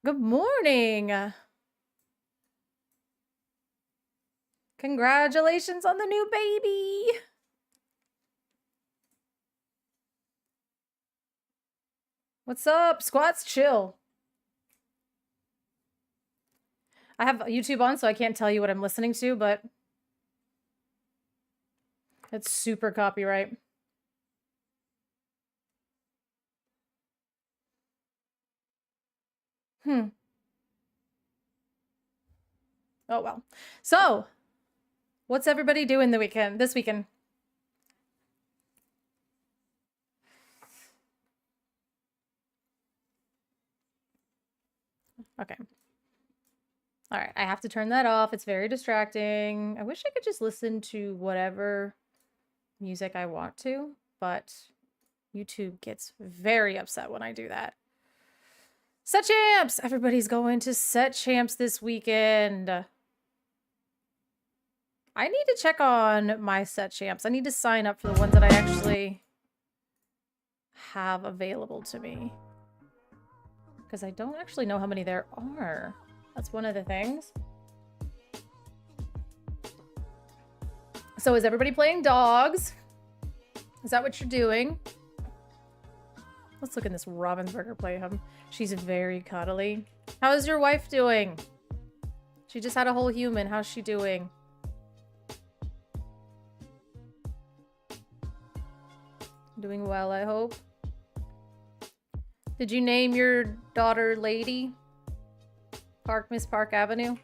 Good morning. Congratulations on the new baby. What's up? Squats, chill. I have YouTube on, so I can't tell you what I'm listening to, but it's super copyright. Oh, well. So, what's everybody doing this weekend? Okay. All right, I have to turn that off. It's very distracting. I wish I could just listen to whatever music I want to, but YouTube gets very upset when I do that. Set champs! Everybody's going to set champs this weekend. I need to check on my set champs. I need to sign up for the ones that I actually have available to me, because I don't actually know how many there are. That's one of the things. So is everybody playing dogs? Is that what you're doing? Let's look in this Ravensburger playhub. She's very cuddly. How is your wife doing? She just had a whole human. How's she doing? Doing well, I hope. Did you name your daughter Lady? Miss Park Avenue?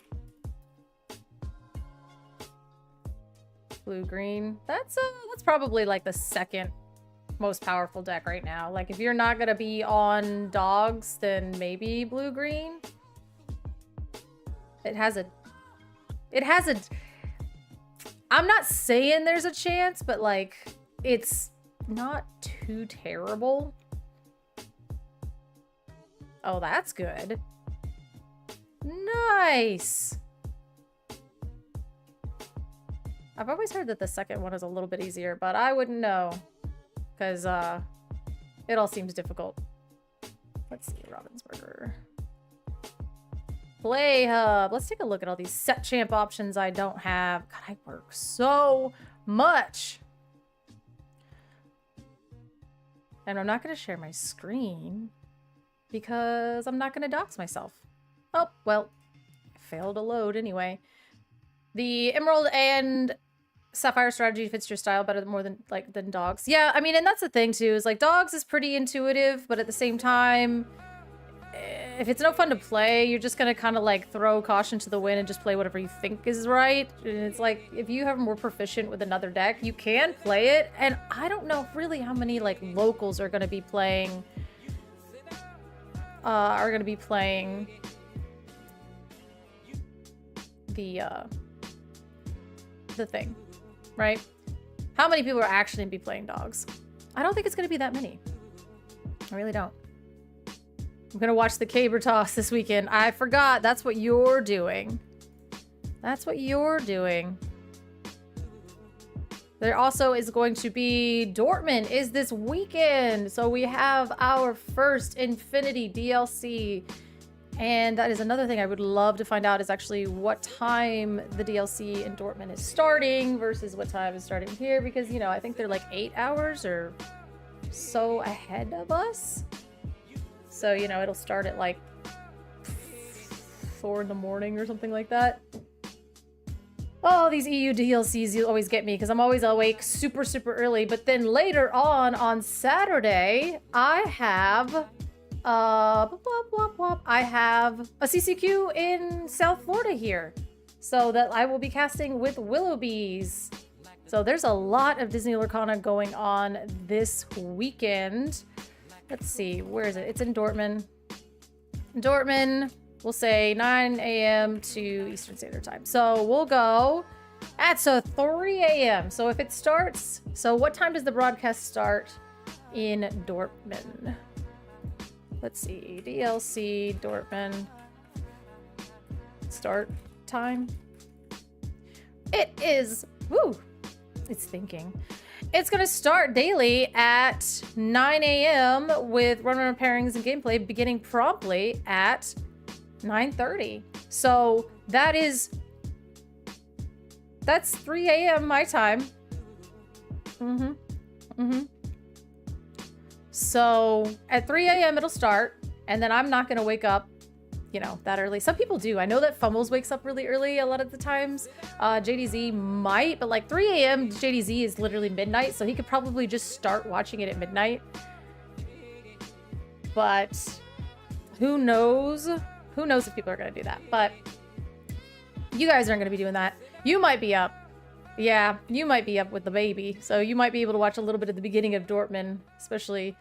Blue green. That's probably like the second most powerful deck right now. Like, if you're not gonna be on dogs, then maybe blue green. It has a I'm not saying there's a chance, but like, it's not too terrible. Oh, that's good. Nice. I've always heard that the second one is a little bit easier, but I wouldn't know, because it all seems difficult. Let's see, Ravensburger. Play Hub. Let's take a look at all these set champ options I don't have. God, I work so much. And I'm not going to share my screen because I'm not going to dox myself. Oh, well, I failed to load anyway. The Emerald and Sapphire strategy fits your style better than dogs. Yeah, I mean, and that's the thing too, is like dogs is pretty intuitive, but at the same time, if it's no fun to play, you're just gonna kind of like throw caution to the wind and just play whatever you think is right. And it's like, if you have more proficient with another deck, you can play it. And I don't know really how many like locals are gonna be playing the thing, right? How many people are actually gonna be playing dogs? I don't think it's gonna be that many. I really don't. I'm gonna watch the caber toss this weekend. I forgot. That's what you're doing. That's what you're doing. There also is going to be Dortmund is this weekend. So we have our first Infinity DLC. And that is another thing I would love to find out, is actually what time the DLC in Dortmund is starting versus what time is starting here. Because, you know, I think they're like 8 hours or so ahead of us. So, you know, it'll start at like 4 in the morning or something like that. Oh, these EU DLCs, you always get me because I'm always awake super, super early. But then later on Saturday, I have I have a CCQ in South Florida here, so that I will be casting with Willowbees. So there's a lot of Disney Lorcana going on this weekend. Let's see, where is it? It's in Dortmund. Dortmund, we'll say 9 a.m. to Eastern Standard Time. So we'll go at 3 a.m. So if it starts, so what time does the broadcast start in Dortmund? Let's see, DLC, Dortmund, start time. It is, woo, it's thinking. It's gonna start daily at 9 a.m. with run pairings and gameplay beginning promptly at 9:30. So that's 3 a.m. my time. So at 3 a.m. it'll start, and then I'm not gonna wake up, you know, that early. Some people do. I know that Fumbles wakes up really early a lot of the times. JDZ might, but like 3 a.m. JDZ is literally midnight, so he could probably just start watching it at midnight. But who knows? Who knows if people are gonna do that? But you guys aren't gonna be doing that. You might be up. Yeah, you might be up with the baby, so you might be able to watch a little bit of the beginning of Dortmund, especially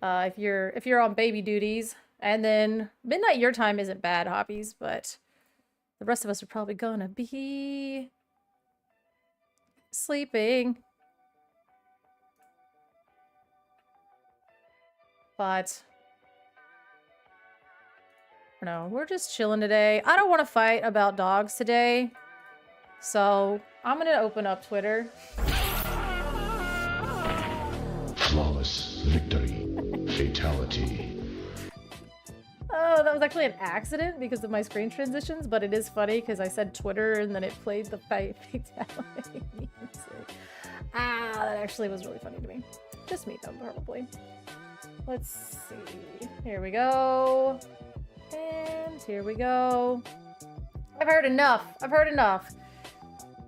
if you're on baby duties. And then midnight your time isn't bad, Hoppies, but the rest of us are probably gonna be sleeping. But no, we're just chilling today. I don't want to fight about dogs today, so I'm gonna open up Twitter. Flawless victory. Fatality. Oh, that was actually an accident because of my screen transitions, but it is funny because I said Twitter and then it played the fatality music. That actually was really funny to me. Just me though, probably. Let's see. Here we go. And here we go. I've heard enough. I've heard enough.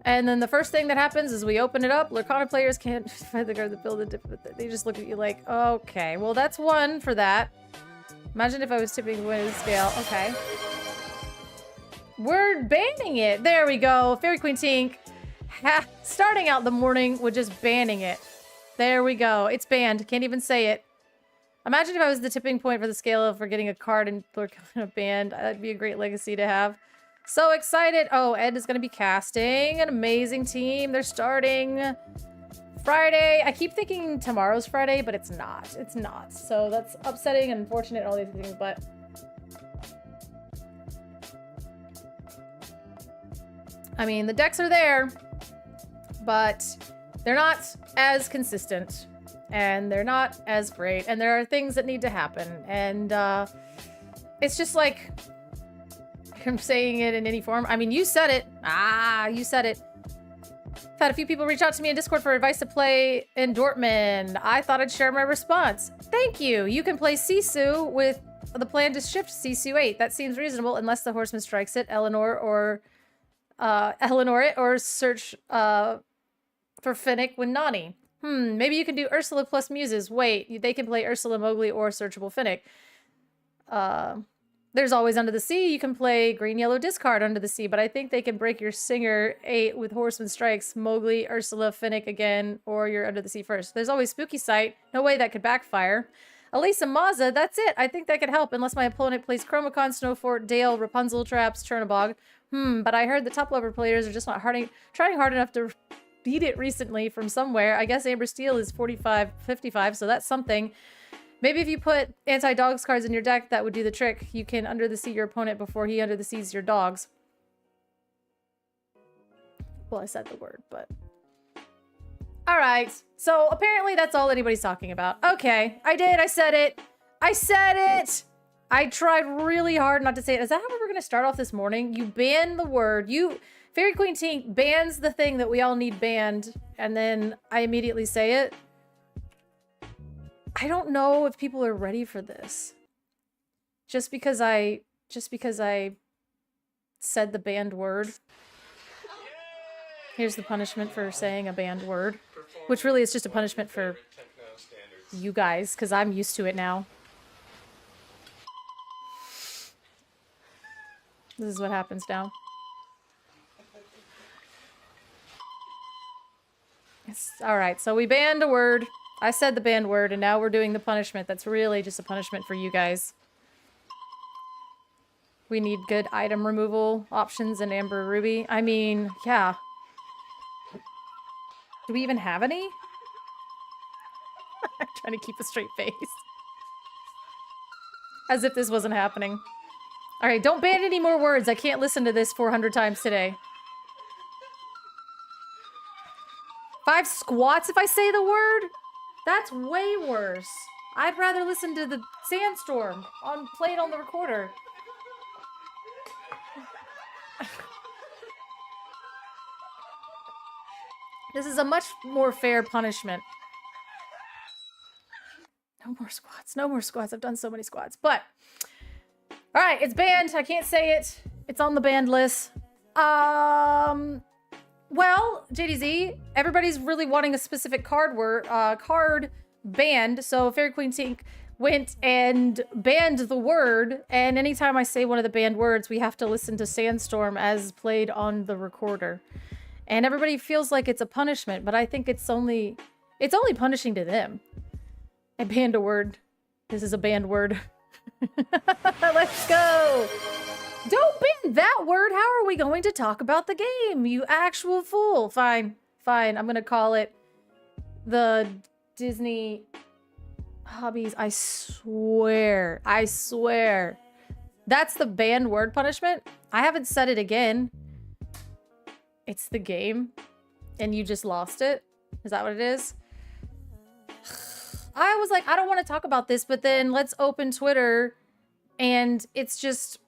And then the first thing that happens is we open it up. Lurkana players can't find the guard that build it. They just look at you like, okay, well that's one for that. Imagine if I was tipping the way to scale. Okay. We're banning it. There we go. Fairy Queen Tink. Starting out the morning with just banning it. There we go. It's banned. Can't even say it. Imagine if I was the tipping point for the scale for getting a card and Lurkana banned. That'd be a great legacy to have. So excited. Oh, Ed is going to be casting. An amazing team. They're starting Friday. I keep thinking tomorrow's Friday, but it's not. It's not. So that's upsetting and unfortunate and all these things, but I mean, the decks are there, but they're not as consistent and they're not as great. And there are things that need to happen. And it's just like, I'm saying it in any form. I mean, you said it. You said it. I've had a few people reach out to me in Discord for advice to play in Dortmund. I thought I'd share my response. Thank you. You can play Sisu with the plan to shift Sisu 8. That seems reasonable unless the horseman strikes it, Eleanor it, or search for Finnick with Nani. Maybe you can do Ursula plus Muses. Wait, they can play Ursula, Mowgli, or Searchable Finnick. There's always Under the Sea. You can play green, yellow, discard Under the Sea, but I think they can break your Singer 8 with Horseman Strikes, Mowgli, Ursula, Finnick again, or your Under the Sea first. There's always Spooky Sight. No way that could backfire. Elisa Mazza, that's it. I think that could help, unless my opponent plays Chromacon, Snowfort, Dale, Rapunzel, Traps, Chernabog. But I heard the top level players are just not trying hard enough to beat it recently from somewhere. I guess Amber Steel is 45-55, so that's something. Maybe if you put anti-dogs cards in your deck, that would do the trick. You can Under the Sea your opponent before he Under the Seas your dogs. Well, I said the word, but... Alright, so apparently that's all anybody's talking about. Okay, I did, I said it! I said it! I tried really hard not to say it. Is that how we're gonna start off this morning? You ban the word, Fairy Queen Tink bans the thing that we all need banned, and then I immediately say it. I don't know if people are ready for this. Just because I said the banned word. Here's the punishment for saying a banned word, which really is just a punishment for you guys, because I'm used to it now. This is what happens now. All right, so we banned a word. I said the banned word, and now we're doing the punishment. That's really just a punishment for you guys. We need good item removal options in Amber Ruby. I mean, yeah. Do we even have any? I'm trying to keep a straight face. As if this wasn't happening. Alright, don't ban any more words. I can't listen to this 400 times today. 5 squats if I say the word? That's way worse. I'd rather listen to the sandstorm played on the recorder. This is a much more fair punishment. No more squats. No more squats. I've done so many squats. But, all right, it's banned. I can't say it. It's on the banned list. Well, JDZ, everybody's really wanting a specific card banned. So Fairy Queen Tink went and banned the word. And anytime I say one of the banned words, we have to listen to Sandstorm as played on the recorder. And everybody feels like it's a punishment, but I think it's only punishing to them. I banned a word. This is a banned word. Let's go. Don't ban that word. How are we going to talk about the game? You actual fool. Fine. Fine. I'm going to call it the Disney Hobbies. I swear. I swear. That's the banned word punishment. I haven't said it again. It's the game. And you just lost it. Is that what it is? I was like, I don't want to talk about this, but then let's open Twitter and it's just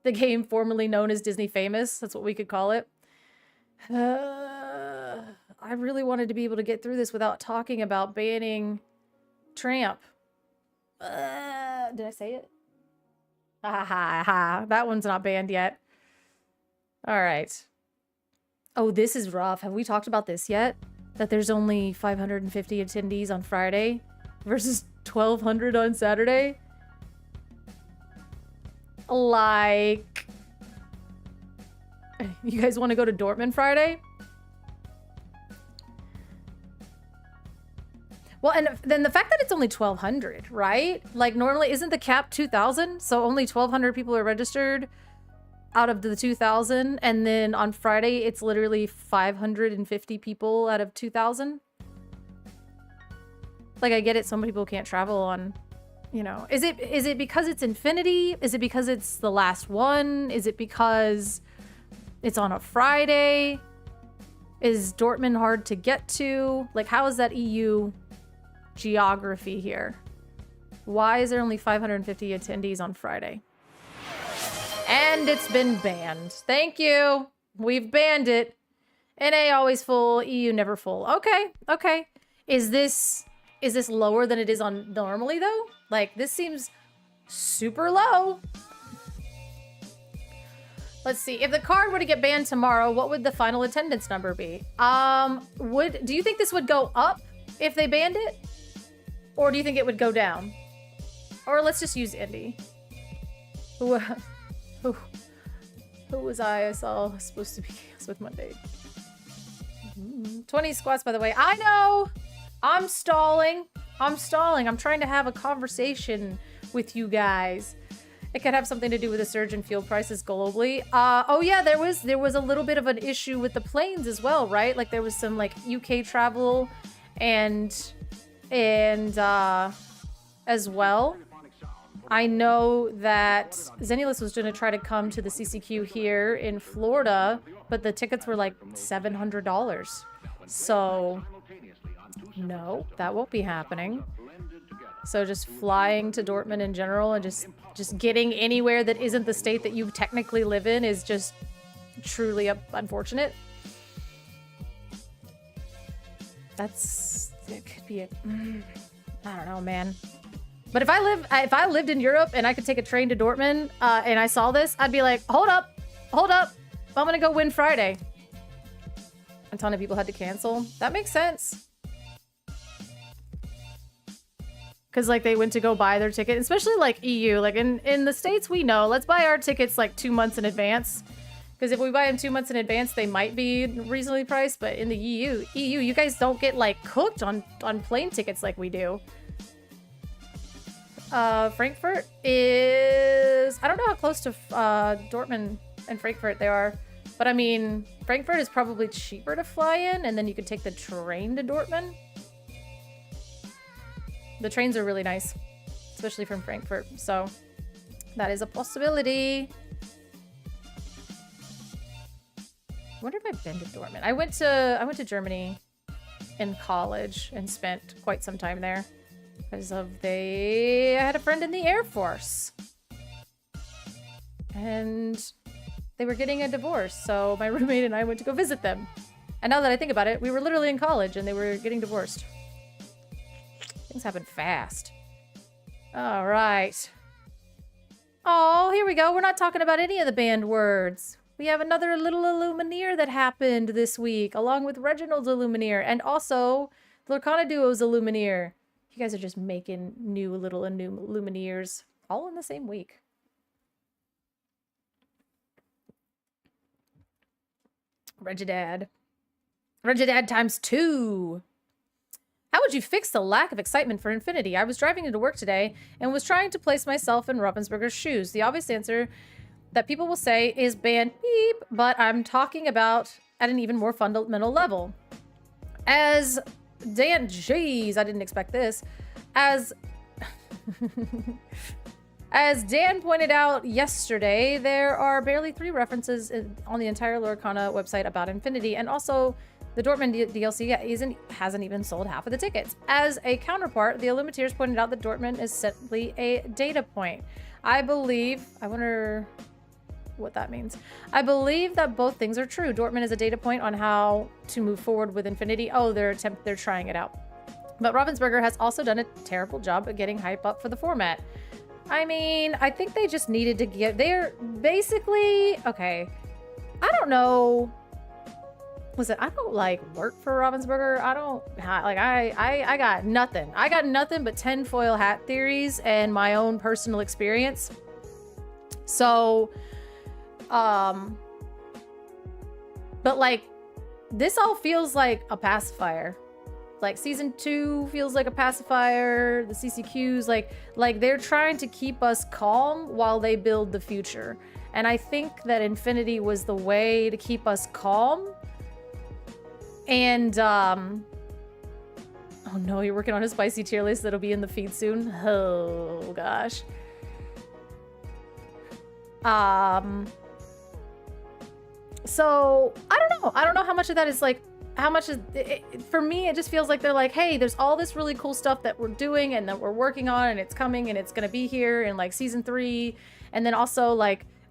the game formerly known as Disney Famous. That's what we could call it. I really wanted to be able to get through this without talking about banning Tramp. Did I say it? That one's not banned yet. All right. Oh, this is rough. Have we talked about this yet? That there's only 550 attendees on Friday versus 1,200 on Saturday? Like, you guys want to go to Dortmund Friday? Well, and then the fact that it's only 1,200, right? Like, normally, isn't the cap 2,000? So only 1,200 people are registered out of the 2,000, and then on Friday it's literally 550 people out of 2,000. Like, I get it, some people can't travel on, you know. Is it because it's Infinity? Is it because it's the last one? Is it because it's on a Friday? Is Dortmund hard to get to? Like, how is that EU geography here? Why is there only 550 attendees on Friday? And it's been banned. Thank you. We've banned it. NA always full, EU never full. Okay, okay. Is this lower than it is on normally though? Like, this seems super low. Let's see. If the card were to get banned tomorrow, what would the final attendance number be? Do you think this would go up if they banned it? Or do you think it would go down? Or let's just use Indy. Who was I saw supposed to be chaos with Monday? 20 squats, by the way. I know! I'm stalling. I'm trying to have a conversation with you guys. It could have something to do with a surge in fuel prices globally. Oh yeah, there was a little bit of an issue with the planes as well, right? Like, there was some, like, UK travel and as well. I know that Zenulus was going to try to come to the CCQ here in Florida, but the tickets were like $700. So, no, that won't be happening. So just flying to Dortmund in general and just getting anywhere that isn't the state that you technically live in is just truly unfortunate. It could be I don't know, man. But if I lived in Europe and I could take a train to Dortmund and I saw this, I'd be like, hold up, I'm gonna go win Friday. A ton of people had to cancel. That makes sense. Because, like, they went to go buy their ticket, especially, like, EU. Like, in the States, we know, let's buy our tickets, like, 2 months in advance. Because if we buy them 2 months in advance, they might be reasonably priced. But in the EU, you guys don't get, like, cooked on plane tickets like we do. Frankfurt is... I don't know how close to Dortmund and Frankfurt they are. But, I mean, Frankfurt is probably cheaper to fly in. And then you could take the train to Dortmund. The trains are really nice. Especially from Frankfurt. So, that is a possibility. I wonder if I've been to Dortmund. I went to Germany in college and spent quite some time there. Because I had a friend in the Air Force. And they were getting a divorce, so my roommate and I went to go visit them. And now that I think about it, we were literally in college and they were getting divorced. Things happen fast. All right. Oh, here we go. We're not talking about any of the banned words. We have another little Illumineer that happened this week, along with Reginald's Illumineer, and also the Lorcana Duo's Illumineer. You guys are just making new Illumineers all in the same week. Regidad. Regidad times 2. How would you fix the lack of excitement for Infinity? I was driving into work today and was trying to place myself in Ravensburger's shoes. The obvious answer that people will say is banned beep, but I'm talking about at an even more fundamental level. As Dan, jeez, I didn't expect this. As Dan pointed out yesterday, there are barely 3 references on the entire Lorcana website about Infinity, and also the Dortmund DLC hasn't even sold half of the tickets. As a counterpart, the Illumineers pointed out that Dortmund is simply a data point. I wonder what that means. I believe that both things are true. Dortmund is a data point on how to move forward with Infinity. Oh, they're trying it out. But Ravensburger has also done a terrible job at getting hype up for the format. I mean, I think they just needed to they're basically, okay, I don't know. Listen, I don't work for Ravensburger. I don't I got nothing. I got nothing but tinfoil hat theories and my own personal experience. So, but this all feels like a pacifier. Like season 2 feels like a pacifier. The CCQs, like they're trying to keep us calm while they build the future. And I think that Infinity was the way to keep us calm. And, oh no, you're working on a spicy tier list that'll be in the feed soon. Oh gosh. So I don't know how much of that is how much is it, for me, it just feels like they're like, hey, there's all this really cool stuff that we're doing and that we're working on and it's coming and it's going to be here in season 3. And then also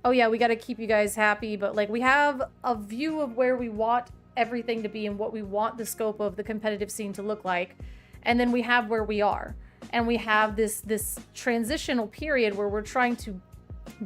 oh yeah, we got to keep you guys happy. But we have a view of where we want everything to be and what we want the scope of the competitive scene to look like. And then we have where we are. And we have this transitional period where we're trying to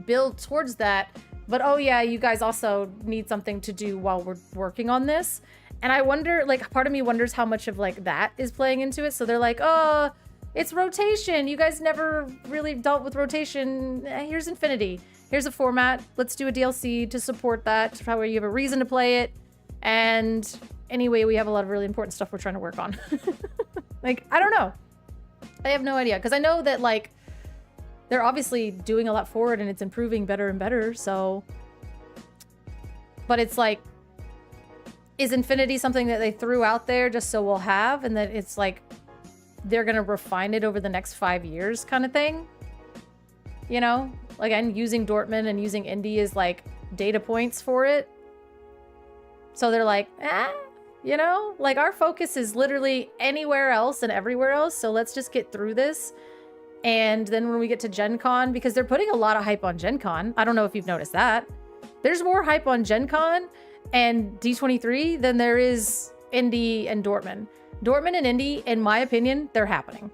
build towards that. But oh yeah, you guys also need something to do while we're working on this. And I wonder, part of me wonders how much of that is playing into it. So they're like, oh, it's rotation. You guys never really dealt with rotation. Here's Infinity. Here's a format. Let's do a DLC to support that. How you have a reason to play it. And anyway, we have a lot of really important stuff we're trying to work on. I don't know. I have no idea. Because I know that, they're obviously doing a lot forward and it's improving better and better. So, but it's is Infinity something that they threw out there just so we'll have? And that it's they're going to refine it over the next 5 years kind of thing? You know? And using Dortmund and using Indy as data points for it. So they're you know, our focus is literally anywhere else and everywhere else. So let's just get through this. And then when we get to Gen Con, because they're putting a lot of hype on Gen Con. I don't know if you've noticed that. There's more hype on Gen Con and D23 than there is Indy and Dortmund. Dortmund and Indy, in my opinion, they're happening.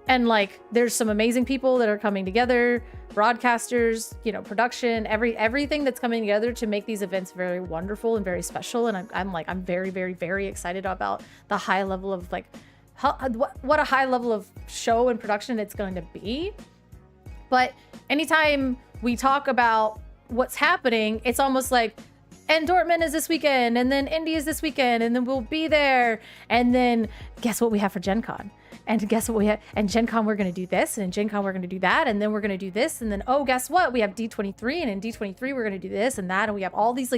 And there's some amazing people that are coming together, broadcasters, production, everything that's coming together to make these events very wonderful and very special. And I'm very, very, very excited about the high level of what a high level of show and production it's going to be. But anytime we talk about what's happening, it's almost and Dortmund is this weekend, and then Indy is this weekend, and then we'll be there. And then guess what we have for Gen Con? And guess what we have? And Gen Con, we're going to do this. And in Gen Con, we're going to do that. And then we're going to do this. And then, oh, guess what? We have D23. And in D23, we're going to do this and that. And we have all these,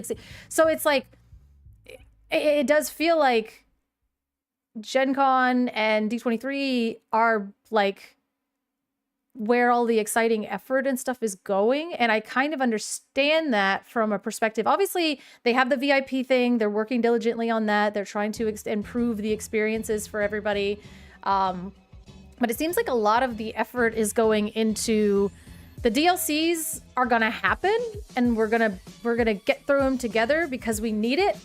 so it's it does feel like Gen Con and D23 are where all the exciting effort and stuff is going. And I kind of understand that from a perspective. Obviously, they have the VIP thing. They're working diligently on that. They're trying to improve the experiences for everybody. But it seems like a lot of the effort is going into the DLCs are going to happen and we're going to get through them together because we need it.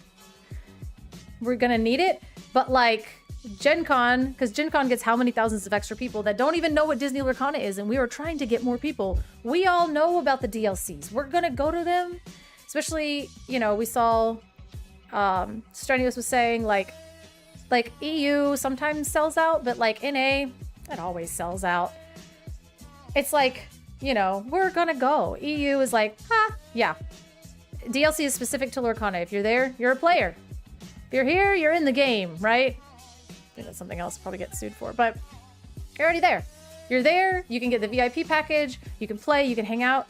We're gonna need it. But like Gen Con, because Gen Con gets how many thousands of extra people that don't even know what Disney Lorcana is, and we are trying to get more people. We all know about the DLCs. We're gonna go to them. Especially, you know, we saw Strenuous was saying like EU sometimes sells out, but like NA, it always sells out. It's like, you know, we're gonna go. EU is like, yeah. DLC is specific to Lorcana. If you're there, you're a player. If you're here, you're in the game, right? I think that's something else I'll probably get sued for, but you're already there. You're there, you can get the VIP package, you can play, you can hang out.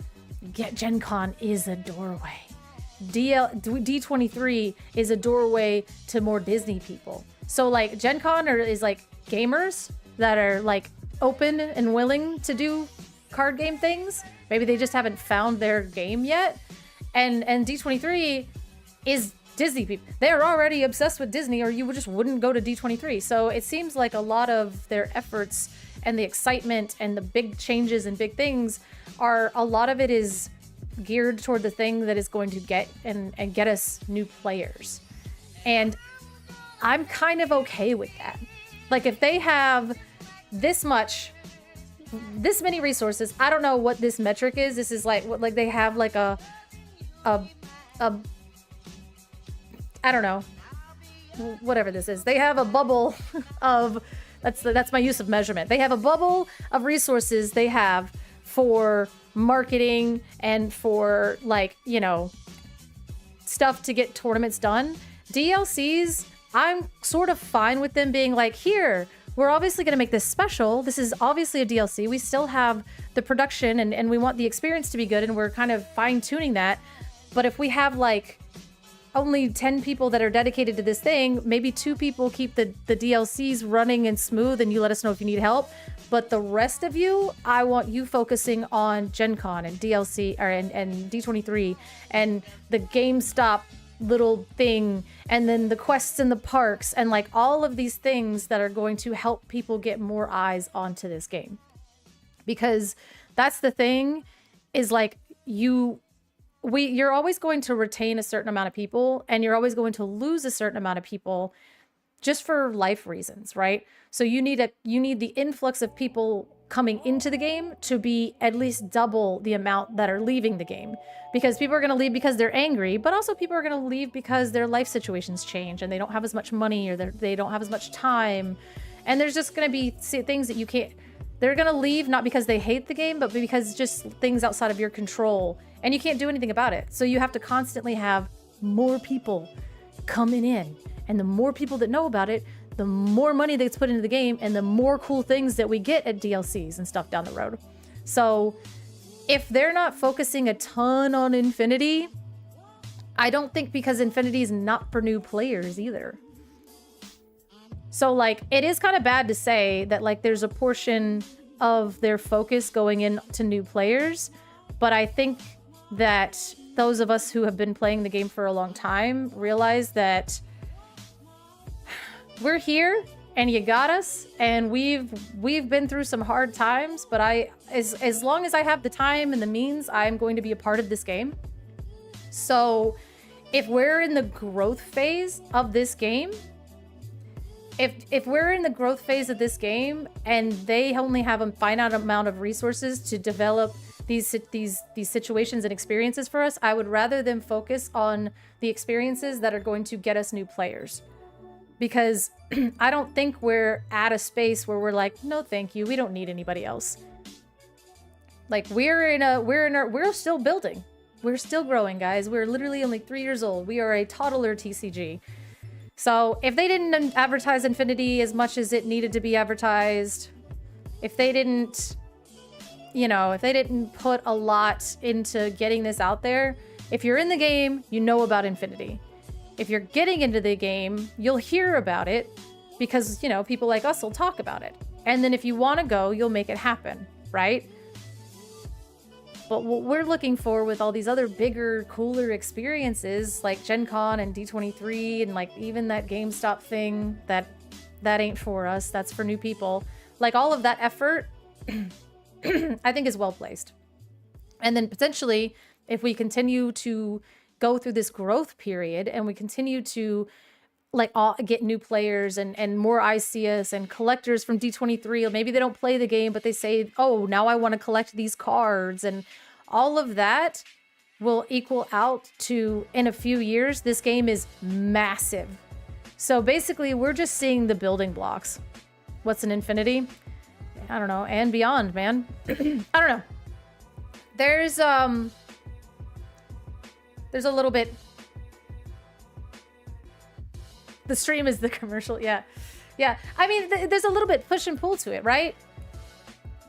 Gen Con is a doorway. D23 is a doorway to more Disney people. So like Gen Con is like gamers that are like open and willing to do card game things. Maybe they just haven't found their game yet. And D23 is Disney people. They're already obsessed with Disney, or you just wouldn't go to D23. So it seems like a lot of their efforts and the excitement and the big changes and big things are, a lot of it is geared toward the thing that is going to get and get us new players. And I'm kind of okay with that. Like if they have this many resources, I don't know what this metric is. This is like what, like they have like a I don't know, whatever this is. They have a bubble of, that's my use of measurement. They have a bubble of resources they have for marketing and for like, you know, stuff to get tournaments done. DLCs, I'm sort of fine with them being like, here, we're obviously going to make this special. This is obviously a DLC. We still have the production and we want the experience to be good, and we're kind of fine tuning that. But if we have like only 10 people that are dedicated to this thing, maybe 2 people keep the DLCs running and smooth, and you let us know if you need help. But the rest of you, I want you focusing on Gen Con and DLC and D23 and the GameStop little thing, and then the quests in the parks, and like all of these things that are going to help people get more eyes onto this game. Because that's the thing, is like you're always going to retain a certain amount of people, and you're always going to lose a certain amount of people just for life reasons, right? So you need the influx of people coming into the game to be at least double the amount that are leaving the game, because people are going to leave because they're angry, but also people are going to leave because their life situations change and they don't have as much money, or they don't have as much time, and there's just going to be things that you can't. They're going to leave not because they hate the game, but because just things outside of your control, and you can't do anything about it. So you have to constantly have more people coming in, and the more people that know about it, the more money that's put into the game, and the more cool things that we get at DLCs and stuff down the road. So if they're not focusing a ton on Infinity, I don't think, because Infinity is not for new players either. So like, it is kind of bad to say that like there's a portion of their focus going into new players, but I think that those of us who have been playing the game for a long time realize that we're here and you got us, and we've been through some hard times, but as long as I have the time and the means, I'm going to be a part of this game. So if we're in the growth phase of this game, if we're in the growth phase of this game and they only have a finite amount of resources to develop these situations and experiences for us, I would rather them focus on the experiences that are going to get us new players. Because I don't think we're at a space where we're like, no, thank you, we don't need anybody else. Like we're still building. We're still growing, guys. We're literally only 3 years old. We are a toddler TCG. So if they didn't advertise Infinity as much as it needed to be advertised, if they didn't, if they didn't put a lot into getting this out there, if you're in the game, you know about Infinity. If you're getting into the game, you'll hear about it because, people like us will talk about it. And then if you want to go, you'll make it happen, right? But what we're looking for with all these other bigger, cooler experiences like Gen Con and D23 and like even that GameStop thing, that ain't for us. That's for new people. Like all of that effort, I think is well placed. And then potentially, if we continue to go through this growth period and we continue to like get new players and more ICS and collectors from D23. Maybe they don't play the game, but they say, oh, now I want to collect these cards. And all of that will equal out to, in a few years, this game is massive. So basically, we're just seeing the building blocks. What's an infinity? I don't know. And beyond, man. I don't know. There's a little bit. The stream is the commercial. Yeah. Yeah. I mean, there's a little bit push and pull to it, right?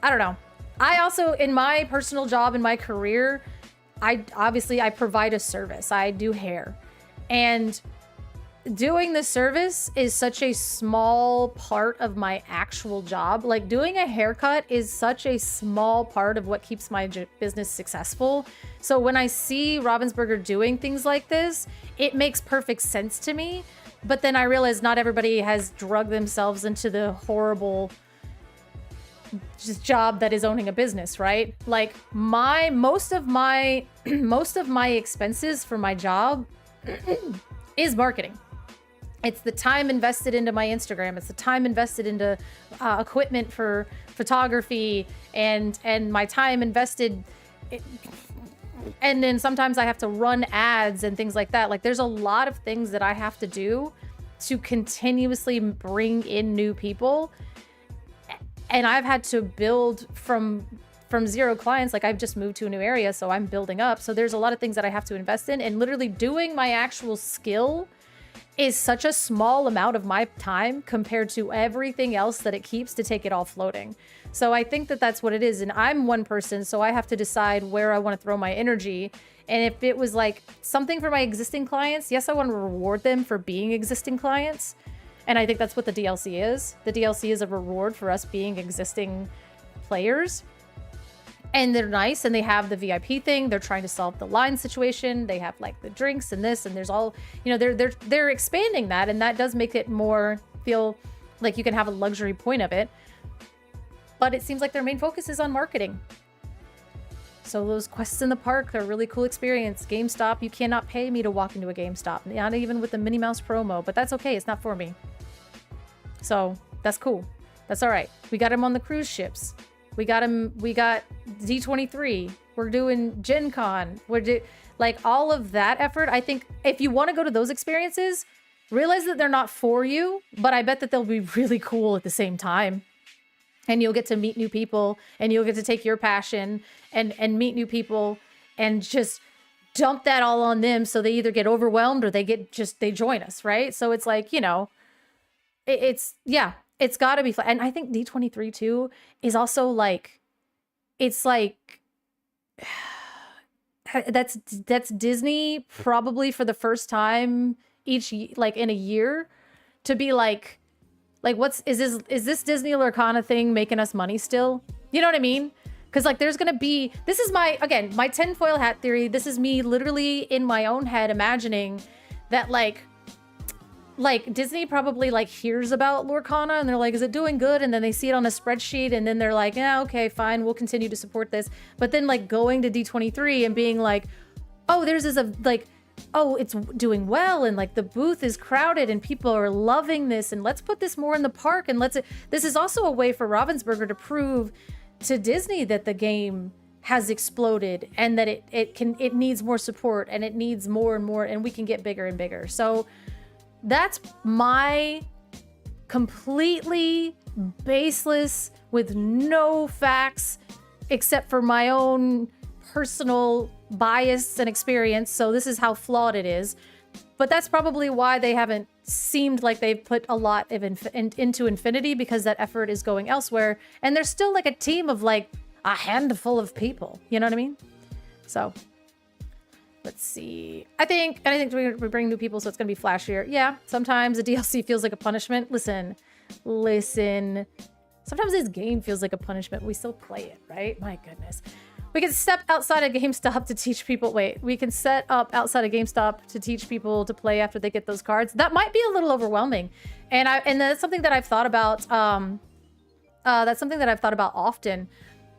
I don't know. I also, in my personal job, in my career, I provide a service. I do hair. And doing the service is such a small part of my actual job. Like, doing a haircut is such a small part of what keeps my business successful. So when I see Ravensburger doing things like this, it makes perfect sense to me. But then I realize not everybody has drugged themselves into the horrible just job that is owning a business, right? Like most of my expenses for my job is marketing. It's the time invested into my Instagram. It's the time invested into equipment for photography and my time invested. And then sometimes I have to run ads and things like that. Like, there's a lot of things that I have to do to continuously bring in new people. And I've had to build from 0 clients. Like, I've just moved to a new area, so I'm building up. So there's a lot of things that I have to invest in, and literally doing my actual skill is such a small amount of my time compared to everything else that it keeps to take it all floating. So I think that that's what it is. And I'm one person, so I have to decide where I want to throw my energy. And if it was like something for my existing clients, yes, I want to reward them for being existing clients. And I think that's what the DLC is. The DLC is a reward for us being existing players. And they're nice, and they have the VIP thing. They're trying to solve the line situation. They have like the drinks and this, and there's all, you know, they're expanding that, and that does make it more feel like you can have a luxury point of it. But it seems like their main focus is on marketing. So those quests in the park are a really cool experience. GameStop, you cannot pay me to walk into a GameStop, not even with the Minnie Mouse promo, but that's okay. It's not for me. So that's cool. That's all right. We got him on the cruise ships. We got D23. We're doing Gen Con. Like, all of that effort. I think if you want to go to those experiences, realize that they're not for you, but I bet that they'll be really cool at the same time. And you'll get to meet new people, and you'll get to take your passion and meet new people and just dump that all on them, so they either get overwhelmed or they join us, right? So it's like, you know, it's got to be fun. And I think D23 too is also like, it's like, that's Disney probably for the first time like in a year to be like is this Disney Lorcana thing making us money still? You know what I mean? Because like, there's gonna be, this is my tinfoil hat theory. This is me literally in my own head imagining that like Disney probably like hears about Lorcana and they're like, is it doing good? And then they see it on a spreadsheet, and then they're like, yeah, okay, fine, we'll continue to support this. But then like going to D23 and being like, oh, oh, it's doing well, and like the booth is crowded and people are loving this, and let's put this more in the park, and this is also a way for Ravensburger to prove to Disney that the game has exploded and that it needs more support, and it needs more and more, and we can get bigger and bigger. So that's my completely baseless, with no facts except for my own personal bias and experience. So this is how flawed it is. But that's probably why they haven't seemed like they've put a lot of into Infinity, because that effort is going elsewhere. And there's still like a team of like a handful of people. You know what I mean? So let's see. I think we bring new people, so it's going to be flashier. Yeah, sometimes a DLC feels like a punishment. Listen. Sometimes this game feels like a punishment. We still play it, right? My goodness. We can step outside of GameStop to teach people. Wait, we can set up outside of GameStop to teach people to play after they get those cards. That might be a little overwhelming. And that's something that I've thought about. That's something that I've thought about often.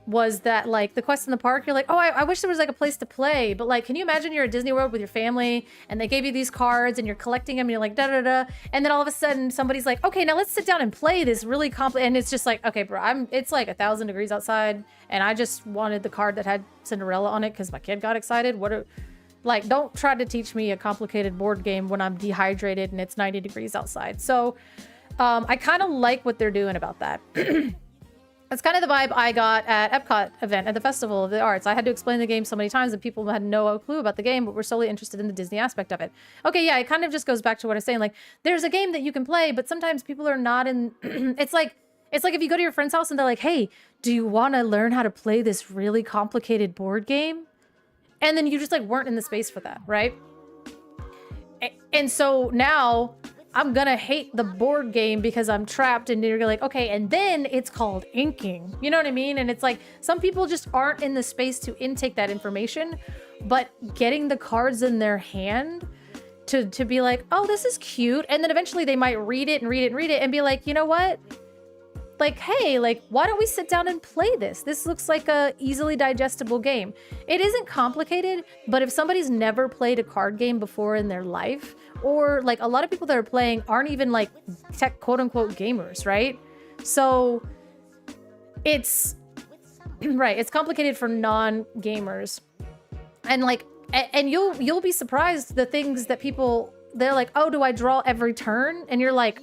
was that, like, the quest in the park, you're like, oh, I wish there was, like, a place to play. But, like, can you imagine you're at Disney World with your family, and they gave you these cards, and you're collecting them, and you're like, da-da-da. And then all of a sudden, somebody's like, okay, now let's sit down and play this really complicated. And it's just like, okay, bro, it's like 1,000 degrees outside, and I just wanted the card that had Cinderella on it because my kid got excited. Like, don't try to teach me a complicated board game when I'm dehydrated and it's 90 degrees outside. So I kind of like what they're doing about that. That's kind of the vibe I got at Epcot event at the Festival of the Arts. I had to explain the game so many times and people had no clue about the game, but were solely interested in the Disney aspect of it. Okay, yeah, it kind of just goes back to what I was saying. Like, there's a game that you can play, but sometimes people are not in... It's like if you go to your friend's house and they're like, hey, do you want to learn how to play this really complicated board game? And then you just, like, weren't in the space for that, right? And so now... I'm gonna hate the board game because I'm trapped, and you're like, okay, and then it's called inking. You know what I mean? And it's like, some people just aren't in the space to intake that information, but getting the cards in their hand to be like, oh, this is cute. And then eventually they might read it and be like, you know what? Like, hey, like, why don't we sit down and play this? This looks like a easily digestible game. It isn't complicated, but if somebody's never played a card game before in their life, or like a lot of people that are playing aren't even like tech quote unquote gamers, right? So it's right, it's complicated for non-gamers. And like, and you'll be surprised the things that people, they're like, oh, do I draw every turn? And you're like,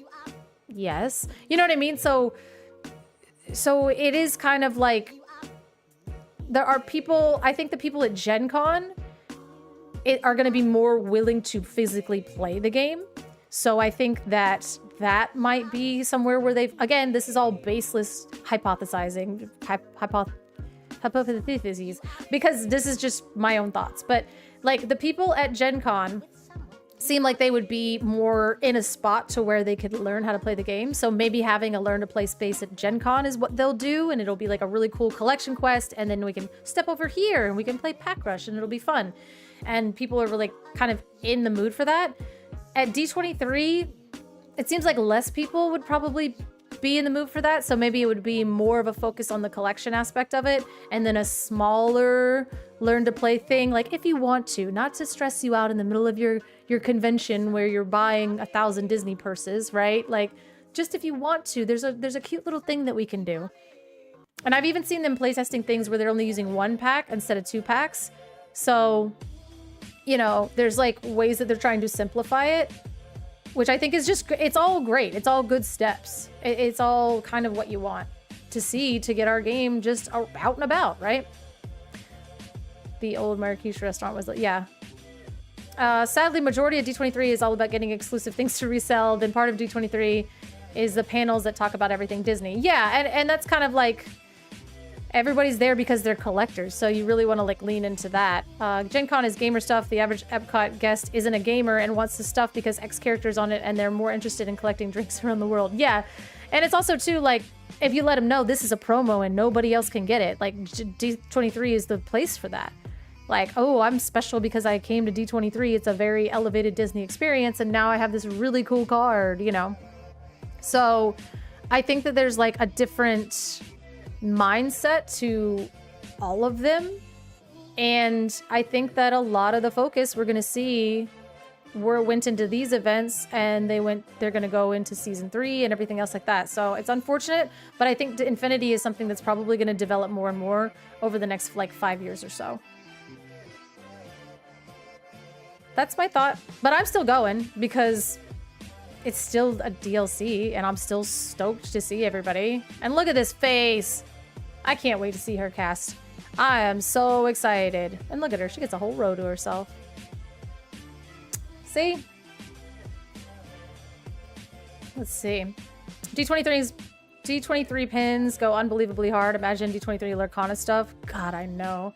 yes. You know what I mean? So it is kind of like, there are people, I think the people at Gen Con are going to be more willing to physically play the game. So I think that might be somewhere where they've, again, this is all baseless hypothesizing, hypotheses, because this is just my own thoughts. But like the people at Gen Con seem like they would be more in a spot to where they could learn how to play the game. So maybe having a learn to play space at Gen Con is what they'll do, and it'll be like a really cool collection quest, and then we can step over here and we can play Pack Rush and it'll be fun. And people are really kind of in the mood for that. At D23, it seems like less people would probably be in the mood for that. So maybe it would be more of a focus on the collection aspect of it, and then a smaller learn to play thing, like if you want to, not to stress you out in the middle of your convention where you're buying 1,000 Disney purses, right? Like, just if you want to, there's a cute little thing that we can do. And I've even seen them playtesting things where they're only using 1 pack instead of 2 packs. So, you know, there's like ways that they're trying to simplify it, which I think is just, it's all great. It's all good steps. It's all kind of what you want to see to get our game just out and about, right? The old Marrakesh restaurant was like, yeah. Sadly, majority of D23 is all about getting exclusive things to resell. Then part of D23 is the panels that talk about everything Disney. Yeah, and that's kind of like, everybody's there because they're collectors, so you really want to like lean into that. Gen Con is gamer stuff. The average Epcot guest isn't a gamer and wants the stuff because X characters on it, and they're more interested in collecting drinks around the world. Yeah, and it's also too like, if you let them know this is a promo and nobody else can get it, like D23 is the place for that. Like, oh, I'm special because I came to D23. It's a very elevated Disney experience, and now I have this really cool card, you know? So I think that there's like a different mindset to all of them. And I think that a lot of the focus we're going to see went into these events, and they're going to go into season 3 and everything else like that. So it's unfortunate, but I think Infinity is something that's probably going to develop more and more over the next like 5 years or so. That's my thought, but I'm still going because it's still a DLC and I'm still stoked to see everybody. And look at this face. I can't wait to see her cast. I am so excited. And look at her. She gets a whole row to herself. See? Let's see. D23 pins go unbelievably hard. Imagine D23 Lurkana stuff. God, I know.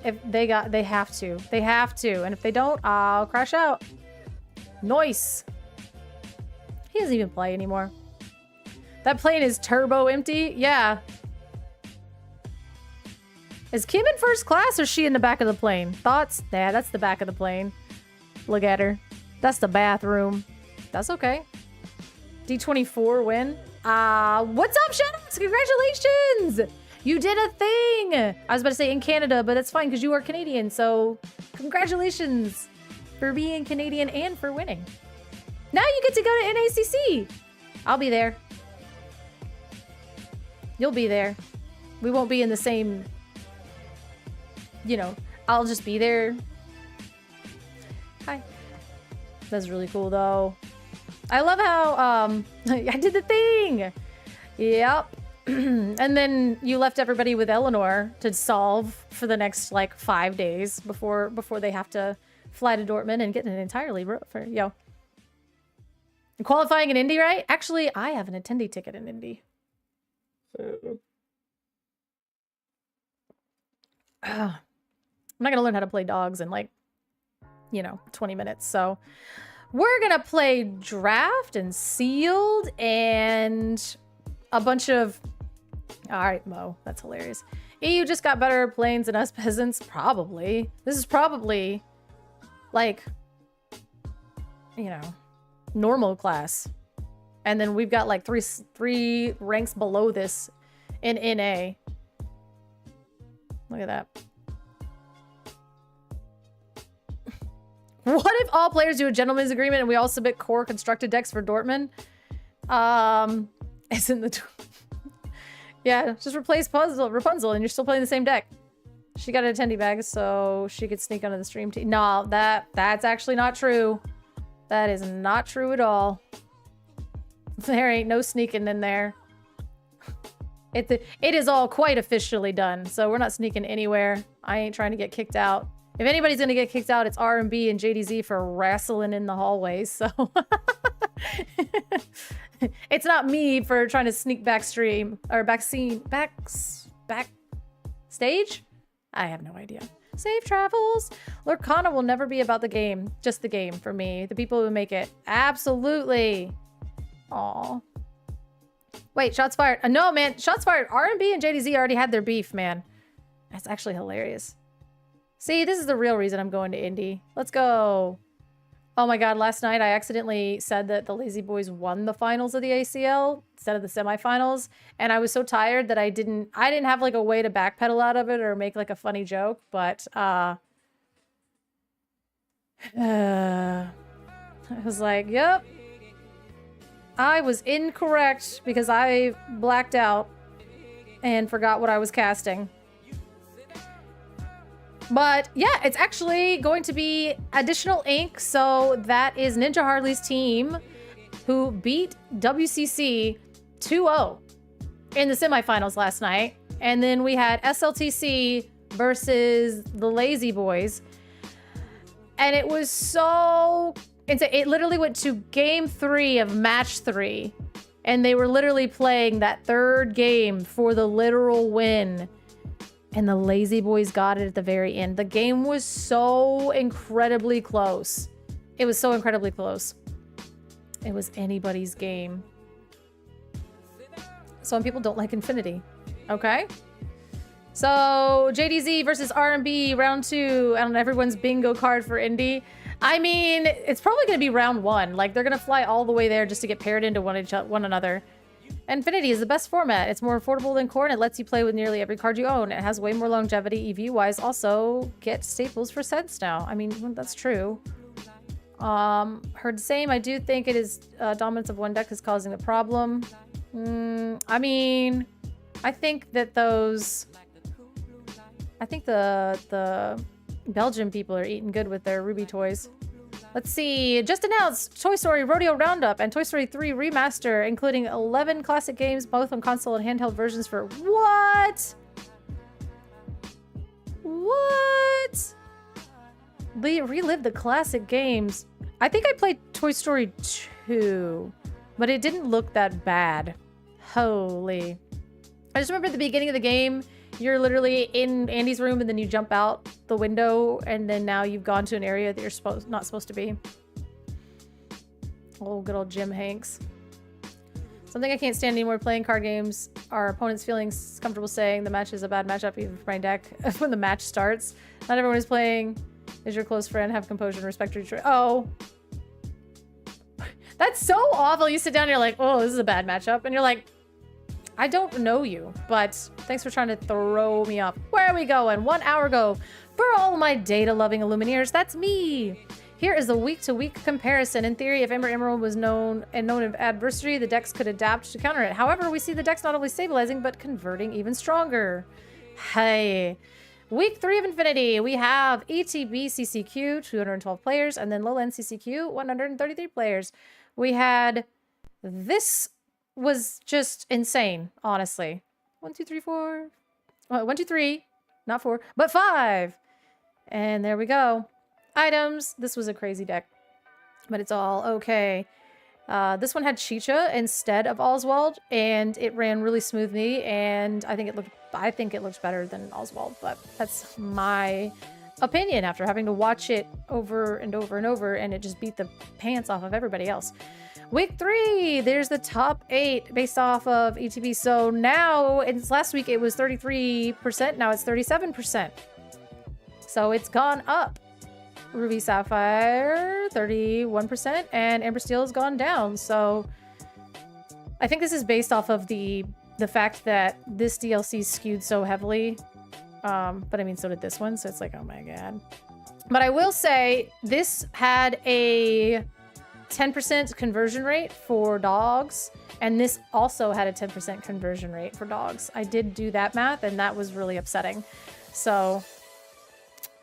If they have to. They have to. And if they don't, I'll crash out. Noise. He doesn't even play anymore. That plane is turbo empty? Yeah. Is Kim in first class or is she in the back of the plane? Thoughts? Yeah, that's the back of the plane. Look at her. That's the bathroom. That's okay. D24 win. What's up, Shadows? Congratulations! You did a thing! I was about to say in Canada, but that's fine because you are Canadian, so congratulations for being Canadian and for winning. Now you get to go to NACC! I'll be there. You'll be there. We won't be in the same... You know, I'll just be there. Hi. That's really cool, though. I love how, I did the thing! Yep. And then you left everybody with Eleanor to solve for the next, like, 5 days before they have to fly to Dortmund and get an entirely... Yo. Qualifying in Indy, right? Actually, I have an attendee ticket in Indy. I'm not gonna learn how to play dogs in, like, you know, 20 minutes, so... We're gonna play Draft and Sealed and a bunch of... Alright, Mo. That's hilarious. EU just got better at planes than us peasants? Probably. This is probably, like, you know, normal class. And then we've got, like, three ranks below this in NA. Look at that. What if all players do a gentleman's agreement and we all submit core constructed decks for Dortmund? It's in the... Yeah, just replace Rapunzel and you're still playing the same deck. She got an attendee bag so she could sneak onto the stream team. No, that's actually not true. That is not true at all. There ain't no sneaking in there. It is all quite officially done, so we're not sneaking anywhere. I ain't trying to get kicked out. If anybody's gonna get kicked out, it's R&B and JDZ for wrestling in the hallways, so... It's not me for trying to sneak backstream, or backstage? I have no idea. Safe travels. Lurkana will never be about the game, just the game for me. The people who make it. Absolutely. Aw. Wait, shots fired. No, man, shots fired. R&B and JDZ already had their beef, man. That's actually hilarious. See, this is the real reason I'm going to Indy. Let's go. Oh my god, last night I accidentally said that the Lazy Boys won the finals of the ACL instead of the semifinals, and I was so tired that I didn't have like a way to backpedal out of it or make like a funny joke, but I was like, yep. I was incorrect because I blacked out and forgot what I was casting. But yeah, it's actually going to be additional ink. So that is Ninja Harley's team who beat WCC 2-0 in the semifinals last night. And then we had SLTC versus the Lazy Boys. And it was so... It literally went to game 3 of match 3. And they were literally playing that third game for the literal win. And the Lazy Boys got it at the very end. The game was so incredibly close. It was so incredibly close. It was anybody's game. Some people don't like Infinity. Okay. So JDZ versus R&B round 2 on everyone's bingo card for Indy. I mean, it's probably going to be round 1. Like, they're going to fly all the way there just to get paired into one another. Infinity is the best format. It's more affordable than Core, and it lets you play with nearly every card you own. It has way more longevity EV-wise. Also, get staples for sets now. I mean, that's true. Heard the same. I do think it is dominance of one deck is causing the problem. I mean, I think that those... I think the Belgian people are eating good with their Ruby toys. Let's see. Just announced Toy Story Rodeo Roundup and Toy Story 3 Remaster, including 11 classic games, both on console and handheld versions for... What? What? Relive the classic games. I think I played Toy Story 2, but it didn't look that bad. Holy. I just remember at the beginning of the game, you're literally in Andy's room and then you jump out the window and then now you've gone to an area that you're not supposed to be. Oh, good old Jim Hanks. Something I can't stand anymore playing card games are opponents feeling comfortable saying the match is a bad matchup even for my deck when the match starts. Not everyone is playing. Is your close friend, have composure and respect your choice. Oh. That's so awful. You sit down and you're like, oh, this is a bad matchup. And you're like, I don't know you, but thanks for trying to throw me off. Where are we going? 1 hour ago. For all my data-loving Illumineers, that's me. Here is a week-to-week comparison. In theory, if Amber Emerald was known of adversity, the decks could adapt to counter it. However, we see the decks not only stabilizing, but converting even stronger. Hey. Week 3 of Infinity, we have ETB CCQ, 212 players, and then Lowland CCQ, 133 players. We had... This was just insane, honestly. 1, 2, 3, 4... 1, 2, 3. Not 4, but 5. And there we go. Items. This was a crazy deck, but it's all okay. This one had Chicha instead of Oswald, and it ran really smoothly, and I think it looked better than Oswald, but that's my opinion after having to watch it over and over and over, and it just beat the pants off of everybody else. Week 3, there's the top 8 based off of ETB. So now, last week it was 33%, now it's 37%. So it's gone up. Ruby Sapphire, 31%, and Amber Steel has gone down. So I think this is based off of the fact that this DLC skewed so heavily. But I mean, so did this one, so it's like, oh my god. But I will say, this had a 10% conversion rate for dogs, and this also had a 10% conversion rate for dogs. I did do that math, and that was really upsetting. So,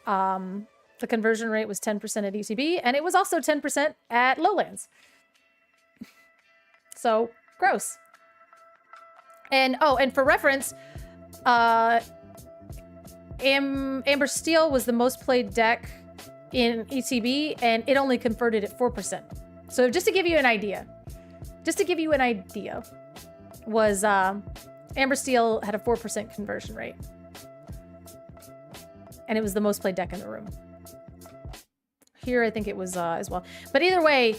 the conversion rate was 10% at ETB, and it was also 10% at Lowlands. So, gross. And, oh, and for reference, Amber Steel was the most played deck in ETB, and it only converted at 4%. So just to give you an idea, was Amber Steel had a 4% conversion rate. And it was the most played deck in the room. Here, I think it was as well. But either way,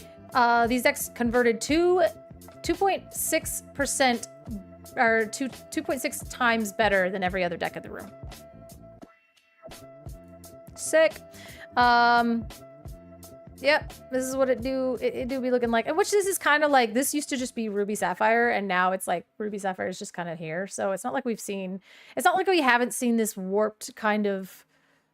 these decks converted 2.6% or 2.6 times better than every other deck in the room. Sick. Yep, this is what it do be looking like. And which this is kind of like, this used to just be Ruby Sapphire, and now it's like Ruby Sapphire is just kind of here. So it's not like it's not like we haven't seen this warped kind of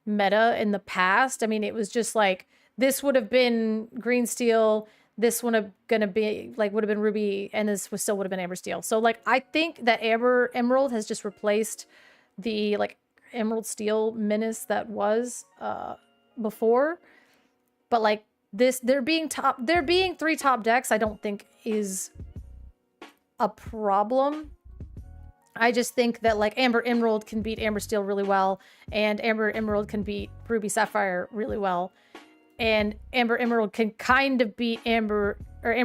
meta in the past. I mean, it was just like, this would have been Green Steel, this would have been Ruby, and this still would have been Amber Steel. So like, I think that Amber Emerald has just replaced the like Emerald Steel menace that was before. But like there being 3 top decks, I don't think is a problem. I just think that like Amber Emerald can beat Amber Steel really well, and Amber Emerald can beat Ruby Sapphire really well. And Amber Emerald can kind of beat Amber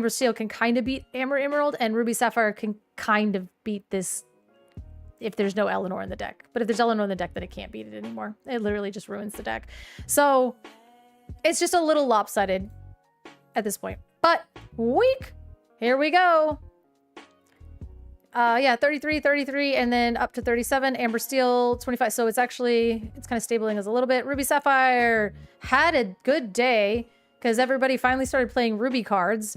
Steel can kind of beat Amber Emerald, and Ruby Sapphire can kind of beat this if there's no Eleanor in the deck. But if there's Eleanor in the deck, then it can't beat it anymore. It literally just ruins the deck. So it's just a little lopsided at this point. But week, here we go. Yeah, 33, 33, and then up to 37. Amber Steel, 25. So it's kind of stabilizing us a little bit. Ruby Sapphire had a good day because everybody finally started playing Ruby cards.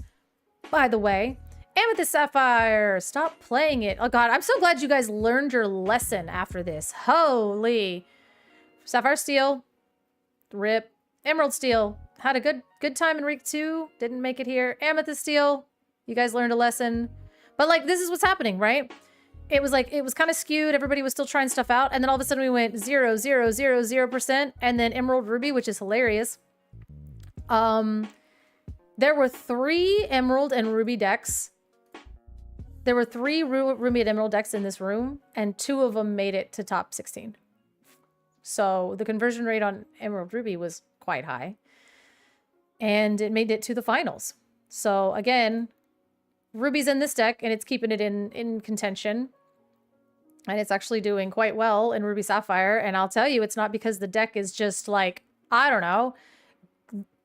By the way, Amethyst Sapphire, stop playing it. Oh god, I'm so glad you guys learned your lesson after this. Holy. Sapphire Steel, rip. Emerald Steel, had a good time in week 2. Didn't make it here. Amethyst Steel, you guys learned a lesson. But like, this is what's happening, right? It was like, it was kind of skewed. Everybody was still trying stuff out. And then all of a sudden we went 0, 0, 0, 0%. And then Emerald Ruby, which is hilarious. There were 3 Emerald and Ruby decks. There were 3 Ruby and Emerald decks in this room, and 2 of them made it to top 16. So the conversion rate on Emerald Ruby was quite high. And it made it to the finals. So again, Ruby's in this deck, and it's keeping it in contention. And it's actually doing quite well in Ruby Sapphire. And I'll tell you, it's not because the deck is just like, I don't know,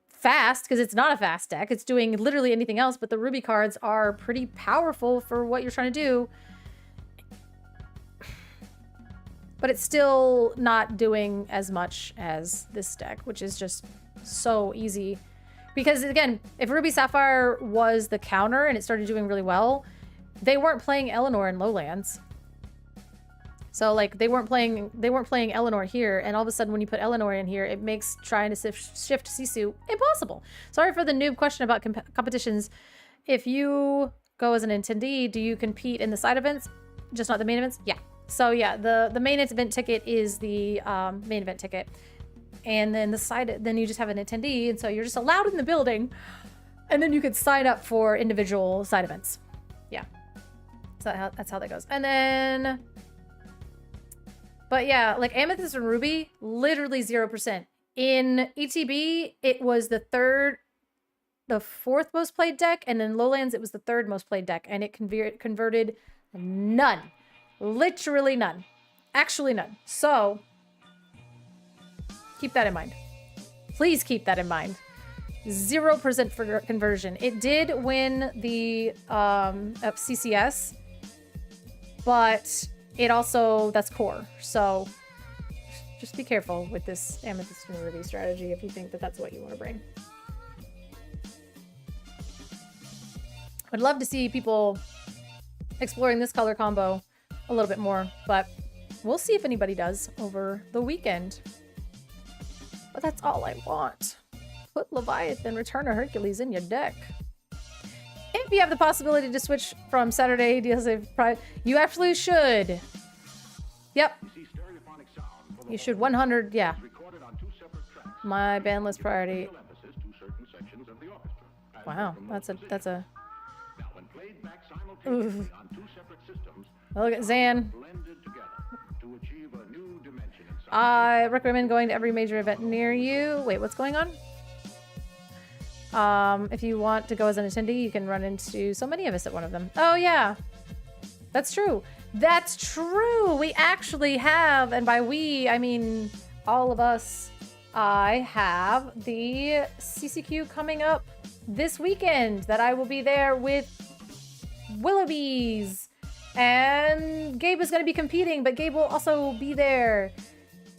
fast, because it's not a fast deck. It's doing literally anything else, but the Ruby cards are pretty powerful for what you're trying to do. But it's still not doing as much as this deck, which is just so easy. Because again, if Ruby Sapphire was the counter and it started doing really well, they weren't playing Eleanor in Lowlands. So like they weren't playing Eleanor here, and all of a sudden when you put Eleanor in here, it makes trying to shift Sisu impossible. Sorry for the noob question about competitions. If you go as an attendee, do you compete in the side events, just not the main events? Yeah. So yeah, the main event ticket is the main event ticket, and then then you just have an attendee, and so you're just allowed in the building, and then you could sign up for individual side events. Yeah. So that's how that goes. And then, but yeah, like Amethyst and Ruby, literally 0%. In ETB, it was the fourth most played deck, and in Lowlands, it was the third most played deck, and it converted none. Literally none. Actually none. So, keep that in mind. Please keep that in mind. 0% for conversion. It did win the CCS, but it also, that's core. So just be careful with this Amethyst and Ruby strategy if you think that that's what you want to bring. I'd love to see people exploring this color combo a little bit more, but we'll see if anybody does over the weekend. But that's all I want. Put Leviathan, Return of Hercules in your deck. If you have the possibility to switch from Saturday DLC Pride, you absolutely should. Yep. You should 100, yeah. My ban list priority. Wow, that's a. Ooh. Look at Zan. I recommend going to every major event near you. Wait, what's going on? If you want to go as an attendee, you can run into so many of us at one of them. Oh, yeah. That's true. That's true. We actually have, and by we, I mean all of us, I have the CCQ coming up this weekend that I will be there with Willoughby's. And Gabe is going to be competing, but Gabe will also be there.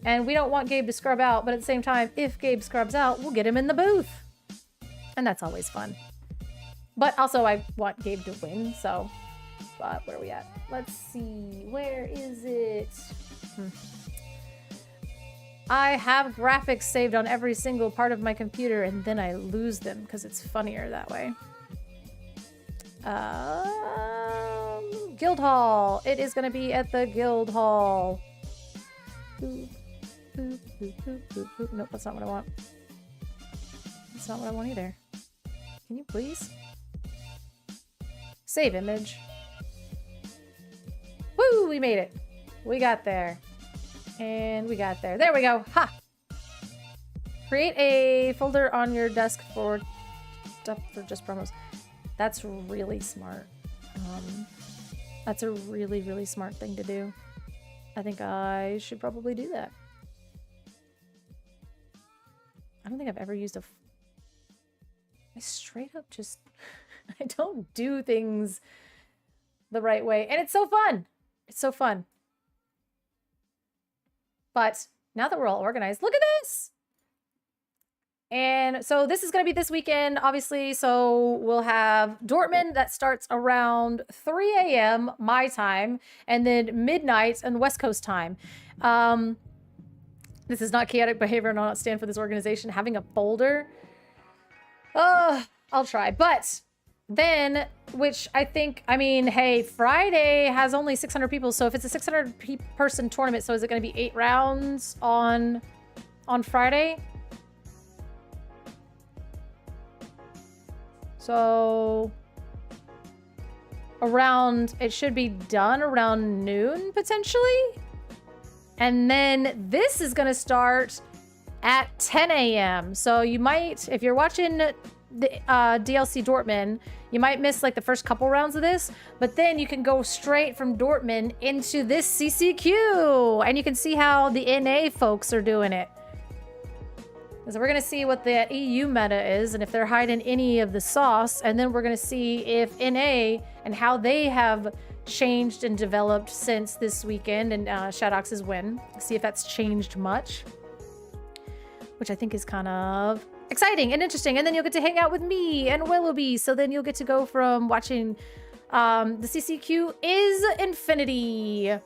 And we don't want Gabe to scrub out, but at the same time, if Gabe scrubs out, we'll get him in the booth. And that's always fun. But also, I want Gabe to win, so... But where are we at? Let's see. Where is it? I have graphics saved on every single part of my computer, and then I lose them, because it's funnier that way. Guildhall. It is going to be at the Guildhall. Nope, that's not what I want. That's not what I want either. Can you please? Save image. Woo! We made it. We got there. And we got there. There we go. Ha! Create a folder on your desk for stuff for just promos. That's really smart. That's a really, really smart thing to do. I think I should probably do that. I don't think I've ever used I straight up just... I don't do things the right way. And it's so fun. It's so fun. But now that we're all organized, look at this! And so this is going to be this weekend, obviously. So we'll have Dortmund that starts around 3 a.m. my time, and then midnight and West Coast time. This is not chaotic behavior, and I'll not stand for this organization having a folder. I'll try. But then, which I think, I mean, hey, Friday has only 600 people. So if it's a 600 person tournament, so is it going to be 8 rounds on Friday? So it should be done around noon, potentially. And then this is going to start at 10 a.m. So you might, if you're watching the DLC Dortmund, you might miss like the first couple rounds of this, but then you can go straight from Dortmund into this CCQ. And you can see how the NA folks are doing it. So we're going to see what the EU meta is and if they're hiding any of the sauce. And then we're going to see if NA and how they have changed and developed since this weekend and Shadox's win. See if that's changed much. Which I think is kind of exciting and interesting. And then you'll get to hang out with me and Willoughby. So then you'll get to go from watching the CCQ is Infinity.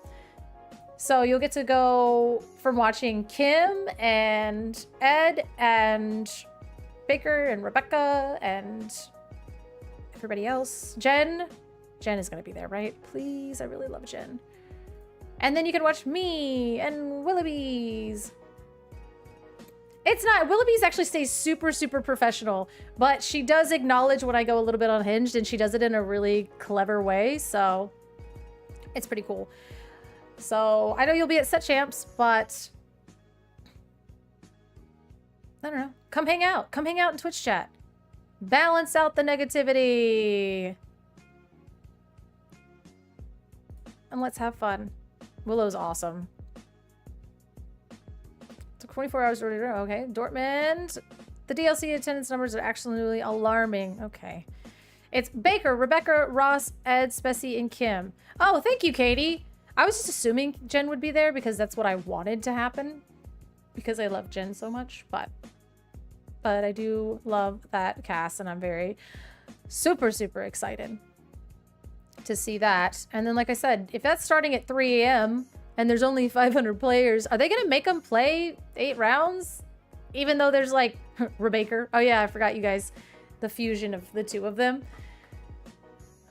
So you'll get to go from watching Kim and Ed and Baker and Rebecca and everybody else. Jen. Jen is going to be there, right? Please, I really love Jen. And then you can watch me and Willoughby's. It's not, Willoughby's actually stays super, super professional, but she does acknowledge when I go a little bit unhinged, and she does it in a really clever way, so it's pretty cool. So I know you'll be at Set Champs, but I don't know. Come hang out. Come hang out in Twitch chat. Balance out the negativity. And let's have fun. Willow's awesome. Took 24 hours to order. Okay. Dortmund. The DLC attendance numbers are actually alarming. Okay. It's Baker, Rebecca, Ross, Ed, Spessy, and Kim. Oh, thank you, Katie. I was just assuming Jen would be there because that's what I wanted to happen. Because I love Jen so much. But I do love that cast, and I'm very super, super excited to see that. And then, like I said, if that's starting at 3 a.m. and there's only 500 players, are they going to make them play 8 rounds? Even though there's like Rebecca. Oh yeah, I forgot you guys. The fusion of the two of them.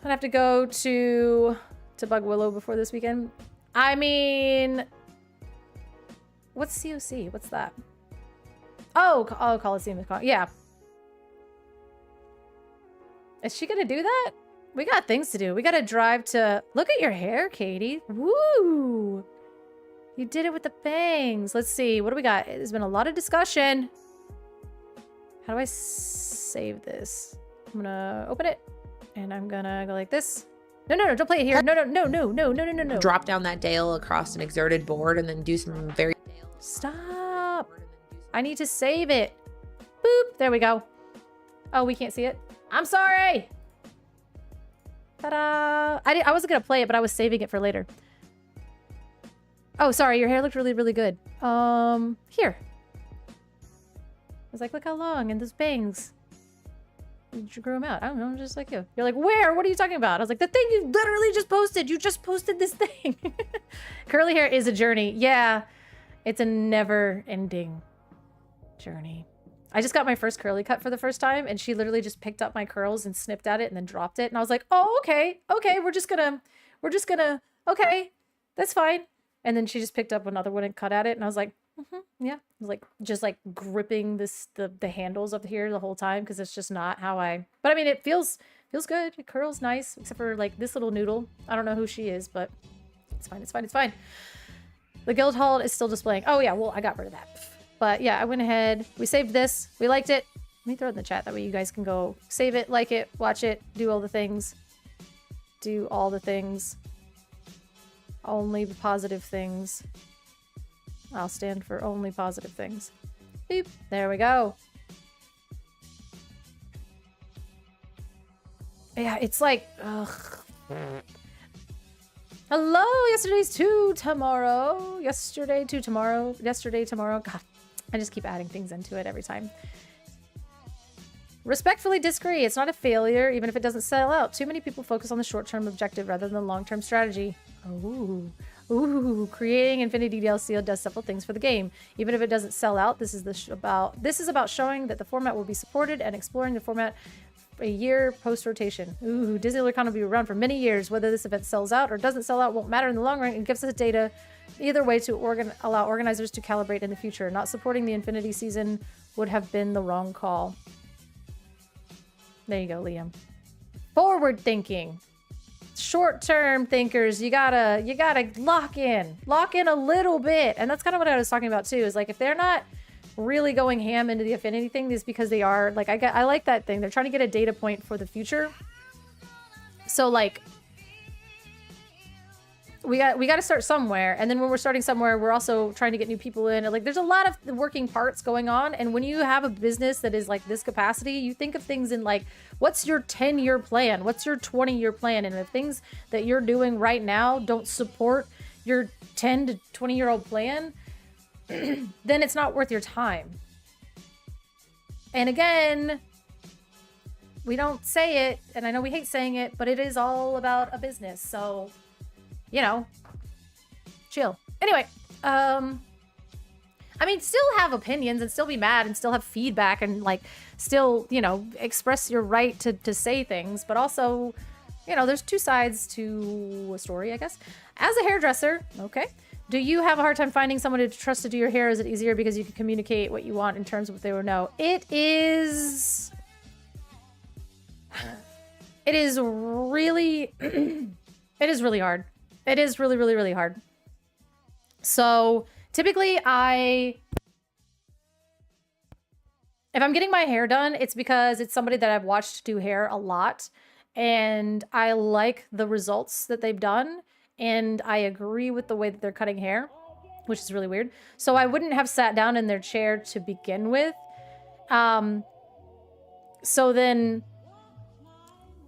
I'd have to go to Bug Willow before this weekend. I mean, what's COC? What's that? Oh, Coliseum is called. Yeah. Is she gonna do that? We got things to do. We gotta drive to... Look at your hair, Katie. Woo! You did it with the bangs. Let's see. What do we got? There's been a lot of discussion. How do I save this? I'm gonna open it. And I'm gonna go like this. No, don't play it here. No. Drop down that dale across an exerted board and then do some very... Stop. I need to save it. Boop. There we go. Oh, we can't see it. I'm sorry. Ta-da. I wasn't going to play it, but I was saving it for later. Oh, sorry. Your hair looked really, really good. Here. I was like, look how long and those bangs. Did you grow them out? I don't know. Just like you. You're like, where? What are you talking about? I was like, the thing you literally just posted. You just posted this thing. Curly hair is a journey. Yeah. It's a never-ending journey. I just got my first curly cut for the first time, and she literally just picked up my curls and snipped at it and then dropped it. And I was like, oh, okay, we're just gonna, okay, that's fine. And then she just picked up another one and cut at it, and I was like, yeah. I was like, just like gripping the handles up here the whole time, because it's just not how I, but I mean, it feels good. It curls nice, except for like this little noodle. I don't know who she is, but it's fine. The guild hall is still displaying. Oh yeah, well, I got rid of that. But yeah, I went ahead. We saved this. We liked it. Let me throw it in the chat. That way you guys can go save it, like it, watch it, do all the things. Do all the things. Only positive things. I'll stand for only positive things. Beep. There we go. Yeah, it's like, ugh. Hello, yesterday's to tomorrow. Yesterday to tomorrow. Yesterday, tomorrow. God, I just keep adding things into it every time. Respectfully disagree. It's not a failure, even if it doesn't sell out. Too many people focus on the short-term objective rather than the long-term strategy. Ooh. Creating Infinity DLC does several things for the game. Even if it doesn't sell out, this is about showing that the format will be supported and exploring the format a year post-rotation. Ooh, Disney Con will be around for many years. Whether this event sells out or doesn't sell out won't matter in the long run. It gives us data either way to allow organizers to calibrate in the future. Not supporting the Infinity season would have been the wrong call. There you go, Liam. Forward thinking. Short-term thinkers, you gotta lock in a little bit. And that's kind of what I was talking about too, is like if they're not really going ham into the affinity thing, is because they are like, I like that thing. They're trying to get a data point for the future. So like we got to start somewhere, and then when we're starting somewhere, we're also trying to get new people in. Like there's a lot of working parts going on, and when you have a business that is like this capacity, you think of things in like, what's your 10-year plan? What's your 20-year plan? And if things that you're doing right now don't support your 10 to 20-year-old plan, then it's not worth your time. And again, we don't say it, and I know we hate saying it, but it is all about a business. So, you know, chill. Anyway, I mean, still have opinions and still be mad and still have feedback and like still, you know, express your right to say things, but also, you know, there's two sides to a story, I guess. As a hairdresser, okay, do you have a hard time finding someone to trust to do your hair? Is it easier because you can communicate what you want in terms of what they would know? It is really, it is really hard. It is really, really, really hard. So typically if I'm getting my hair done, it's because it's somebody that I've watched do hair a lot and I like the results that they've done and I agree with the way that they're cutting hair, which is really weird. So I wouldn't have sat down in their chair to begin with. So then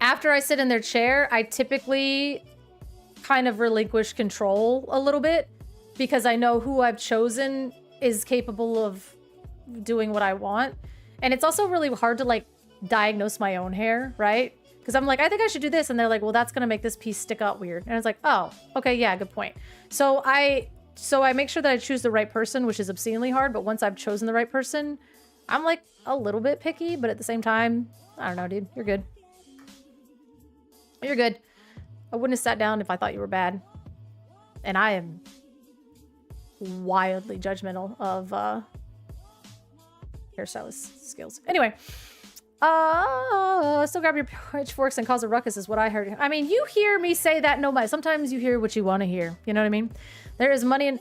after I sit in their chair, I typically kind of relinquish control a little bit because I know who I've chosen is capable of doing what I want. And it's also really hard to like diagnose my own hair, right? Because I'm like, I think I should do this. And they're like, well, that's going to make this piece stick out weird. And it's like, oh, okay, yeah, good point. So I make sure that I choose the right person, which is obscenely hard. But once I've chosen the right person, I'm like a little bit picky, but at the same time, I don't know, dude, you're good. You're good. I wouldn't have sat down if I thought you were bad. And I am wildly judgmental of hairstylist skills. Anyway, still grab your pitchforks and cause a ruckus is what I heard. I mean, you hear me say that no matter. Sometimes you hear what you want to hear. You know what I mean? There is money.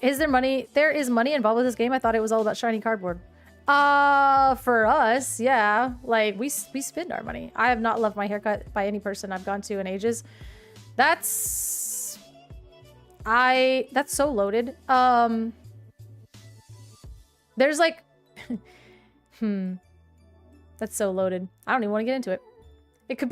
There is money involved with this game. I thought it was all about shiny cardboard. For us, yeah. Like we spend our money. I have not loved my haircut by any person I've gone to in ages. That's so loaded. There's like, that's so loaded. I don't even want to get into it. That could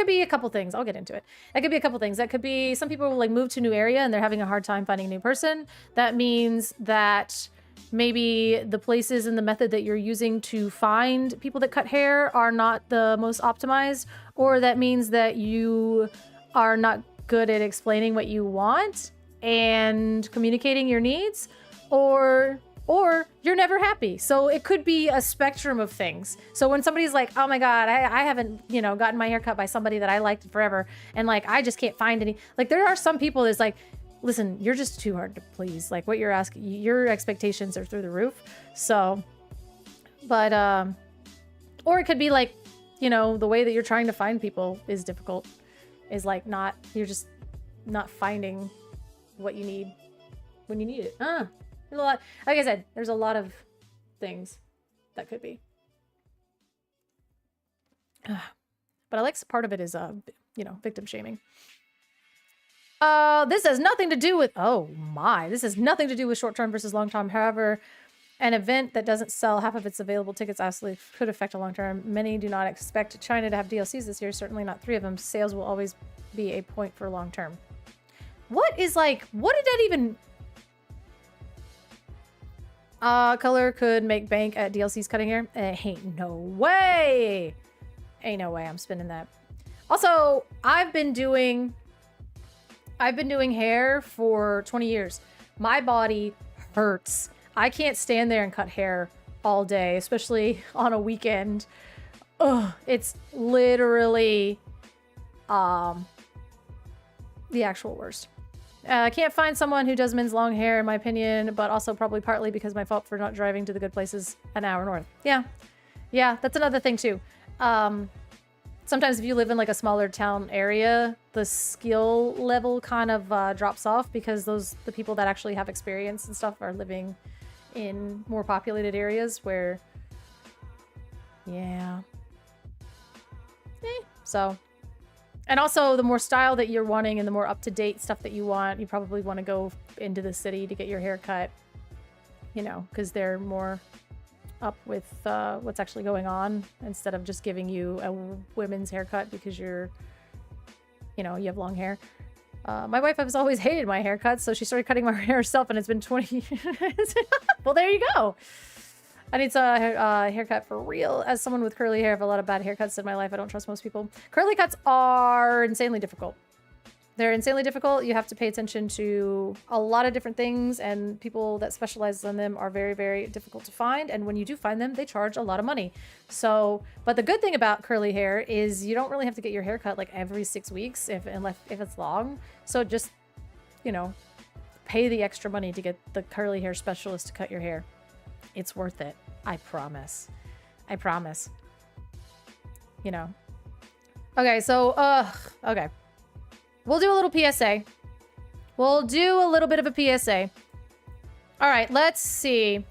be a couple things. I'll get into it. That could be a couple things. That could be some people will like move to a new area and they're having a hard time finding a new person. That means that maybe the places and the method that you're using to find people that cut hair are not the most optimized, or that means that you are not good at explaining what you want and communicating your needs, or you're never happy. So it could be a spectrum of things. So when somebody's like, oh my God, I haven't, you know, gotten my hair cut by somebody that I liked forever. And like, I just can't find any, like there are some people that's like, listen, you're just too hard to please. Like what you're asking, your expectations are through the roof. So, but, or it could be like, you know, the way that you're trying to find people is difficult, is like you're just not finding what you need when you need it. There's a lot, like I said, there's a lot of things that could be. But I like part of it is, you know, victim shaming. This has nothing to do with, this has nothing to do with short-term versus long-term. However, an event that doesn't sell half of its available tickets absolutely could affect a long-term. Many do not expect China to have DLCs this year, certainly not 3 of them. Sales will always be a point for long-term. What did that even... Color could make bank at DLC's cutting hair. Ain't no way. Ain't no way I'm spending that. Also, I've been doing hair for 20 years. My body hurts. I can't stand there and cut hair all day, especially on a weekend. Ugh, it's literally the actual worst. I can't find someone who does men's long hair, in my opinion, but also probably partly because my fault for not driving to the good places an hour north. Yeah, that's another thing too. Sometimes if you live in like a smaller town area, the skill level kind of drops off because the people that actually have experience and stuff are living in more populated areas where, yeah. So... And also, the more style that you're wanting and the more up-to-date stuff that you want, you probably want to go into the city to get your hair cut, you know, because they're more up with what's actually going on instead of just giving you a women's haircut because you have long hair. My wife has always hated my haircuts, so she started cutting my hair herself, and it's been 20 years. Well, there you go. I need a haircut for real. As someone with curly hair, I have a lot of bad haircuts in my life. I don't trust most people. Curly cuts are insanely difficult. They're insanely difficult. You have to pay attention to a lot of different things, and people that specialize in them are very, very difficult to find. And when you do find them, they charge a lot of money. So, but the good thing about curly hair is you don't really have to get your hair cut like every 6 weeks if it's long. So just, you know, pay the extra money to get the curly hair specialist to cut your hair. It's worth it. I promise. I promise. You know. Okay, so, okay. We'll do a little PSA. We'll do a little bit of a PSA. All right, let's see.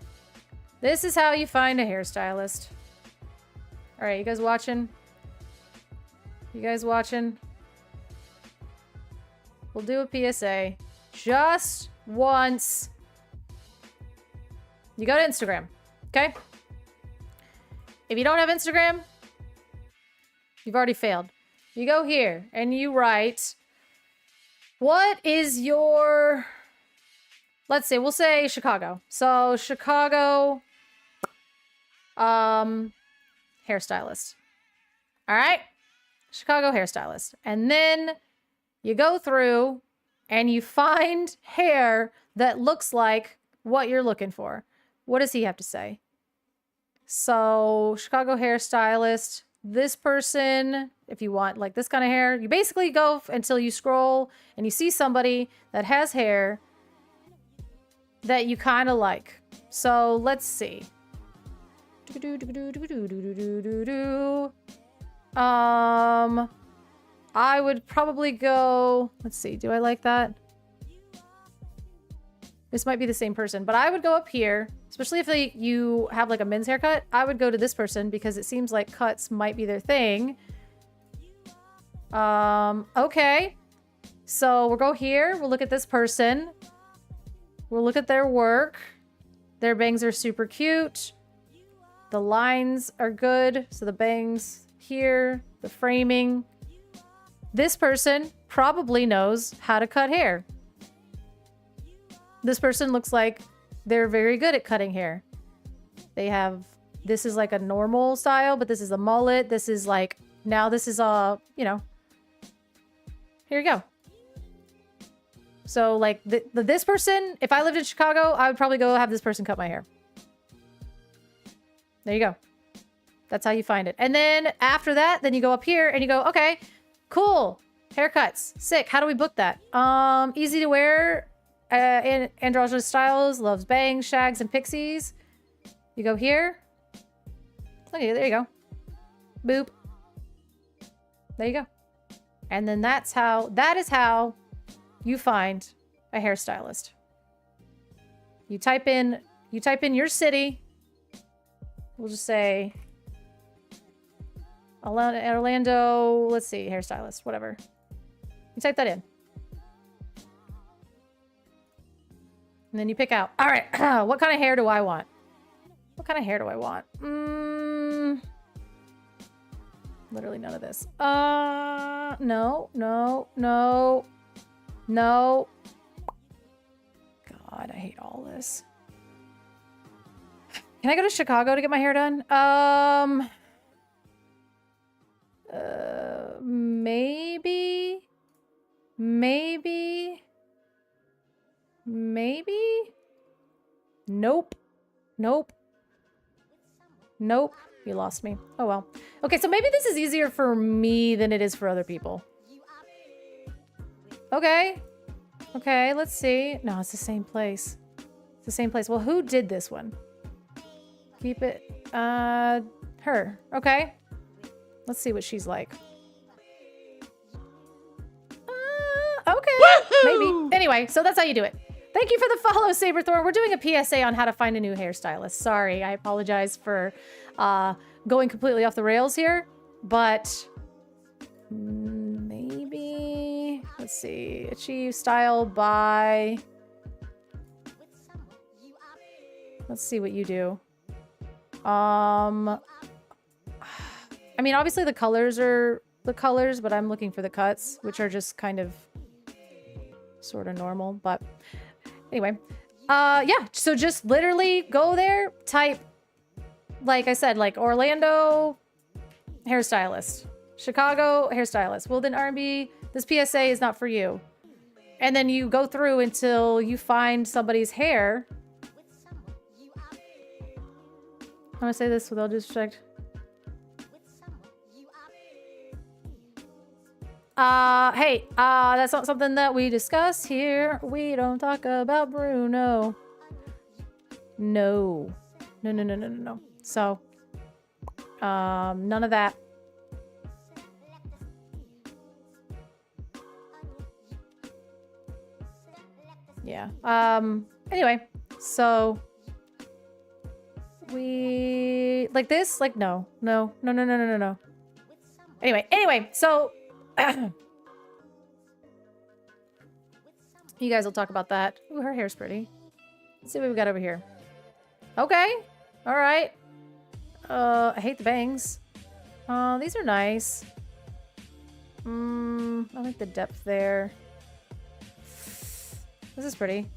This is how you find a hairstylist. All right, you guys watching? You guys watching? We'll do a PSA. Just once. You go to Instagram, okay? If you don't have Instagram, you've already failed. You go here and you write... What is your, let's say, we'll say Chicago. So Chicago, hairstylist. All right. Chicago hairstylist. And then you go through and you find hair that looks like what you're looking for. What does he have to say? So Chicago hairstylist, this person, if you want like this kind of hair, you basically go until you scroll and you see somebody that has hair that you kind of like. So let's see. I would probably go, let's see, do I like that? This might be the same person, but I would go up here, especially if you have like a men's haircut. I would go to this person because it seems like cuts might be their thing. Okay. So we'll go here. We'll look at this person. We'll look at their work. Their bangs are super cute. The lines are good. So the bangs here, the framing. This person probably knows how to cut hair. This person looks like they're very good at cutting hair. They have, this is like a normal style, but this is a mullet. This is like, now this is a, you know, here you go. So like this person, if I lived in Chicago, I would probably go have this person cut my hair. There you go. That's how you find it. And then after that, then you go up here and you go, okay, cool. Haircuts. Sick. How do we book that? Easy to wear. Androgynous styles, loves bangs, shags, and pixies. You go here. Okay, there you go. Boop. There you go. And then that is how you find a hairstylist. You type in your city. We'll just say Orlando, let's see, hairstylist, whatever. You type that in. And then you pick out, all right, what kind of hair do I want? What kind of hair do I want? Literally none of this. No. God, I hate all this. Can I go to Chicago to get my hair done? Maybe. Nope. You lost me. Oh, well. Okay, so maybe this is easier for me than it is for other people. Okay, let's see. No, it's the same place. It's the same place. Well, who did this one? Keep it. Her. Okay. Let's see what she's like. Okay. Maybe. Anyway, so that's how you do it. Thank you for the follow, Saberthorn. We're doing a PSA on how to find a new hairstylist. Sorry, I apologize for going completely off the rails here, but maybe, let's see, achieve style by, let's see what you do. I mean, obviously the colors are the colors, but I'm looking for the cuts, which are just kind of sort of normal, but anyway, yeah, so just literally go there, type, like I said, like Orlando hairstylist, Chicago hairstylist, Wilden R&B This PSA is not for you. And then you go through until you find somebody's hair. I'm gonna say this with all due respect. Hey, that's not something that we discuss here. We don't talk about Bruno. No. No. So, none of that. Yeah. Anyway, so we like this? Like, no. Anyway, so you guys will talk about that. Ooh, her hair's pretty. Let's see what we got over here. Okay. All right. I hate the bangs. These are nice. I like the depth there. This is pretty.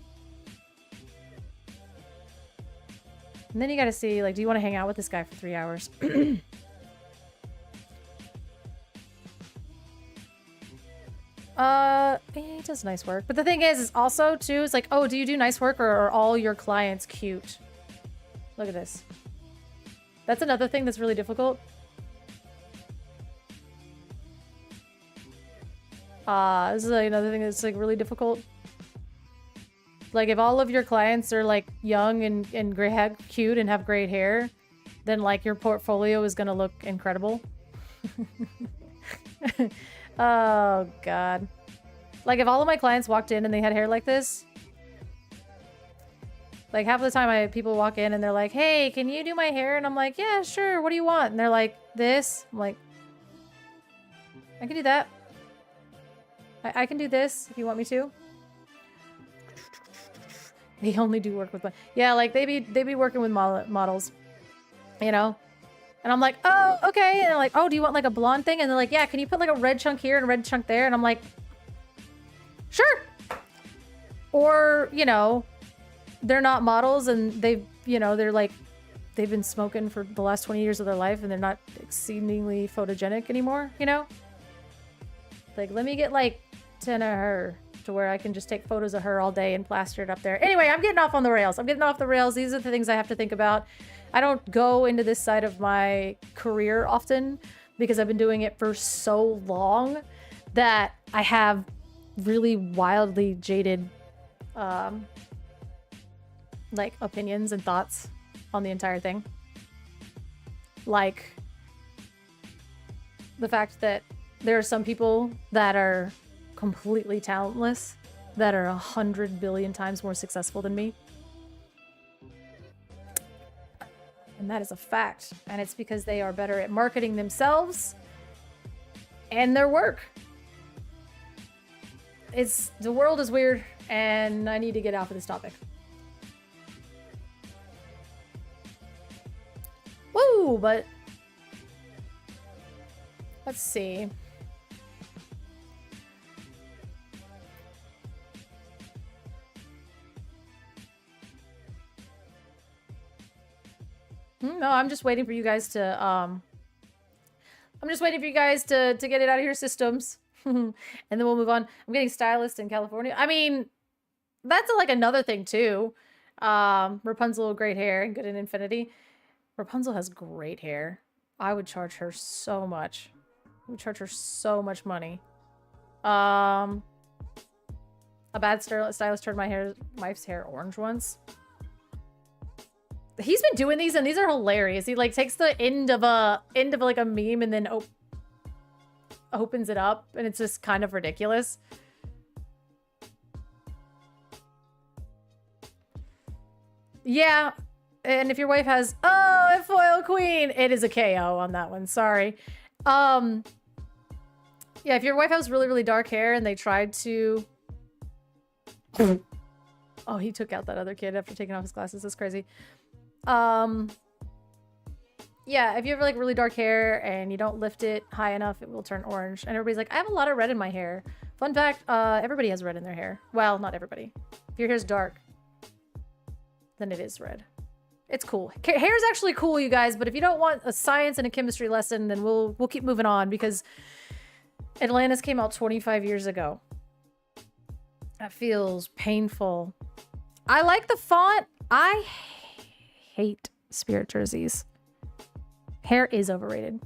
And then you gotta see, like, do you want to hang out with this guy for 3 hours? He does nice work. But the thing is also, too, it's like, oh, do you do nice work or are all your clients cute? Look at this. That's another thing that's really difficult. This is like another thing that's like really difficult. Like if all of your clients are like young and gray, cute and have great hair, then like your portfolio is gonna look incredible. Oh God. Like if all of my clients walked in and they had hair like this, like half of the time people walk in and they're like, hey, can you do my hair? And I'm like, yeah, sure. What do you want? And they're like, this. I'm like, I can do that. I can do this if you want me to. They only do work with one. Yeah, like they be working with models, you know? And I'm like, oh, okay. And they're like, oh, do you want like a blonde thing? And they're like, yeah, can you put like a red chunk here and a red chunk there? And I'm like, sure. Or, you know, they're not models and they've, you know, they're like, they've been smoking for the last 20 years of their life and they're not exceedingly photogenic anymore, you know? Like, let me get like 10 of her to where I can just take photos of her all day and plaster it up there. Anyway, I'm getting off on the rails. I'm getting off the rails. These are the things I have to think about. I don't go into this side of my career often because I've been doing it for so long that I have really wildly jaded like opinions and thoughts on the entire thing. Like the fact that there are some people that are completely talentless that are 100 billion times more successful than me. And that is a fact. And it's because they are better at marketing themselves and their work. The world is weird and I need to get off of this topic. Woo, but let's see. No, I'm just waiting for you guys to get it out of your systems. And then we'll move on. I'm getting stylist in California. I mean, that's like another thing too. Rapunzel, great hair and good in Infinity. Rapunzel has great hair. I would charge her so much. I would charge her so much money. A bad stylist turned my wife's hair orange once. He's been doing these and these are hilarious. He like takes the end of like a meme and then opens it up and it's just kind of ridiculous. Yeah. And if your wife has, a foil queen, it is a KO on that one. Sorry. Yeah, if your wife has really, really dark hair and they tried to... Oh, he took out that other kid after taking off his glasses. That's crazy. Yeah, if you have like really dark hair and you don't lift it high enough, it will turn orange. And everybody's like, I have a lot of red in my hair. Fun fact, everybody has red in their hair. Well, not everybody. If your hair's dark, then it is red. It's cool. Hair's actually cool, you guys, but if you don't want a science and a chemistry lesson, then we'll keep moving on because Atlantis came out 25 years ago. That feels painful. I like the font. I hate spirit jerseys. Hair is overrated.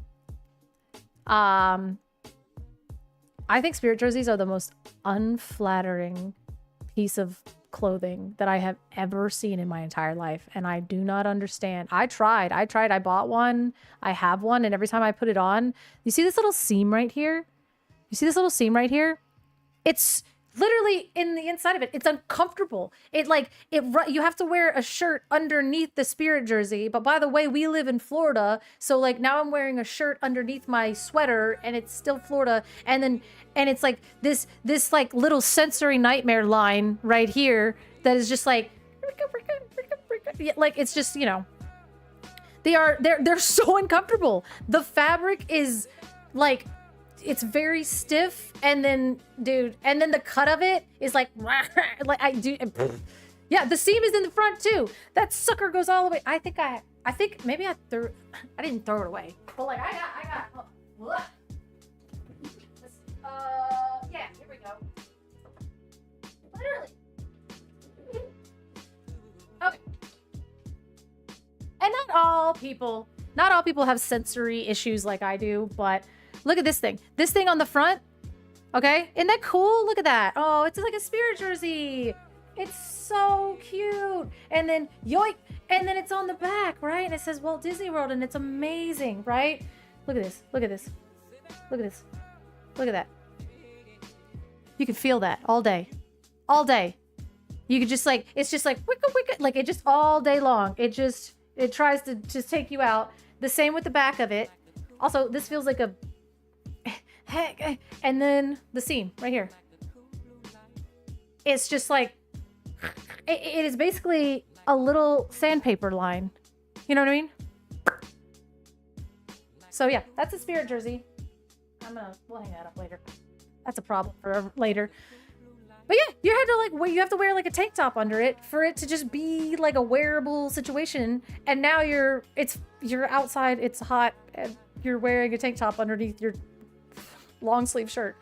I think spirit jerseys are the most unflattering piece of clothing that I have ever seen in my entire life, and I do not understand. I tried. I bought one. I have one, and every time I put it on, you see this little seam right here? You see this little seam right here? It's literally in the inside of it. It's uncomfortable. You have to wear a shirt underneath the spirit jersey. But by the way, we live in Florida, so like now I'm wearing a shirt underneath my sweater, and it's still Florida. And it's like this like little sensory nightmare line right here that is just like, like it's just, you know, they're so uncomfortable. The fabric is like, it's very stiff, and then the cut of it is like yeah, the seam is in the front too. That sucker goes all the way. I think maybe I didn't throw it away, but like I got yeah, here we go. Literally. Okay. And not all people have sensory issues like I do, but look at this thing. This thing on the front. Okay. Isn't that cool? Look at that. Oh, it's like a spirit jersey. It's so cute. And then yoink. And then it's on the back, right? And it says Walt Disney World, and it's amazing, right? Look at this. Look at this. Look at this. Look at that. You can feel that all day. All day. You could just like, it's just like wicka wicka. Like it just all day long. It tries to just take you out. The same with the back of it. Also, this feels like a heck, and then the seam right here. It's just like it is basically a little sandpaper line. You know what I mean? So yeah, that's a spirit jersey. We'll hang that up later. That's a problem for later. But yeah, you have to wear like a tank top under it for it to just be like a wearable situation. And now you're outside, it's hot, and you're wearing a tank top underneath your long sleeve shirt.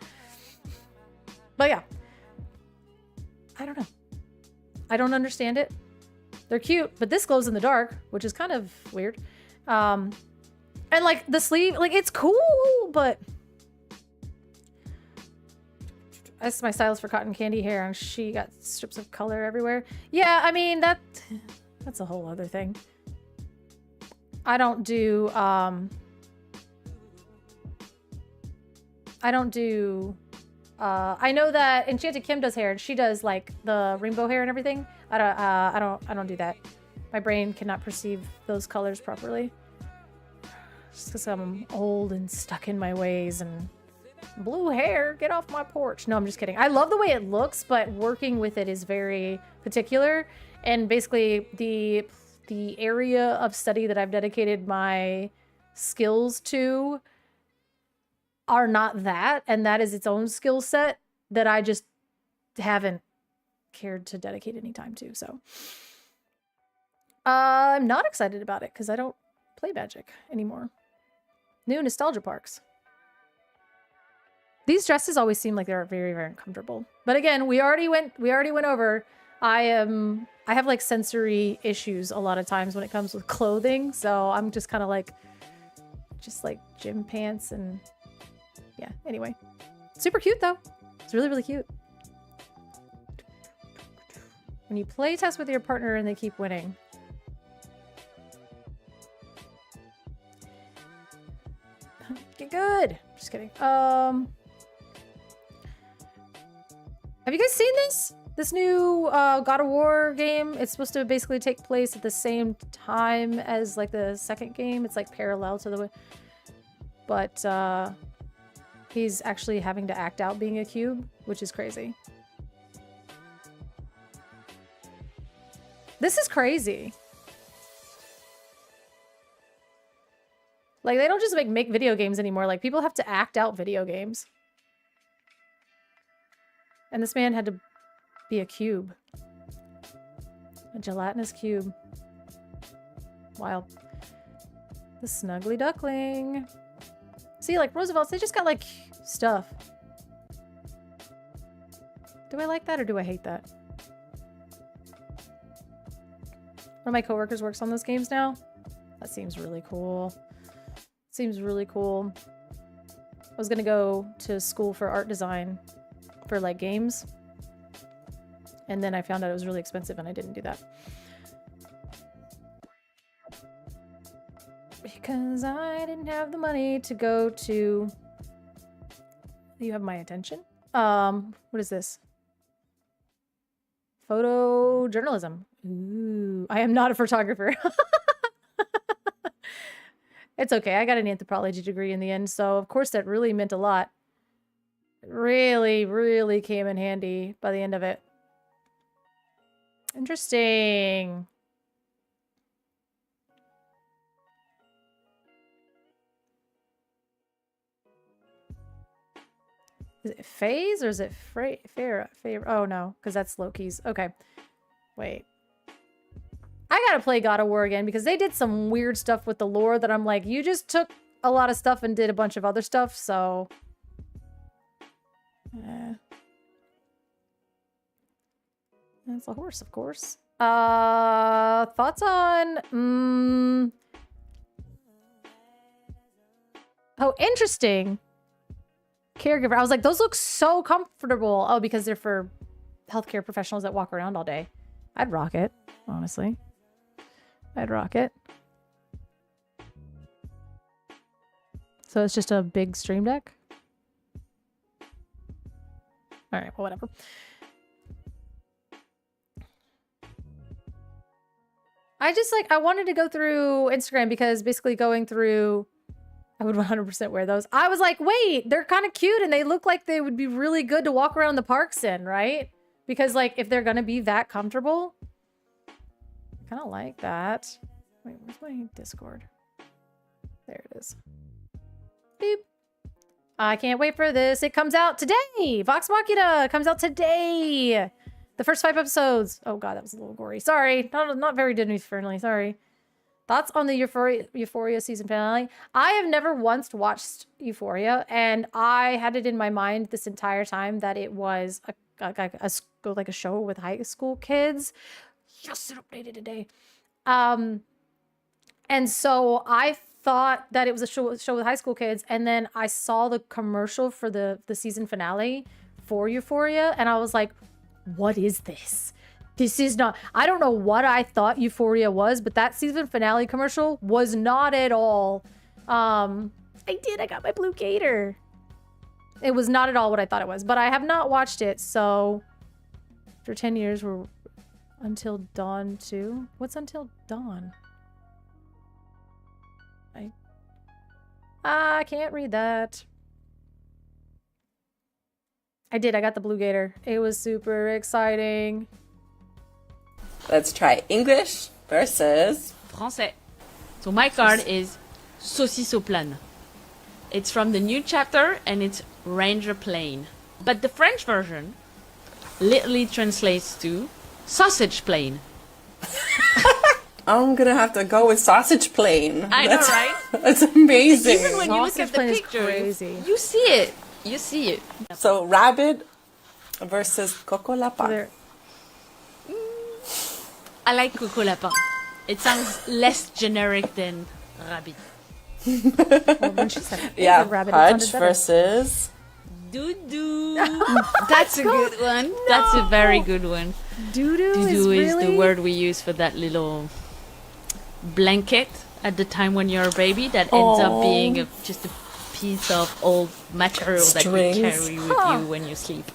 But yeah, I don't know. I don't understand it. They're cute, but this glows in the dark, which is kind of weird. And like the sleeve, like it's cool, but that's my stylist for cotton candy hair, and she got strips of color everywhere. Yeah, I mean that's a whole other thing. I don't do I know that Enchanted Kim does hair, and she does like the rainbow hair and everything. I don't do that. My brain cannot perceive those colors properly. Just because I'm old and stuck in my ways, and blue hair, get off my porch. No, I'm just kidding. I love the way it looks, but working with it is very particular. And basically the area of study that I've dedicated my skills to are not that, and that is its own skill set that I just haven't cared to dedicate any time to. So I'm not excited about it because I don't play Magic anymore. New nostalgia parks. These dresses always seem like they're very, very uncomfortable. But again, we already went over. I have like sensory issues a lot of times when it comes with clothing, so I'm just kind of like gym pants and yeah, anyway. Super cute though. It's really, really cute. When you play test with your partner and they keep winning. Get good. Just kidding. Have you guys seen this? This new God of War game? It's supposed to basically take place at the same time as like the second game. It's like parallel to the... But he's actually having to act out being a cube, which is crazy. This is crazy. Like, they don't just make video games anymore. Like, people have to act out video games. And this man had to be a cube. A gelatinous cube. Wild. The snuggly duckling. See, like, Roosevelt's, they just got, like, stuff. Do I like that or do I hate that? One of my coworkers works on those games now. That seems really cool. Seems really cool. I was gonna go to school for art design for like games. And then I found out it was really expensive and I didn't do that. Because I didn't have the money to go to... You have my attention? What is this? Photojournalism. Ooh, I am not a photographer. It's okay. I got an anthropology degree in the end, so of course that really meant a lot. It really, really came in handy by the end of it. Interesting. Is it Phase or is it Fair? Oh no, because that's Loki's. Okay. Wait. I gotta play God of War again because they did some weird stuff with the lore that I'm like, you just took a lot of stuff and did a bunch of other stuff, so... That's a horse, of course. Thoughts on... Oh, interesting. Caregiver. I was like, those look so comfortable. Oh, because they're for healthcare professionals that walk around all day. I'd rock it, honestly. I'd rock it. So it's just a big stream deck? Alright, well, whatever. I just, like, I wanted to go through Instagram because basically going through... I would 100% wear those. I was like, wait, they're kind of cute and they look like they would be really good to walk around the parks in, right? Because, like, if they're going to be that comfortable, I kind of like that. Wait, where's my Discord? There it is. Beep. I can't wait for this. It comes out today. Vox Machina comes out today. The first 5 episodes. Oh, God, that was a little gory. Sorry. Not very Disney-friendly. Sorry. Thoughts on the Euphoria season finale? I have never once watched Euphoria, and I had it in my mind this entire time that it was a show with high school kids. Yes, it updated today. And so I thought that it was a show with high school kids, and then I saw the commercial for the season finale for Euphoria, and I was like, what is this? This is not... I don't know what I thought Euphoria was, but that season finale commercial was not at all... I got my blue gator. It was not at all what I thought it was, but I have not watched it, so... After 10 years, we're... Until Dawn 2? What's Until Dawn? I can't read that. I got the blue gator. It was super exciting. Let's try English versus... Français. So my card is Saucisse au plane. It's from the new chapter and it's Ranger Plane. But the French version literally translates to Sausage Plane. I'm gonna have to go with Sausage Plane. I know, right? That's amazing. Even when you look at the picture, you see it. You see it. So Rabbit versus Coco Lapin. I like Coco Lapin. It sounds less generic than Rabbit. Well, when she said Yeah, rabbit, Pudge versus... Doo-doo. That's a good one. No. That's a very good one. Doo-doo is the word we use for that little blanket at the time when you're a baby that ends up being just a piece of old material that you carry with you when you sleep.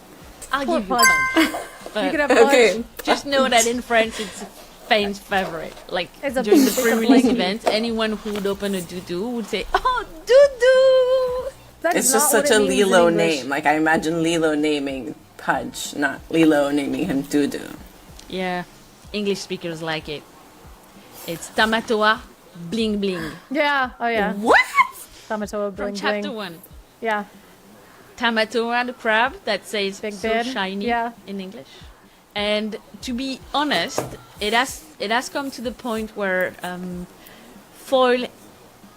I'll give you Pudge. You can have Pudge. Just know that in France it's Fane's favorite. Like during the pre-release event, anyone who would open a doo-doo would say, "Oh, doo-doo!" It's just such a Lilo name. Like I imagine Lilo naming Pudge, not Lilo naming him Doo-doo. Yeah, English speakers like it. It's Tamatoa Bling Bling. Yeah. Oh yeah. What? Tamatoa Bling From chapter Bling. 1. Yeah. Tamatoa the crab that says Big so Ben. shiny Yeah. in English. And to be honest, it has come to the point where foil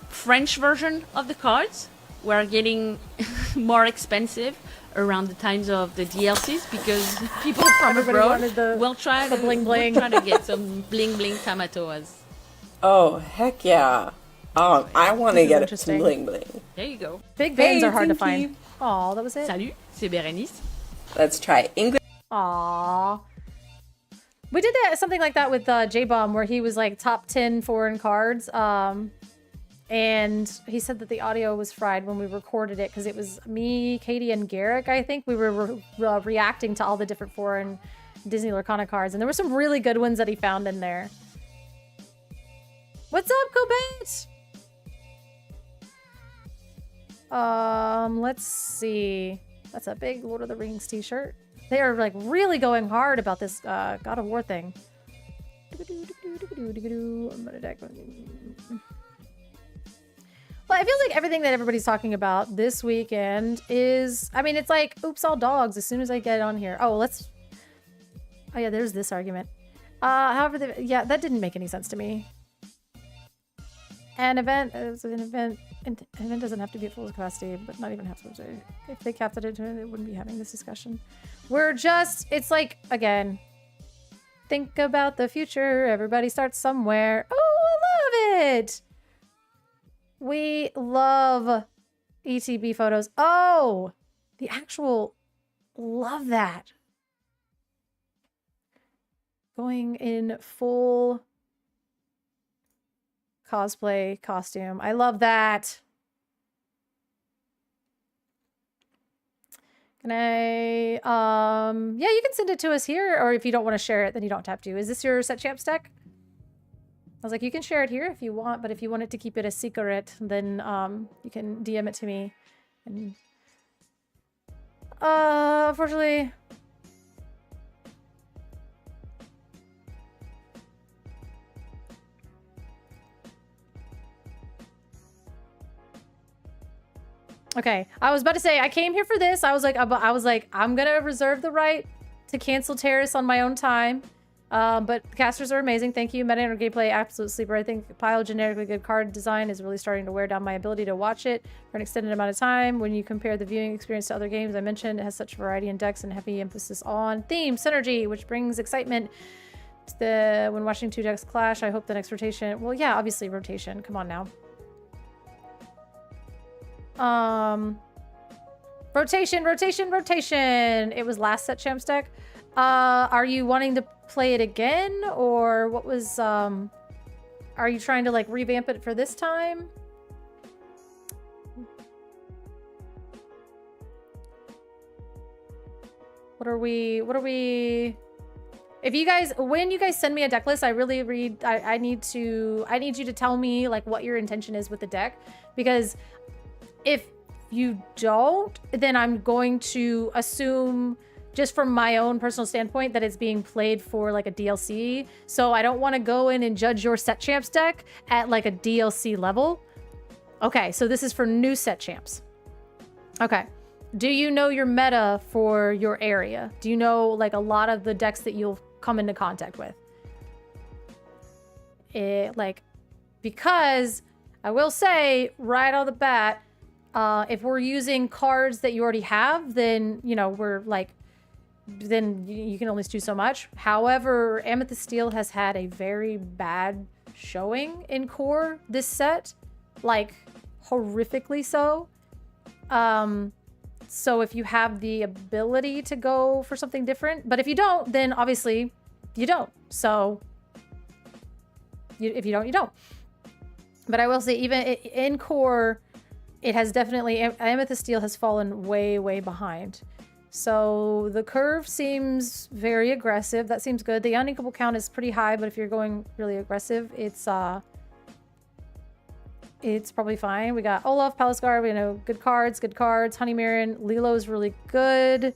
French version of the cards were getting more expensive around the times of the DLCs because people from Everybody abroad wanted the- will try the to bling bling. will try to get some bling bling Tamatoas. Oh, heck yeah. I want to This is get some interesting. bling bling. There you go. Big veins Hey, are hard to Tinky. find. Aw, that was it. Salut, c'est Berenice. Let's try English. Aw. We did that something like that with J-Bomb, where he was like top 10 foreign cards. And he said that the audio was fried when we recorded it because it was me, Katie, and Garrick, I think. We were reacting to all the different foreign Disney Lorcana cards. And there were some really good ones that he found in there. What's up, Cobet? Let's see. That's a big Lord of the Rings t-shirt. They are like really going hard about this God of War thing. I'm gonna deck. Well, it feels like everything that everybody's talking about this weekend is, I mean, it's like, oops, all dogs as soon as I get on here. Oh, let's, oh yeah, there's this argument. However, yeah, that didn't make any sense to me. An event is an event. An event doesn't have to be at full capacity, but not even half capacity. If they capped it, they wouldn't be having this discussion. We're just, it's like, again, think about the future. Everybody starts somewhere. Oh, I love it. We love ETB photos. Oh, the actual, love that. Going in full cosplay costume. I love that. Can I, yeah, you can send it to us here, or if you don't want to share it, then you don't have to. Is this your Set Champs deck? I was like, you can share it here if you want, but if you wanted to keep it a secret, then you can DM it to me. And unfortunately, okay, I was about to say I came here for this. I was like, I'm gonna reserve the right to cancel Terrace on my own time. But the casters are amazing. Thank you. Meta and gameplay, absolute sleeper. I think Pile generically good card design is really starting to wear down my ability to watch it for an extended amount of time. When you compare the viewing experience to other games I mentioned, it has such variety in decks and heavy emphasis on theme synergy, which brings excitement to when watching two decks clash. I hope the next rotation. Well, yeah, obviously rotation. Come on now. Rotation. It was last Set Champs deck. Are you wanting to play it again, or what was are you trying to like revamp it for this time? What are we if you guys, when you guys send me a deck list, I really I need you to tell me like what your intention is with the deck, because if you don't, then I'm going to assume, just from my own personal standpoint, that it's being played for like a DLC. So I don't want to go in and judge your Set Champs deck at like a DLC level. Okay, so this is for new Set Champs. Okay. Do you know your meta for your area? Do you know like a lot of the decks that you'll come into contact with? Because I will say right off the bat, if we're using cards that you already have, then, you know, we're like, then you can only do so much. However, Amethyst Steel has had a very bad showing in core this set, like horrifically so. So if you have the ability to go for something different, but if you don't, then obviously you don't. So if you don't, you don't. But I will say, even in core, it has definitely, Amethyst Steel has fallen way, way behind. So the curve seems very aggressive. That seems good. The unequal count is pretty high, but if you're going really aggressive, it's probably fine. We got Olaf, Palace Guard, we know good cards. Honey Marin, Lilo is really good.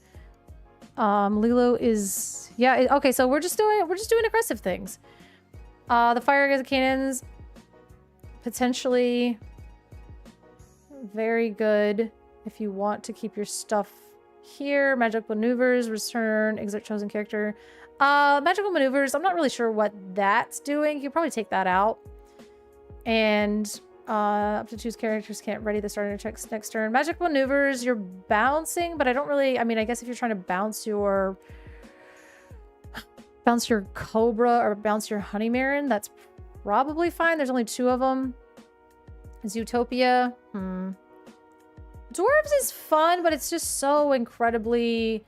Lilo is, yeah, okay, so we're just doing aggressive things. The Fire Cannons, potentially very good if you want to keep your stuff here. Magical Maneuvers, return, exert chosen character. Magical Maneuvers, I'm not really sure what that's doing. You could probably take that out. And Up to 2 characters can't ready the starter checks next turn. Magic maneuvers, you're bouncing, but I don't really... I mean, I guess if you're trying to bounce your Cobra or bounce your Honeymaron, that's probably fine. There's only 2 of them. Zootopia. Dwarves is fun, but it's just so incredibly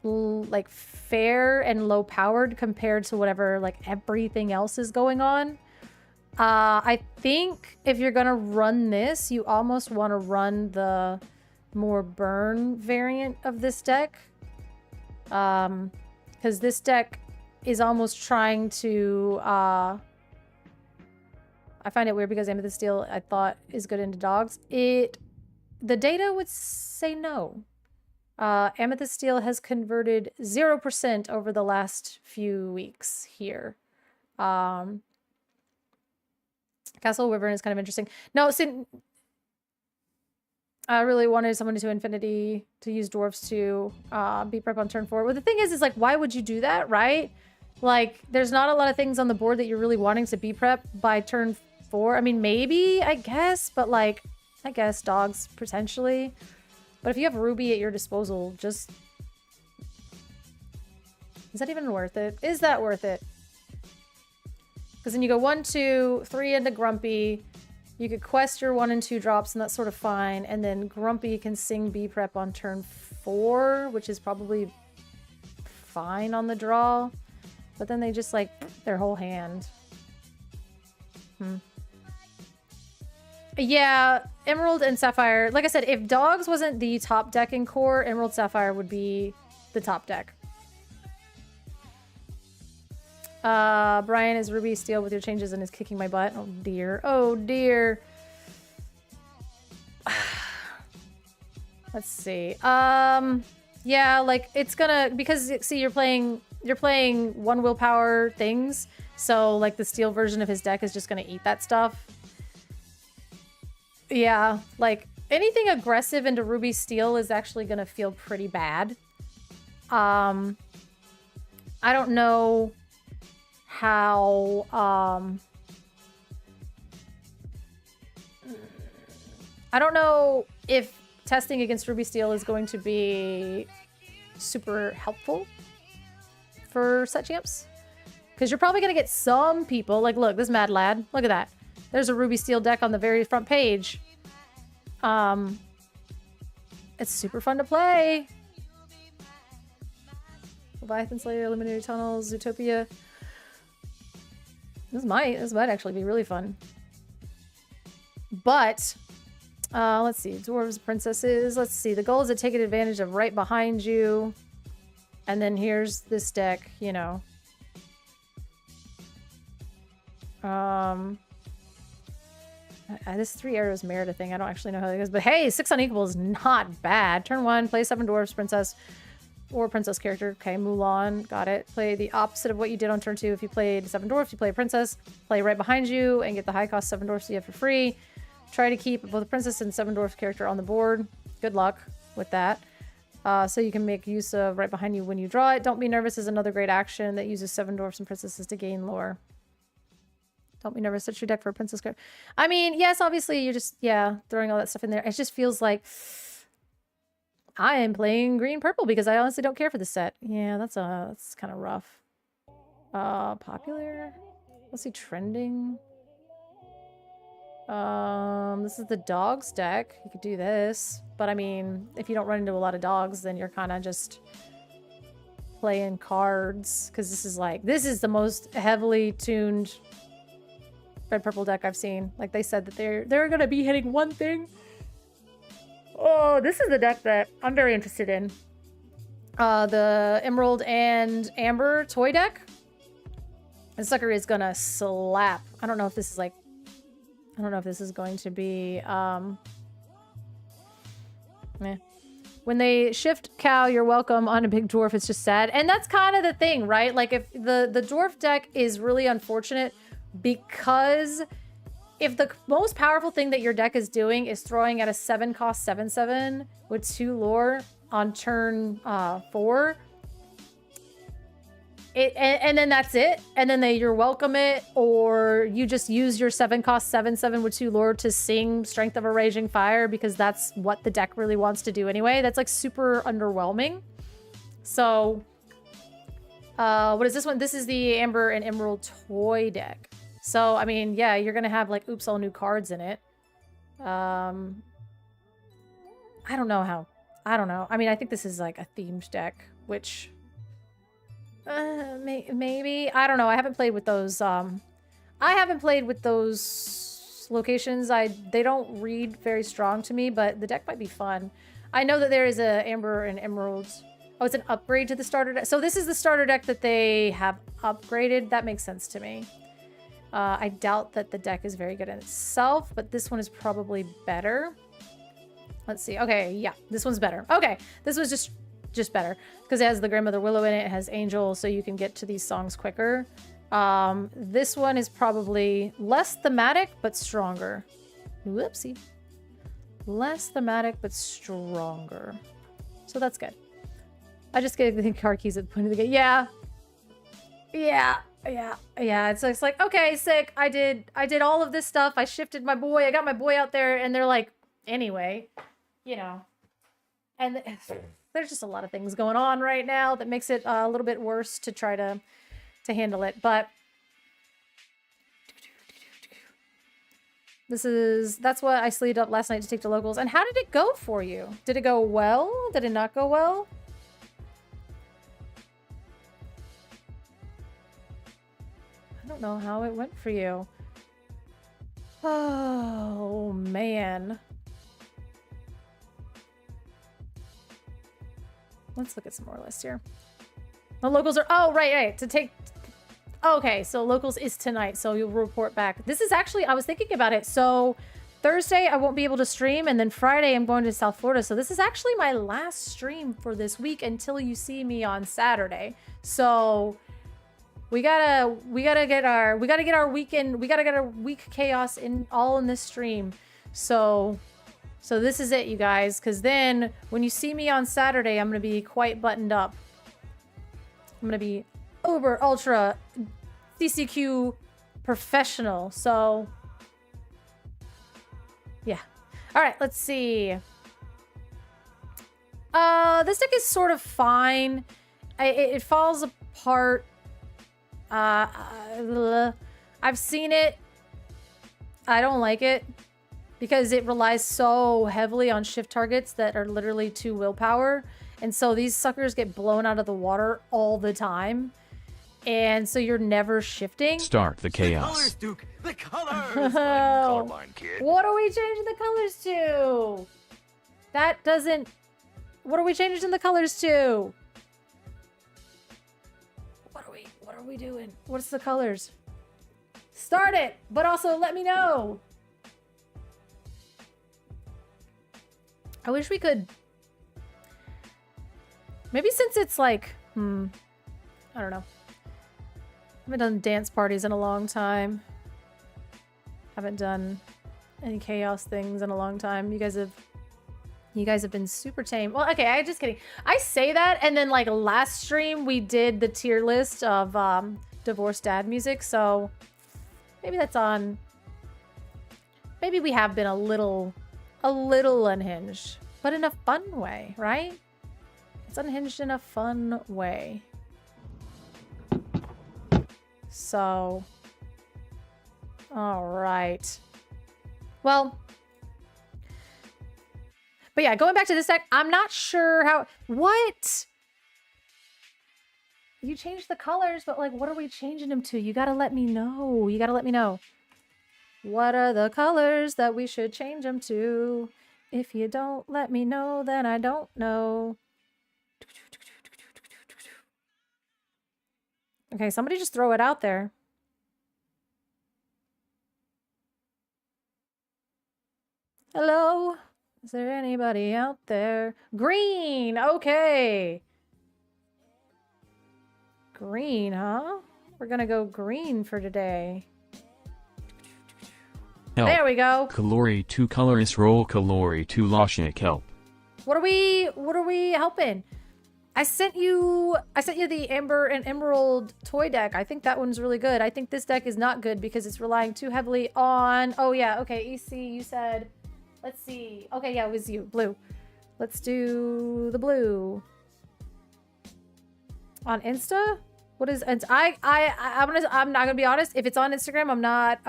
like fair and low powered compared to whatever like everything else is going on. I think if you're gonna run this, you almost want to run the more burn variant of this deck. Because this deck is almost trying to I find it weird because Amethyst Steel I thought is good into dogs. The data would say no. Amethyst Steel has converted 0% over the last few weeks here. Castle Wyvern is kind of interesting. No, I really wanted someone to Infinity to use dwarves to be prep on turn 4. Well, the thing is like, why would you do that, right? Like, there's not a lot of things on the board that you're really wanting to be prep by turn 4. I mean, maybe, I guess, but like, I guess dogs potentially. But if you have Ruby at your disposal, just... Is that even worth it? Is that worth it? Because then you go 1, 2, 3 into Grumpy. You could quest your 1 and 2 drops, and that's sort of fine. And then Grumpy can sing B prep on turn 4, which is probably fine on the draw. But then they just, like, their whole hand. Yeah, Emerald and Sapphire. Like I said, if Dogs wasn't the top deck in core, Emerald Sapphire would be the top deck. Brian is Ruby Steel with your changes and is kicking my butt. Oh dear. Oh dear. Let's see. Yeah, like it's gonna, because see you're playing 1 willpower things, so like the steel version of his deck is just gonna eat that stuff. Yeah, like anything aggressive into Ruby Steel is actually gonna feel pretty bad. I don't know how I don't know if testing against Ruby Steel is going to be super helpful for set champs, because you're probably gonna get some people like, look, this Mad Lad, look at that. There's a Ruby Steel deck on the very front page. It's super fun to play. Leviathan Slayer, Eliminated Tunnels, Zootopia. This might actually be really fun. But let's see, dwarves, princesses. Let's see. The goal is to take advantage of right behind you. And then here's this deck, you know. This 3 arrows Merida thing, I don't actually know how that goes. But hey, 6 unequal is not bad. Turn 1, play 7 dwarves, princess, or princess character. Okay, Mulan, got it. Play the opposite of what you did on turn 2. If you played 7 dwarfs, you play a princess. Play right behind you and get the high cost 7 dwarfs you have for free. Try to keep both a princess and 7 dwarf character on the board. Good luck with that. So you can make use of right behind you when you draw it. Don't be nervous is another great action that uses 7 dwarfs and princesses to gain lore. Don't be nervous. Search your deck for a princess card. I mean, yes, obviously you're just, yeah, throwing all that stuff in there. It just feels like I am playing green-purple because I honestly don't care for the set. Yeah, that's kind of rough. Popular? Let's see, trending. This is the dogs deck. You could do this. But I mean, if you don't run into a lot of dogs, then you're kind of just playing cards. Because this is the most heavily tuned red purple deck I've seen. Like they said that they're gonna be hitting one thing. Oh, this is the deck that I'm very interested in. The Emerald and Amber toy deck. This sucker is gonna slap. I don't know if this is going to be When they shift cow, you're welcome on a big dwarf. It's just sad. And that's kind of the thing, right? Like if the dwarf deck is really unfortunate because if the most powerful thing that your deck is doing is throwing at a 7 cost 7/7 with 2 lore on turn 4, And then that's it. And then you're welcome it, or you just use your 7-cost 7/7 with 2 lore to sing Strength of a Raging Fire because that's what the deck really wants to do anyway. That's like super underwhelming. So, what is this one? This is the Amber and Emerald toy deck. So, I mean, yeah, you're gonna have like oops, all new cards in it. I don't know how. I don't know. I mean, I think this is like a themed deck, which maybe. I don't know. I haven't played with those. I haven't played with those locations. They don't read very strong to me, but the deck might be fun. I know that there is a Amber and Emeralds. Oh, it's an upgrade to the starter deck. So this is the starter deck that they have upgraded. That makes sense to me. I doubt that the deck is very good in itself, but this one is probably better. Let's see. Okay, yeah, this one's better. Okay, this was just better because it has the Grandmother Willow in it. It has Angel, so you can get to these songs quicker. This one is probably less thematic, but stronger. Whoopsie. Less thematic, but stronger. So that's good. I just get the card keys at the point of the game. Yeah. It's like, okay, sick. I did all of this stuff. I shifted my boy. I got my boy out there, and they're like, anyway, you know. And there's just a lot of things going on right now that makes it a little bit worse to try to handle it. But that's what I sleeved up last night to take to locals. And how did it go for you? Did it go well? Did it not go well? I don't know how it went for you. Oh, man. Let's look at some more lists here. The locals are... Oh, right. To take... Okay, so locals is tonight, so you'll report back. This is actually... I was thinking about it. So Thursday, I won't be able to stream, and then Friday, I'm going to South Florida. So this is actually my last stream for this week until you see me on Saturday. So... We gotta get our weekend, we gotta get our week chaos in this stream. So this is it, you guys, because then when you see me on Saturday, I'm gonna be quite buttoned up. I'm gonna be uber ultra CCQ professional. So yeah. All right, let's see. This deck is sort of fine. It falls apart. I've seen it. I don't like it because it relies so heavily on shift targets that are literally 2 willpower. And so these suckers get blown out of the water all the time. And so you're never shifting. Start the chaos. The colors, Duke! The colors! Oh. Colorblind kid. What are we changing the colors to? That doesn't... What are we changing the colors to? What are we doing? What's the colors? Start it, but also let me know. I wish we could... Maybe since it's like... I don't know. Haven't done dance parties in a long time. Haven't done any chaos things in a long time. You guys have been super tame. Well, okay, I'm just kidding. I say that, and then like last stream we did the tier list of divorced dad music, so maybe that's on. Maybe we have been a little unhinged, but in a fun way, right? It's unhinged in a fun way. So, all right. Well, but yeah, going back to this deck, I'm not sure how... What? You changed the colors, but like, what are we changing them to? You gotta let me know. You gotta let me know. What are the colors that we should change them to? If you don't let me know, then I don't know. Okay, somebody just throw it out there. Hello? Is there anybody out there? Green! Okay! Green, huh? We're gonna go green for today. Help. There we go. Kalori 2 colorist roll Kalori 2 Loshik help. What are we helping? I sent you the Amber and Emerald toy deck. I think that one's really good. I think this deck is not good because it's relying too heavily on... Oh, yeah. Okay, EC, you said... Let's see. Okay, yeah, it was you. Blue. Let's do the blue. On Insta? What is... I'm not gonna be honest. If it's on Instagram, I'm not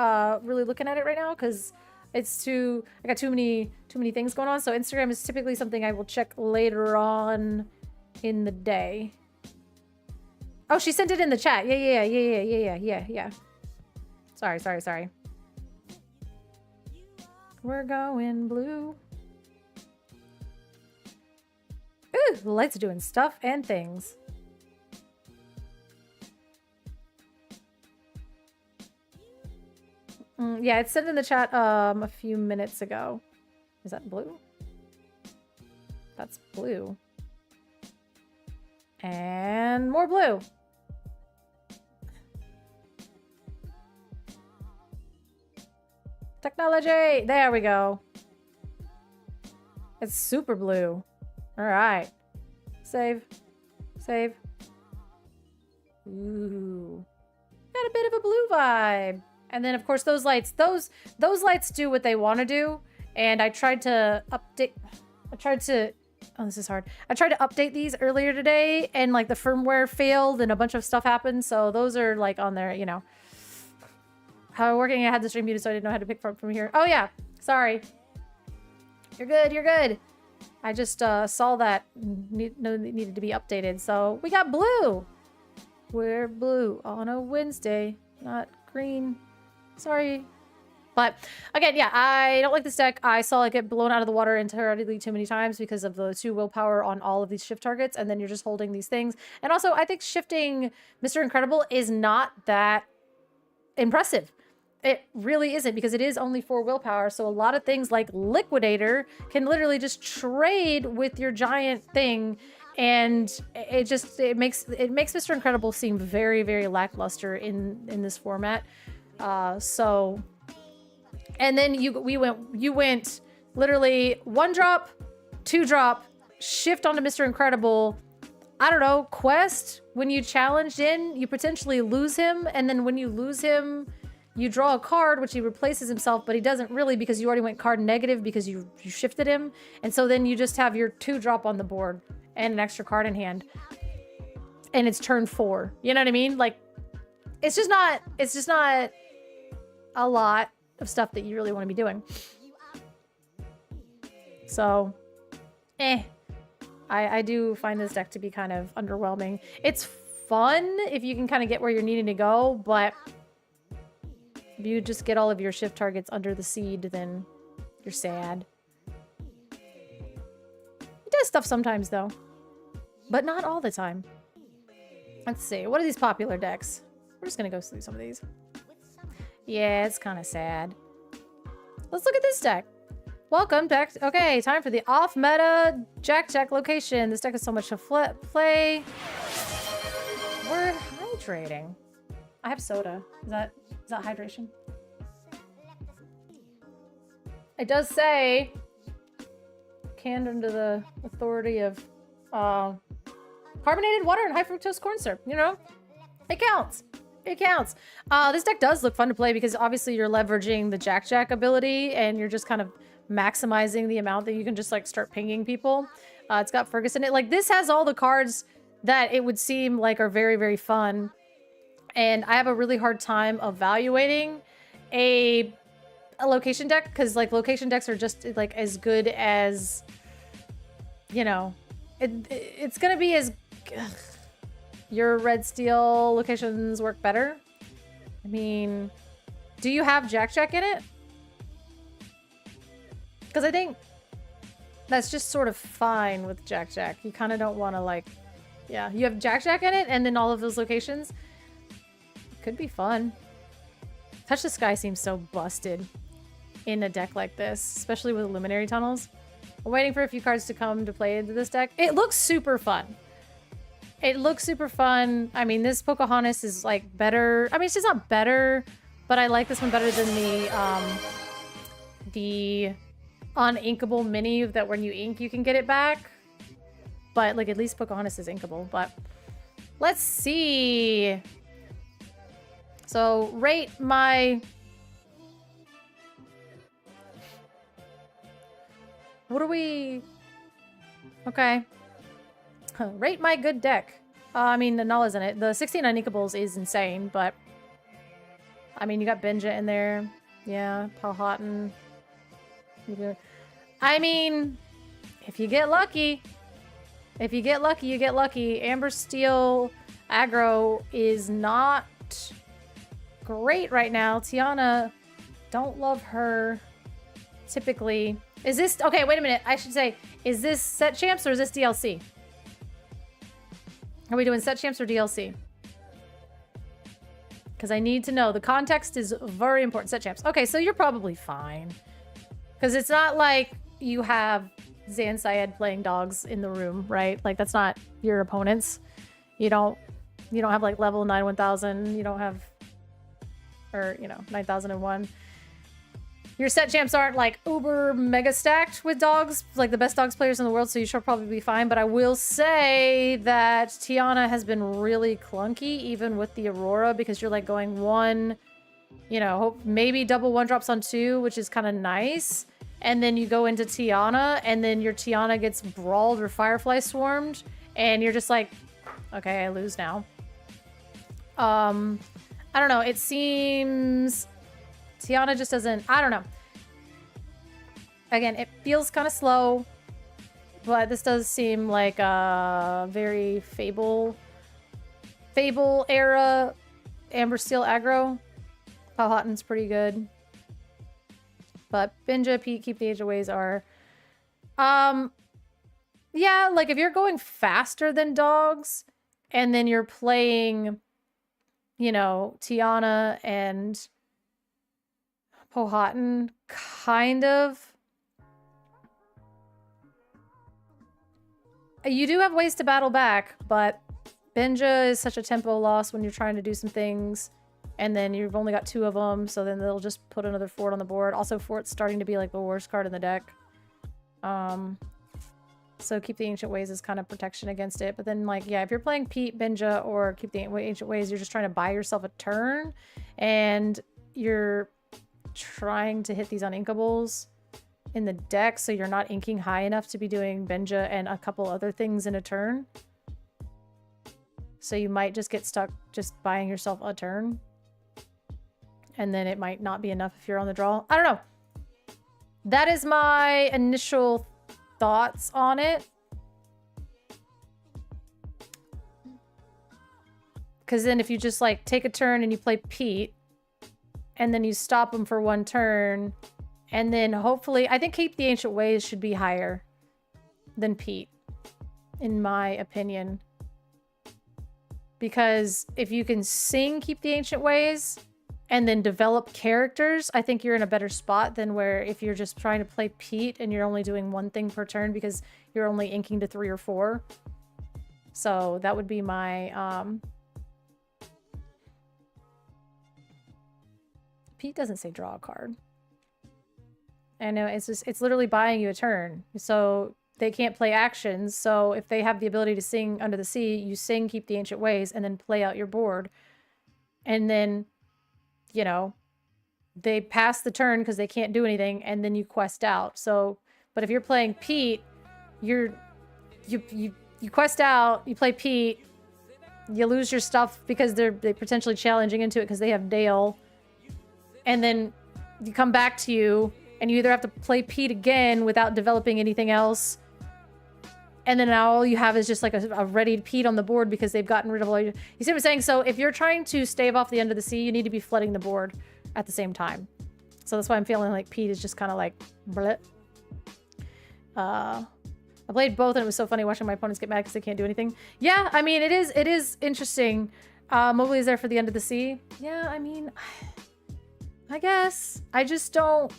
really looking at it right now because it's too... I got too many things going on. So Instagram is typically something I will check later on in the day. Oh, she sent it in the chat. Yeah. Sorry. We're going blue. Ooh, the lights are doing stuff and things. Yeah, it sent in the chat a few minutes ago. Is that blue? That's blue. And more blue. Technology! There we go. It's super blue. Alright. Save. Save. Ooh. Got a bit of a blue vibe. And then, of course, those lights. Those lights do what they want to do. And I tried to update... Oh, this is hard. I tried to update these earlier today, and, like, the firmware failed, and a bunch of stuff happened. So those are, like, on there, you know. How working, I had the stream muted, so I didn't know how to pick from here. Oh, yeah. Sorry. You're good. I just saw that needed to be updated. So we got blue. We're blue on a Wednesday, not green. Sorry. But again, yeah, I don't like this deck. I saw it get blown out of the water entirely too many times because of the 2 willpower on all of these shift targets. And then you're just holding these things. And also, I think shifting Mr. Incredible is not that impressive. It really isn't, because it is only 4 willpower. So a lot of things like Liquidator can literally just trade with your giant thing, and it makes Mr. Incredible seem very, very lackluster in this format. So, and then you went literally 1 drop, 2 drop, shift onto Mr. Incredible. I don't know, quest. When you challenged in, you potentially lose him, and then when you lose him, you draw a card, which he replaces himself, but he doesn't really, because you already went card negative because you shifted him. And so then you just have your 2 drop on the board and an extra card in hand. And it's turn 4. You know what I mean? Like, it's just not a lot of stuff that you really want to be doing. So, I do find this deck to be kind of underwhelming. It's fun if you can kind of get where you're needing to go, but if you just get all of your shift targets under the seed, then you're sad. It does stuff sometimes, though. But not all the time. Let's see. What are these popular decks? We're just going to go through some of these. Yeah, it's kind of sad. Let's look at this deck. Welcome back. Okay, time for the off-meta Jack location. This deck has so much to play. We're hydrating. I have soda. Is that hydration? It does say canned under the authority of carbonated water and high fructose corn syrup. You know, it counts. It counts. This deck does look fun to play because obviously you're leveraging the Jack ability and you're just kind of maximizing the amount that you can just like start pinging people. It's got Ferguson in it. Like, this has all the cards that it would seem like are very, very fun. And I have a really hard time evaluating a location deck, because like location decks are just like as good as, you know, it's gonna be as your red steel locations work better. I mean, do you have Jack in it? Because I think that's just sort of fine with Jack. You kind of don't want to, like, yeah, you have Jack in it and then all of those locations. Could be fun. Touch the Sky seems so busted in a deck like this, especially with Luminary Tunnels. I'm waiting for a few cards to come to play into this deck. It looks super fun. It looks super fun. I mean, this Pocahontas is like better. I mean, it's just not better, but I like this one better than the uninkable mini that when you ink, you can get it back. but like at least Pocahontas is inkable. But let's see. So rate my... What are we... Okay. Rate my good deck. I mean, the Null isn't it. The 69 inkables is insane, but... I mean, you got Benja in there. Yeah, Powhatan. I mean, if you get lucky... If you get lucky, you get lucky. Amber Steel aggro is not great right now. Tiana, don't love her typically. Is this... Okay, wait a minute. I should say, is this set champs or is this DLC? Are we doing set champs or DLC? Because I need to know. The context is very important. Set champs. Okay, so you're probably fine. Because it's not like you have Zan Syed playing dogs in the room, right? Like, that's not your opponents. You don't have, like, level 9 1000. You don't have... Or, 9001. Your set champs aren't like uber mega stacked with dogs, like the best dogs players in the world, so you should probably be fine. But I will say that Tiana has been really clunky, even with the Aurora, because you're like going one, maybe double one drops on two, which is kind of nice. And then you go into Tiana, and then your Tiana gets brawled or Firefly swarmed, and you're just like, okay, I lose now. I don't know. It seems... Tiana just doesn't... I don't know. Again, it feels kind of slow, but this does seem like a very Fable era Amber Steel aggro. Powhatan's pretty good. But Benja, Pete, Keep the Age Aways are... Yeah, like if you're going faster than dogs, and then you're playing, Tiana and... Powhatan, kind of. You do have ways to battle back, but Benja is such a tempo loss when you're trying to do some things, and then you've only got 2 of them, so then they'll just put another fort on the board. Also, fort's starting to be like the worst card in the deck. So Keep the Ancient Ways is kind of protection against it. But then, like, yeah, if you're playing Pete, Benja, or Keep the Ancient Ways, you're just trying to buy yourself a turn, and you're trying to hit these uninkables in the deck, so you're not inking high enough to be doing Benja and a couple other things in a turn. So you might just get stuck just buying yourself a turn, and then it might not be enough if you're on the draw. I don't know. That is my initial thoughts on it. Because then if you just like take a turn and you play Pete, and then you stop them for 1 turn, and then hopefully... I think Keep the Ancient Ways should be higher than Pete, in my opinion. Because if you can sing Keep the Ancient Ways, and then develop characters, I think you're in a better spot than where if you're just trying to play Pete, and you're only doing 1 thing per turn because you're only inking to 3 or 4. So that would be my... Pete doesn't say draw a card. I know, it's literally buying you a turn. So they can't play actions. So if they have the ability to sing Under the Sea, you sing Keep the Ancient Ways and then play out your board. And then, they pass the turn because they can't do anything, and then you quest out. So, but if you're playing Pete, you quest out, you play Pete, you lose your stuff because they're potentially challenging into it because they have Dale. And then you come back to you, and you either have to play Pete again without developing anything else, and then now all you have is just like a ready Pete on the board because they've gotten rid of all your... You see what I'm saying? So if you're trying to stave off the End of the Sea, you need to be flooding the board at the same time. So that's why I'm feeling like Pete is just kind of like... bleh. I played both, and it was so funny watching my opponents get mad because they can't do anything. Yeah, I mean, it is interesting. Mowgli is there for the End of the Sea. Yeah, I mean... I guess. I just don't...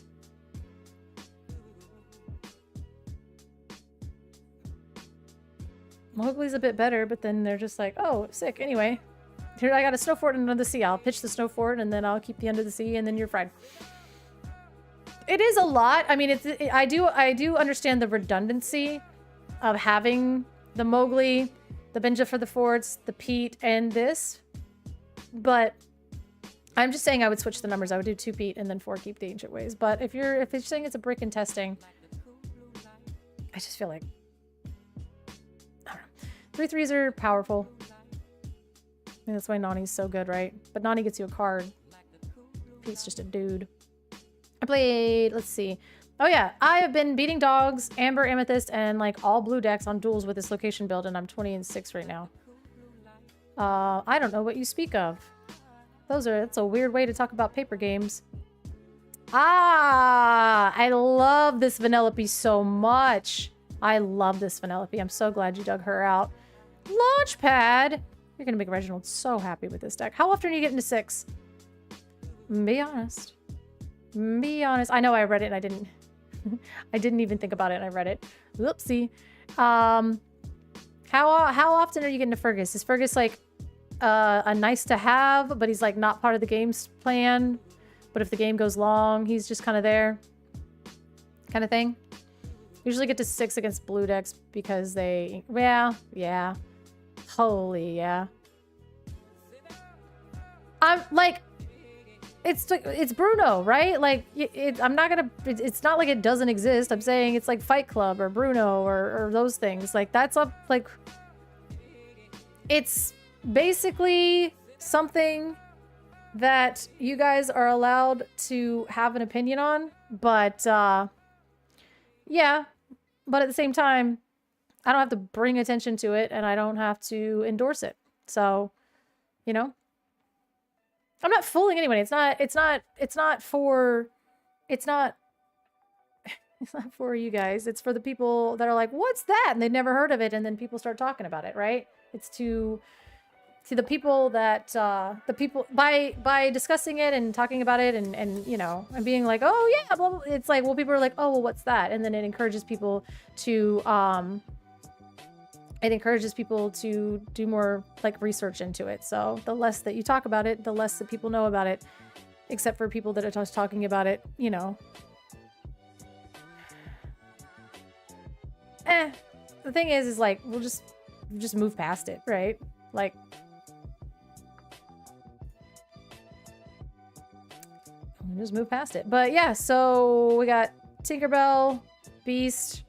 Mowgli's a bit better, but then they're just like, oh, sick. Anyway, here I got a snow fort and Under the Sea. I'll pitch the snow fort, and then I'll keep the Under the Sea, and then you're fried. It is a lot. I mean, I do understand the redundancy of having the Mowgli, the Benja for the Forts, the Pete, and this. But I'm just saying I would switch the numbers. I would do 2 Pete and then 4 keep the ancient ways. But if you're saying it's a brick in testing, I just feel like, I don't know. 3 threes are powerful. I think that's why Nani's so good, right? But Nani gets you a card. Pete's just a dude. I played, let's see. Oh yeah, I have been beating dogs, Amber, Amethyst, and like all blue decks on duels with this location build, and I'm 20-6 right now. I don't know what you speak of. That's a weird way to talk about paper games. Ah, I love this Vanellope so much. I love this Vanellope. I'm so glad you dug her out. Launchpad! You're gonna make Reginald so happy with this deck. How often are you getting to 6? Be honest. Be honest. I know I read it and I didn't. I didn't even think about it and I read it. Whoopsie. How often are you getting to Fergus? Is Fergus like a nice to have, but he's like not part of the game's plan? But if the game goes long, he's just kind of there, kind of thing. Usually get to 6 against blue decks because they, yeah, holy yeah. I'm like, it's Bruno, right? Like, I'm not gonna, it's not like it doesn't exist. I'm saying it's like Fight Club or Bruno or those things. Like, that's up, like, it's basically something that you guys are allowed to have an opinion on. But, yeah. But at the same time, I don't have to bring attention to it and I don't have to endorse it. So, you know? I'm not fooling anyone. It's not for you guys. It's for the people that are like, what's that? And they've never heard of it. And then people start talking about it, right? It's to the people that, by discussing it and talking about it and you know, and being like, oh yeah, blah, blah, it's like, well, people are like, oh, well, what's that? And then it encourages people to, do more like research into it. So the less that you talk about it, the less that people know about it, except for people that are just talking about it, you know. The thing is like, we'll just move past it, right? Like, we'll just move past it. But yeah, so we got Tinkerbell, Beast,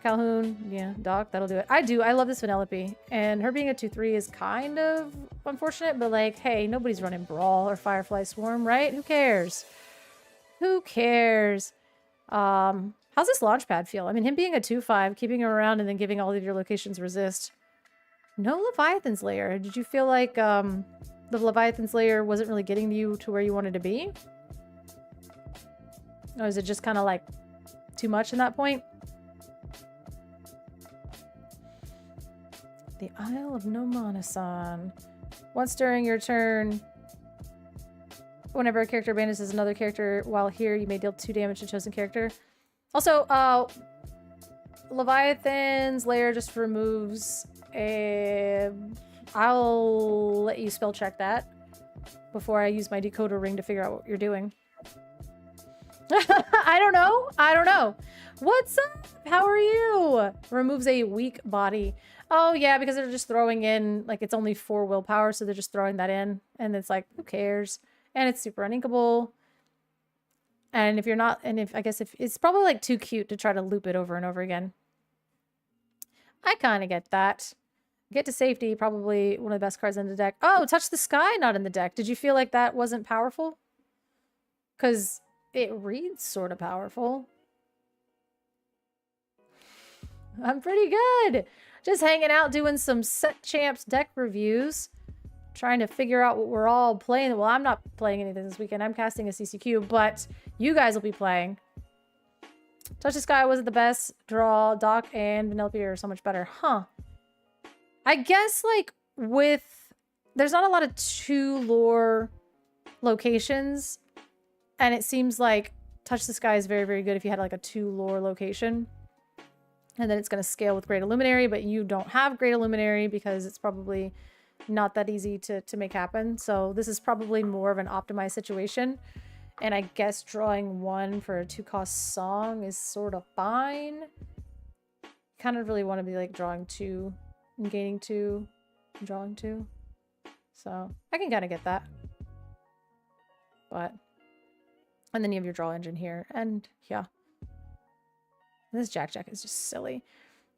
Calhoun, yeah, Doc, that'll do it. I love this Vanellope, and her being a 2/3 is kind of unfortunate, but like, hey, nobody's running Brawl or Firefly Swarm, right? Who cares? Who cares? How's this Launchpad feel? I mean, him being a 2/5, keeping him around and then giving all of your locations resist. No Leviathan's Lair. Did you feel like the Leviathan's Lair wasn't really getting you to where you wanted to be? Or is it just kind of like too much in that point? The Isle of Nomanasan. Once during your turn, whenever a character banishes another character while here, you may deal 2 damage to chosen character. Also, Leviathan's Lair just removes a... I'll let you spell check that before I use my decoder ring to figure out what you're doing. I don't know. What's up? How are you? Removes a weak body. Oh, yeah, because they're just throwing in, like, it's only 4 willpower, so they're just throwing that in. And it's like, who cares? And it's super uninkable. And if you're not, I guess if it's probably, like, too cute to try to loop it over and over again. I kind of get that. Get to Safety, probably one of the best cards in the deck. Oh, Touch the Sky, not in the deck. Did you feel like that wasn't powerful? Because it reads sort of powerful. I'm pretty good. Just hanging out doing some Set Champs deck reviews. Trying to figure out what we're all playing. Well, I'm not playing anything this weekend. I'm casting a CCQ, but you guys will be playing. Touch the Sky wasn't the best. Draw, Doc, and Vanellope are so much better. Huh. I guess, like, there's not a lot of 2 lore locations. And it seems like Touch the Sky is very, very good if you had, like, a 2 lore location. And then it's going to scale with Great Illuminary, but you don't have Great Illuminary because it's probably not that easy to make happen. So this is probably more of an optimized situation. And I guess drawing 1 for a 2-cost song is sort of fine. Kind of really want to be like drawing 2 and gaining 2 and drawing 2. So I can kind of get that. But, and then you have your draw engine here. And yeah. This Jack is just silly.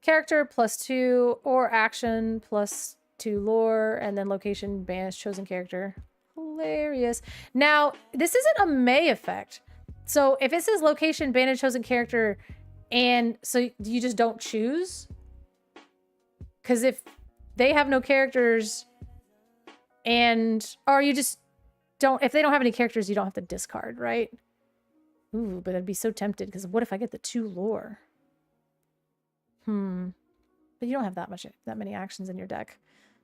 Character +2 or action +2 lore, and then location banish chosen character. Hilarious. Now, this isn't a May effect. So if it says location banish chosen character, and so you just don't choose? Because if they have no characters, or you just don't, if they don't have any characters, you don't have to discard, right? Ooh, but I'd be so tempted, because what if I get the 2 lore? But you don't have that many actions in your deck.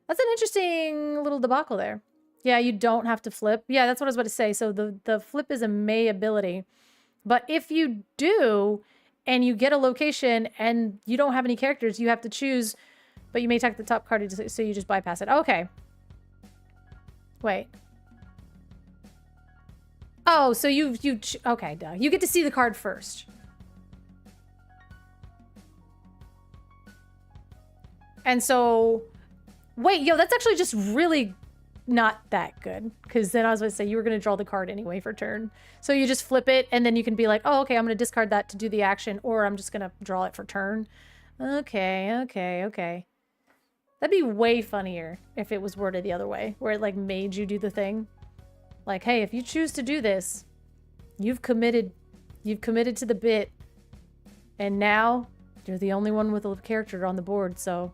That's an interesting little debacle there. Yeah, you don't have to flip. Yeah, that's what I was about to say. So the flip is a May ability. But if you do, and you get a location, and you don't have any characters, you have to choose, but you may take the top card, so you just bypass it. Okay. Wait. Oh, so okay, duh. You get to see the card first. And so, wait, yo, that's actually just really not that good. Because then I was going to say you were going to draw the card anyway for turn. So you just flip it, and then you can be like, oh, okay, I'm going to discard that to do the action, or I'm just going to draw it for turn. Okay. That'd be way funnier if it was worded the other way, where it like made you do the thing. Like, hey, if you choose to do this, you've committed to the bit, and now you're the only one with a character on the board, so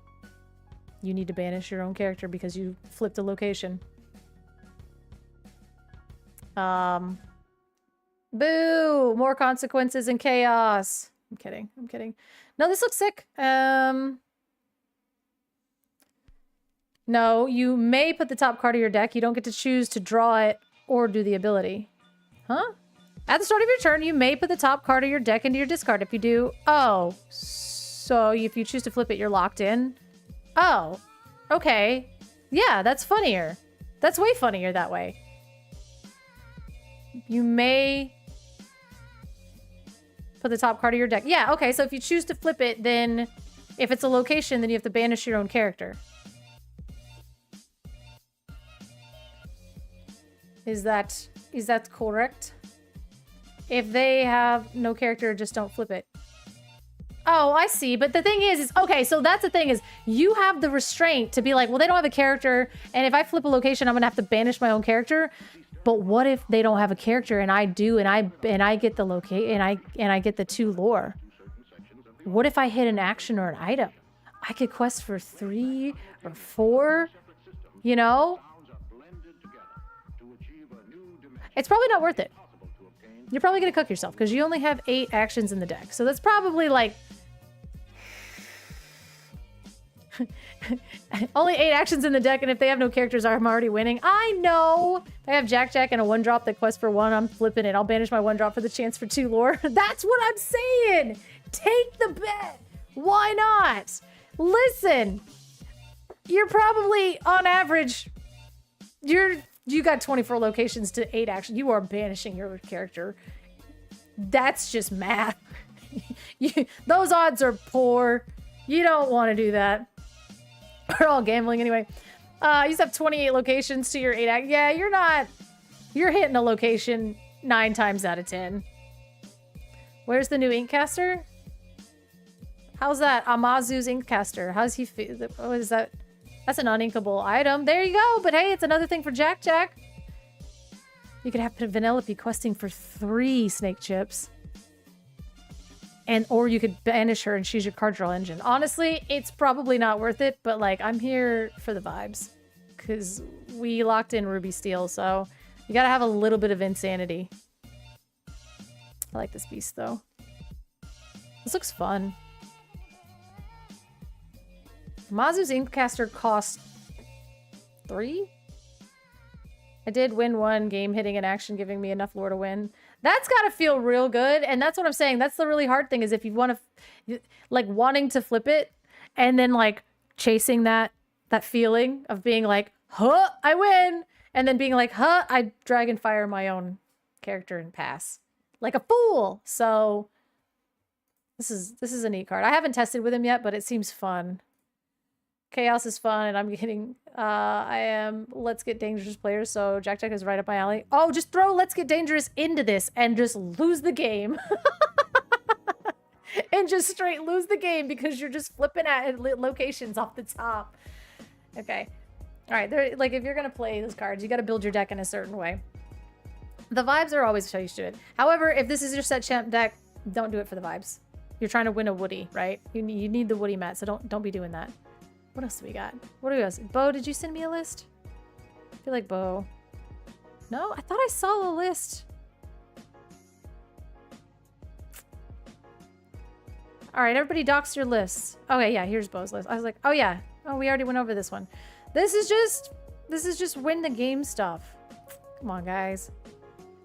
you need to banish your own character because you flipped a location. Boo! More consequences and chaos. I'm kidding. No, this looks sick. No, you may put the top card of your deck. You don't get to choose to draw it or do the ability. Huh? At the start of your turn, you may put the top card of your deck into your discard. If you do, oh. So if you choose to flip it, you're locked in? Oh. Okay. Yeah, that's funnier. That's way funnier that way. You may put the top card of your deck. Yeah, okay, so if you choose to flip it, then if it's a location, then you have to banish your own character. Is that correct? If they have no character, just don't flip it. Oh, I see. But the thing is okay, so that's the thing is you have the restraint to be like, well, they don't have a character, and if I flip a location, I'm gonna have to banish my own character. But what if they don't have a character and I do, and I get the and I get the 2 lore? What if I hit an action or an item? I could quest for 3 or 4, you know? It's probably not worth it. You're probably gonna cook yourself because you only have 8 actions in the deck. So that's probably like only 8 actions in the deck, and if they have no characters, I'm already winning. I know. If I have Jack and a 1-drop that quests for 1, I'm flipping it. I'll banish my 1-drop for the chance for 2 lore. That's what I'm saying. Take the bet. Why not? Listen, you're probably on average, you got 24 locations to 8 actions. You are banishing your character. That's just math. Those odds are poor. You don't want to do that. We're all gambling anyway. You just have 28 locations to your 8 act. Yeah, you're hitting a location 9 times out of 10. Where's the new Inkcaster? How's that? Amazu's Inkcaster. How's he feel? What is that? That's an uninkable item. There you go. But hey, it's another thing for Jack. You could have Vanellope questing for 3 snake chips. Or you could banish her and she's your card draw engine. Honestly, it's probably not worth it, but like, I'm here for the vibes. Because we locked in Ruby Steel, so you gotta have a little bit of insanity. I like this beast, though. This looks fun. Mazu's Inkcaster cost 3? I did win 1 game, hitting an action, giving me enough lore to win. That's gotta feel real good, and that's what I'm saying. That's the really hard thing, is if you want to, like, wanting to flip it, and then, like, chasing that feeling of being like, huh, I win, and then being like, huh, I dragon fire my own character and pass. Like a fool! So, This is a neat card. I haven't tested with him yet, but it seems fun. Chaos is fun, and I'm getting, I am Let's Get Dangerous player, so Jack is right up my alley. Oh, just throw Let's Get Dangerous into this and just lose the game. And just straight lose the game because you're just flipping at locations off the top. Okay. All right, like if you're going to play those cards, you got to build your deck in a certain way. The vibes are always how you should do it. However, if this is your set champ deck, don't do it for the vibes. You're trying to win a Woody, right? You need the Woody mat, so don't be doing that. What else do we got? What do we got? Bo, did you send me a list? I feel like Bo. No, I thought I saw the list. All right, everybody docs your lists. Okay, yeah, here's Bo's list. I was like, oh yeah. Oh, we already went over this one. This is just win the game stuff. Come on, guys.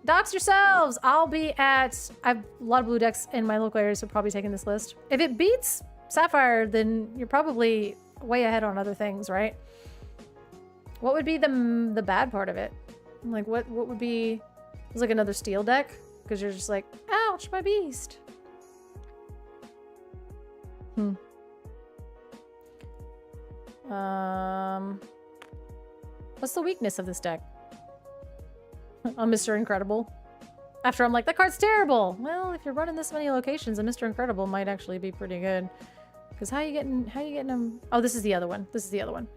Dox yourselves. I'll be at, I have a lot of blue decks in my local area, so probably taking this list. If it beats Sapphire, then you're probably way ahead on other things, right? What would be the bad part of it? Like, what would be, it's like another steel deck? Because you're just like, ouch, my beast. What's the weakness of this deck? A Mr. Incredible. After I'm like, that card's terrible. Well, if you're running this many locations, a Mr. Incredible might actually be pretty good. Because how you getting them? Oh, this is the other one. This is the other one.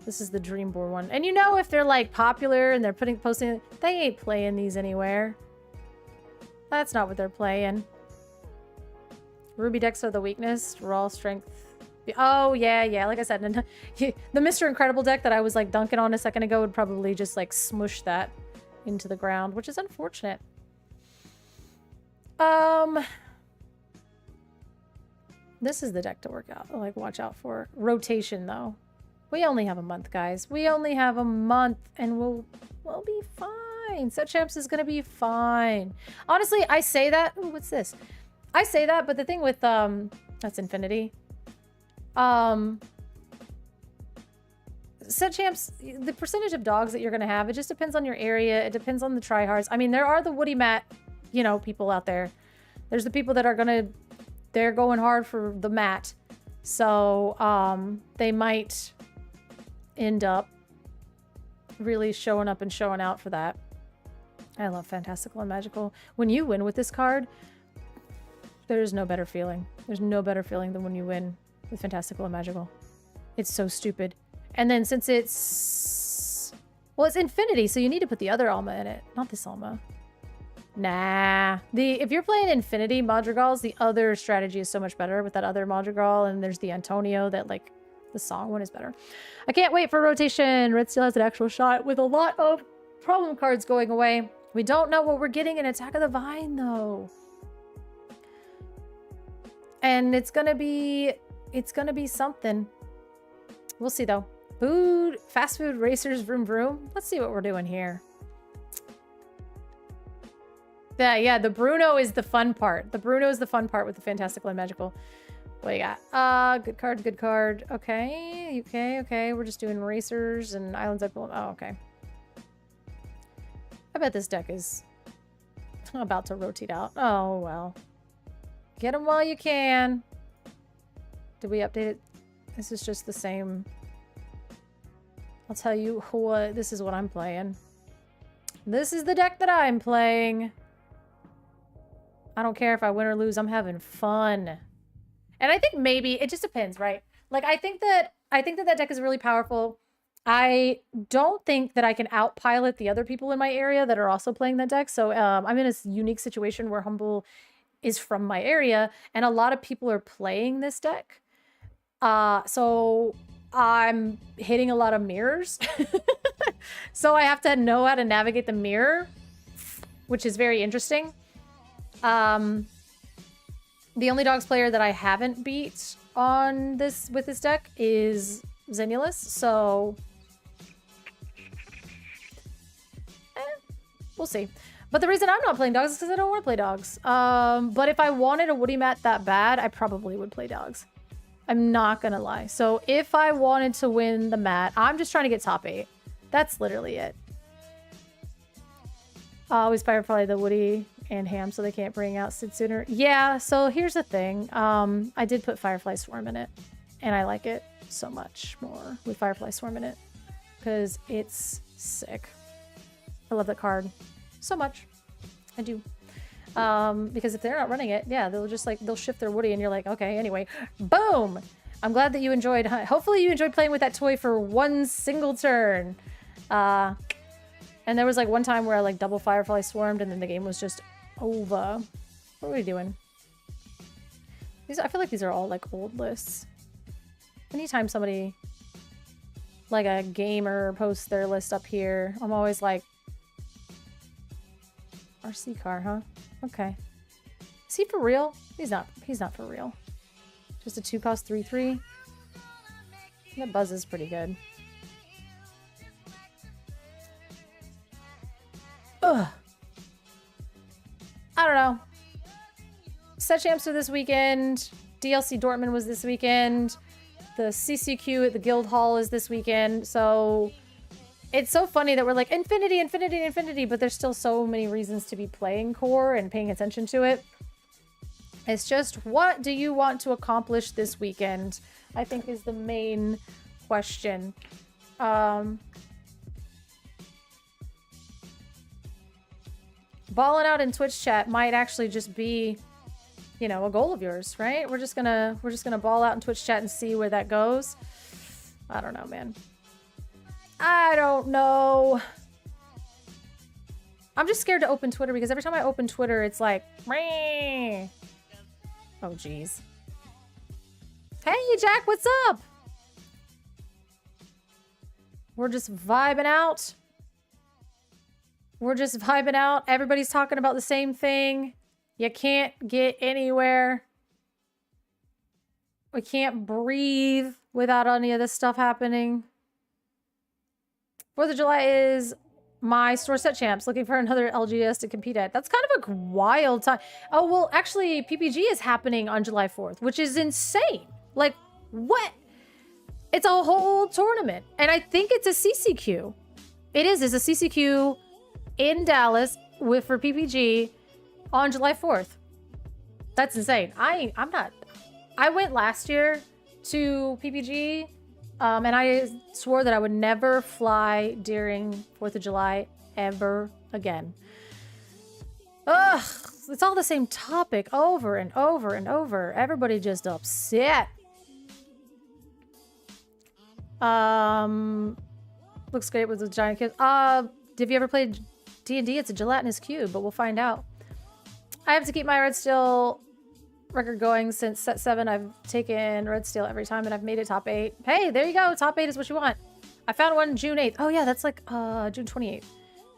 This is the Dream Board one. And you know, if they're like popular and they're posting, they ain't playing these anywhere. That's not what they're playing. Ruby decks are the weakness. Raw strength. Oh, yeah. Like I said, the Mr. Incredible deck that I was like dunking on a second ago would probably just like smush that into the ground, which is unfortunate. This is the deck to work out, like watch out for. Rotation though. We only have a month, guys. We only have a month and we'll be fine. Set Champs is gonna be fine. Honestly, I say that. Ooh, what's this? I say that, but the thing with that's Infinity. Set Champs, the percentage of dogs that you're gonna have, it just depends on your area. It depends on the tryhards. I mean, there are the Woody Mat, you know, people out there. There's the people that are they're going hard for the mat. So, they might end up really showing up and showing out for that. I love Fantastical and Magical. When you win with this card, there's no better feeling. There's no better feeling than when you win with Fantastical and Magical. It's so stupid. And then since it's... Well, it's Infinity, so you need to put the other Alma in it. Not this Alma. Nah. If you're playing Infinity Madrigals, the other strategy is so much better with that other Madrigal, and there's the Antonio that, like, the song one is better. I can't wait for rotation. Red Steel has an actual shot with a lot of problem cards going away. We don't know what we're getting in Attack of the Vine, though. And it's gonna be something. We'll see, though. Food, fast food racers, vroom vroom. Let's see what we're doing here. Yeah, the Bruno is the fun part. The Bruno is the fun part with the Fantastical and Magical. What do you got? Good card, good card. Okay. We're just doing racers and islands up. Oh, okay. I bet this deck is about to rotate out. Oh, well. Get them while you can. Did we update it? This is just the same. I'll tell you what. This is what I'm playing. This is the deck that I'm playing. I don't care if I win or lose. I'm having fun. And I think maybe it just depends, right? Like, I think that deck is really powerful. I don't think that I can outpilot the other people in my area that are also playing that deck. So I'm in a unique situation where Humble is from my area, and a lot of people are playing this deck. So I'm hitting a lot of mirrors. So I have to know how to navigate the mirror, which is very interesting. The only dogs player that I haven't beat on this with this deck is Zenulus, so we'll see. But the reason I'm not playing dogs is because I don't want to play dogs. But if I wanted a Woody Mat that bad, I probably would play dogs. I'm not gonna lie. So if I wanted to win the mat, I'm just trying to get top 8. That's literally it. Always fire probably the Woody and ham, so they can't bring out Sid sooner. Yeah, so here's the thing. I did put Firefly Swarm in it, and I like it so much more with Firefly Swarm in it because it's sick. I love that card so much. I do. Because if they're not running it, yeah, they'll just like, they'll shift their Woody and you're like, okay, anyway, boom. I'm glad that you enjoyed, hopefully you enjoyed playing with that toy for one single turn. And there was like one time where I like double Firefly Swarmed and then the game was just over. What are we doing? These, I feel like these are all like old lists. Anytime somebody, like a gamer, posts their list up here, I'm always like, RC car, huh? Okay. Is he for real? He's not for real. Just a 2-cost 3/3. That buzz is pretty good. Ugh. I don't know. Set champs are this weekend. DLC Dortmund was this weekend. The CCQ at the Guild Hall is this weekend. So it's so funny that we're like infinity, infinity, infinity, but there's still so many reasons to be playing core and paying attention to it. It's just, what do you want to accomplish this weekend? I think is the main question. Balling out in Twitch chat might actually just be, you know, a goal of yours, right? We're just gonna ball out in Twitch chat and see where that goes. I don't know, man. I don't know. I'm just scared to open Twitter because every time I open Twitter, it's like, meh. Oh, geez. Hey, Jack, what's up? We're just vibing out. We're just vibing out. Everybody's talking about the same thing. You can't get anywhere. We can't breathe without any of this stuff happening. 4th of July is my store set champs, looking for another LGS to compete at. That's kind of a wild time. Oh, well, actually, PPG is happening on July 4th, which is insane. Like, what? It's a whole tournament. And I think it's a CCQ. It's a CCQ in Dallas for PPG on July 4th. That's insane. I went last year to PPG, and I swore that I would never fly during 4th of July ever again. Ugh, it's all the same topic over and over and over. Everybody just upset. Looks great with the giant kids. Have you ever played D&D? It's a gelatinous cube, but we'll find out. I have to keep my Red Steel record going since set 7. I've taken Red Steel every time and I've made it top 8. Hey, there you go. Top 8 is what you want. I found one June 8th. Oh yeah, that's like June 28th.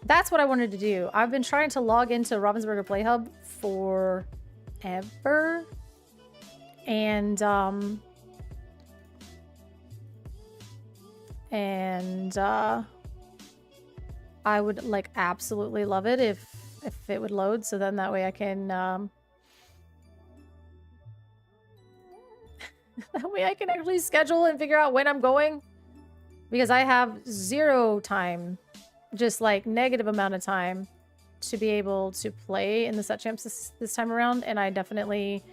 That's what I wanted to do. I've been trying to log into Ravensburger Play Hub forever. And I would like absolutely love it if it would load, so then that way I can that way I can actually schedule and figure out when I'm going, because I have 0 time, just like negative amount of time to be able to play in the set champs this time around, and I definitely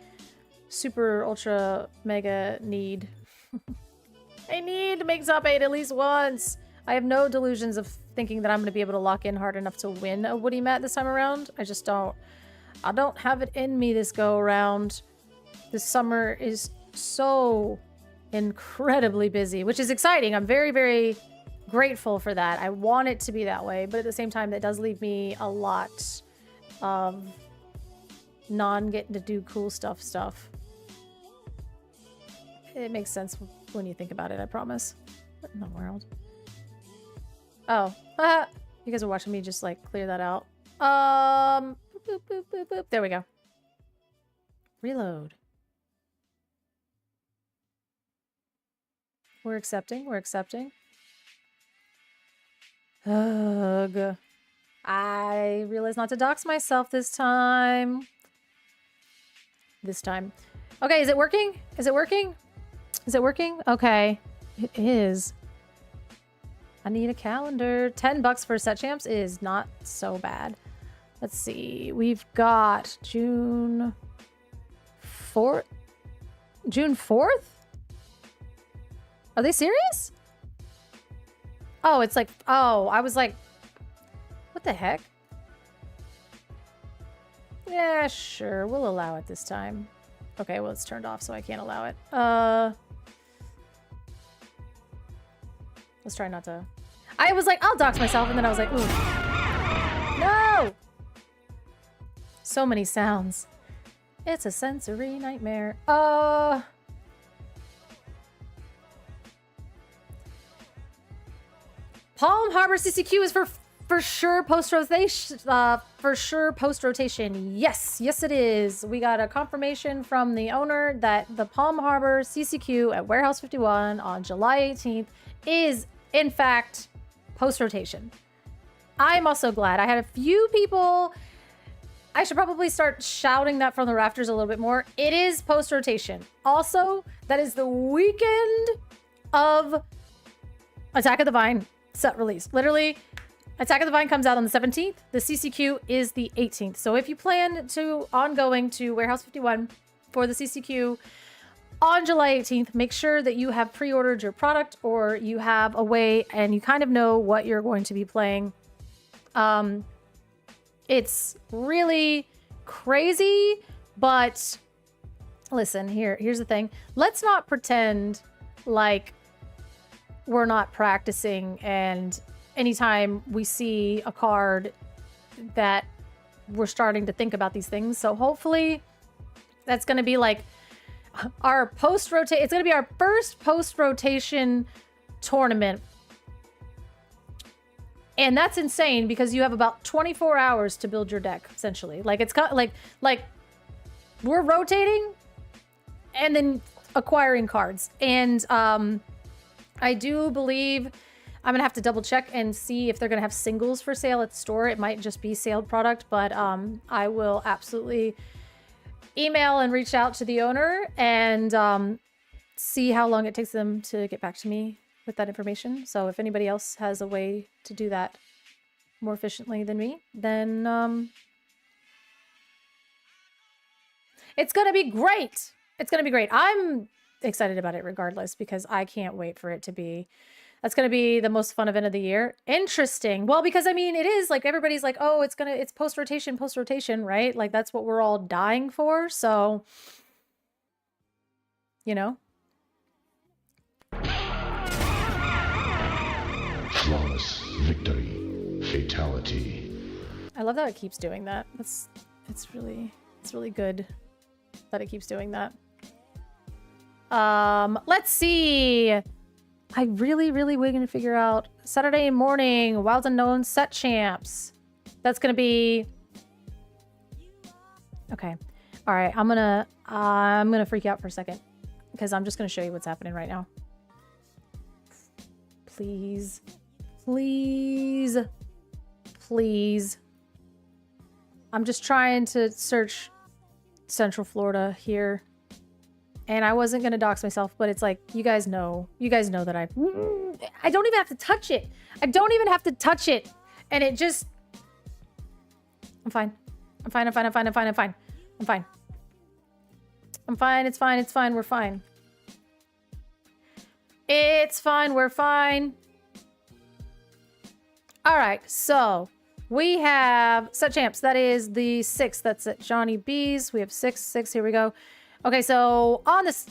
super ultra mega need I need to make top 8 at least once. I have no delusions of thinking that I'm going to be able to lock in hard enough to win a Woody Mat this time around. I just don't. I don't have it in me this go around. This summer is so incredibly busy, which is exciting. I'm very, very grateful for that. I want it to be that way, but at the same time, that does leave me a lot of non-getting to do cool stuff. It makes sense when you think about it, I promise. What in the world? Oh, you guys are watching me just like clear that out. Boop, boop, boop, boop. There we go. Reload. We're accepting. We're accepting. Ugh. I realized not to dox myself this time. Okay, is it working? Is it working? Is it working? Okay. It is. I need a calendar. $10 for set champs is not so bad. Let's see. We've got June 4th. June 4th? Are they serious? Oh, it's like, oh, I was like, what the heck? Yeah, sure. We'll allow it this time. Okay, well, it's turned off, so I can't allow it. Let's try not to. I was like, I'll dox myself, and then I was like, ooh. No! So many sounds. It's a sensory nightmare. Palm Harbor CCQ is for sure post rotation. Post rotation. Yes, yes it is. We got a confirmation from the owner that the Palm Harbor CCQ at Warehouse 51 on July 18th is in fact post rotation. I'm also glad. I had a few people. I should probably start shouting that from the rafters a little bit more. It is post rotation. Also, that is the weekend of Attack of the Vine set release. Literally, Attack of the Vine comes out on the 17th. The CCQ is the 18th. So if you plan to ongoing to Warehouse 51 for the CCQ on July 18th, make sure that you have pre-ordered your product or you have a way and you kind of know what you're going to be playing. It's really crazy, but listen, here's the thing. Let's not pretend like we're not practicing and anytime we see a card that we're starting to think about these things. So hopefully that's going to be like our post-rotate. It's going to be our first post-rotation tournament. And that's insane because you have about 24 hours to build your deck, essentially. Like it's got like we're rotating and then acquiring cards. And I do believe I'm gonna have to double check and see if they're gonna have singles for sale at the store. It might just be sailed product, but I will absolutely email and reach out to the owner and see how long it takes them to get back to me with that information. So if anybody else has a way to do that more efficiently than me, then it's gonna be great. It's gonna be great. I'm excited about it regardless because I can't wait for it to be. That's gonna be the most fun event of the year. Interesting. Well, because I mean, it is like everybody's like, oh, it's post rotation, right? Like that's what we're all dying for. So, you know. Flawless victory. Fatality. I love that it keeps doing that. It's really good that it keeps doing that. Let's see. I really waiting to figure out Saturday morning, Wild Unknown set champs. That's gonna be okay. All right, I'm gonna freak out for a second because I'm just gonna show you what's happening right now. Please. I'm just trying to search Central Florida here. And I wasn't going to dox myself, but it's like, you guys know that I don't even have to touch it. I don't even have to touch it. And it just, I'm fine. It's fine. We're fine. All right, so we have set champs. That is the 6th. That's at Johnny B's. We have 6. Here we go. Okay, so on this.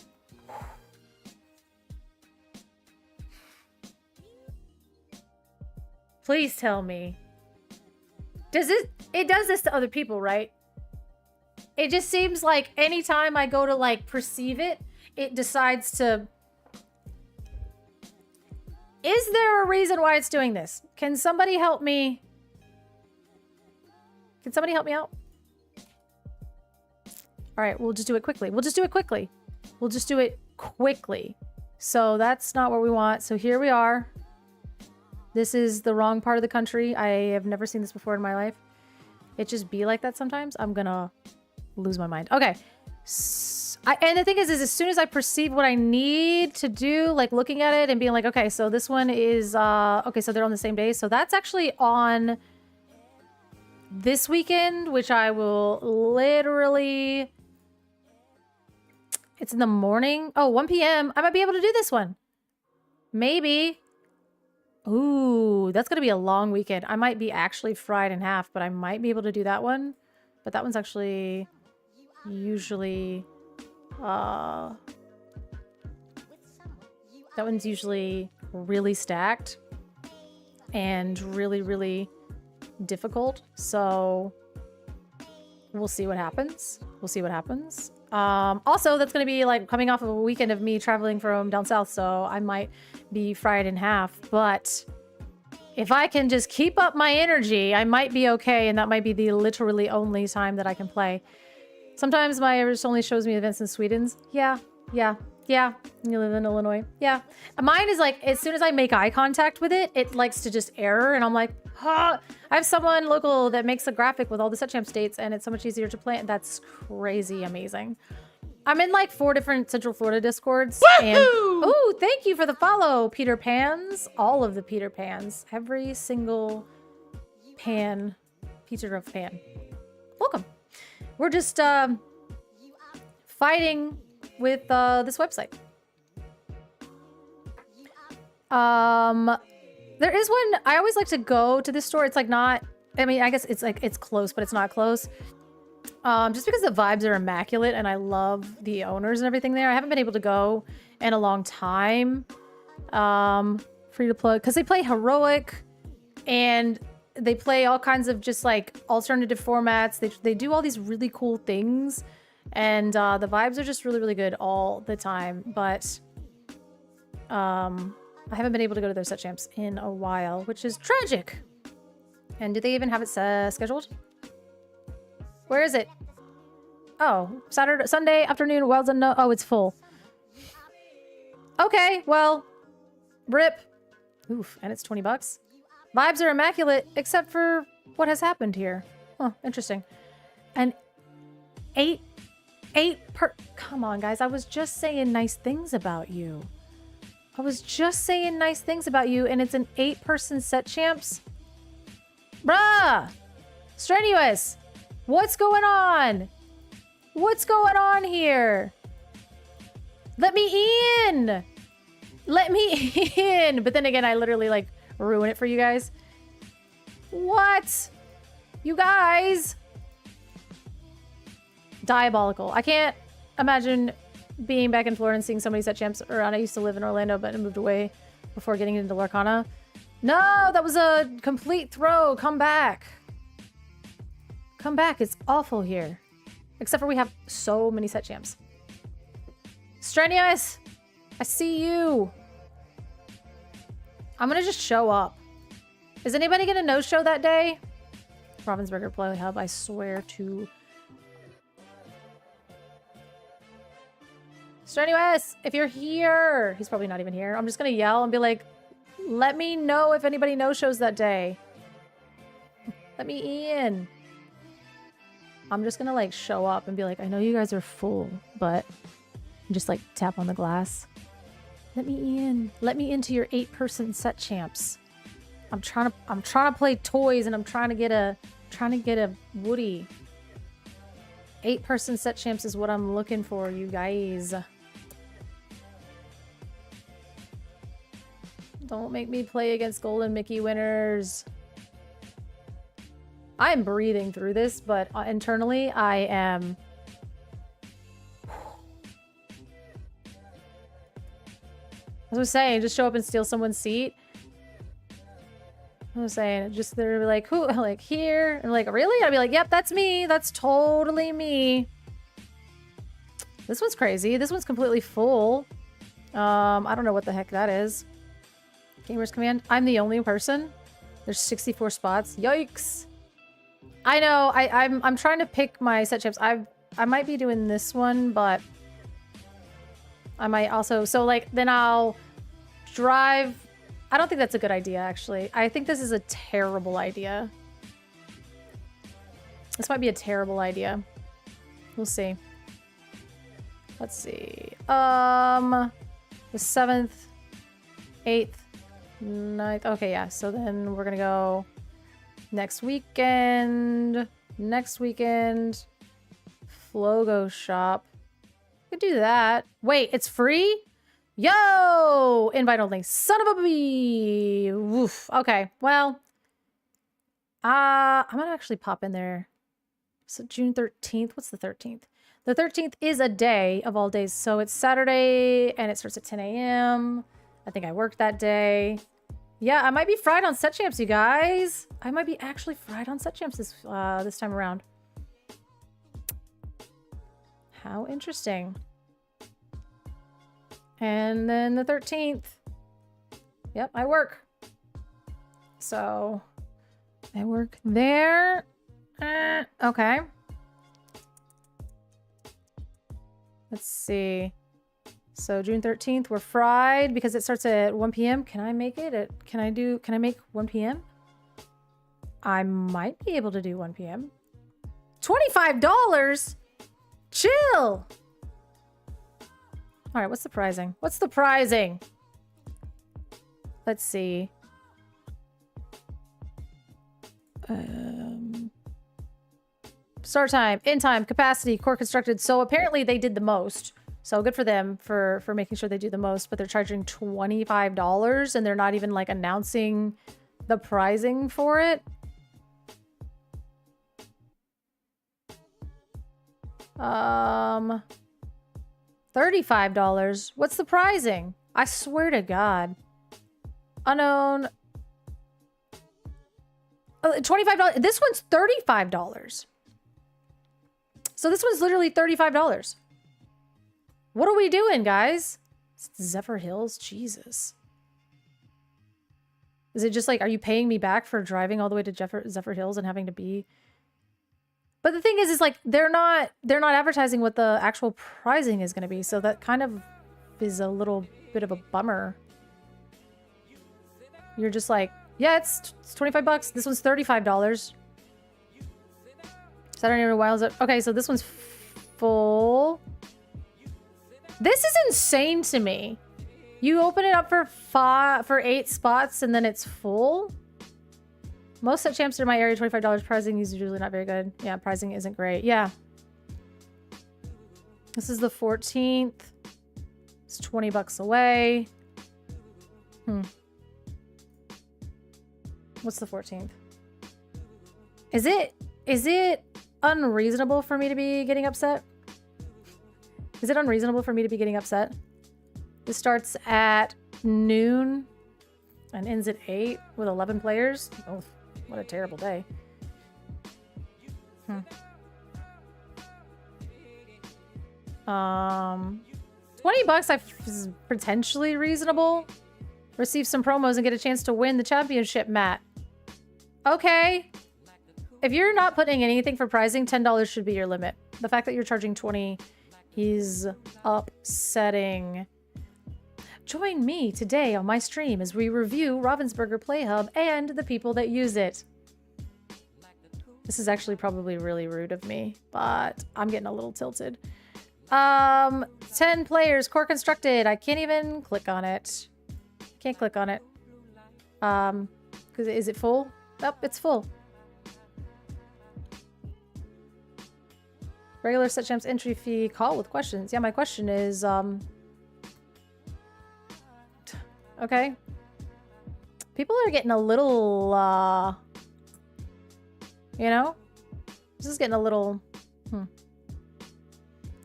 Please tell me. It does this to other people, right? It just seems like anytime I go to like perceive it, it decides to. Is there a reason why it's doing this? Can somebody help me? Can somebody help me out? All right, we'll just do it quickly. So that's not what we want. So here we are. This is the wrong part of the country. I have never seen this before in my life. It just be like that sometimes. I'm gonna lose my mind. Okay. And the thing is as soon as I perceive what I need to do, like looking at it and being like, okay, so this one is, okay, so they're on the same day. So that's actually on this weekend, which I will literally... It's in the morning. Oh, 1 p.m. I might be able to do this one. Maybe. Ooh, that's going to be a long weekend. I might be actually fried in half, but I might be able to do that one. But that one's actually usually... that one's usually really stacked and really, really difficult. So we'll see what happens. We'll see what happens. Also, that's going to be like coming off of a weekend of me traveling from down south, so I might be fried in half. But if I can just keep up my energy, I might be okay, and that might be the literally only time that I can play. Sometimes my Iris only shows me events in Sweden's. Yeah. You live in Illinois. Yeah. Mine is like, as soon as I make eye contact with it, it likes to just error, and I'm like, I have someone local that makes a graphic with all the set champ states, and it's so much easier to play. That's crazy amazing. I'm in like 4 different Central Florida Discords. And ooh, thank you for the follow, Peter Pans. All of the Peter Pans. Every single pan. Peter of Pan. Welcome. We're just fighting with this website. There is one. I always like to go to this store. It's like not, I mean, I guess it's like it's close, but it's not close. Just because the vibes are immaculate and I love the owners and everything there. I haven't been able to go in a long time. Free to plug, because they play heroic and they play all kinds of just like alternative formats. They do all these really cool things, and the vibes are just really, really good all the time. But I haven't been able to go to their set champs in a while, which is tragic. And do they even have it scheduled? Where is it? Oh, Sunday afternoon. Well done. No, oh, it's full. Okay, well, rip. Oof, and it's $20. Vibes are immaculate, except for what has happened here. Huh, interesting. And eight per... Come on, guys. I was just saying nice things about you. I was just saying nice things about you, and it's an 8-person set champs? Bruh! Strenuous! What's going on? What's going on here? Let me in! Let me in! But then again, I literally, like, ruin it for you guys. What? You guys! Diabolical. I can't imagine being back in Florida and seeing somebody set champs around. I used to live in Orlando, but I moved away before getting into Lorcana. No, that was a complete throw. Come back. Come back. It's awful here. Except for we have so many set champs. Strenuous, I see you. I'm gonna just show up. Is anybody gonna no-show that day? Ravensburger Play Hub, I swear to... Strenuous, if you're here. He's probably not even here. I'm just gonna yell and be like, let me know if anybody no-shows that day. Let me in. I'm just gonna like show up and be like, I know you guys are full, but just like tap on the glass. Let me in. Let me into your 8-person set champs. I'm trying to play toys, and I'm trying to get a Woody. 8-person set champs is what I'm looking for, you guys. Don't make me play against Golden Mickey winners. I'm breathing through this, but internally I am... As I was saying, just show up and steal someone's seat. I was saying, just they're like, who? Like, here? And like, really? I'd be like, yep, that's me. That's totally me. This one's crazy. This one's completely full. I don't know what the heck that is. Gamers Command. I'm the only person. There's 64 spots. Yikes. I know. I'm trying to pick my set champs. I might be doing this one, but I might also... So, like, then I'll drive... I don't think that's a good idea, actually. I think this is a terrible idea. This might be a terrible idea. We'll see. Let's see. The 7th, 8th, 9th. Okay, yeah. So then we're gonna go Next weekend. Flogo shop. Could do that. Wait, it's free? Yo! Invite only. Son of a bee! Woof. Okay, well. I'm gonna actually pop in there. So June 13th. What's the 13th? The 13th is a day of all days. So it's Saturday and it starts at 10 a.m. I think I worked that day. Yeah, I might be fried on set champs, you guys. I might be actually fried on set champs this time around. How interesting. And then the 13th. Yep, I work. So I work there. Okay. Let's see. So June 13th, we're fried because it starts at 1 p.m. Can I make it? Can I make 1 p.m.? I might be able to do 1 p.m. $25? Chill. All right, what's the pricing? What's the pricing? Let's see. Start time, end time, capacity, core constructed. So apparently they did the most. So good for them for making sure they do the most, but they're charging $25 and they're not even like announcing the pricing for it. $35. What's the pricing? I swear to God. Unknown. $25. This one's $35. So this one's literally $35. What are we doing, guys? Zephyr Hills? Jesus. Is it just like, are you paying me back for driving all the way to Zephyr Hills and having to be... But the thing is like, they're not advertising what the actual pricing is going to be. So that kind of is a little bit of a bummer. You're just like, yeah, it's $25. This one's $35. Saturday Night Wild. Okay, so this one's full. This is insane to me. You open it up for 8 spots and then it's full. Most set champs in my area, $25. Pricing is usually not very good. Yeah, pricing isn't great. Yeah. This is the 14th. It's $20 away. What's the 14th? Is it unreasonable for me to be getting upset? Is it unreasonable for me to be getting upset? This starts at noon and ends at 8 with 11 players. Oh, what a terrible day. $20 is potentially reasonable. Receive some promos and get a chance to win the championship, Matt. Okay. If you're not putting anything for pricing, $10 should be your limit. The fact that you're charging 20 is upsetting. Join me today on my stream as we review Ravensburger Playhub and the people that use it. This is actually probably really rude of me, but I'm getting a little tilted. 10 players, core constructed. I can't even click on it. Can't click on it. Because is it full? Oh, it's full. Regular set champs entry fee, call with questions. Yeah, my question is, okay. People are getting a little, you know? This is getting a little,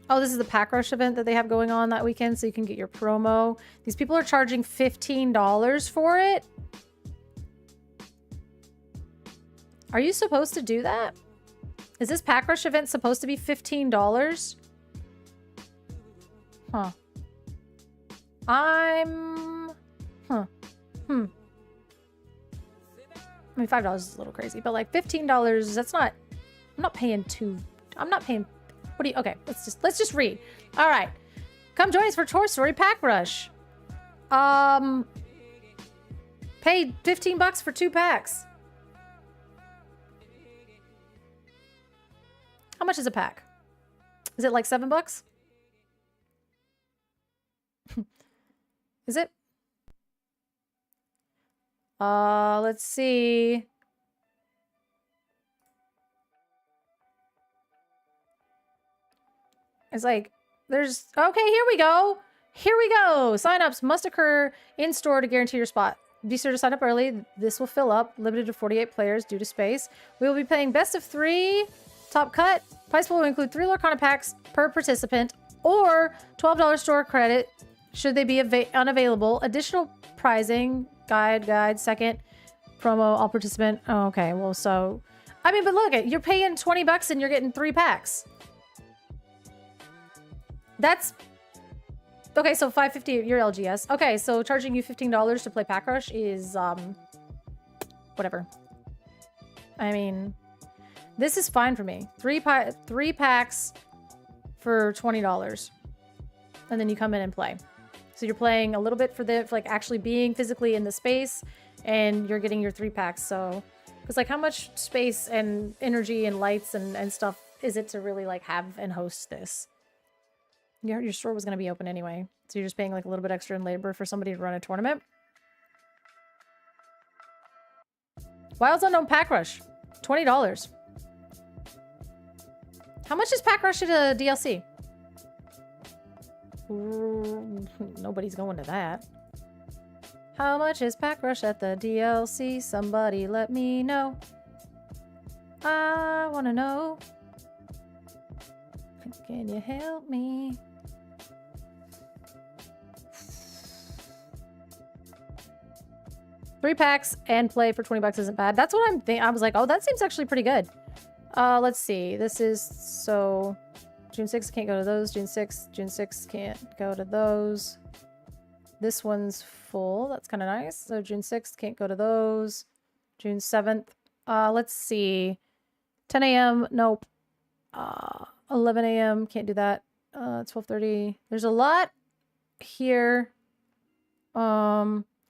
Oh, this is the Pack Rush event that they have going on that weekend, so you can get your promo. These people are charging $15 for it. Are you supposed to do that? Is this Pack Rush event supposed to be $15? Huh. I mean, $5 is a little crazy, but like $15, that's not, I'm not paying, what do you, okay, let's just read. All right. Come join us for Toy Story Pack Rush. Paid $15 for 2 packs. How much is a pack? Is it like $7? Is it? Let's see. It's like, there's... Okay, here we go. Here we go. Sign-ups must occur in-store to guarantee your spot. Be sure to sign up early. This will fill up. Limited to 48 players due to space. We will be playing best of 3 top cut. Price pool will include 3 Lorcana packs per participant or $12 store credit should they be unavailable. Additional prizing, guide, second promo, all participant. Oh, okay, well, so... I mean, but look, you're paying $20 and you're getting 3 packs. That's... Okay, so $5.50 your LGS. Okay, so charging you $15 to play Pack Rush is, whatever. I mean, this is fine for me. 3 packs for $20. And then you come in and play. So you're playing a little bit for like actually being physically in the space, and you're getting your 3 packs. So it's like, how much space and energy and lights and stuff is it to really like have and host this? Your store was going to be open anyway. So you're just paying like a little bit extra in labor for somebody to run a tournament. Wilds Unknown Pack Rush. $20. How much is Pack Rush at a DLC? Nobody's going to that. How much is Pack Rush at the DLC? Somebody let me know. I want to know. Can you help me? Three packs and play for $20 isn't bad. That's what I'm thinking. I was like, oh, that seems actually pretty good. Let's see. This is so June 6th can't go to those. June 6th can't go to those. This one's full. That's kind of nice. So June 6th can't go to those. June 7th. Let's see. 10 a.m. Nope. 11 a.m. Can't do that. 12:30. There's a lot here.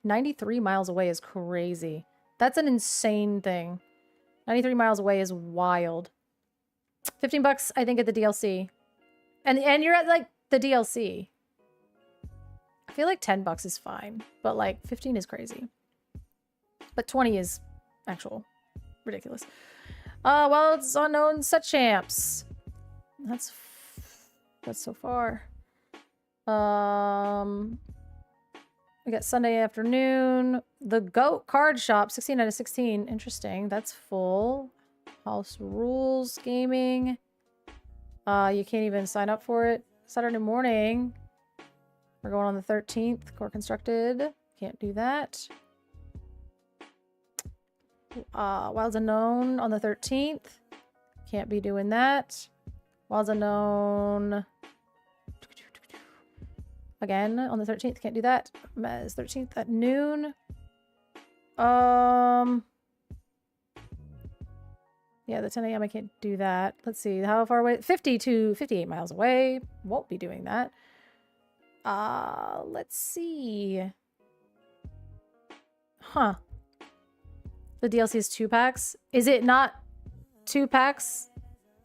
93 miles away is crazy. That's an insane thing. 93 miles away is wild. $15, I think, at the DLC. And you're at, like, the DLC. I feel like $10 is fine. But, like, 15 is crazy. But 20 is actual ridiculous. Well, it's unknown set champs. That's so far. We got Sunday afternoon. The Goat Card Shop, 16 out of 16. Interesting. That's full. House Rules Gaming. You can't even sign up for it. Saturday morning. We're going on the 13th. Core Constructed. Can't do that. Wilds Unknown on the 13th. Can't be doing that. Wilds Unknown. Again, on the 13th. Can't do that. Mez 13th at noon. Yeah, the 10 a.m. I can't do that. Let's see. How far away? 50 to 58 miles away. Won't be doing that. Let's see. Huh. The DLC is 2 packs. Is it not 2 packs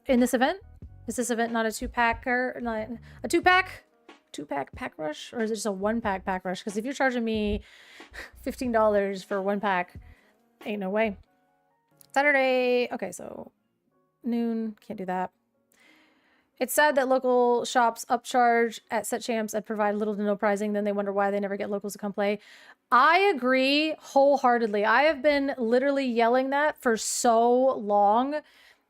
in this event? Is this event not a 2-packer? Not a 2-pack? 2-pack pack rush? Or is it just a 1-pack pack rush? Because if you're charging me $15 for 1 pack, ain't no way. Saturday. Okay, so noon. Can't do that. It's sad that local shops upcharge at set champs and provide little to no pricing. Then they wonder why they never get locals to come play. I agree wholeheartedly. I have been literally yelling that for so long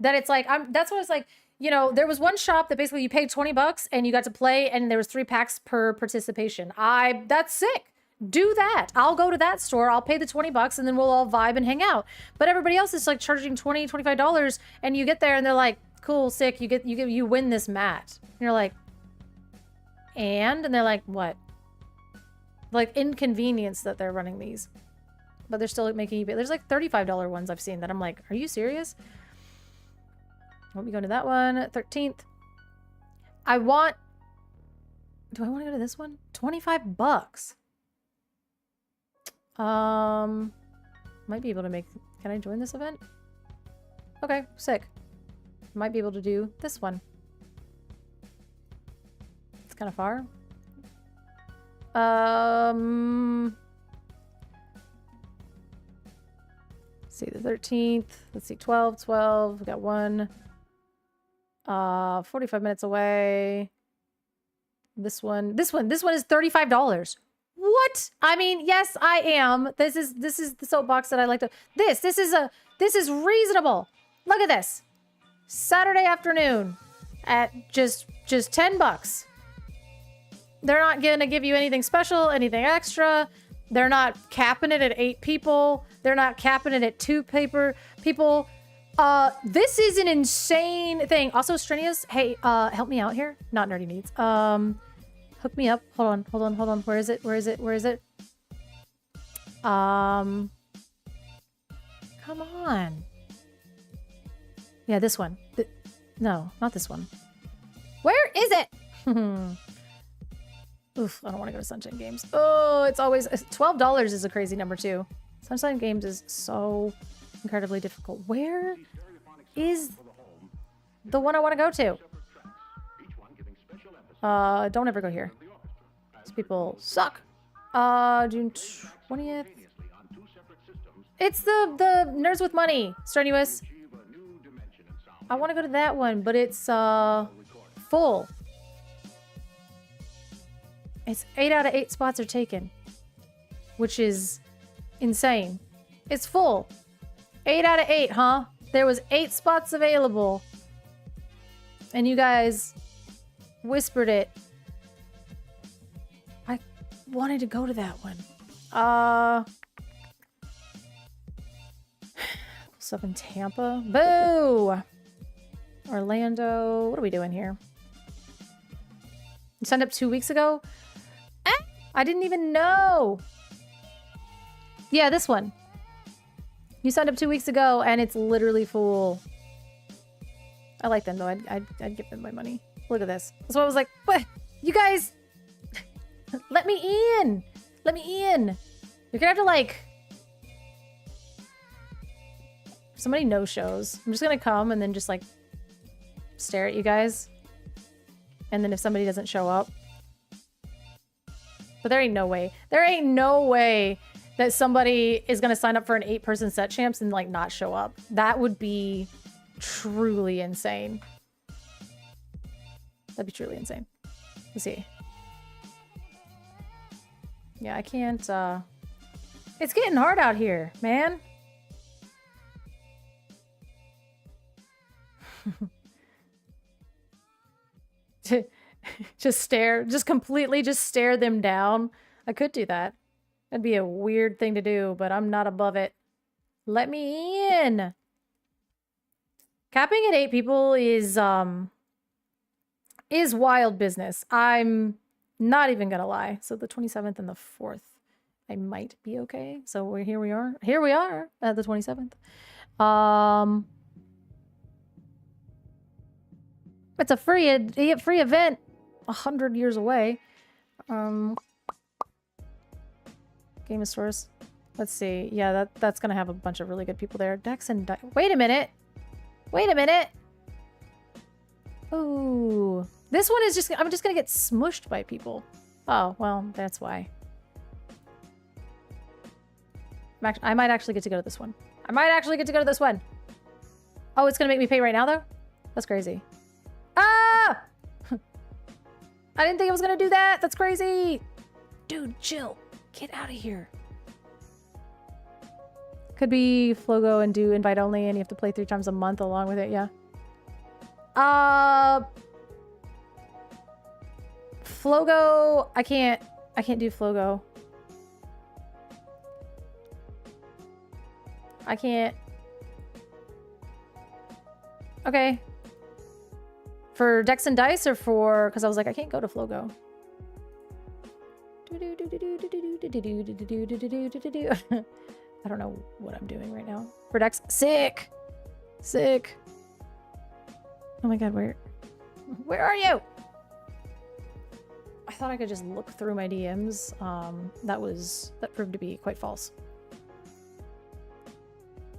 that it's like, that's what it's like. You know, there was one shop that basically you paid $20 and you got to play and there was 3 packs per participation. That's sick. Do that. I'll go to that store. I'll pay the $20 and then we'll all vibe and hang out. But everybody else is like charging $20, $25 and you get there and they're like, cool, sick. You win this mat. And you're like, and they're like, what? Like inconvenience that they're running these, but they're still making you pay. There's like $35 ones I've seen that I'm like, are you serious? Won't be going to that one. 13th. Do I want to go to this one? $25. Might be able to make, can I join this event? Okay, sick. Might be able to do this one. It's kind of far. Let's see, the 13th. Let's see, 12. We got 1. 45 minutes away. This one is $35. What? I mean, yes, I am. This is the soapbox that I like to. This is reasonable. Look at this. Saturday afternoon at just $10. They're not gonna give you anything special, anything extra. They're not capping it at 8 people. They're not capping it at 2 people. This is an insane thing. Also, Strenuous, hey, help me out here. Not nerdy needs. Hook me up. Hold on. Where is it? Come on. Yeah, this one. No, not this one. Where is it? Oof, I don't want to go to Sunshine Games. Oh, it's always $12 is a crazy number too. Sunshine Games is so incredibly difficult. Where is the one I want to go to? Don't ever go here. These people suck. June 20th. It's the Nerds with Money, Strenuous. I want to go to that one, but it's full. It's 8 out of 8 spots are taken, which is insane. It's full. 8 out of 8, huh? There was 8 spots available, and you guys whispered it. I wanted to go to that one. Stuff in Tampa. Boo! Orlando. What are we doing here? You signed up 2 weeks ago? I didn't even know. Yeah, this one. You signed up 2 weeks ago, and it's literally full. I like them, though. I'd give them my money. Look at this. So I was like, what? You guys, let me in. Let me in. You're gonna have to, like... Somebody no-shows. I'm just gonna come and then just, like, stare at you guys. And then if somebody doesn't show up... But there ain't no way. There ain't no way that somebody is going to sign up for an 8-person set champs and, like, not show up. That would be truly insane. That'd be truly insane. Let's see. Yeah, I can't, It's getting hard out here, man. Just completely stare them down. I could do that. That'd be a weird thing to do, but I'm not above it. Let me in. Capping at 8 people is wild business. I'm not even gonna lie. So the 27th and the 4th, I might be okay. So here we are. Here we are at the 27th. It's a free event. 100 years away. Game of Source. Let's see. Yeah, that's gonna have a bunch of really good people there. Dex and wait a minute. Ooh, this one is I'm just gonna get smushed by people. Oh well, that's why. I might actually get to go to this one. Oh, it's gonna make me pay right now though. That's crazy. Ah! I didn't think I was gonna do that. That's crazy. Dude, chill. Get out of here. Could be Flogo and do invite only, and you have to play 3 times a month along with it, yeah. Flogo, I can't do Flogo. I can't. Okay. For Dex and Dice or for... Because I was like, I can't go to Flogo. I don't know what I'm doing right now. For Dex... Sick! Sick. Oh my god, where are you? I thought I could just look through my DMs. That proved to be quite false.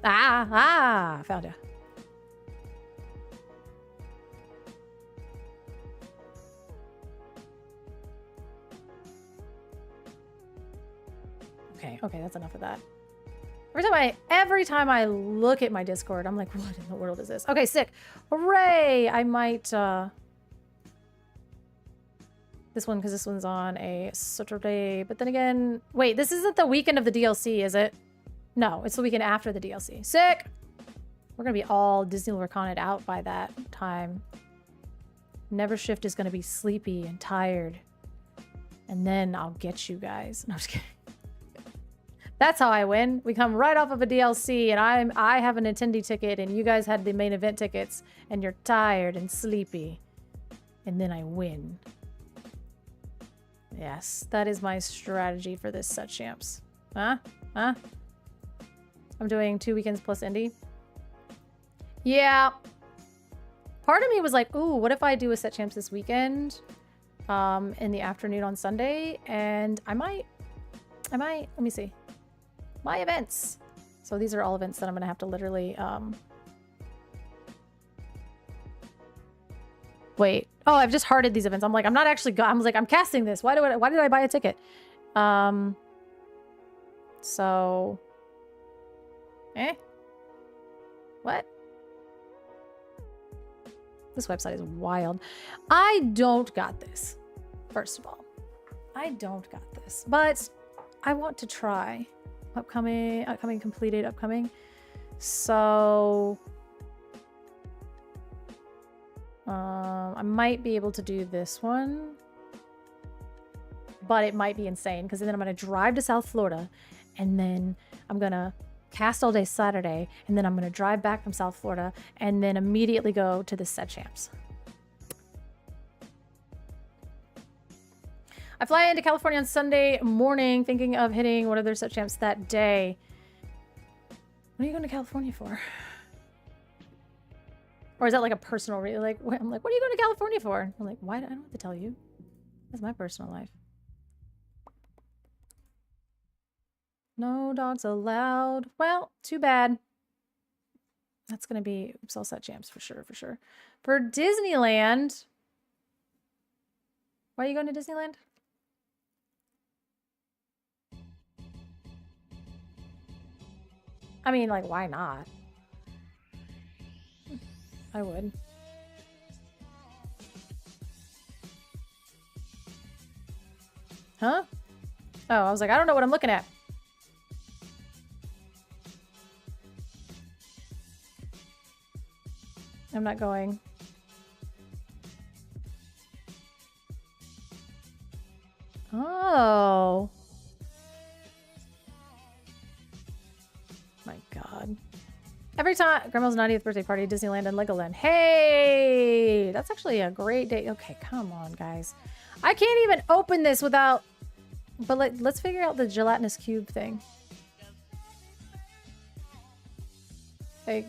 Found ya. Okay, that's enough of that. Every time I look at my Discord, I'm like, what in the world is this? Okay, sick. Hooray! I might, this one, because this one's on a Saturday. But then again, wait, this isn't the weekend of the DLC, is it? No, it's the weekend after the DLC. Sick! We're gonna be all Disney Lurconed out by that time. Nevershift is gonna be sleepy and tired. And then I'll get you guys. No, I'm just kidding. That's how I win. We come right off of a DLC, and I have an attendee ticket, and you guys had the main event tickets, and you're tired and sleepy. And then I win. Yes, that is my strategy for this set champs. Huh? Huh? I'm doing 2 weekends plus indie. Yeah. Part of me was like, ooh, what if I do a set champs this weekend? In the afternoon on Sunday, and I might, let me see. My events. So these are all events that I'm gonna have to literally, wait. Oh, I've just hearted these events. I'm like, I'm not actually, I was like, I'm casting this. Why did I buy a ticket? So, what? This website is wild. I don't got this. First of all, I don't got this, but I want to try. Upcoming, completed, upcoming. So, I might be able to do this one, but it might be insane because then I'm going to drive to South Florida, and then I'm going to cast all day Saturday, and then I'm going to drive back from South Florida, and then immediately go to the set champs. I fly into California on Sunday morning, thinking of hitting one of their set champs that day. What are you going to California for? Or is that like a personal I'm like, what are you going to California for? I'm like, why? I don't have to tell you. That's my personal life. No dogs allowed. Well, too bad. That's going to be all set champs for sure, for sure. For Disneyland. Why are you going to Disneyland? I mean, like, why not? I would. Huh? Oh, I was like, I don't know what I'm looking at. I'm not going. Oh. My God. Every time Grandma's 90th birthday party, Disneyland and Legoland. Hey, that's actually a great day. Okay, come on, guys. I can't even open this without. But let's figure out the gelatinous cube thing. Like,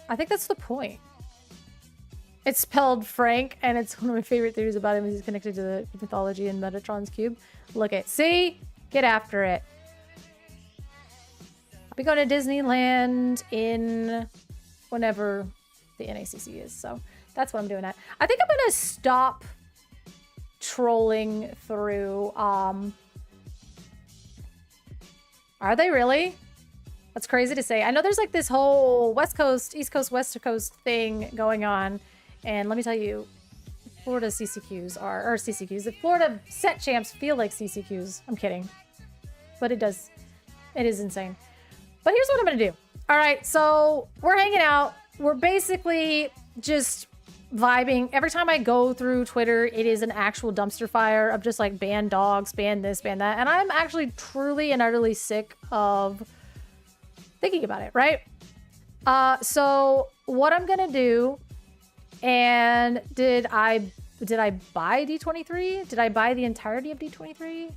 I think that's the point. It's spelled Frank, and it's one of my favorite theories about him is he's connected to the mythology in Metatron's cube. Look at, see? Get after it. I'll be going to Disneyland in whenever the NACC is, so that's what I'm doing at. I think I'm gonna stop trolling through, are they really? That's crazy to say. I know there's like this whole West Coast, East Coast, West Coast thing going on. And let me tell you, Florida CCQs are, or CCQs, the Florida set champs feel like CCQs. I'm kidding. But it does. It is insane. But here's what I'm going to do. All right, so we're hanging out. We're basically just vibing. Every time I go through Twitter, it is an actual dumpster fire of just like ban dogs, ban this, ban that. And I'm actually truly and utterly sick of thinking about it, right? So what I'm going to do, and did I buy D23? Did I buy the entirety of D23?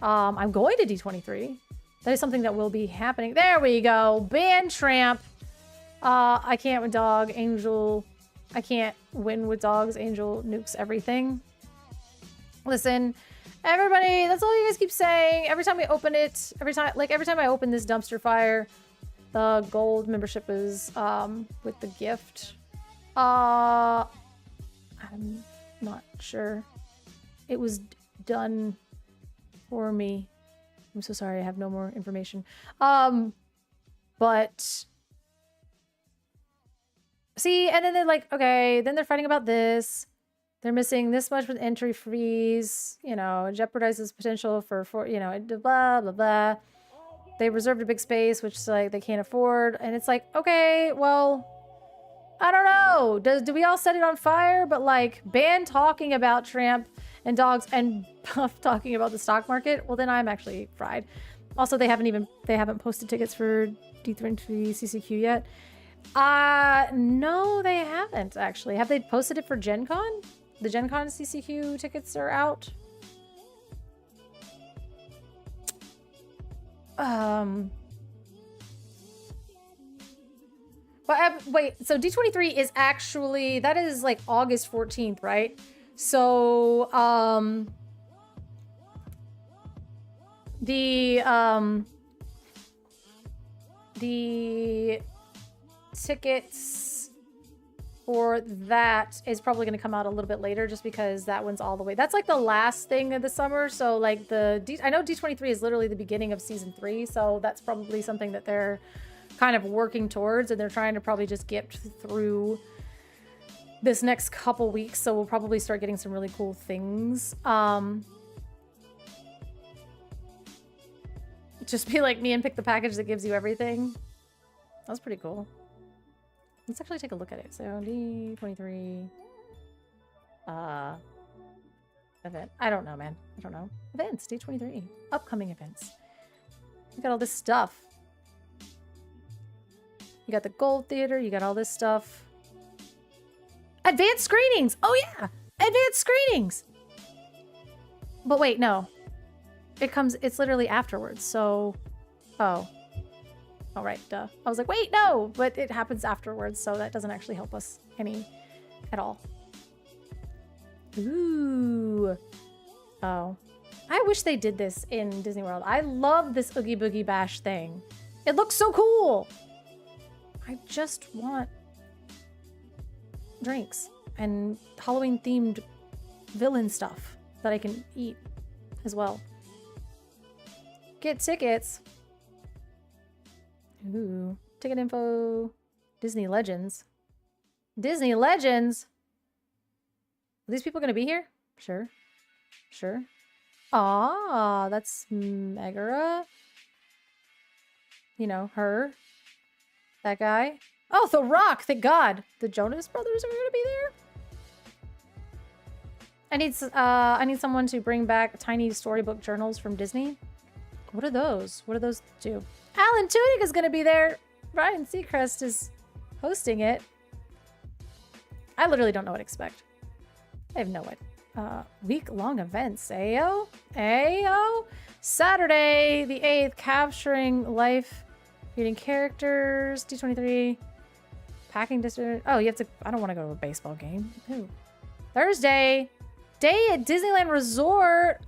I'm going to D23. That is something that will be happening. There we go. Ban Tramp. I can't with dog. Angel. I can't win with dogs. Angel nukes everything. Listen, everybody, that's all you guys keep saying. Every time we open it, every time I open this dumpster fire, the gold membership is with the gift. I'm not sure. It was done For me. I'm so sorry, I have no more information. But see, and then they're like, okay, then they're fighting about this. They're missing this much with entry fees. You know, it jeopardizes potential for you know, blah blah blah. They reserved a big space, which like they can't afford, and it's like, okay, well, I don't know. Do we all set it on fire? But like, ban talking about Tramp and dogs and Puff talking about the stock market. Well, then I'm actually fried. Also, they haven't posted tickets for D23 CCQ yet. No, they haven't actually. Have they posted it for Gen Con? The Gen Con CCQ tickets are out. But wait, so D23 is actually, that is like August 14th, right? So, the tickets for that is probably going to come out a little bit later just because that one's all the way. That's like the last thing of the summer. So like I know D23 is literally the beginning of season 3. So that's probably something that they're kind of working towards, and they're trying to probably just get through this next couple weeks. So we'll probably start getting some really cool things. Just be like me and pick the package that gives you everything. That's pretty cool. Let's actually take a look at it. So D23 event. I don't know, man. I don't know. Events, D23. Upcoming events. You got all this stuff. You got the Gold Theater, you got all this stuff. Advanced screenings! Oh yeah! Advanced screenings! But wait, no. It's literally afterwards, so... Oh. All right, duh. I was like, wait, no! But it happens afterwards, so that doesn't actually help us any at all. Ooh. Oh. I wish they did this in Disney World. I love this Oogie Boogie Bash thing. It looks so cool! I just want drinks and Halloween-themed villain stuff that I can eat as well. Get tickets. Ooh. Ticket info. Disney Legends. Disney Legends? Are these people going to be here? Sure. Sure. Ah, that's Megara. You know, her. That guy. Oh, The Rock! Thank God! The Jonas Brothers are gonna be there? I need someone to bring back tiny storybook journals from Disney. What are those? What do those do? Alan Tudyk is gonna be there! Ryan Seacrest is hosting it. I literally don't know what to expect. I have no idea. Week-long events. Ayo? Ayo? Saturday, the 8th, capturing life... Reading characters, D23, packing district. Oh, you have to, I don't want to go to a baseball game. Ew. Thursday, day at Disneyland Resort.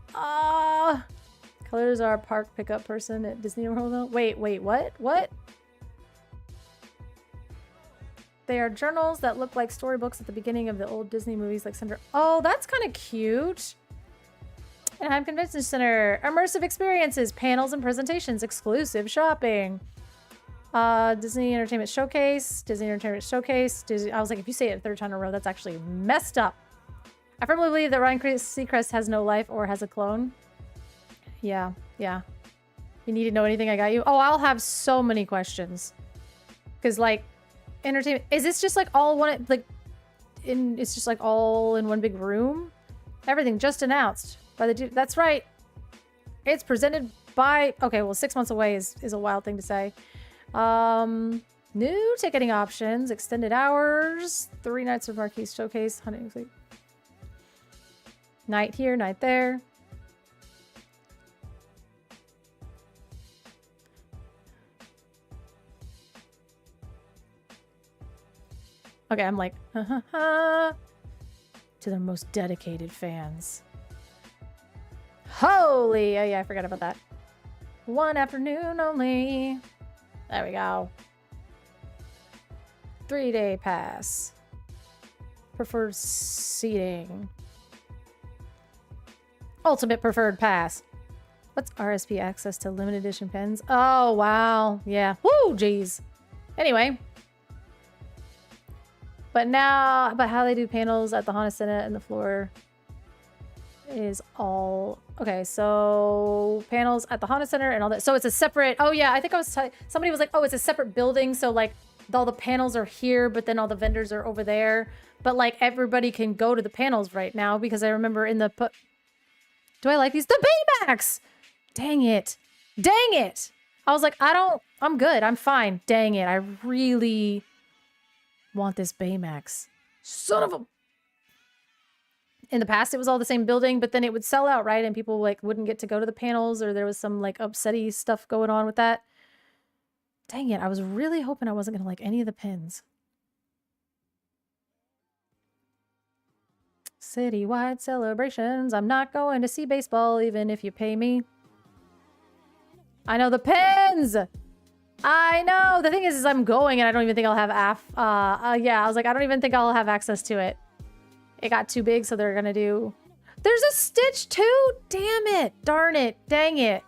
Colors are park pickup person at Disney World. Wait, what? What? They are journals that look like storybooks at the beginning of the old Disney movies like Cinder. Oh, that's kind of cute. Anaheim Convention Center, immersive experiences, panels and presentations, exclusive shopping. Disney Entertainment Showcase, Disney Entertainment Showcase. I was like, if you say it a third time in a row, that's actually messed up. I firmly believe that Ryan Seacrest has no life or has a clone. Yeah. You need to know anything, I got you. Oh, I'll have so many questions. Because, like, entertainment... Is this just, like, all one... Like, it's just, like, all in one big room? Everything just announced by the... That's right. It's presented by... Okay, well, 6 months away is a wild thing to say. New ticketing options, extended hours, 3 nights of Marquee Showcase, hunting fleet. Night here, night there. Okay, I'm like, to their most dedicated fans. Holy, oh yeah, I forgot about that. One afternoon only. There we go. 3-day pass. Preferred seating. Ultimate preferred pass. What's RSP access to limited edition pens? Oh, wow. Yeah. Woo, jeez. Anyway. But now, but how they do panels at the Honda Senate and the floor is all... Okay, so panels at the Honda Center and all that. So it's a separate... Oh, yeah, I think I was... Somebody was like, oh, it's a separate building. So, like, all the panels are here, but then all the vendors are over there. But, like, everybody can go to the panels right now because I remember in the... Do I like these? The Baymax! Dang it. Dang it! I was like, I'm good. I'm fine. Dang it. I really want this Baymax. Son of a... In the past, it was all the same building, but then it would sell out, right? And people, like, wouldn't get to go to the panels, or there was some, like, upsetty stuff going on with that. Dang it. I was really hoping I wasn't going to like any of the pins. Citywide celebrations. I'm not going to see baseball, even if you pay me. I know the pins! I know! The thing is I'm going and I don't even think I'll have yeah, I was like, I don't even think I'll have access to it. It got too big, so they're gonna do... There's a Stitch too? Damn it. Darn it. Dang it.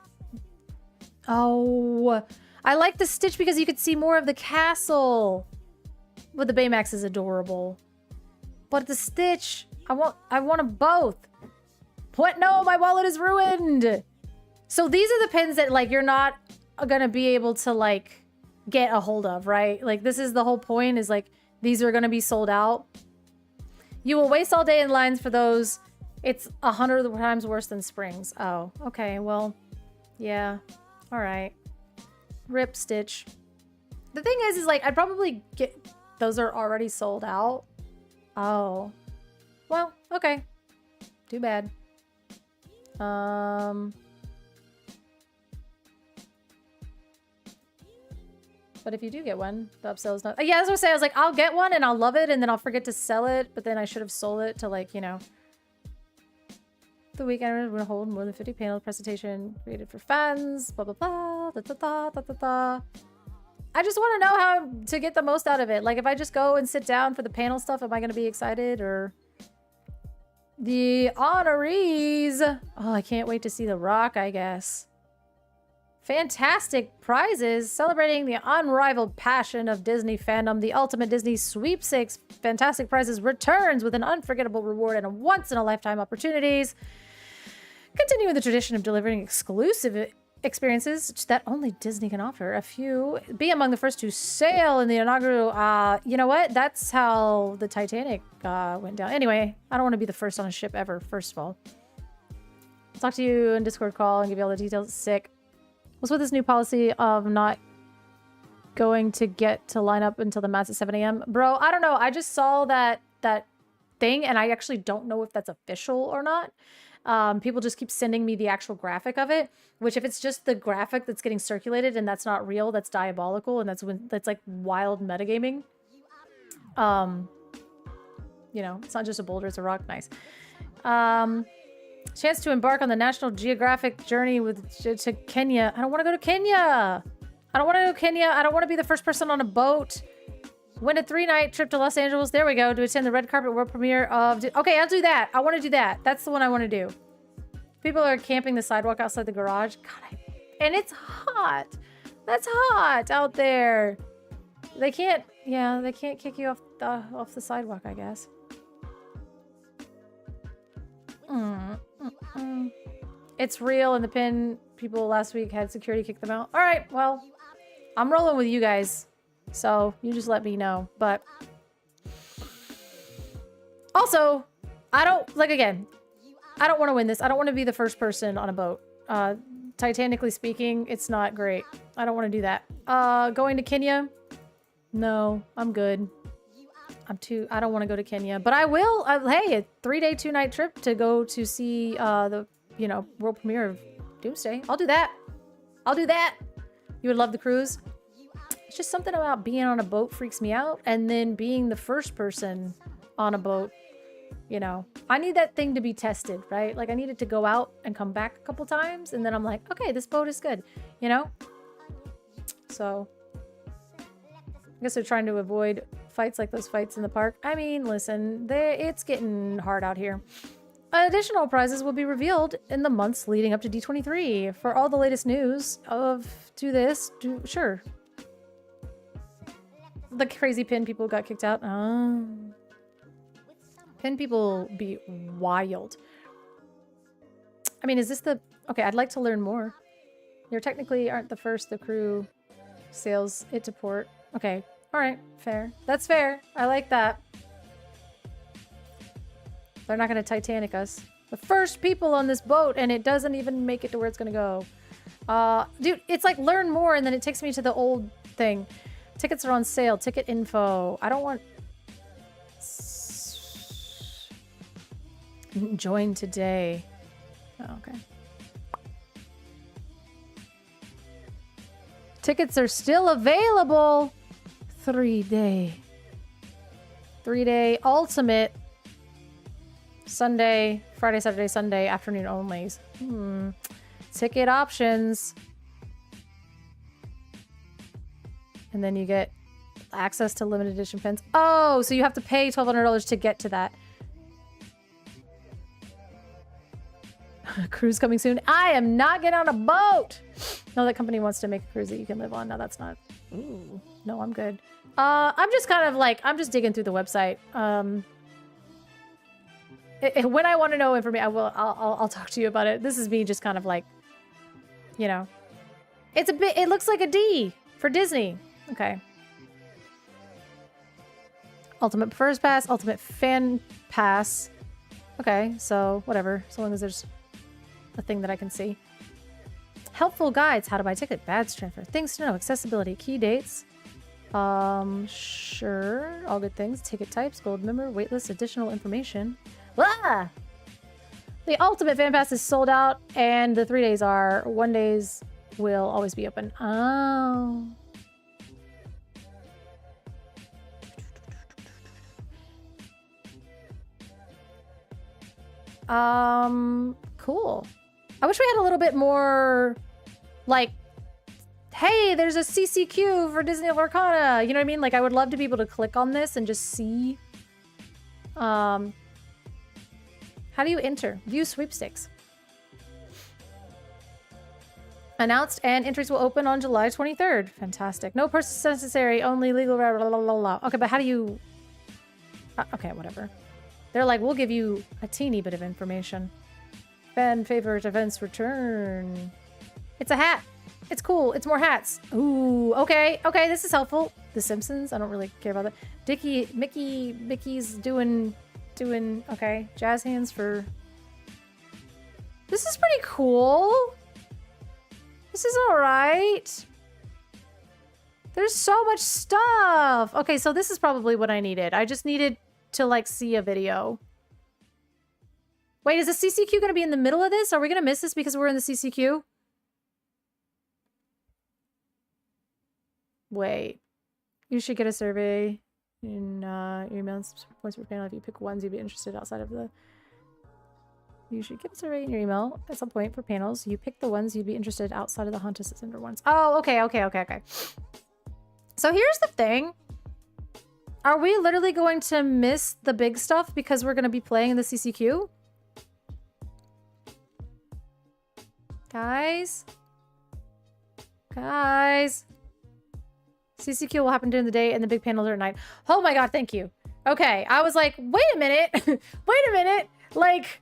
Oh. I like the Stitch because you could see more of the castle. But the Baymax is adorable. But the Stitch... I want them both. What? No, my wallet is ruined. So these are the pins that, like, you're not gonna be able to, like, get a hold of, right? Like, this is the whole point, is, like, these are gonna be sold out. You will waste all day in lines for those. It's 100 times worse than Springs. Oh, okay, well, yeah. All right. Rip Stitch. The thing is like, I'd probably get... Those are already sold out. Oh. Well, okay. Too bad. But if you do get one, the upsell is not... Yeah, that's what I was saying. I was like, I'll get one and I'll love it and then I'll forget to sell it. But then I should have sold it to, like, you know... The weekend we're going to hold more than 50 panel presentation created for fans. Blah, blah, blah. Da, da, da, da, da, da. I just want to know how to get the most out of it. Like, if I just go and sit down for the panel stuff, am I going to be excited? Or... The honorees. Oh, I can't wait to see The Rock, I guess. Fantastic prizes celebrating the unrivaled passion of Disney fandom. The Ultimate Disney Sweepstakes Fantastic Prizes returns with an unforgettable reward and a once-in-a-lifetime opportunities. Continuing the tradition of delivering exclusive experiences that only Disney can offer. A few. Be among the first to sail in the inaugural... you know what? That's how the Titanic went down. Anyway, I don't want to be the first on a ship ever, first of all. I'll talk to you in Discord call and give you all the details. Sick. What's with this new policy of not going to get to line up until the match at 7 a.m.? Bro, I don't know. I just saw that thing, and I actually don't know if that's official or not. People just keep sending me the actual graphic of it, which if it's just the graphic that's getting circulated and that's not real, that's diabolical, and that's like wild metagaming. You know, it's not just a boulder, it's a rock. Nice. Chance to embark on the National Geographic journey to Kenya. I don't want to go to Kenya. I don't want to go to Kenya. I don't want to be the first person on a boat. Win a 3-night trip to Los Angeles. There we go. To attend the red carpet world premiere of... Okay, I'll do that. I want to do that. That's the one I want to do. People are camping the sidewalk outside the garage. God, and it's hot. That's hot out there. They can't... Yeah, they can't kick you off the sidewalk, I guess. It's real, and the pin people last week had security kick them out. All right, well, I'm rolling with you guys. So you just let me know. But also, I don't, like, again, I don't want to win this. I don't want to be the first person on a boat. Titanically speaking, it's not great. I don't want to do that. Going to Kenya? No, I'm good. I don't want to go to Kenya, but I will. Hey, a 3-day, 2-night trip to go to see the, you know, world premiere of Doomsday. I'll do that. I'll do that. You would love the cruise. It's just something about being on a boat freaks me out, and then being the first person on a boat, you know. I need that thing to be tested, right? Like, I need it to go out and come back a couple times, and then I'm like, okay, this boat is good, you know? So, I guess they're trying to avoid fights like those fights in the park. I mean, listen, it's getting hard out here. Additional prizes will be revealed in the months leading up to D23. For all the latest news of sure. The crazy pin people got kicked out. Oh. Pin people be wild. I mean, is this the... Okay, I'd like to learn more. You technically aren't the first the crew sails it to port. Okay, alright, fair. That's fair. I like that. They're not gonna Titanic us. The first people on this boat, and it doesn't even make it to where it's gonna go. Dude, it's like learn more, and then it takes me to the old thing. Tickets are on sale. Ticket info. I don't want... Join today. Oh, okay. Tickets are still available. 3-day. 3-day ultimate. Sunday, Friday, Saturday, Sunday, afternoon onlys. Ticket options. And then you get access to limited edition pins. Oh, so you have to pay $1,200 to get to that. Cruise coming soon. I am not getting on a boat. No, that company wants to make a cruise that you can live on. No, that's not. Ooh, no, I'm good. I'm just kind of like, I'm just digging through the website. When I want to know information, I'll talk to you about it. This is me just kind of like, you know, it's a bit, it looks like a D for Disney. Okay. Ultimate First Pass, Ultimate Fan Pass. Okay, so whatever, so long as there's a thing that I can see. Helpful guides, how to buy ticket, badge transfer, things to know, accessibility, key dates. Sure, all good things. Ticket types, gold member, waitlist, additional information. Ah! The Ultimate Fan Pass is sold out, and the 3 days are. 1 days will always be open. Oh. Cool. I wish we had a little bit more, like, hey, there's a CCQ for Disney of Arcana. You know what I mean? Like, I would love to be able to click on this and just see. How do you enter? View sweepstakes. Announced, and entries will open on July 23rd. Fantastic. No purchase necessary, only legal. Blah, blah, blah, blah, blah. Okay, but how do you... okay, whatever. They're like, we'll give you a teeny bit of information. Fan favorite events return. It's a hat. It's cool. It's more hats. Ooh, okay. Okay, this is helpful. The Simpsons. I don't really care about that. Mickey's doing, okay. Jazz hands for... This is pretty cool. This is all right. There's so much stuff. Okay, so this is probably what I needed. I just needed to, like, see a video. Wait, is the CCQ going to be in the middle of this? Are we going to miss this because we're in the CCQ? Wait. You should get a survey in your email and points per panel. If you pick ones you'd be interested outside of the... You should get a survey in your email at some point for panels. You pick the ones you'd be interested outside of the Haunted Center ones. Oh, okay. So here's the thing. Are we literally going to miss the big stuff because we're going to be playing in the CCQ? Guys? CCQ will happen during the day and the big panels are at night. Oh my god, thank you. Okay, I was like, wait a minute. Like,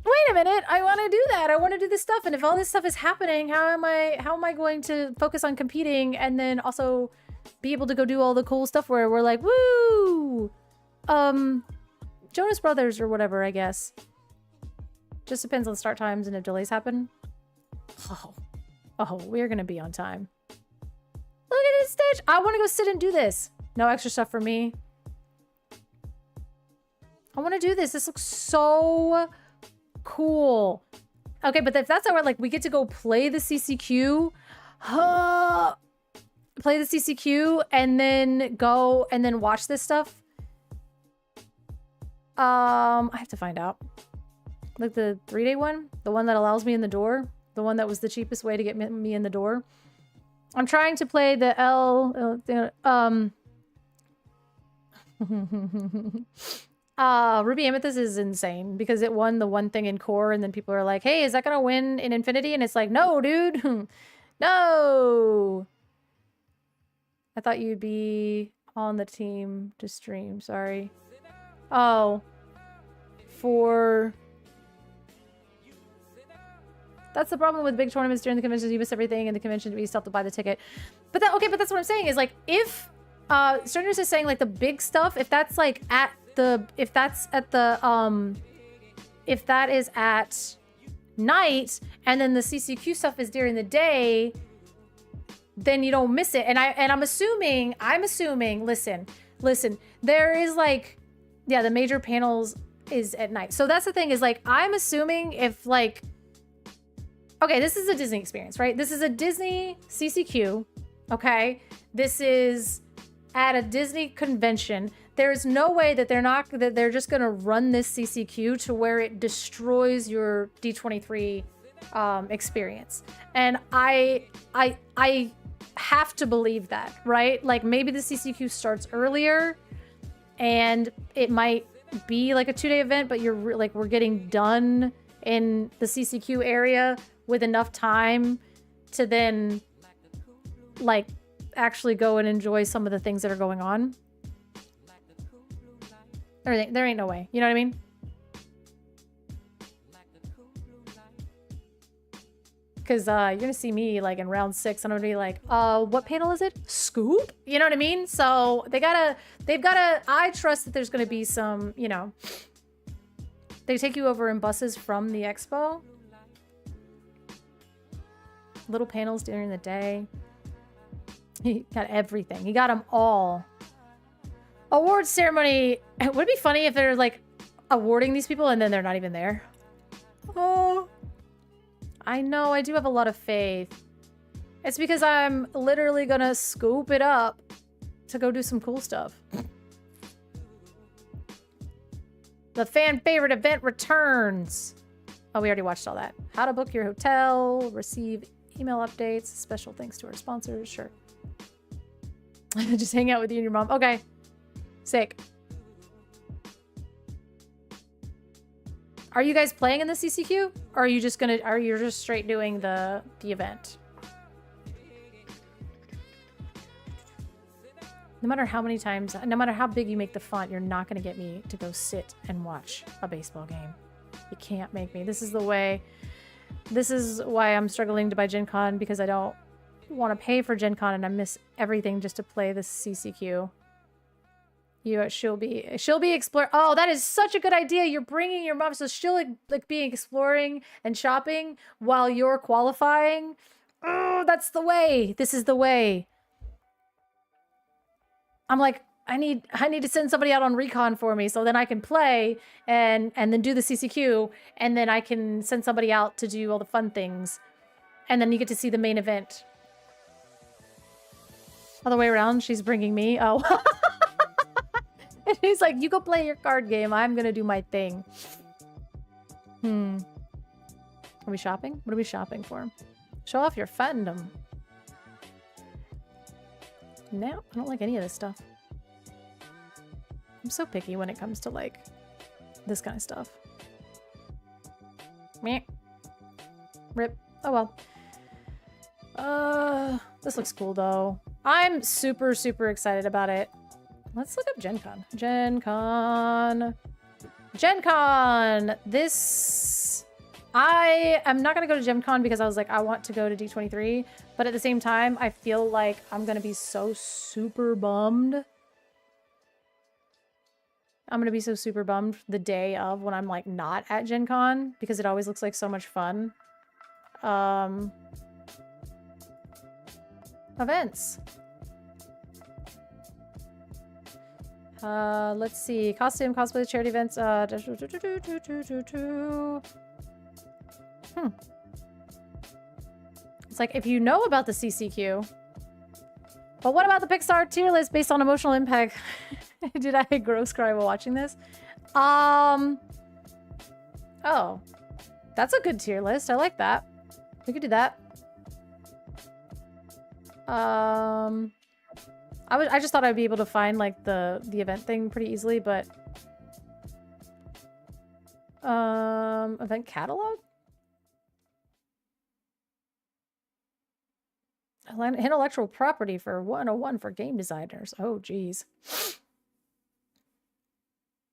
wait a minute. I want to do that. I want to do this stuff. And if all this stuff is happening, how am I going to focus on competing and then also be able to go do all the cool stuff where we're like, woo! Jonas Brothers or whatever, I guess. Just depends on start times and if delays happen. Oh, we're gonna be on time. Look at this stage. I want to go sit and do this. No extra stuff for me. I want to do this. This looks so cool. Okay, but if that's how we're like, we get to go play the CCQ. Play the CCQ and then go and then watch this stuff. I have to find out. Like the 3-day one? The one that allows me in the door? The one that was the cheapest way to get me in the door? I'm trying to play the Ruby Amethyst is insane because it won the one thing in core, and then people are like, hey, is that gonna win in Infinity? And it's like, no, dude. No. I thought you'd be on the team to stream. Sorry. Oh. That's the problem with big tournaments during the conventions. You miss everything in the convention, but you still have to buy the ticket. But that's what I'm saying is like, if Sterners is saying like the big stuff, if that is at night and then the CCQ stuff is during the day, then you don't miss it. And I'm assuming, listen, there is like, yeah, the major panels is at night. So that's the thing is like, I'm assuming if like, okay, this is a Disney experience, right? This is a Disney CCQ, okay? This is at a Disney convention. There's no way that they're just gonna run this CCQ to where it destroys your D23 experience. And I have to believe that, right? Like maybe the CCQ starts earlier and it might be like a 2-day event, but we're getting done in the CCQ area with enough time to then like actually go and enjoy some of the things that are going on. There ain't no way. You know what I mean? Because you're gonna see me like in round 6 and I'm gonna be like, what panel is it? Scoop? You know what I mean? So they've gotta, I trust that there's gonna be some, you know, they take you over in buses from the expo. Little panels during the day. He got everything. He got them all. Awards ceremony. Would it be funny if they're like awarding these people and then they're not even there? Oh, I know. I do have a lot of faith. It's because I'm literally gonna scoop it up to go do some cool stuff. The fan favorite event returns. Oh, we already watched all that. How to book your hotel, receive email updates, special thanks to our sponsors. Sure. Just hang out with you and your mom. Okay. Sick. Are you guys playing in the CCQ? Or are you just straight doing the event? No matter how many times, no matter how big you make the font, you're not going to get me to go sit and watch a baseball game. You can't make me. This is the way. This is why I'm struggling to buy Gen Con, because I don't want to pay for Gen Con and I miss everything just to play the CCQ. She'll be exploring. Oh, that is such a good idea. You're bringing your mom, so she'll like be exploring and shopping while you're qualifying. Oh, that's the way. This is the way. I'm like, I need to send somebody out on recon for me so then I can play and then do the CCQ, and then I can send somebody out to do all the fun things, and then you get to see the main event. Other way around, she's bringing me. Oh. And he's like, you go play your card game. I'm going to do my thing. Are we shopping? What are we shopping for? Show off your fandom. No, I don't like any of this stuff. I'm so picky when it comes to like this kind of stuff. Meh. Rip. Oh well. This looks cool though. I'm super, super excited about it. Let's look up Gen Con. Gen Con. Gen Con! This... I am not going to go to Gen Con because I was like, I want to go to D23. But at the same time, I feel like I'm going to be so super bummed. I'm going to be so super bummed the day of when I'm like not at Gen Con, because it always looks like so much fun. Events. Let's see. Costume, cosplay, charity events. It's like, if you know about the CCQ, but what about the Pixar tier list based on emotional impact? Did I gross cry while watching this? Oh, that's a good tier list. I like that. We could do that. I just thought I'd be able to find like the event thing pretty easily, but Event catalog? Intellectual property for 101 for game designers. Oh, geez.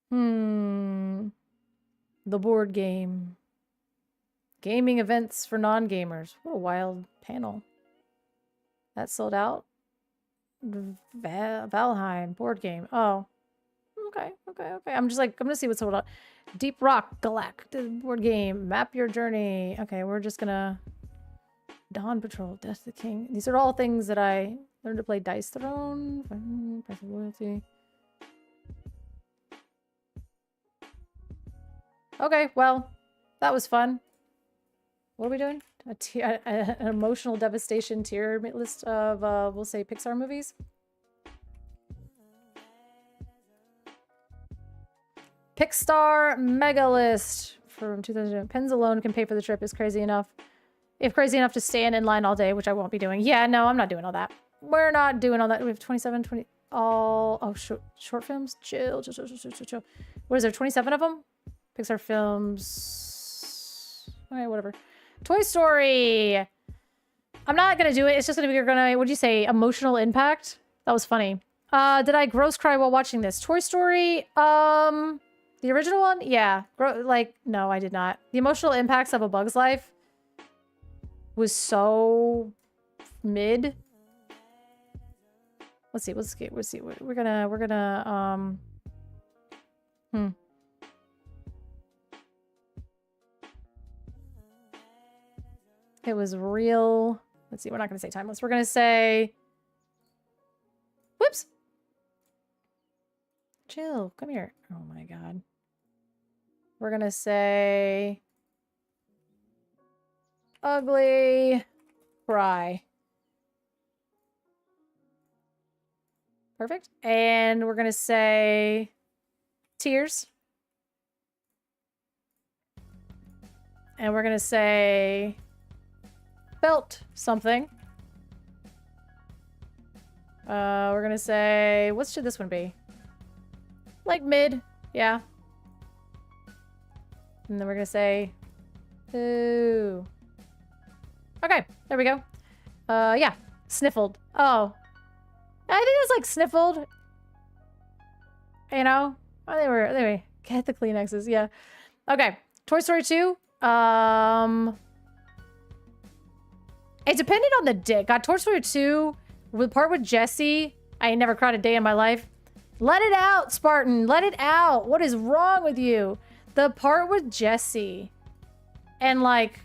The board game. Gaming events for non-gamers. What a wild panel. That sold out. Valheim board game. Oh. Okay. I'm gonna see what's sold out. Deep Rock Galactic board game. Map your journey. Okay, we're just gonna... Dawn Patrol, Death of the King. These are all things that I learned to play Dice Throne. Price of Loyalty. Okay, well, that was fun. What are we doing? An emotional devastation tier list of, we'll say, Pixar movies. Pixar Mega List from 2000. Pens alone can pay for the trip is crazy enough. If crazy enough to stand in line all day, which I won't be doing. Yeah, no, I'm not doing all that. We're not doing all that. We have 27, 20, all... Oh, short films? Chill. What is there, 27 of them? Pixar films... Okay, whatever. Toy Story! I'm not gonna do it. It's just gonna be, what'd you say? Emotional impact? That was funny. Did I gross cry while watching this? Toy Story, the original one? Yeah. No, I did not. The emotional impacts of A Bug's Life was so mid. Let's see. We're gonna It was real. Let's see. We're not gonna say timeless. We're gonna say, whoops. Chill. Come here. Oh my God. We're gonna say ugly cry. Perfect. And we're gonna say tears. And we're gonna say felt something. We're gonna say, what should this one be? Like mid, yeah. And then we're gonna say, ooh. Okay, there we go. Yeah, sniffled. Oh, I think it was like sniffled. You know, oh, they were get the Kleenexes, yeah. Okay, Toy Story 2. It depended on the dick. Got Toy Story 2, the part with Jessie. I ain't never cried a day in my life. Let it out, Spartan. Let it out. What is wrong with you? The part with Jessie and like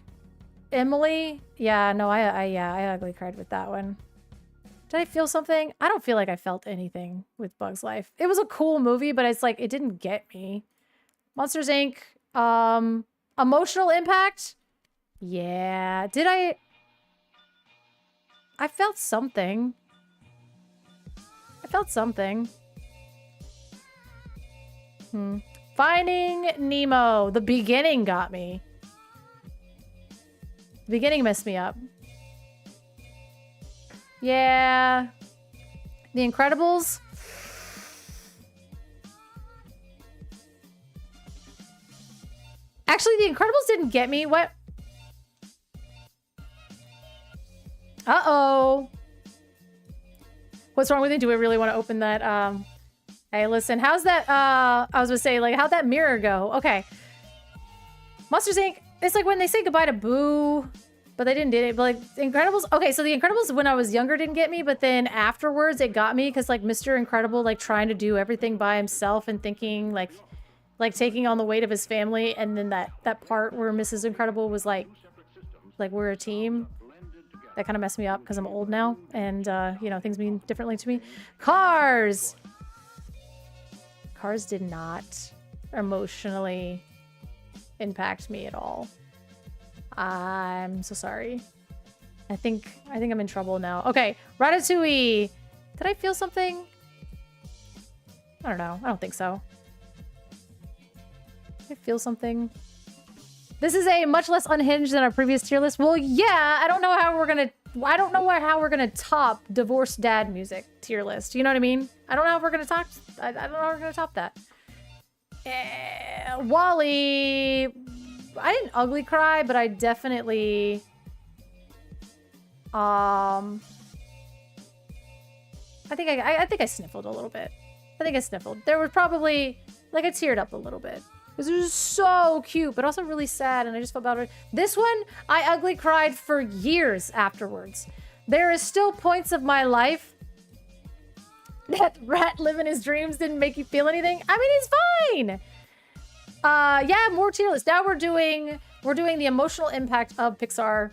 Emily. Yeah, no, I ugly cried with that one. Did I feel something? I don't feel like I felt anything with Bug's Life. It was a cool movie, but it's like it didn't get me. Monsters Inc. Emotional impact. Yeah. Did I felt something. I felt something. Finding Nemo. The beginning got me. The beginning messed me up. Yeah. The Incredibles. Actually, The Incredibles didn't get me. What? Uh-oh. What's wrong with me? Do we really want to open that? Hey, listen. How's that? I was gonna say, like, how'd that mirror go? Okay. Monsters Inc. It's like when they say goodbye to Boo, but they didn't do it. But like The Incredibles. Okay, so The Incredibles when I was younger didn't get me, but then afterwards it got me because like Mr. Incredible like trying to do everything by himself and thinking like taking on the weight of his family, and then that part where Mrs. Incredible was like we're a team. That kind of messed me up because I'm old now and you know, things mean differently to me. Cars. Cars did not emotionally impact me at all. I'm so sorry. I think I'm in trouble now. Okay, Ratatouille. Did I feel something? I don't know. I don't think so. Did I feel something? This is a much less unhinged than our previous tier list. Well, yeah, I don't know how we're gonna top divorced dad music tier list. You know what I mean? I don't know if we're gonna top. I don't know how we're gonna top that. Wally, I didn't ugly cry, but I definitely, I think I sniffled a little bit. I think I sniffled. There was probably, like, I teared up a little bit. Because it was so cute, but also really sad, and I just felt bad. This one, I ugly cried for years afterwards. There is still points of my life that Rat living his dreams didn't make you feel anything. I mean, it's fine. Yeah, more tier list. Now we're doing the emotional impact of Pixar.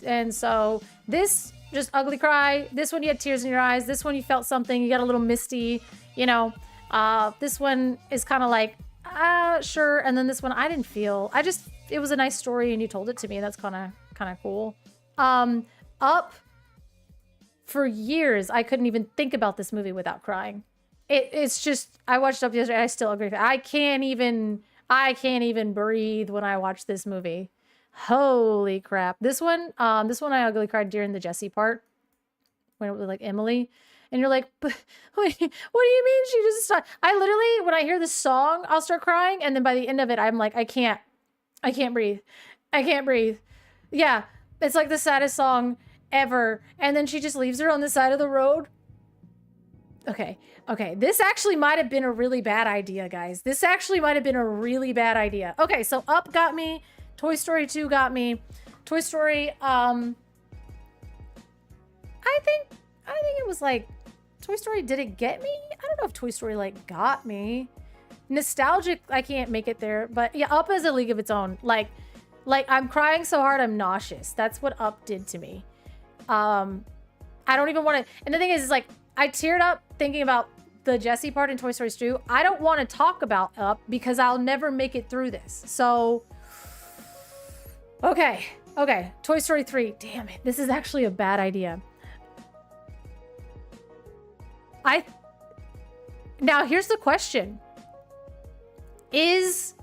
And so this just ugly cry. This one you had tears in your eyes. This one you felt something. You got a little misty, you know. This one is kind of like, sure. And then this one I didn't feel. It was a nice story and you told it to me. That's kind of cool. Up, for years, I couldn't even think about this movie without crying. It's just, I watched Up yesterday. I still agree. I can't even breathe when I watch this movie. Holy crap. This one I ugly cried during the Jessie part when it was like Emily. And you're like, but what do you mean she just stopped? I literally, when I hear this song, I'll start crying. And then by the end of it, I'm like, I can't breathe. I can't breathe. Yeah. It's like the saddest song ever. And then she just leaves her on the side of the road. Okay. This actually might have been a really bad idea, guys. This actually might have been a really bad idea. Okay. So Up got me. Toy Story 2 got me. Toy Story, I think it was like, Toy Story, did it get me? I don't know if Toy Story, like, got me. Nostalgic, I can't make it there. But yeah, Up is a league of its own. Like I'm crying so hard, I'm nauseous. That's what Up did to me. I don't even want to... And the thing is like, I teared up thinking about the Jessie part in Toy Story 2. I don't want to talk about Up because I'll never make it through this. So... Okay. Toy Story 3. Damn it. This is actually a bad idea. Now, here's the question. Was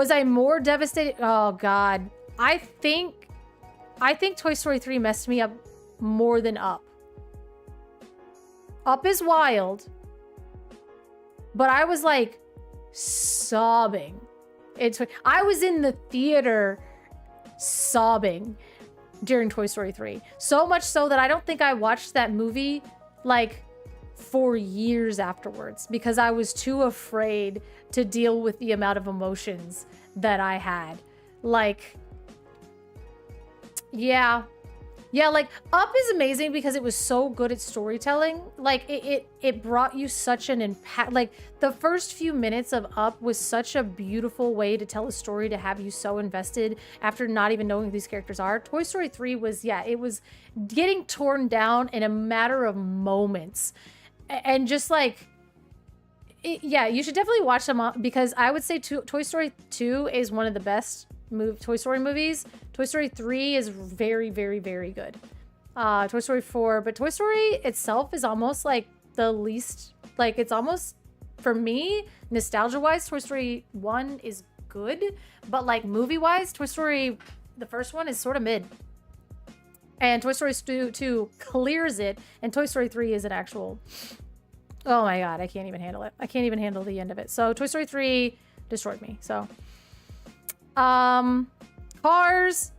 I more devastated? Oh, God. I think Toy Story 3 messed me up more than Up. Up is wild. But I was, like, sobbing. I was in the theater sobbing during Toy Story 3. So much so that I don't think I watched that movie, like, for years afterwards because I was too afraid to deal with the amount of emotions that I had. Like, yeah, like, Up is amazing because it was so good at storytelling. Like, it brought you such an impact. Like, the first few minutes of Up was such a beautiful way to tell a story, to have you so invested after not even knowing who these characters are. Toy Story 3 was, yeah, it was getting torn down in a matter of moments. And just like, yeah, you should definitely watch them because I would say Toy Story 2 is one of the best Toy Story movies. Toy Story 3 is very, very, very good. Toy Story 4, but Toy Story itself is almost like the least, like, it's almost, for me, nostalgia-wise, Toy Story 1 is good, but like movie-wise, Toy Story, the first one, is sort of mid. And Toy Story 2 clears it, and Toy Story 3 is an actual... Oh my God, I can't even handle it. I can't even handle the end of it. So Toy Story 3 destroyed me, so... Cars...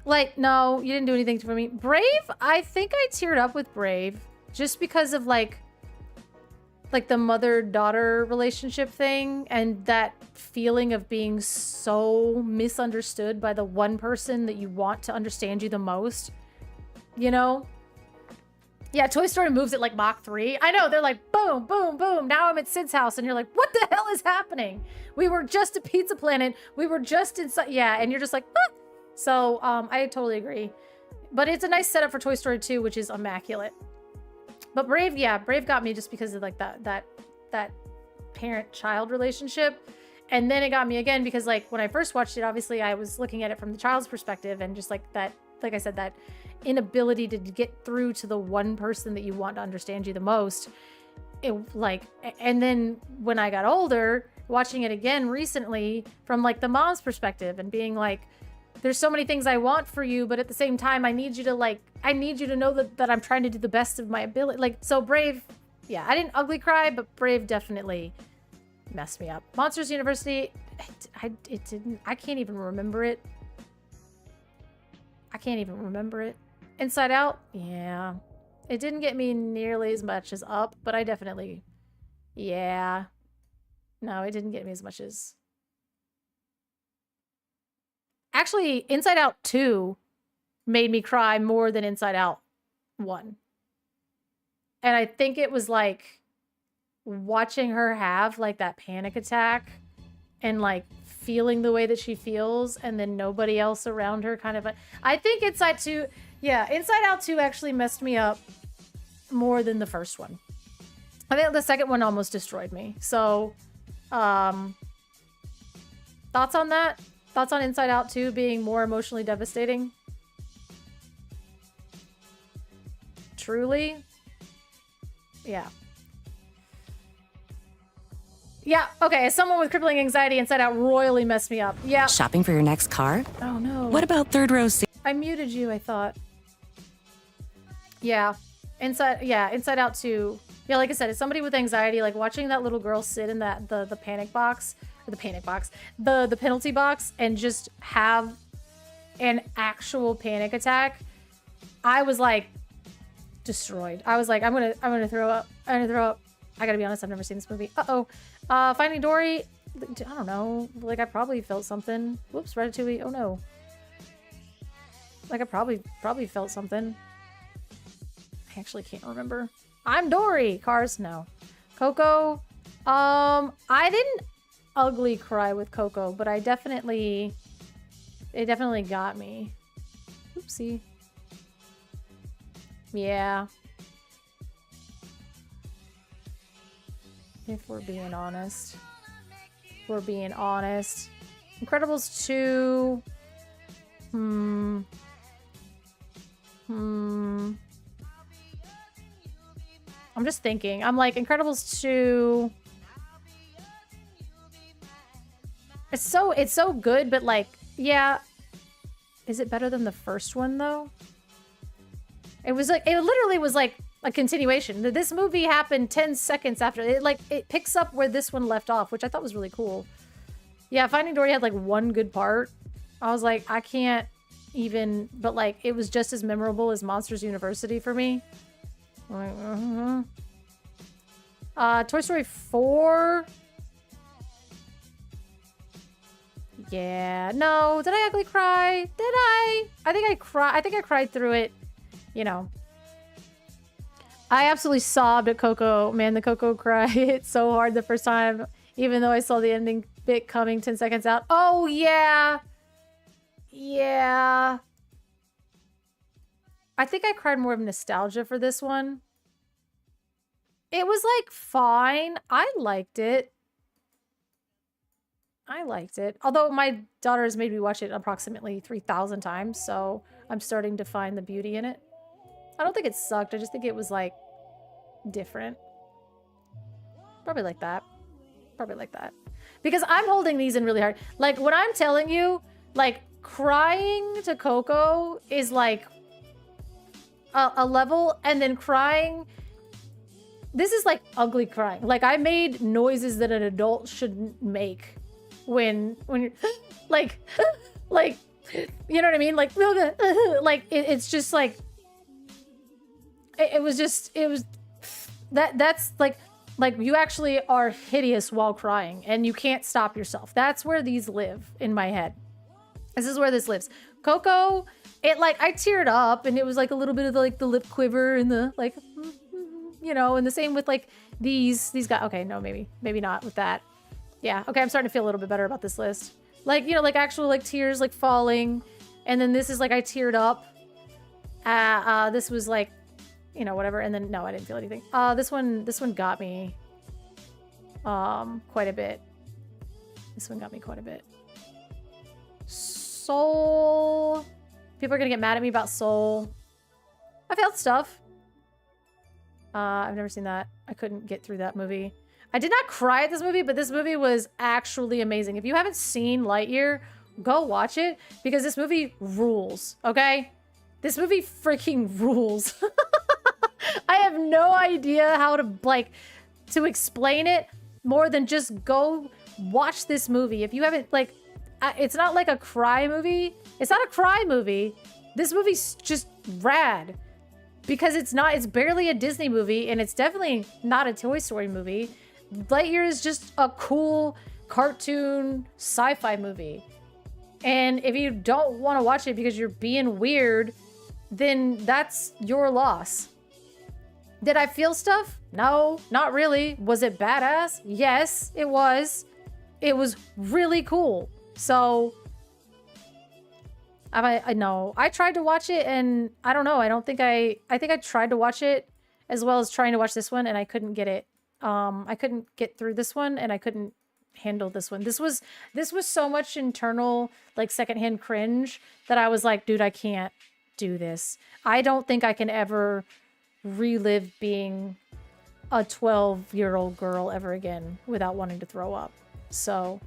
Like, no, you didn't do anything for me. Brave, I think I teared up with Brave, just because of, like the mother-daughter relationship thing, and that feeling of being so misunderstood by the one person that you want to understand you the most, you know? Yeah, Toy Story moves it like Mach 3. I know, they're like, boom, boom, boom, now I'm at Sid's house, and you're like, what the hell is happening? We were just at Pizza Planet, we were just inside, yeah, and you're just like, ah! So, I totally agree. But it's a nice setup for Toy Story 2, which is immaculate. But Brave, yeah, Brave got me just because of like that parent-child relationship. And then it got me again because, like, when I first watched it, obviously I was looking at it from the child's perspective, and just like that, like I said, that inability to get through to the one person that you want to understand you the most. It, like, and then when I got older, watching it again recently from like the mom's perspective and being like, there's so many things I want for you, but at the same time, I need you to know that I'm trying to do the best of my ability. Like, so Brave Yeah, I didn't ugly cry, but Brave definitely messed me up. Monsters University, it didn't. I can't even remember it. I can't even remember it. Inside Out, yeah. It didn't get me nearly as much as Up, but I definitely, yeah. No, it didn't get me as much as... Actually, Inside Out 2 made me cry more than Inside Out 1. And I think it was like watching her have like that panic attack and like feeling the way that she feels and then nobody else around her kind of... I think Inside 2... Yeah, Inside Out 2 actually messed me up more than the first one. I think the second one almost destroyed me. So, thoughts on that? Thoughts on Inside Out 2 being more emotionally devastating? Truly? Yeah. Yeah, okay, as someone with crippling anxiety, Inside Out royally messed me up. Yeah. Shopping for your next car? Oh, no. What about third row seat? I muted you, I thought. Yeah. Inside Out 2. Yeah, like I said, as somebody with anxiety, like watching that little girl sit in that the panic box, or the panic box, the penalty box, and just have an actual panic attack, I was like destroyed. I was like, I'm gonna throw up. I'm gonna throw up. I gotta be honest, I've never seen this movie. Finding Dory, I don't know. Like I probably felt something. Whoops, Ratatouille. Oh no. Like I probably felt something. I actually can't remember. I'm Dory. Cars, no. Coco. I didn't ugly cry with Coco, but it definitely got me. Oopsie. Yeah. If we're being honest. Incredibles 2. I'm just thinking. I'm like, Incredibles 2. It's so good, but like, yeah. Is it better than the first one though? It literally was like a continuation. This movie happened 10 seconds after. It picks up where this one left off, which I thought was really cool. Yeah, Finding Dory had like one good part. I was like, I can't even, but like, it was just as memorable as Monsters University for me. Like, Toy Story 4. Yeah, no, did I ugly cry? Did I? I think I cried through it, you know. I absolutely sobbed at Coco. Man, the Coco cry hit so hard the first time, even though I saw the ending bit coming 10 seconds out. Oh, yeah. Yeah. I think I cried more of nostalgia for this one. It was, like, fine. I liked it. Although my daughter has made me watch it approximately 3,000 times, so I'm starting to find the beauty in it. I don't think it sucked. I just think it was, like, different. Probably like that. Because I'm holding these in really hard. Like, when I'm telling you, like, crying to Coco is, like, a level, and then crying... This is, like, ugly crying. Like, I made noises that an adult shouldn't make when you're... like, you know what I mean? Like, it's just, like... It was that's like you actually are hideous while crying and you can't stop yourself. That's where these live in my head. This is where this lives. Coco, it like I teared up and it was like a little bit of like the lip quiver and the like, you know, and the same with like these guys. Okay, no, maybe not with that. Yeah, okay, I'm starting to feel a little bit better about this list. Like, you know, like actual like tears like falling, and then this is like I teared up. This was like, you know, whatever, and then no, I didn't feel anything. This one got me quite a bit. Soul. People are gonna get mad at me about Soul. I felt stuff. I've never seen that. I couldn't get through that movie. I did not cry at this movie, but this movie was actually amazing. If you haven't seen Lightyear, go watch it because this movie rules, okay? This movie freaking rules. I have no idea how to to explain it more than just go watch this movie. If you haven't it's not like a cry movie. It's not a cry movie. This movie's just rad because it's barely a Disney movie and it's definitely not a Toy Story movie. Lightyear is just a cool cartoon sci-fi movie. And if you don't want to watch it because you're being weird, then that's your loss. Did I feel stuff? No, not really. Was it badass? Yes, it was. It was really cool. So, I know. I tried to watch it and I don't know. I think I tried to watch it as well as trying to watch this one and I couldn't get it. I couldn't get through this one and I couldn't handle this one. This was so much internal, like secondhand cringe that I was like, dude, I can't do this. I don't think I can ever relive being a 12-year-old girl ever again without wanting to throw up. So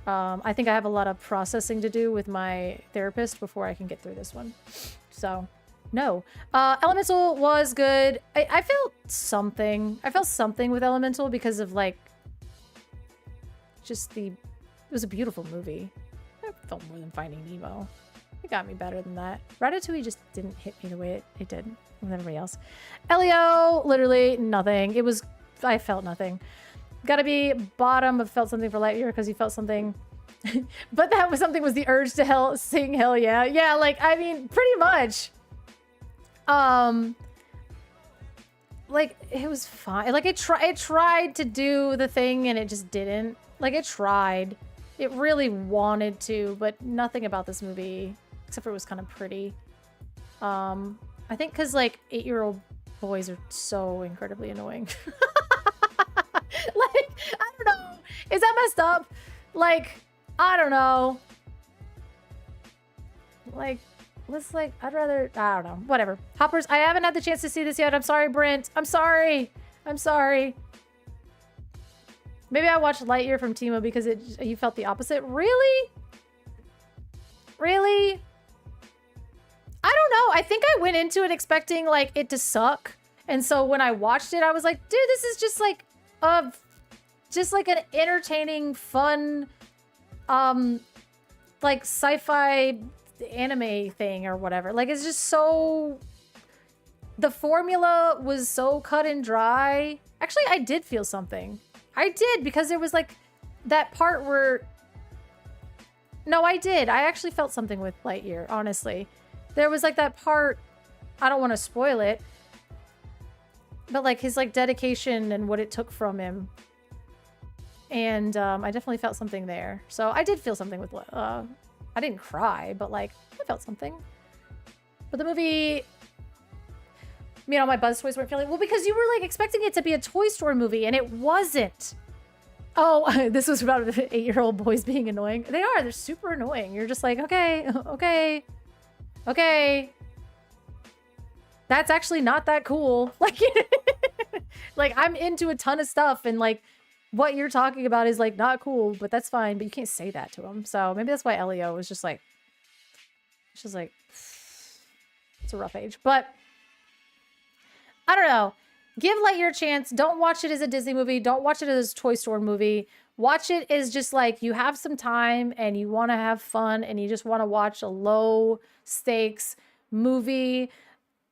I think I have a lot of processing to do with my therapist before I can get through this one. So no. Elemental was good. I felt something. I felt something with Elemental because of like just it was a beautiful movie. I felt more than Finding Nemo. It got me better than that. Ratatouille just didn't hit me the way it did with everybody else. Elio, literally nothing. I felt nothing. Gotta be bottom of felt something for Lightyear because he felt something. But that was something was the urge to sing hell yeah. Yeah, like, I mean, pretty much. Like, it was fine. Like, it tried to do the thing and it just didn't. Like, it tried. It really wanted to, but nothing about this movie, except for it was kind of pretty. I think because, like, 8-year-old boys are so incredibly annoying. Like, I don't know. Is that messed up? Like, I don't know. Like, I'd rather, I don't know. Whatever. Hoppers, I haven't had the chance to see this yet. I'm sorry, Brent. I'm sorry. I'm sorry. Maybe I watched Lightyear from Timo because you felt the opposite. Really? Really? I don't know. I think I went into it expecting like it to suck. And so when I watched it, I was like, dude, this is just like an entertaining, fun, like sci-fi anime thing or whatever. Like, it's just so, the formula was so cut and dry. Actually, I did feel something. I did, because there was like that part where, no, I did. I actually felt something with Lightyear, honestly. There was like that part, I don't want to spoil it, but like his like dedication and what it took from him. And I definitely felt something there. So I did feel something with, I didn't cry, but like I felt something. But the movie, you know, my Buzz toys weren't feeling, well, because you were like expecting it to be a Toy Story movie and it wasn't. Oh, this was about 8-year-old boys being annoying. They are, they're super annoying. You're just like, okay, okay, okay. That's actually not that cool. Like, like I'm into a ton of stuff and like what you're talking about is like not cool, but that's fine. But you can't say that to him. So maybe that's why Elio was just like, it's just like, it's a rough age. But I don't know. Give Lightyear a chance. Don't watch it as a Disney movie. Don't watch it as a Toy Story movie. Watch it as just like you have some time and you want to have fun and you just want to watch a low stakes movie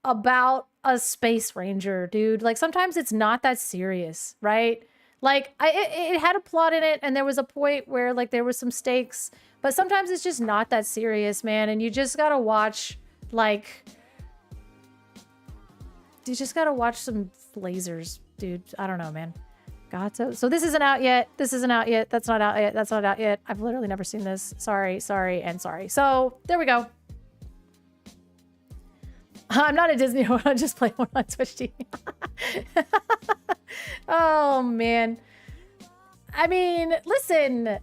about a space ranger, dude. Like sometimes it's not that serious, right? Like it had a plot in it and there was a point where like there was some stakes, but sometimes it's just not that serious, man. And you just gotta watch like, you just gotta watch some lasers, dude. I don't know, man. God, so this isn't out yet. This isn't out yet. That's not out yet. That's not out yet. I've literally never seen this. Sorry, and sorry. So there we go. I'm not a Disney one. I just play one on Twitch TV. Oh, man. I mean, listen.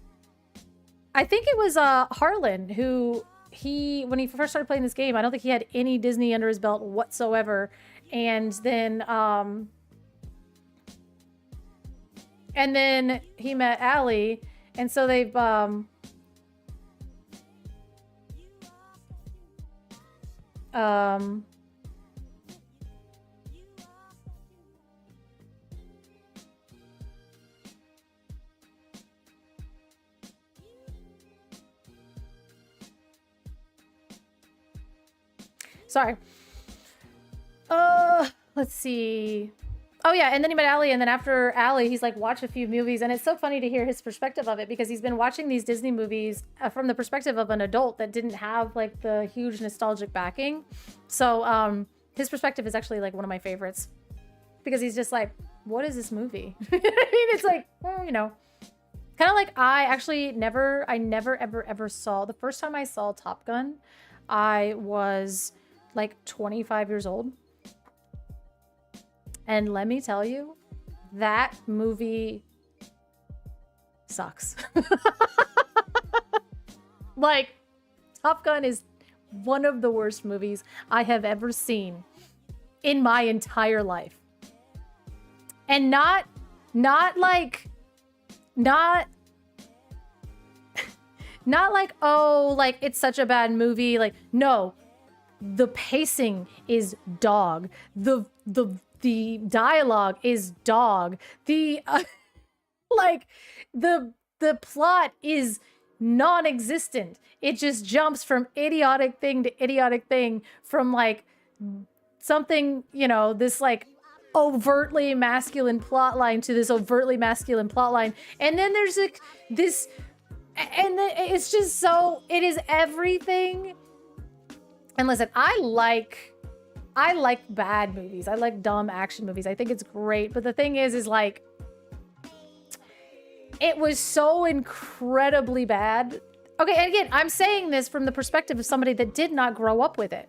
I think it was Harlan who when he first started playing this game, I don't think he had any Disney under his belt whatsoever. And then he met Allie, and so they've Sorry. Let's see. Oh yeah, and then he met Allie, and then after Allie, he's like watched a few movies, and it's so funny to hear his perspective of it because he's been watching these Disney movies from the perspective of an adult that didn't have like the huge nostalgic backing. So his perspective is actually like one of my favorites because he's just like, what is this movie? I mean, it's like, well, you know, kind of like I never ever saw, the first time I saw Top Gun, I was like 25 years old. And let me tell you, that movie sucks. Like, Top Gun is one of the worst movies I have ever seen in my entire life. And not like, oh, like, it's such a bad movie. Like, no. The pacing is dog. The dialogue is dog. The like the plot is non-existent. It just jumps from idiotic thing to idiotic thing, from like something, you know, this like overtly masculine plot line to this overtly masculine plot line, and then there's like this, and then it's just so, it is everything. And listen, I like bad movies. I like dumb action movies. I think it's great. But the thing is like, it was so incredibly bad. Okay, and again, I'm saying this from the perspective of somebody that did not grow up with it.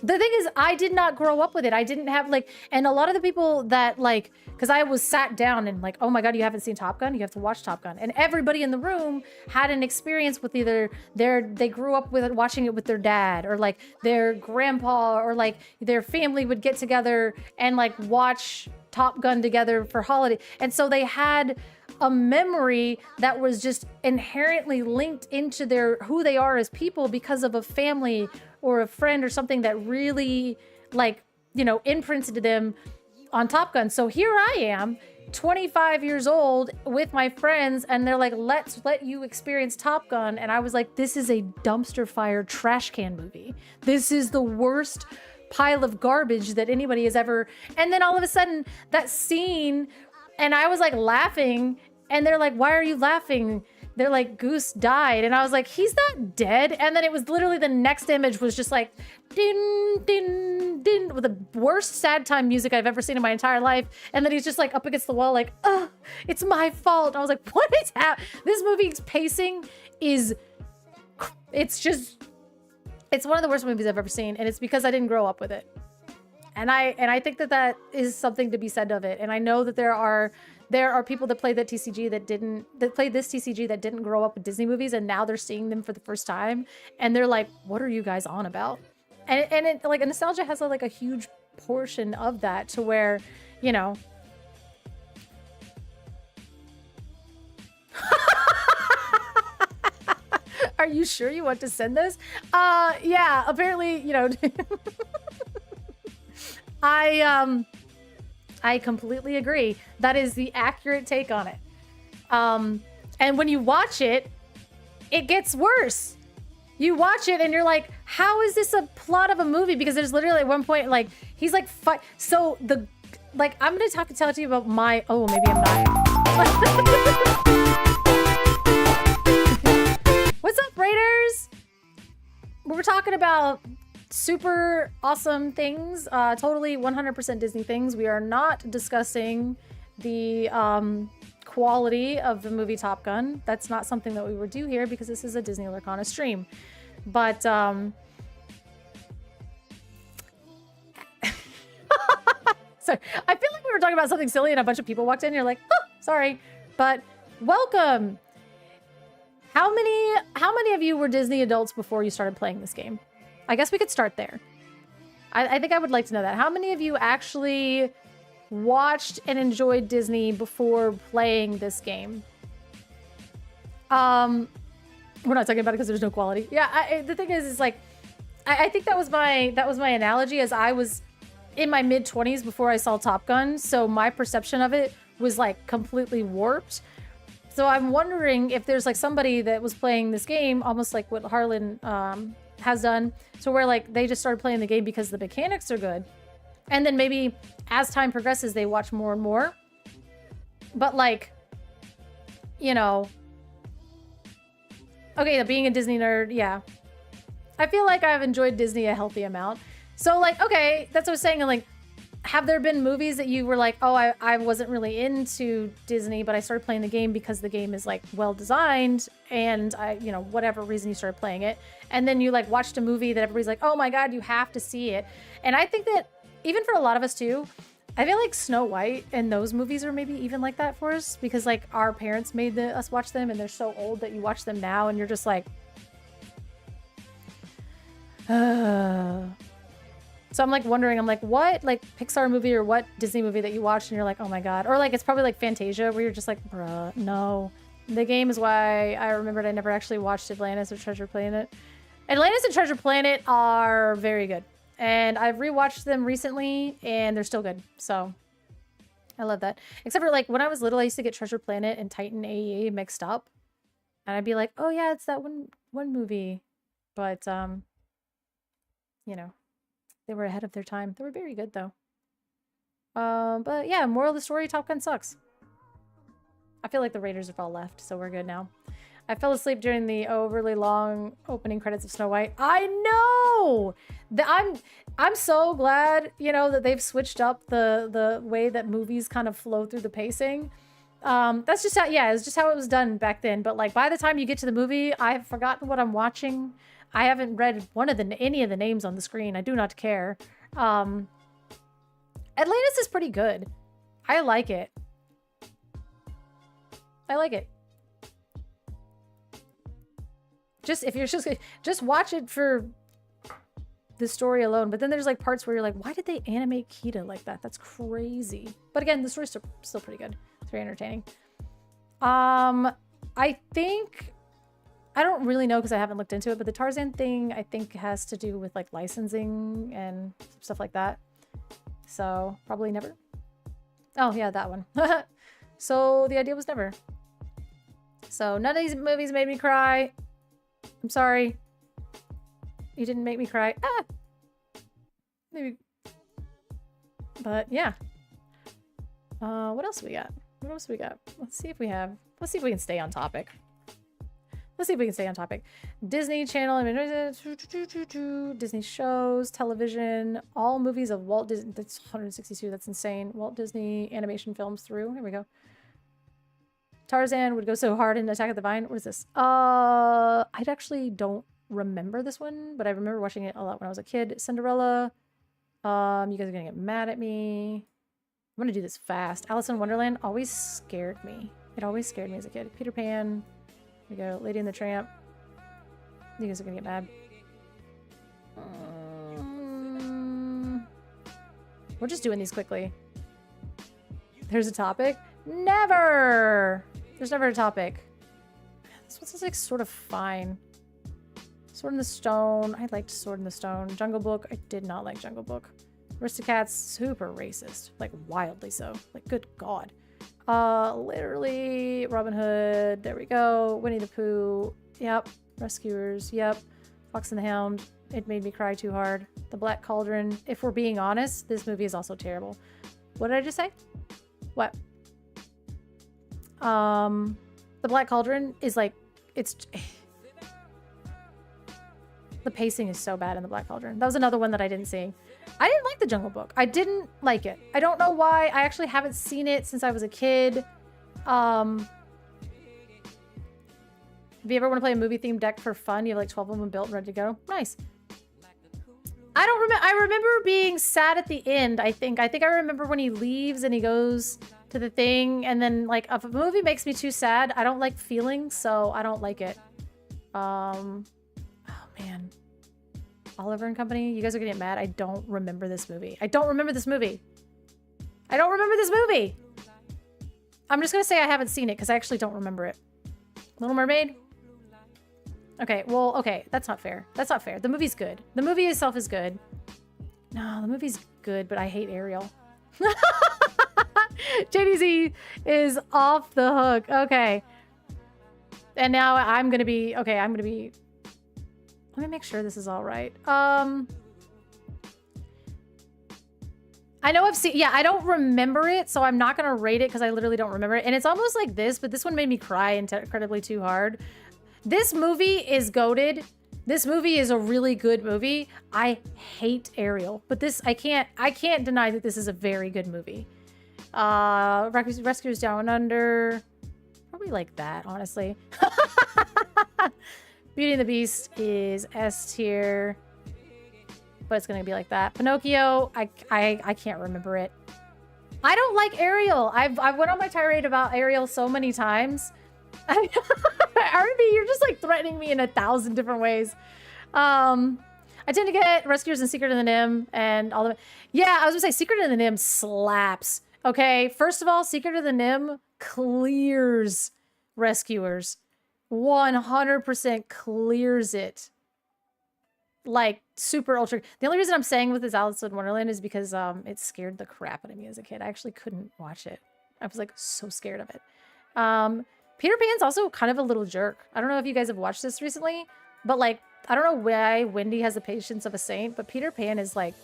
The thing is, I did not grow up with it. I didn't have like, and a lot of the people that like, because I was sat down and like, oh my God, you haven't seen Top Gun? You have to watch Top Gun. And everybody in the room had an experience with either they grew up with it, watching it with their dad, or like their grandpa, or like their family would get together and like watch Top Gun together for holiday. And so they had a memory that was just inherently linked into who they are as people because of a family or a friend or something that really, like, you know, imprinted them on Top Gun. So here I am, 25 years old with my friends, and they're like, let's let you experience Top Gun. And I was like, this is a dumpster fire trash can movie. This is the worst pile of garbage that anybody has ever. And then all of a sudden that scene, and I was like laughing, and they're like, why are you laughing? They're like, Goose died. And I was like, he's not dead. And then it was literally, the next image was just like, din, din, din, with the worst sad time music I've ever seen in my entire life. And then he's just like up against the wall, like, oh, it's my fault. And I was like, what is happening? This movie's pacing is, it's one of the worst movies I've ever seen. And it's because I didn't grow up with it. And I think that is something to be said of it. And I know that there are people that play that TCG that played this TCG that didn't grow up with Disney movies, and now they're seeing them for the first time, and they're like, what are you guys on about? And it like, nostalgia has like a huge portion of that, to where, you know, are you sure you want to send this? Yeah, apparently, you know. I completely agree. That is the accurate take on it. And when you watch it, it gets worse. You watch it and you're like, how is this a plot of a movie? Because there's literally at one point, like, he's like, so the, like, I'm going to tell to you about my, oh, maybe I'm not. What's up, Raiders? We were talking about super awesome things, totally 100% Disney things. We are not discussing the quality of the movie Top Gun. That's not something that we would do here because this is a Disney Lurkana stream. But sorry, I feel like we were talking about something silly and a bunch of people walked in and you're like, oh, sorry, but welcome. How many of you were Disney adults before you started playing this game? I guess we could start there. I think I would like to know that. How many of you actually watched and enjoyed Disney before playing this game? We're not talking about it because there's no quality. Yeah, the thing is like, I think that was my analogy, as I was in my mid-20s before I saw Top Gun, so my perception of it was like completely warped. So I'm wondering if there's like somebody that was playing this game, almost like what Harlan has done. So where like they just started playing the game because the mechanics are good. And then maybe as time progresses, they watch more and more. But like, you know, okay, being a Disney nerd, yeah. I feel like I've enjoyed Disney a healthy amount. So like, okay, that's what I was saying. Like, have there been movies that you were like, oh, I wasn't really into Disney, but I started playing the game because the game is like well designed and I, you know, whatever reason you started playing it. And then you like watched a movie that everybody's like, oh my God, you have to see it. And I think that even for a lot of us too, I feel like Snow White and those movies are maybe even like that for us because like our parents made us watch them and they're so old that you watch them now and you're just like, So I'm like wondering, I'm like, what like Pixar movie or what Disney movie that you watched and you're like, oh my God. Or like, it's probably like Fantasia where you're just like, bruh, no. The game is why I remembered I never actually watched Atlantis or Treasure Planet. Atlantis and Treasure Planet are very good. And I've rewatched them recently and they're still good. So I love that. Except for like when I was little, I used to get Treasure Planet and Titan AE mixed up. And I'd be like, oh yeah, it's that one movie. But, you know, they were ahead of their time. They were very good though. But yeah, moral of the story, Top Gun sucks. I feel like the Raiders have all left, so we're good now. I fell asleep during the overly long opening credits of Snow White. I know! I'm so glad, you know, that they've switched up the way that movies kind of flow through the pacing. That's just how, yeah, it's just how it was done back then. But like by the time you get to the movie, I've forgotten what I'm watching. I haven't read any of the names on the screen. I do not care. Atlantis is pretty good. I like it. I like it. If you're just watch it for the story alone. But then there's like parts where you're like, why did they animate Kida like that? That's crazy. But again, the story's still pretty good. It's very entertaining. I think, I don't really know because I haven't looked into it, but the Tarzan thing I think has to do with like licensing and stuff like that. So probably never. Oh yeah, that one. So the idea was never. So none of these movies made me cry. I'm sorry. You didn't make me cry. Ah! Maybe. But yeah. What else we got? What else we got? Let's see if we can stay on topic. Disney Channel, Disney shows, television, all movies of Walt Disney. That's 162. That's insane. Walt Disney animation films through. Here we go. Tarzan would go so hard in Attack of the Vine. What is this? I actually don't remember this one, but I remember watching it a lot when I was a kid. Cinderella. You guys are gonna get mad at me. I'm gonna do this fast. Alice in Wonderland always scared me. It always scared me as a kid. Peter Pan. Here we go. Lady and the Tramp. You guys are gonna get mad. We're just doing these quickly. There's a topic? Never! There's never a topic. This one's like sort of fine. Sword in the Stone. I liked Sword in the Stone. Jungle Book. I did not like Jungle Book. Aristocats. Super racist. Like wildly so. Like good God. Literally Robin Hood. There we go. Winnie the Pooh. Yep. Rescuers. Yep. Fox and the Hound. It made me cry too hard. The Black Cauldron. If we're being honest, this movie is also terrible. What did I just say? What? The Black Cauldron is like, it's... The pacing is so bad in The Black Cauldron. That was another one that I didn't see. I didn't like The Jungle Book. I didn't like it. I don't know why. I actually haven't seen it since I was a kid. If you ever want to play a movie themed deck for fun, you have like 12 of them built and ready to go. Nice. I don't remember. I remember being sad at the end, I think. I remember when he leaves and he goes to the thing, and then like if a movie makes me too sad, I don't like feelings, so I don't like it. Oh man. Oliver and Company, you guys are gonna get mad. I don't remember this movie. I'm just gonna say I haven't seen it because I actually don't remember it. Little Mermaid? Okay, well, okay, that's not fair. The movie's good. The movie itself is good. No, the movie's good, but I hate Ariel. JDZ is off the hook. Okay. And now I'm gonna be Let me make sure this is all right. I know I've seen, yeah, I don't remember it, so I'm not gonna rate it because I literally don't remember it. And it's almost like this, but this one made me cry incredibly too hard. This movie is goated. This movie is a really good movie. I hate Ariel, but this, I can't deny that this is a very good movie. Rescuers Down Under, probably like that, honestly. Beauty and the Beast is S tier, but it's gonna be like that. Pinocchio, I can't remember it. I don't like Ariel. I've went on my tirade about Ariel so many times. RB, you're just like threatening me in 1,000 different ways. I tend to get Rescuers and Secret of the Nim and all the. Yeah, I was gonna say Secret of the Nim slaps. Okay, first of all, Secret of the Nim clears Rescuers. 100% clears it. Like super ultra. The only reason I'm saying with this Alice in Wonderland is because it scared the crap out of me as a kid. I actually couldn't watch it. I was like so scared of it. Peter Pan's also kind of a little jerk. I don't know if you guys have watched this recently, but like I don't know why Wendy has the patience of a saint, but Peter Pan is like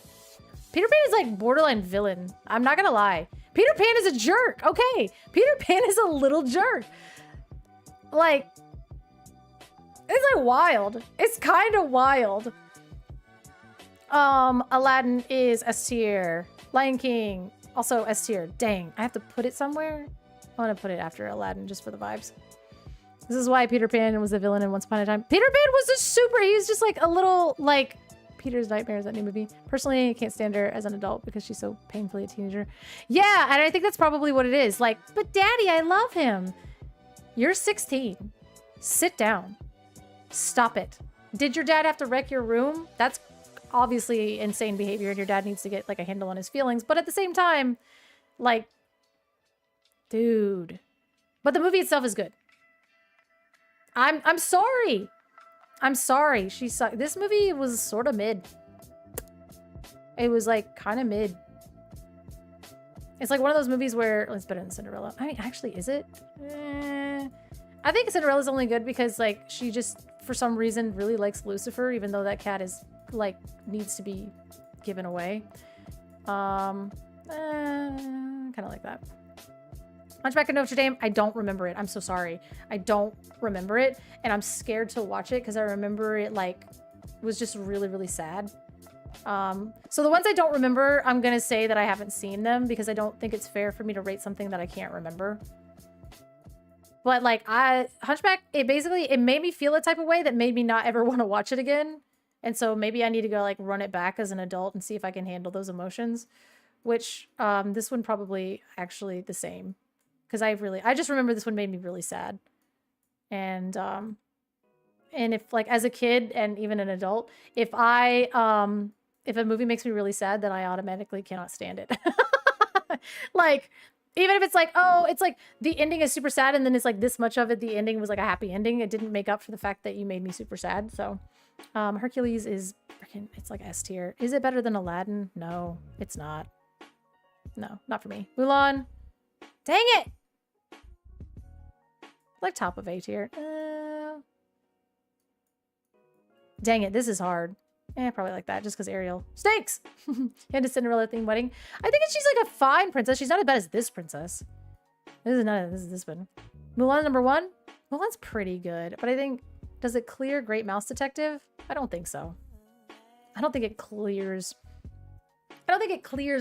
borderline villain. I'm not gonna lie. Peter Pan is a jerk. Okay, Peter Pan is a little jerk. Like it's like wild. It's kind of wild. Aladdin is S tier. Lion King, also S tier. Dang, I have to put it somewhere. I want to put it after Aladdin just for the vibes. This is why Peter Pan was a villain in Once Upon a Time. Peter Pan was a super, he was just like a little, like, Peter's Nightmares, that new movie. Personally, I can't stand her as an adult because she's so painfully a teenager. Yeah, and I think that's probably what it is. Like, but daddy, I love him. You're 16. Sit down. Stop it. Did your dad have to wreck your room? That's obviously insane behavior and your dad needs to get like a handle on his feelings. But at the same time, like, dude. But the movie itself is good. I'm sorry. I'm sorry. She sucked. This movie was sort of mid. It was like kind of mid. It's like one of those movies where it's better than Cinderella. I mean, actually, is it? I think Cinderella's only good because like she just for some reason really likes Lucifer, even though that cat is like needs to be given away. Kind of like that. Hunchback of Notre Dame, I don't remember it. I'm so sorry. I don't remember it, and I'm scared to watch it because I remember it like was just really, really sad. So the ones I don't remember, I'm gonna say that I haven't seen them because I don't think it's fair for me to rate something that I can't remember. But like Hunchback, it made me feel a type of way that made me not ever want to watch it again. And so maybe I need to go like run it back as an adult and see if I can handle those emotions, which this one probably actually the same. Because I just remember this one made me really sad. And if like as a kid and even an adult, if a movie makes me really sad, then I automatically cannot stand it. Like, even if it's like, oh, it's like the ending is super sad and then it's like this much of it, the ending was like a happy ending. It didn't make up for the fact that you made me super sad. So Hercules is freaking, it's like S tier. Is it better than Aladdin? No, it's not. No, not for me. Mulan. Dang it! Like top of A tier. Dang it, this is hard. Probably like that, just because Ariel stinks. And a Cinderella themed wedding. I think she's like a fine princess. She's not as bad as this princess. This is this one. Mulan number 1. Mulan's pretty good, but I think, does it clear Great Mouse Detective? I don't think so. I don't think it clears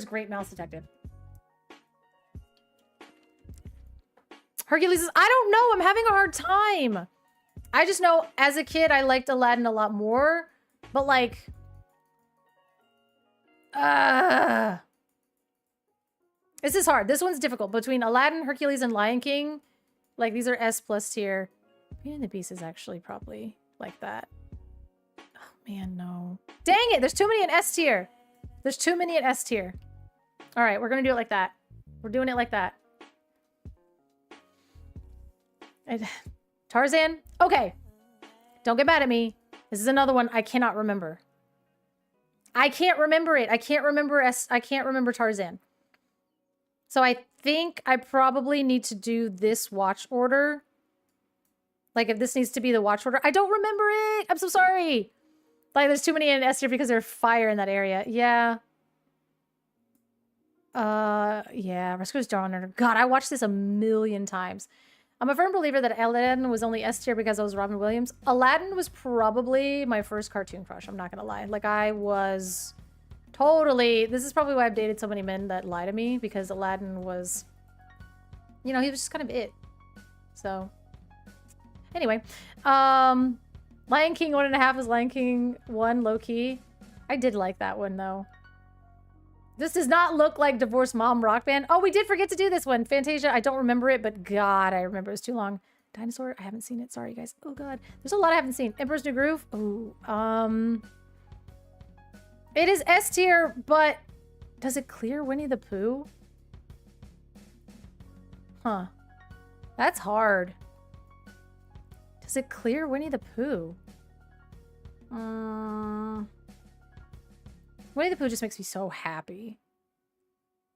Great Mouse Detective. Hercules is, I don't know. I'm having a hard time. I just know as a kid, I liked Aladdin a lot more, but like, this is hard. This one's difficult between Aladdin, Hercules, and Lion King. Like these are S+ tier. Beauty and the Beast is actually probably like that. Oh man, no. Dang it. There's too many in S tier. There's too many in S tier. All right. We're going to do it like that. We're doing it like that. Tarzan? Okay. Don't get mad at me. This is another one I cannot remember. I can't remember it. I can't remember Tarzan. So I think I probably need to do this watch order. Like if this needs to be the watch order. I don't remember it. I'm so sorry. Like, there's too many in S tier because there's fire in that area. Yeah. Yeah. Rescuer's Daughter. God, I watched this a million times. I'm a firm believer that Aladdin was only S tier because I was Robin Williams. Aladdin was probably my first cartoon crush. I'm not gonna lie. Like, I was totally... This is probably why I've dated so many men that lie to me, because Aladdin was... You know, he was just kind of it. So... Anyway. Lion King 1.5 is Lion King 1, low-key. I did like that one, though. This does not look like Divorced Mom Rock Band. Oh, we did forget to do this one. Fantasia, I don't remember it, but God, I remember it was too long. Dinosaur, I haven't seen it. Sorry, guys. Oh, God. There's a lot I haven't seen. Emperor's New Groove. Ooh, it is S tier, but does it clear Winnie the Pooh? Huh. That's hard. Does it clear Winnie the Pooh? Winnie the Pooh just makes me so happy.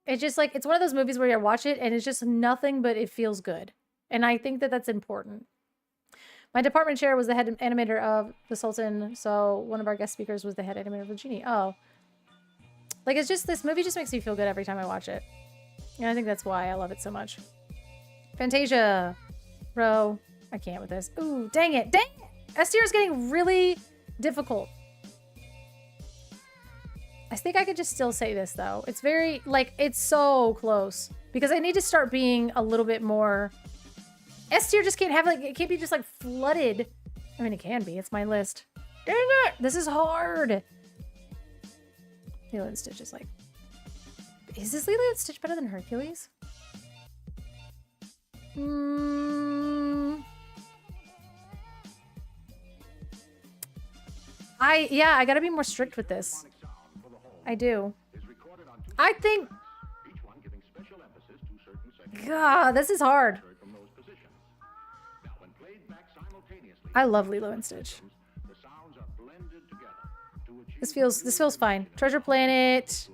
It's just like, it's one of those movies where you watch it and it's just nothing but it feels good. And I think that that's important. My department chair was the head animator of The Sultan, so one of our guest speakers was the head animator of The Genie. Oh. Like, it's just, this movie just makes me feel good every time I watch it. And I think that's why I love it so much. Fantasia. Bro. I can't with this. Ooh, dang it. Dang it! S tier is getting really difficult. I think I could just still say this, though. It's very, like, it's so close. Because I need to start being a little bit more... S tier just can't have, like, it can't be just, like, flooded. I mean, it can be. It's my list. Dang it! This is hard. Lilo and Stitch is, like... Is this Lilo and Stitch better than Hercules? Yeah, I gotta be more strict with this. I do. I think... God, this is hard. I love Lilo and Stitch. This feels fine. Treasure Planet.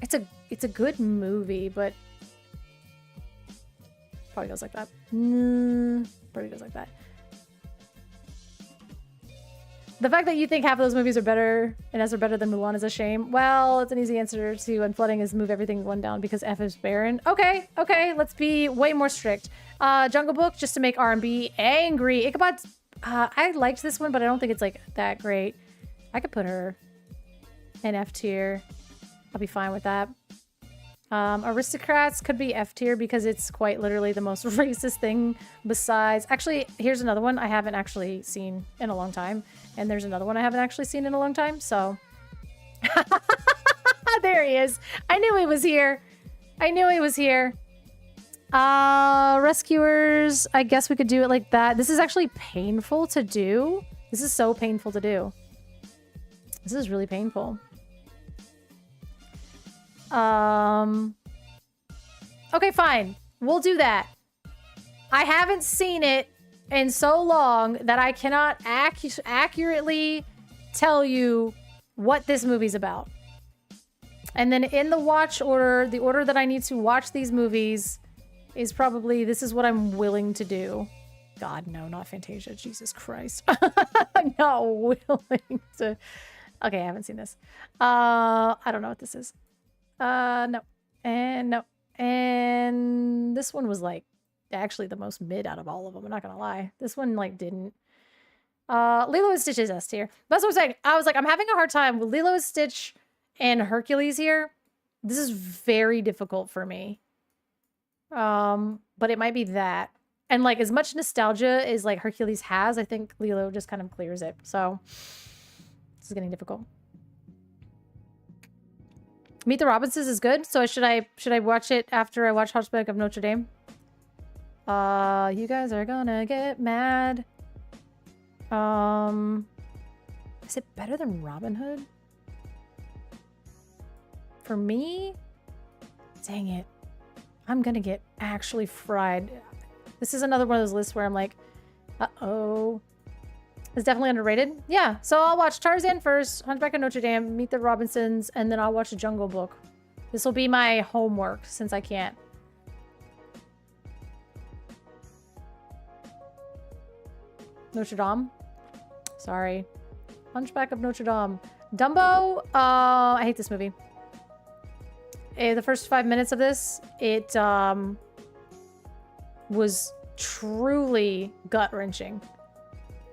It's a good movie, but probably goes like that. Probably goes like that. The fact that you think half of those movies are better and S are better than Mulan is a shame. Well, it's an easy answer to unflooding is move everything one down because F is barren. Okay, let's be way more strict. Jungle Book, just to make R&B angry. Ichabod, I liked this one, but I don't think it's like that great. I could put her in F tier. I'll be fine with that. Aristocrats could be F tier because it's quite literally the most racist thing besides... Actually, here's another one I haven't actually seen in a long time. And there's another one I haven't actually seen in a long time, so... There he is. I knew he was here. I knew he was here. Rescuers, I guess we could do it like that. This is actually painful to do. This is so painful to do. This is really painful. Okay, fine. We'll do that. I haven't seen it in so long that I cannot accurately tell you what this movie's about. And then in the watch order, the order that I need to watch these movies is probably, this is what I'm willing to do. God, no, not Fantasia. Jesus Christ. I'm not willing to... Okay, I haven't seen this. I don't know what this is. No. And no. And this one was like actually the most mid out of all of them. I'm not gonna lie. This one like didn't. Lilo and Stitch is S tier. That's what I'm saying. I was like, I'm having a hard time with Lilo and Stitch and Hercules here. This is very difficult for me. But it might be that. And like as much nostalgia as like Hercules has, I think Lilo just kind of clears it. So this is getting difficult. Meet the Robinsons is good. So should I watch it after I watch Hunchback of Notre Dame? You guys are gonna get mad. Is it better than Robin Hood? For me? Dang it. I'm gonna get actually fried. This is another one of those lists where I'm like, uh-oh. It's definitely underrated. Yeah, so I'll watch Tarzan first, Hunchback of Notre Dame, Meet the Robinsons, and then I'll watch The Jungle Book. This will be my homework since I can't. Notre Dame? Sorry. Hunchback of Notre Dame. Dumbo. I hate this movie. The first 5 minutes of this, it was truly gut-wrenching.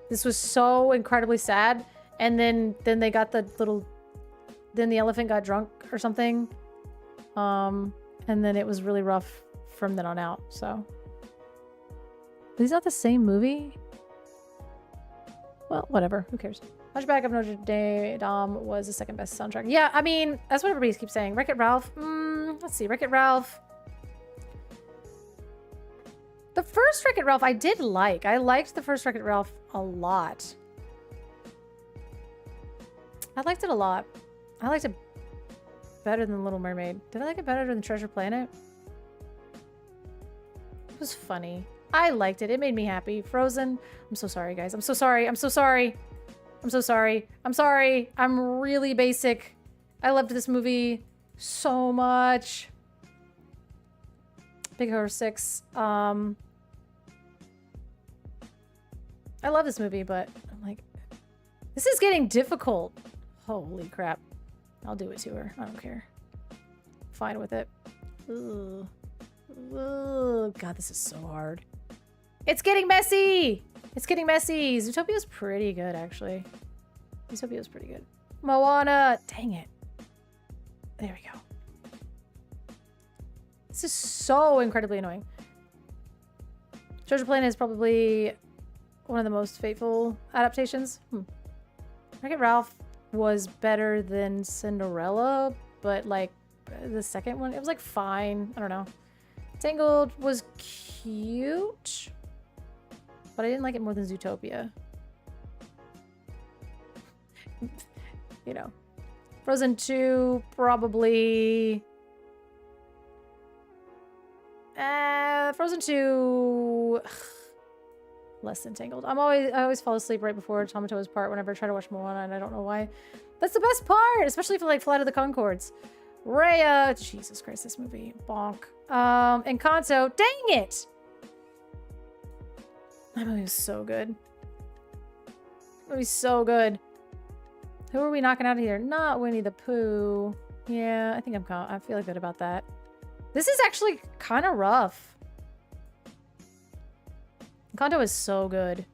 This was so incredibly sad. And then they got the little... Then the elephant got drunk or something. And then it was really rough from then on out, so... These not the same movie? Well, whatever. Who cares? Hunchback of Notre Dame was the second best soundtrack. Yeah, I mean, that's what everybody keeps saying. Wreck-It Ralph. Let's see. Wreck-It Ralph. The first Wreck-It Ralph I did like. I liked the first Wreck-It Ralph a lot. I liked it a lot. I liked it better than Little Mermaid. Did I like it better than Treasure Planet? It was funny. I liked it. It made me happy. Frozen. I'm so sorry, guys. I'm so sorry. I'm so sorry. I'm so sorry. I'm sorry. I'm really basic. I loved this movie so much. Big Hero 6. I love this movie, but I'm like, this is getting difficult. Holy crap. I'll do it to her. I don't care. Fine with it. Ugh. Ugh. God, this is so hard. It's getting messy! It's getting messy. Zootopia's pretty good, actually. Zootopia's pretty good. Moana! Dang it. There we go. This is so incredibly annoying. Treasure Planet is probably one of the most faithful adaptations. Wreck-It Ralph was better than Cinderella, but like the second one, it was like fine. I don't know. Tangled was cute, but I didn't like it more than Zootopia. You know. Frozen 2, probably... Frozen 2... less than Tangled. I always fall asleep right before Tomato's part whenever I try to watch Moana, and I don't know why. That's the best part, especially for like Flight of the Conchords. Raya, Jesus Christ, this movie, bonk. Encanto, dang it! That movie was so good. That movie's so good. Who are we knocking out of here? Not Winnie the Pooh. Yeah, I think I feel good about that. This is actually kind of rough. Encanto is so good.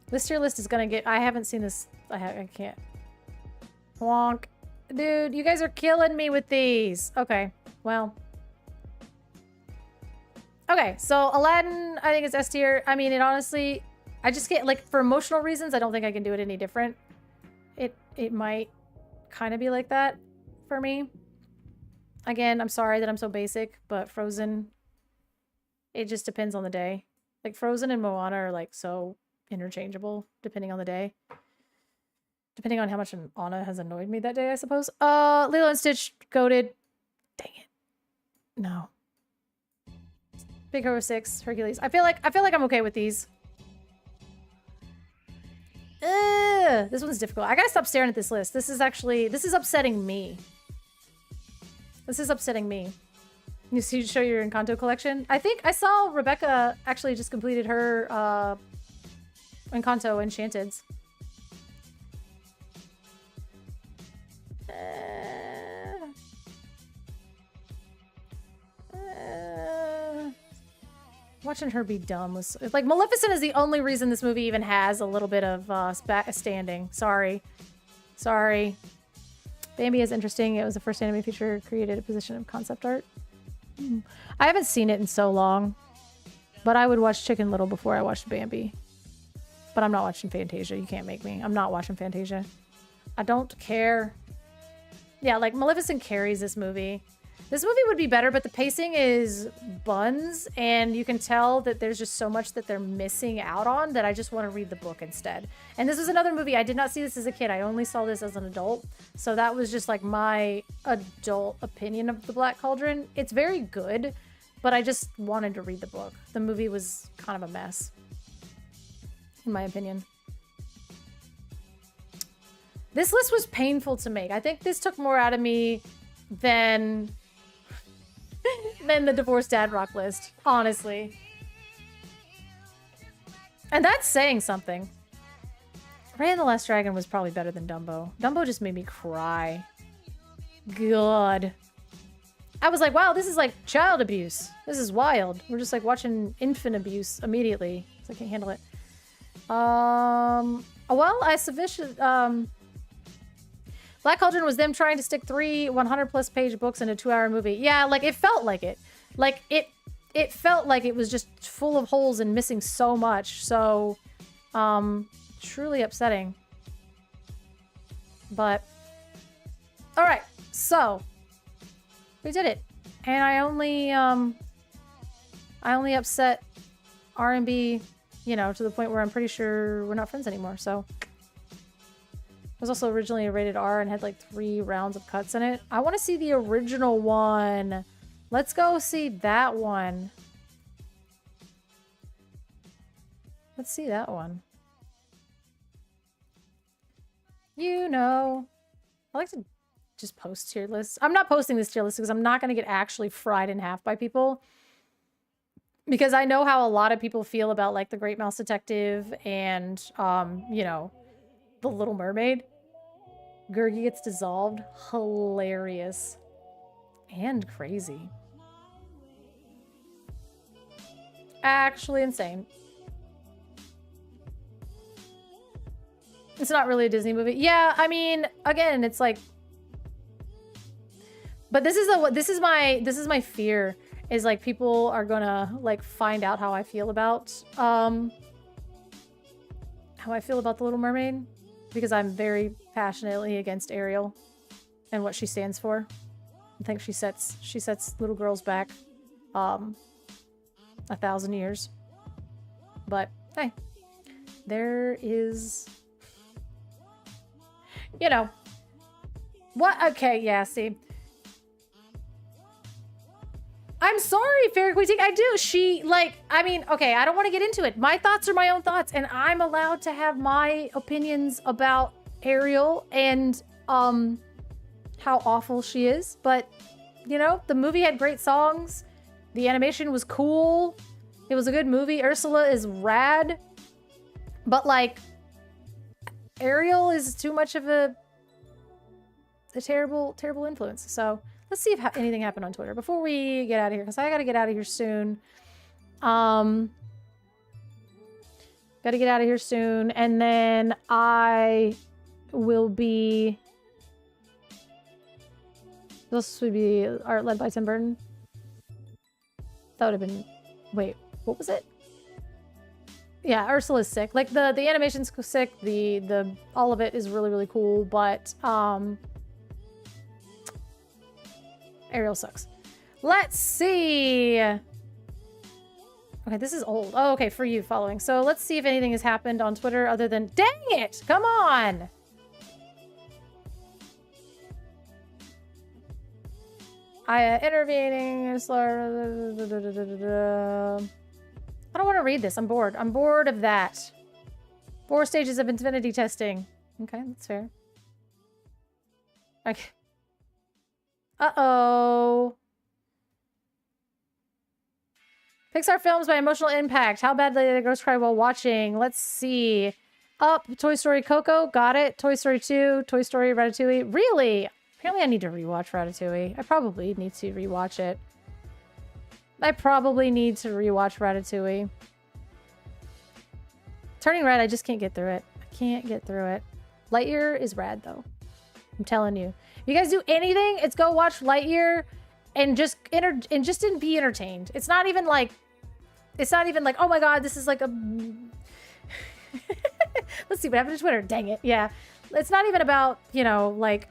This tier list is gonna get... I haven't seen this. I can't. Wonk. Dude, you guys are killing me with these. Okay, well. Okay, so Aladdin, I think it's S tier. I mean, it honestly... I just get, like, for emotional reasons, I don't think I can do it any different. It might kind of be like that for me. Again, I'm sorry that I'm so basic, but Frozen... It just depends on the day. Like, Frozen and Moana are, like, so interchangeable, depending on the day. Depending on how much Anna has annoyed me that day, I suppose. Lilo and Stitch, goated. Dang it. No. Big Hero 6, Hercules. I feel like I'm okay with these. This one's difficult. I gotta stop staring at this list. This is upsetting me. This is upsetting me. You see, show your Encanto collection. I think I saw Rebecca actually just completed her Encanto Enchanteds. Watching her be dumb was like Maleficent is the only reason this movie even has a little bit of standing. Sorry. Bambi is interesting. It was the first anime feature created a position of concept art. I haven't seen it in so long, but I would watch Chicken Little before I watched Bambi. But I'm not watching Fantasia. You can't make me. I'm not watching Fantasia. I don't care. Yeah, like Maleficent carries this movie. This movie would be better, but the pacing is buns, and you can tell that there's just so much that they're missing out on that I just want to read the book instead. And this is another movie. I did not see this as a kid. I only saw this as an adult. So that was just like my adult opinion of The Black Cauldron. It's very good, but I just wanted to read the book. The movie was kind of a mess, in my opinion. This list was painful to make. I think this took more out of me than the Divorced Dad Rock list, honestly. And that's saying something. Raya and the Last Dragon was probably better than Dumbo. Dumbo just made me cry. God. I was like, wow, this is like child abuse. This is wild. We're just like watching infant abuse immediately. So I can't handle it. Well, I sufficient, Black Cauldron was them trying to stick 3 100+ page books in a 2-hour movie. Yeah, like it felt like it. Like it felt like it was just full of holes and missing so much. So, truly upsetting. But, all right. So, we did it. And I only upset R&B, you know, to the point where I'm pretty sure we're not friends anymore. So, it was also originally a rated R and had like 3 rounds of cuts in it. I want to see the original one. Let's go see that one. Let's see that one. You know, I like to just post tier lists. I'm not posting this tier list because I'm not going to get actually fried in half by people. Because I know how a lot of people feel about like The Great Mouse Detective and, you know, The Little Mermaid. Gurgi gets dissolved. Hilarious. And crazy. Actually insane. It's not really a Disney movie. Yeah, I mean, again, it's like, but this is my fear is like people are gonna like find out how I feel about The Little Mermaid, because I'm very passionately against Ariel and what she stands for. I think she sets little girls back 1,000 years. But hey, there is, you know, what? Okay, yeah, see. I'm sorry, Fair Queetique. I do. She, like, I mean, okay, I don't want to get into it. My thoughts are my own thoughts, and I'm allowed to have my opinions about Ariel and, how awful she is. But, you know, the movie had great songs. The animation was cool. It was a good movie. Ursula is rad. But, like, Ariel is too much of a terrible, terrible influence. So let's see if anything happened on Twitter before we get out of here, because I gotta get out of here soon. Gotta get out of here soon, and then I will be. This would be art led by Tim Burton. That would have been. Wait, what was it? Yeah, Ursula's sick. Like the animation's sick. The all of it is really, really cool, but Ariel sucks. Let's see. Okay, this is old. Oh, okay, for you following. So let's see if anything has happened on Twitter other than, dang it, come on. Intervening. I don't want to read this. I'm bored. I'm bored of that. 4 stages of infinity testing. Okay, that's fair. Okay. Uh-oh. Pixar films by emotional impact. How badly did the girls cry while watching? Let's see. Up, Toy Story, Coco. Got it. Toy Story 2, Toy Story, Ratatouille. Really? Apparently I need to rewatch Ratatouille. I probably need to rewatch it. I probably need to rewatch Ratatouille. Turning Red, I just can't get through it. I can't get through it. Lightyear is rad, though. I'm telling you. If you guys do anything, it's go watch Lightyear and just be entertained. It's not even like, oh my god, this is like a... Let's see what happened to Twitter. Dang it. Yeah. It's not even about, you know, like,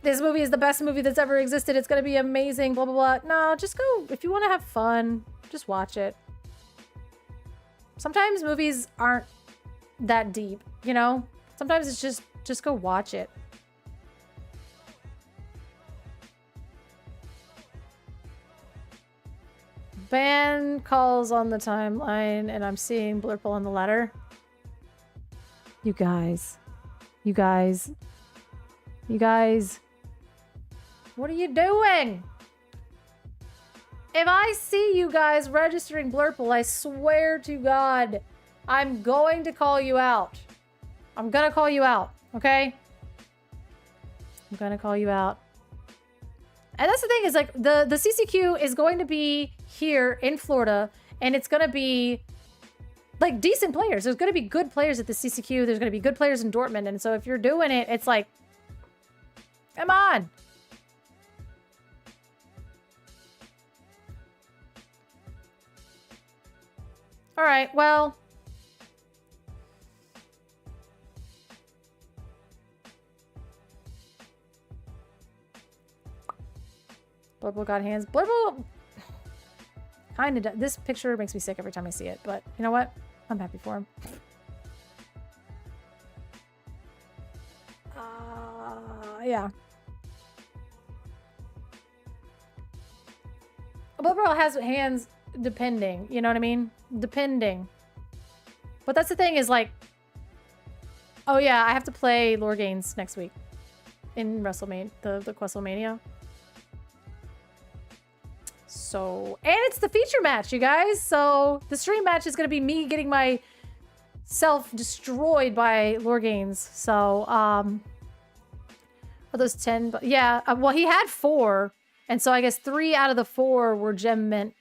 this movie is the best movie that's ever existed. It's going to be amazing, blah, blah, blah. No, just go. If you want to have fun, just watch it. Sometimes movies aren't that deep, you know? Sometimes it's just go watch it. Ban calls on the timeline, and I'm seeing Blurple on the ladder. You guys. What are you doing? If I see you guys registering Blurple, I swear to God, I'm going to call you out. I'm gonna call you out, okay? I'm gonna call you out. And that's the thing is, like, the CCQ is going to be here in Florida, and it's gonna be, like, decent players. There's gonna be good players at the CCQ. There's gonna be good players in Dortmund. And so if you're doing it, it's like, come on. All right, well. Blurble got hands. Blurble kind of. This picture makes me sick every time I see it, but you know what? I'm happy for him. Yeah. Blurble has hands depending. You know what I mean? Depending. But that's the thing is like. Oh yeah, I have to play Lorganes next week in WrestleMania, the Questlemania. So, and it's the feature match, you guys. So the stream match is going to be me getting myself destroyed by Lorganes. So, are those 10? But yeah, well, he had 4. And so I guess 3 out of the 4 were gem mint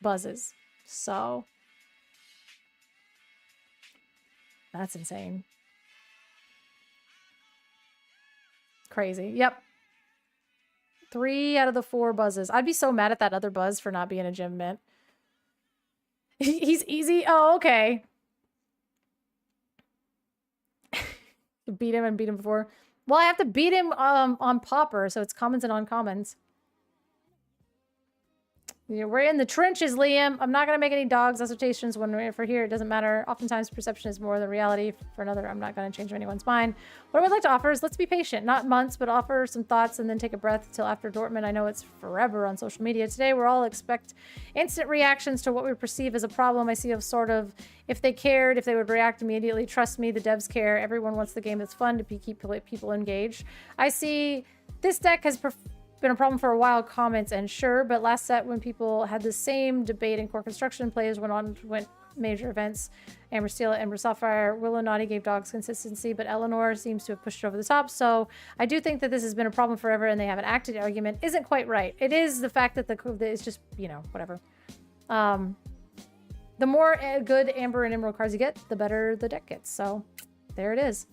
buzzes. So that's insane. Crazy. Yep. 3 out of the 4 buzzes. I'd be so mad at that other buzz for not being a gem mint. He's easy. Oh, okay. Beat him and beat him before. Well, I have to beat him on Popper, so it's commons and uncommons. Yeah, we're in the trenches, Liam. I'm not going to make any dogs assertions when we're for here. It doesn't matter. Oftentimes, perception is more than reality. For another, I'm not going to change anyone's mind. What I would like to offer is let's be patient. Not months, but offer some thoughts and then take a breath till after Dortmund. I know it's forever on social media. Today, we're all expect instant reactions to what we perceive as a problem. I see of sort of, if they cared, if they would react immediately. Trust me, the devs care. Everyone wants the game that's fun to keep people engaged. I see this deck has been a problem for a while, comments, and sure, but last set when people had the same debate in core construction, players went major events. Amber Steel, Ember Sapphire, Willow Naughty gave dogs consistency, but Eleanor seems to have pushed it over the top. So I do think that this has been a problem forever and they haven't acted. Argument isn't quite right. It is the fact that it's just, you know, whatever. The more good Amber and Emerald cards you get, the better the deck gets. So there it is.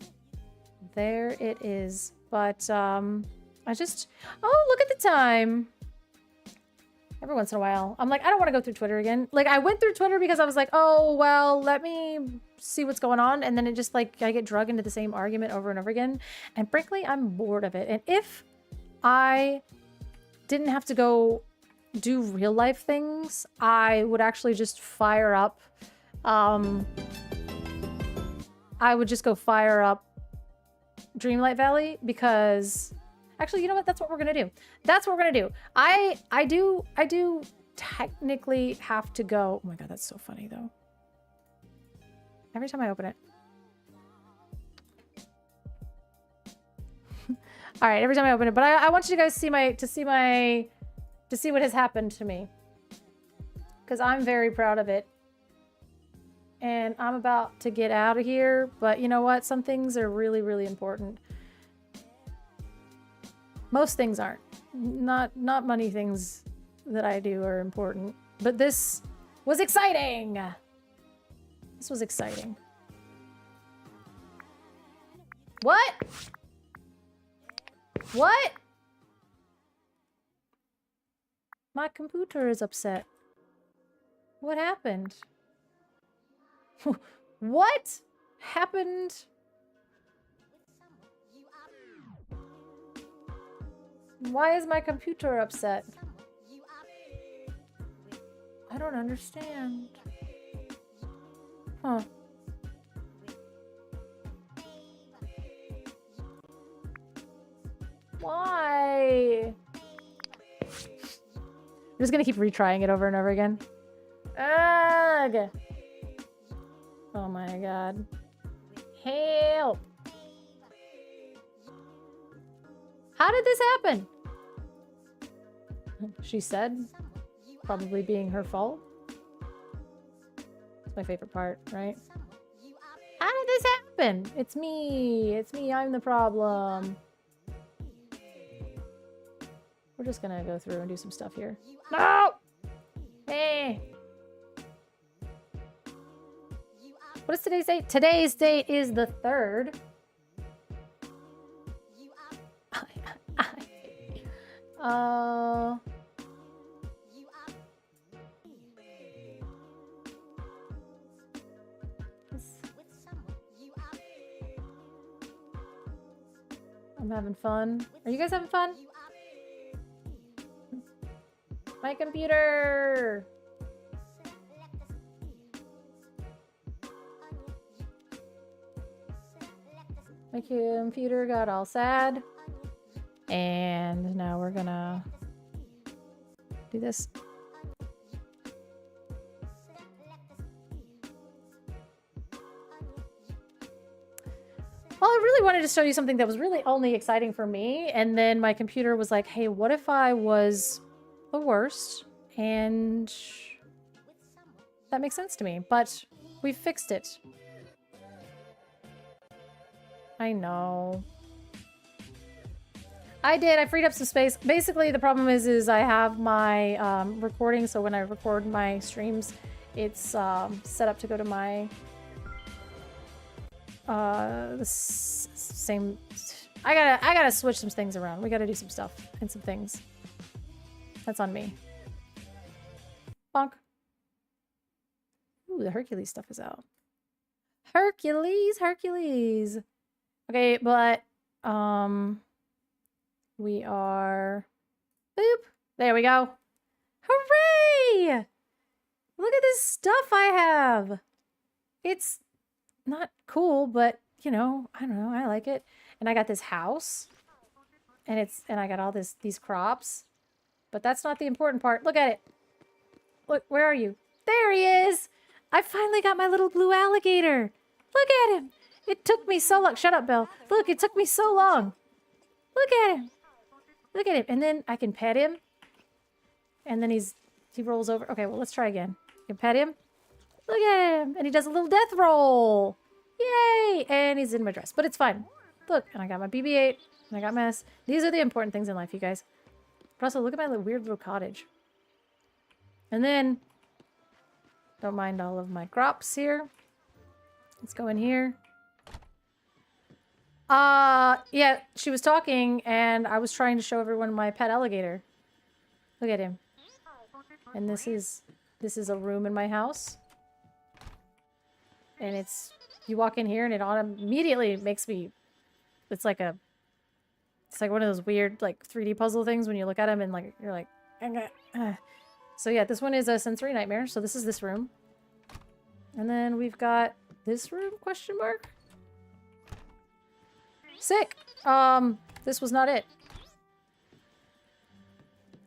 There it is. But, oh, look at the time. Every once in a while, I'm like, I don't want to go through Twitter again. Like, I went through Twitter because I was like, oh, well, let me see what's going on. And then it just, like, I get drug into the same argument over and over again. And frankly, I'm bored of it. And if I didn't have to go do real life things, I would actually just fire up. I would just go fire up Dreamlight Valley because... Actually, you know what? That's what we're gonna do. That's what we're gonna do. I do technically have to go. Oh my god, that's so funny though. Every time I open it. All right, every time I open it. But I want you guys to see what has happened to me, because I'm very proud of it. And I'm about to get out of here. But you know what? Some things are really, really important. Most things aren't. Not many things that I do are important. But this was exciting. This was exciting. What? What? My computer is upset. What happened? What happened? Why is my computer upset? I don't understand. Huh. Why? I'm just gonna keep retrying it over and over again. Ugh. Oh my god. Help! How did this happen? She said, probably being her fault. my favorite part, right? How did this happen? It's me. It's me. I'm the problem. We're just gonna go through and do some stuff here. No! Hey! What is today's date? Today's date is the 3rd. I'm having fun. Are you guys having fun? My computer! My computer got all sad. And now we're gonna do this. Well, I really wanted to show you something that was really only exciting for me. And then my computer was like, hey, what if I was the worst? And that makes sense to me. But we fixed it. I know. I did. I freed up some space. Basically, the problem is I have my recording. So when I record my streams, it's set up to go to my the same. I gotta switch some things around. We gotta do some stuff and some things. That's on me. Bonk. Ooh, the Hercules stuff is out. Hercules. Okay, but we are boop. There we go. Hooray! Look at this stuff I have. It's not cool, but you know, I don't know, I like it. And I got this house. And I got all these crops. But that's not the important part. Look at it. Look, where are you? There he is. I finally got my little blue alligator. Look at him. It took me so long. Shut up, Belle. Look, it took me so long. Look at him. Look at him. And then I can pet him. And then he rolls over. Okay, well, let's try again. You can pet him. Look at him. And he does a little death roll. Yay. And he's in my dress. But it's fine. Look, and I got my BB-8. And I got my S. These are the important things in life, you guys. But also, look at my weird little cottage. And then, don't mind all of my crops here. Let's go in here. Yeah, she was talking, and I was trying to show everyone my pet alligator. Look at him. And this is a room in my house. And you walk in here, and it immediately makes me, it's like one of those weird, like, 3D puzzle things when you look at them and, like, you're like, So yeah, this one is a sensory nightmare. So this is this room. And then we've got this room, question mark? Sick! This was not it.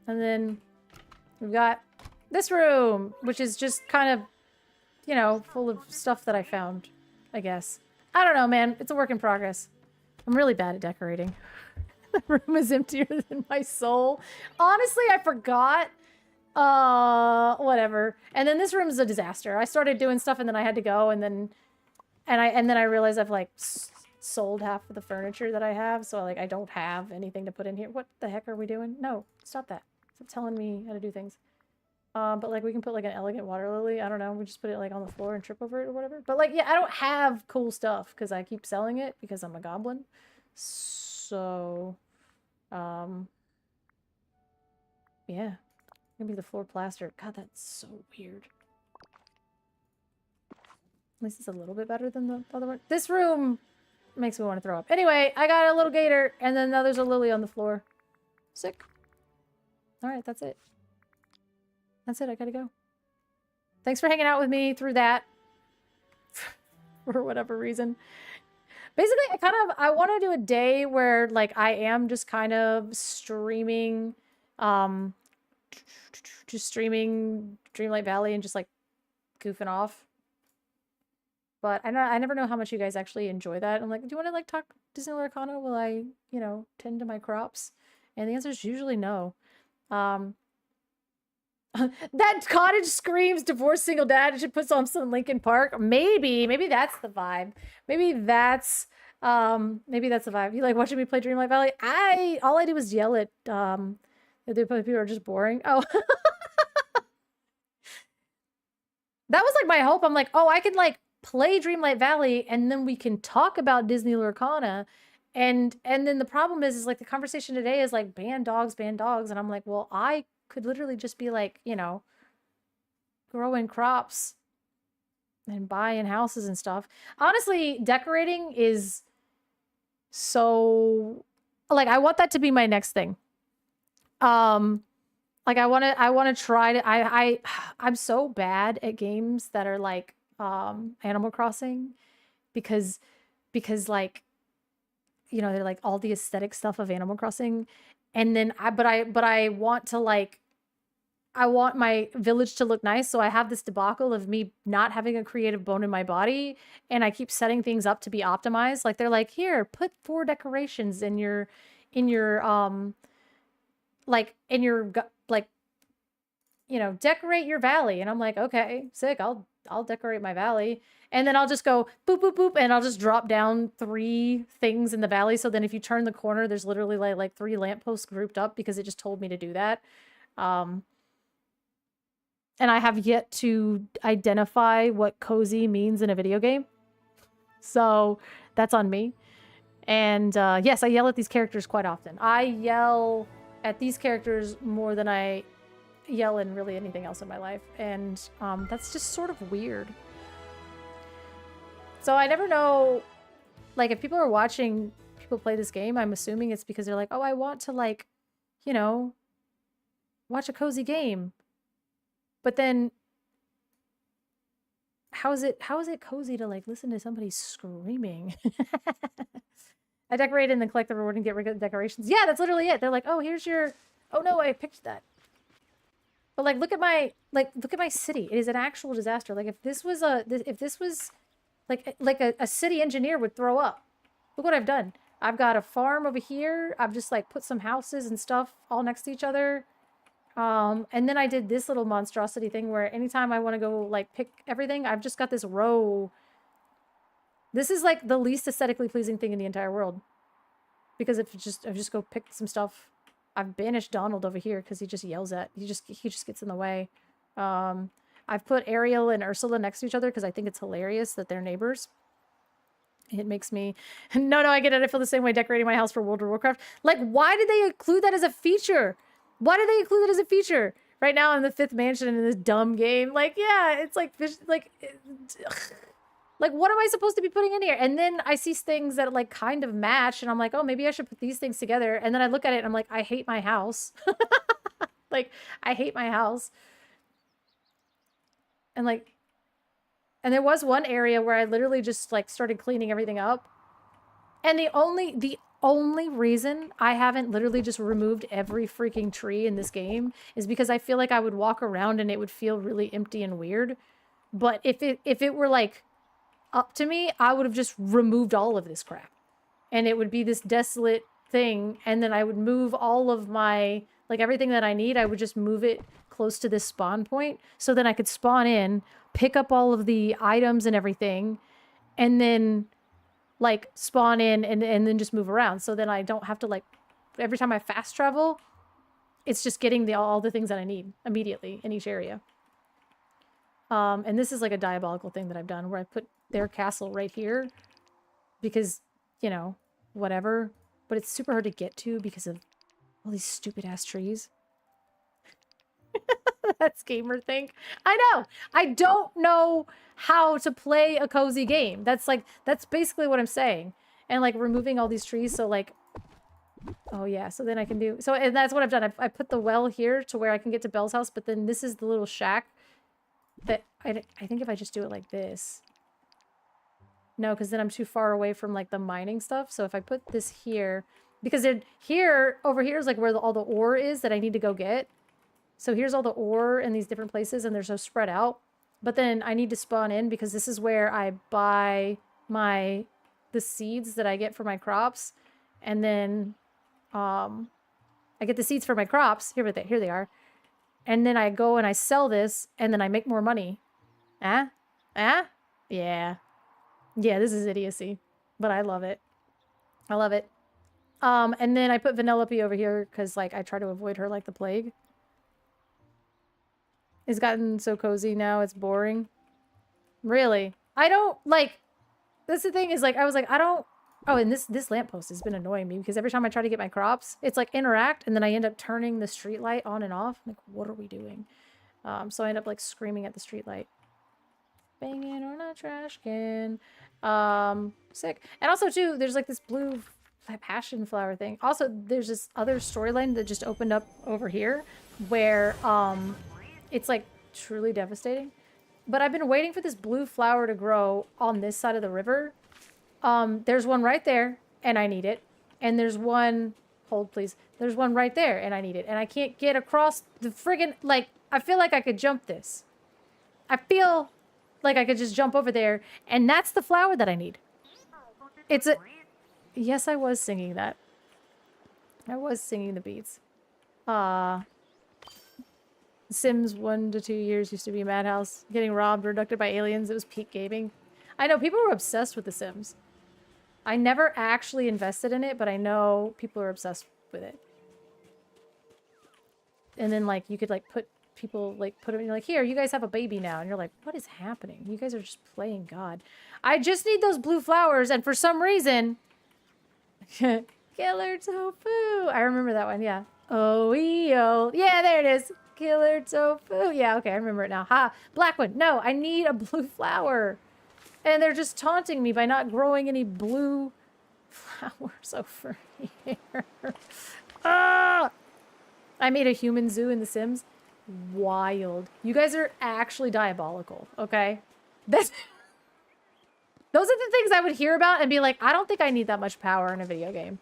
And then we've got this room, which is just kind of, you know, full of stuff that I found, I guess. I don't know, man. It's a work in progress. I'm really bad at decorating. The room is emptier than my soul. Honestly, I forgot. Whatever. And then this room is a disaster. I started doing stuff and then I had to go, and then I realized I've like sold half of the furniture that I have, so like I don't have anything to put in here. What the heck are we doing? No, stop that. Stop telling me how to do things. But like we can put like an elegant water lily. I don't know. We just put it like on the floor and trip over it or whatever. But like, yeah, I don't have cool stuff because I keep selling it because I'm a goblin. So, yeah. Maybe the floor plaster. God, that's so weird. At least it's a little bit better than the other one. This room makes me want to throw up. Anyway, I got a little gator, and then now there's a lily on the floor. Sick. Alright, that's it. That's it, I gotta go. Thanks for hanging out with me through that. For whatever reason. Basically, I want to do a day where, like, I am just kind of streaming, Dreamlight Valley and just, like, goofing off. But I never know how much you guys actually enjoy that. I'm like, do you want to, like, talk Disney Arcana while I, you know, tend to my crops? And the answer is usually no. That cottage screams divorced single dad. It should put on some Linkin Park. Maybe that's the vibe. Maybe that's the vibe. You like watching me play Dreamlight Valley? All I do is yell at the people are just boring. Oh, that was like my hope. I'm like, oh, I can like play Dreamlight Valley and then we can talk about Disney Lurkana. And then the problem is like the conversation today is like ban dogs. And I'm like, well, I could literally just be like, you know, growing crops and buying houses and stuff. Honestly, decorating is so like I want that to be my next thing. Like I want to try to I'm so bad at games that are like Animal Crossing because like you know, they're like all the aesthetic stuff of Animal Crossing. And then I want to like, I want my village to look nice. So I have this debacle of me not having a creative bone in my body. And I keep setting things up to be optimized. Like they're like, here, put 4 decorations in your, like you know, decorate your valley. And I'm like, okay, sick. I'll decorate my valley. And then I'll just go boop, boop, boop. And I'll just drop down 3 things in the valley. So then if you turn the corner, there's literally like 3 lampposts grouped up because it just told me to do that. And I have yet to identify what cozy means in a video game. So that's on me. And yes, I yell at these characters quite often. I yell at these characters more than I yell in really anything else in my life. And that's just sort of weird. So I never know, like, if people are watching people play this game, I'm assuming it's because they're like, oh, I want to, like, you know, watch a cozy game. But then how is it cozy to, like, listen to somebody screaming? I decorate and then collect the reward and get rid of the decorations. Yeah, that's literally it. They're like, oh, here's your, oh no, I picked that. But like, look at my city. It is an actual disaster. Like if this was like a city engineer would throw up. Look what I've done. I've got a farm over here. I've just like put some houses and stuff all next to each other. And then I did this little monstrosity thing where anytime I want to go like pick everything, I've just got this row. This is like the least aesthetically pleasing thing in the entire world. Because if I just go pick some stuff, I've banished Donald over here because he just yells at, he just gets in the way. I've put Ariel and Ursula next to each other because I think it's hilarious that they're neighbors. It makes me, no, I get it. I feel the same way decorating my house for World of Warcraft. Like, why did they include that as a feature? Why did they include it as a feature? Right now in the 5th mansion in this dumb game. Like, yeah, it's like, like, what am I supposed to be putting in here? And then I see things that like kind of match and I'm like, oh, maybe I should put these things together. And then I look at it and I'm like, I hate my house. Like, I hate my house. And like, and there was one area where I literally just like started cleaning everything up. And the only reason I haven't literally just removed every freaking tree in this game is because I feel like I would walk around and it would feel really empty and weird. But if it were like up to me, I would have just removed all of this crap. And it would be this desolate thing. And then I would move all of my, like everything that I need, I would just move it close to this spawn point. So then I could spawn in, pick up all of the items and everything, and then like spawn in and then just move around. So then I don't have to like, every time I fast travel, it's just getting all the things that I need immediately in each area. And this is like a diabolical thing that I've done where I put their castle right here because, you know, whatever. But it's super hard to get to because of all these stupid ass trees. That's gamer think. I know. I don't know how to play a cozy game. That's basically what I'm saying. And like removing all these trees. So like, oh yeah. So then I can do, so and that's what I've done. I put the well here to where I can get to Belle's house. But then this is the little shack that I think if I just do it like this. No, because then I'm too far away from like the mining stuff. So if I put this here, because over here is like where all the ore is that I need to go get. So here's all the ore in these different places and they're so spread out. But then I need to spawn in because this is where I buy the seeds that I get for my crops. And then I get the seeds for my crops. Here they are. and then I go and I sell this, and then I make more money. Ah? Ah? Yeah. Yeah, this is idiocy. But I love it. I love it. And then I put Vanellope over here because, like, I try to avoid her like the plague. It's gotten so cozy now, it's boring. Really? I don't, like, that's the thing is, like, I was like, I don't... Oh, and this lamppost has been annoying me because every time I try to get my crops, it's like interact, and then I end up turning the street light on and off. I'm like, what are we doing? So I end up, like, screaming at the street light. Banging on a trash can. Sick. And also, too, there's, like, this blue passion flower thing. Also, there's this other storyline that just opened up over here where, it's, like, truly devastating. But I've been waiting for this blue flower to grow on this side of the river. There's one right there, and I need it. And there's one... Hold, please. There's one right there, and I need it. And I can't get across the friggin'... Like, I feel like I could jump this. I feel like I could just jump over there, and that's the flower that I need. It's a... Yes, I was singing that. I was singing the beats. Sims 1 to 2 years used to be a madhouse. Getting robbed or abducted by aliens. It was peak gaming. I know, people were obsessed with The Sims. I never actually invested in it, but I know people are obsessed with it. And then, like, you could, like, put people, like, put them, you're like, here, you guys have a baby now. And you're like, what is happening? You guys are just playing God. I just need those blue flowers, and for some reason... Killer tofu. I remember that one, yeah. Oh-ee-oh. Yeah, there it is. Killer tofu. Yeah, okay, I remember it now. Ha! Black one. No, I need a blue flower. And they're just taunting me by not growing any blue flowers over here. Ah! I made a human zoo in The Sims. Wild. You guys are actually diabolical, okay? That's... Those are the things I would hear about and be like, I don't think I need that much power in a video game.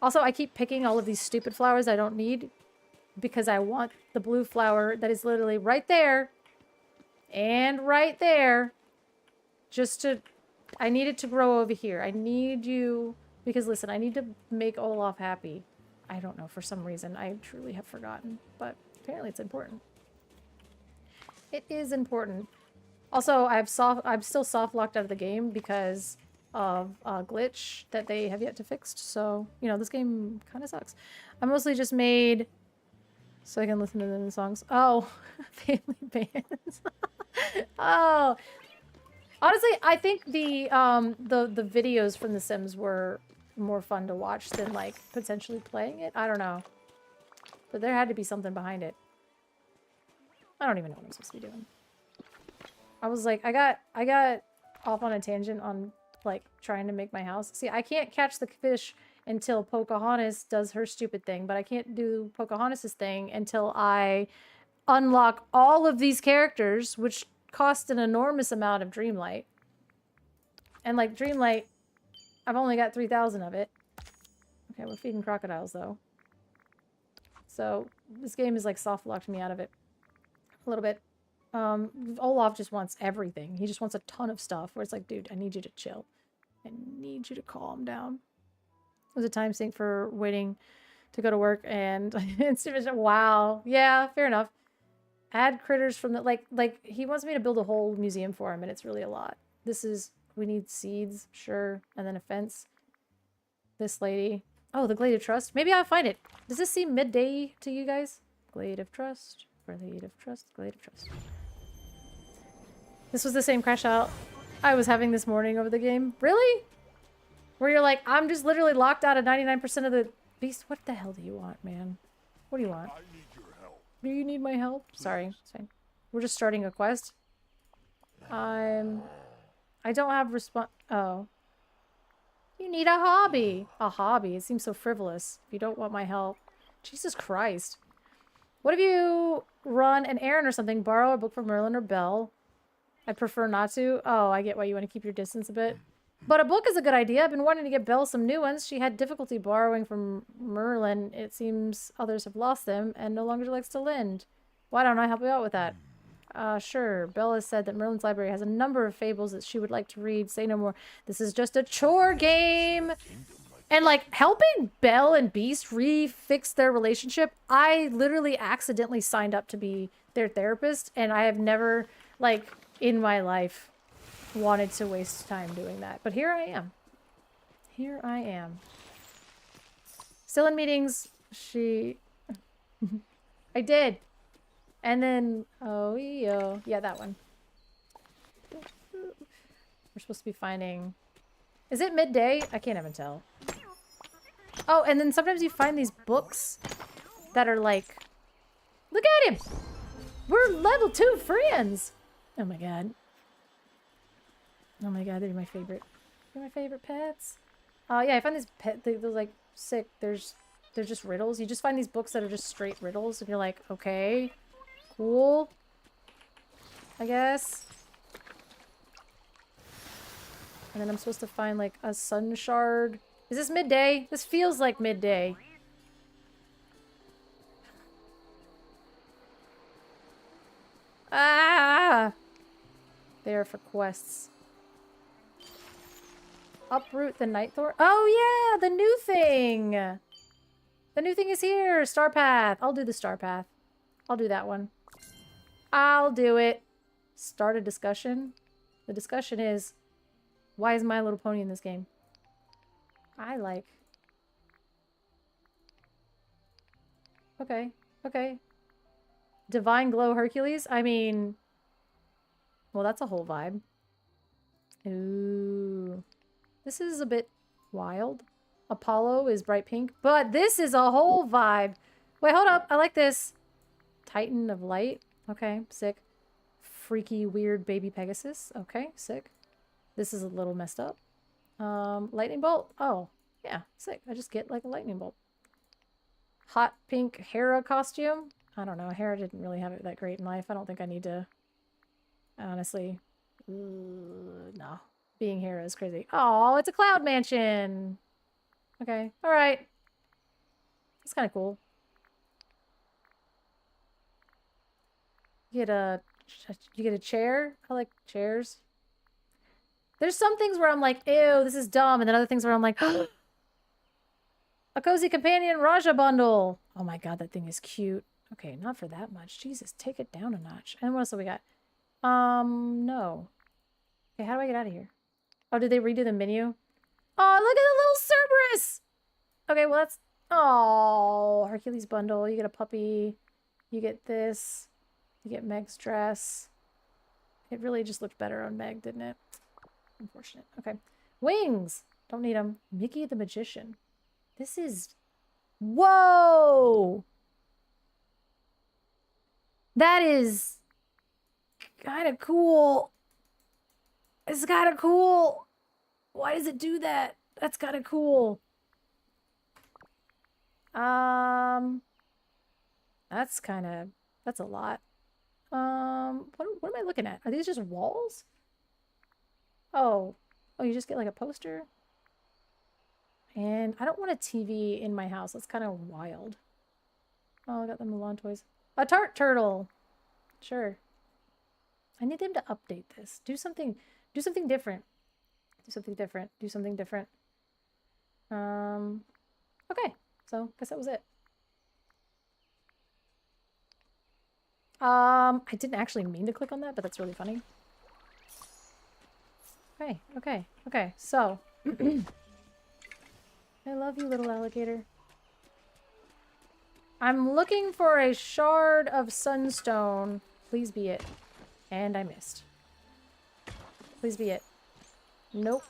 Also, I keep picking all of these stupid flowers I don't need because I want the blue flower that is literally right there and right there. Just to... I need it to grow over here. I need you... Because, listen, I need to make Olaf happy. I don't know, for some reason. I truly have forgotten. But apparently it's important. It is important. Also, I'm still soft locked out of the game because of a glitch that they have yet to fix. So, you know, this game kind of sucks. I mostly just made so I can listen to the songs. Oh, family bands. Oh, honestly, I think the videos from The Sims were more fun to watch than, like, potentially playing it. I don't know, but there had to be something behind it. I don't even know what I'm supposed to be doing. I was like, I got off on a tangent on, like, trying to make my house. See, I can't catch the fish until Pocahontas does her stupid thing, but I can't do Pocahontas' thing until I unlock all of these characters, which cost an enormous amount of Dreamlight. And, like, Dreamlight, I've only got 3,000 of it. Okay, we're feeding crocodiles, though. So, this game is, like, soft-locked me out of it a little bit. Olaf just wants everything. He just wants a ton of stuff where it's like, dude, I need you to chill. I need you to calm down. It was a time sink for waiting to go to work and wow. Yeah, fair enough. Add critters from the, like he wants me to build a whole museum for him and it's really a lot. This is, we need seeds, sure. And then a fence. This lady. Oh, the Glade of Trust. Maybe I'll find it. Does this seem midday to you guys? Glade of Trust. Glade of Trust. Glade of Trust. This was the same crash out I was having this morning over the game. Really? Where you're like, I'm just literally locked out of 99% of the beast. What the hell do you want, man? What do you want? I need your help. Do you need my help? Sorry, it's fine. We're just starting a quest. I don't have oh. You need a hobby. A hobby. It seems so frivolous. If you don't want my help. Jesus Christ. What if you run an errand or something? Borrow a book from Merlin or Belle. I'd prefer not to. Oh, I get why you want to keep your distance a bit. But a book is a good idea. I've been wanting to get Belle some new ones. She had difficulty borrowing from Merlin. It seems others have lost them and no longer likes to lend. Why don't I help you out with that? Sure. Belle has said that Merlin's library has a number of fables that she would like to read. Say no more. This is just a chore game. And like helping Belle and Beast refix their relationship, I literally accidentally signed up to be their therapist, and I have never, like, in my life wanted to waste time doing that. But here I am. Here I am. Still in meetings. I did. And then, oh, yeah, that one. We're supposed to be finding... Is it midday? I can't even tell. Oh, and then sometimes you find these books that are like... Look at him! We're level 2 friends! Oh my god. Oh my god, they're my favorite. They're my favorite pets. Oh yeah, I find these they're like sick. They're just riddles. You just find these books that are just straight riddles and you're like, okay, cool. I guess. And then I'm supposed to find like a sun shard. Is this midday? This feels like midday. Ah! They are for quests. Uproot the night thorn. Oh yeah, the new thing. The new thing is here. Star path. I'll do the star path. I'll do that one. I'll do it. Start a discussion. The discussion is, why is My Little Pony in this game? I like. Okay. Okay. Divine Glow Hercules? I mean... Well, that's a whole vibe. Ooh. This is a bit wild. Apollo is bright pink, but this is a whole vibe. Wait, hold up. I like this. Titan of Light. Okay, sick. Freaky, weird baby Pegasus. Okay, sick. This is a little messed up. Lightning bolt. Oh, yeah, sick. I just get like a lightning bolt. Hot pink Hera costume. I don't know. Hera didn't really have it that great in life. I don't think I need to... Honestly. No. Being Hera is crazy. Oh, it's a cloud mansion. Okay. All right. It's kind of cool. You get a chair. I like chairs. There's some things where I'm like, ew, this is dumb. And then other things where I'm like, a cozy companion Raja bundle. Oh my god, that thing is cute. Okay, not for that much. Jesus, take it down a notch. And what else do we got? No. Okay, how do I get out of here? Oh, did they redo the menu? Oh, look at the little Cerberus! Okay, well that's... Oh, Hercules bundle. You get a puppy. You get this. You get Meg's dress. It really just looked better on Meg, didn't it? Unfortunate. Okay. Wings! Don't need them. Mickey the Magician. This is... Whoa! That is... kind of cool. It's kind of cool. Why does it do that? That's kind of cool. That's kind of... That's a lot. What am I looking at? Are these just walls? Oh. Oh, you just get like a poster? And I don't want a TV in my house. That's kind of wild. Oh, I got the Mulan toys. A tart turtle. Sure. I need them to update this. Do something different. Do something different. Do something different. Okay. So, guess that was it. I didn't actually mean to click on that, but that's really funny. Okay. So, I love you, little alligator. I'm looking for a shard of sunstone. Please be it. And I missed. Please be it. Nope.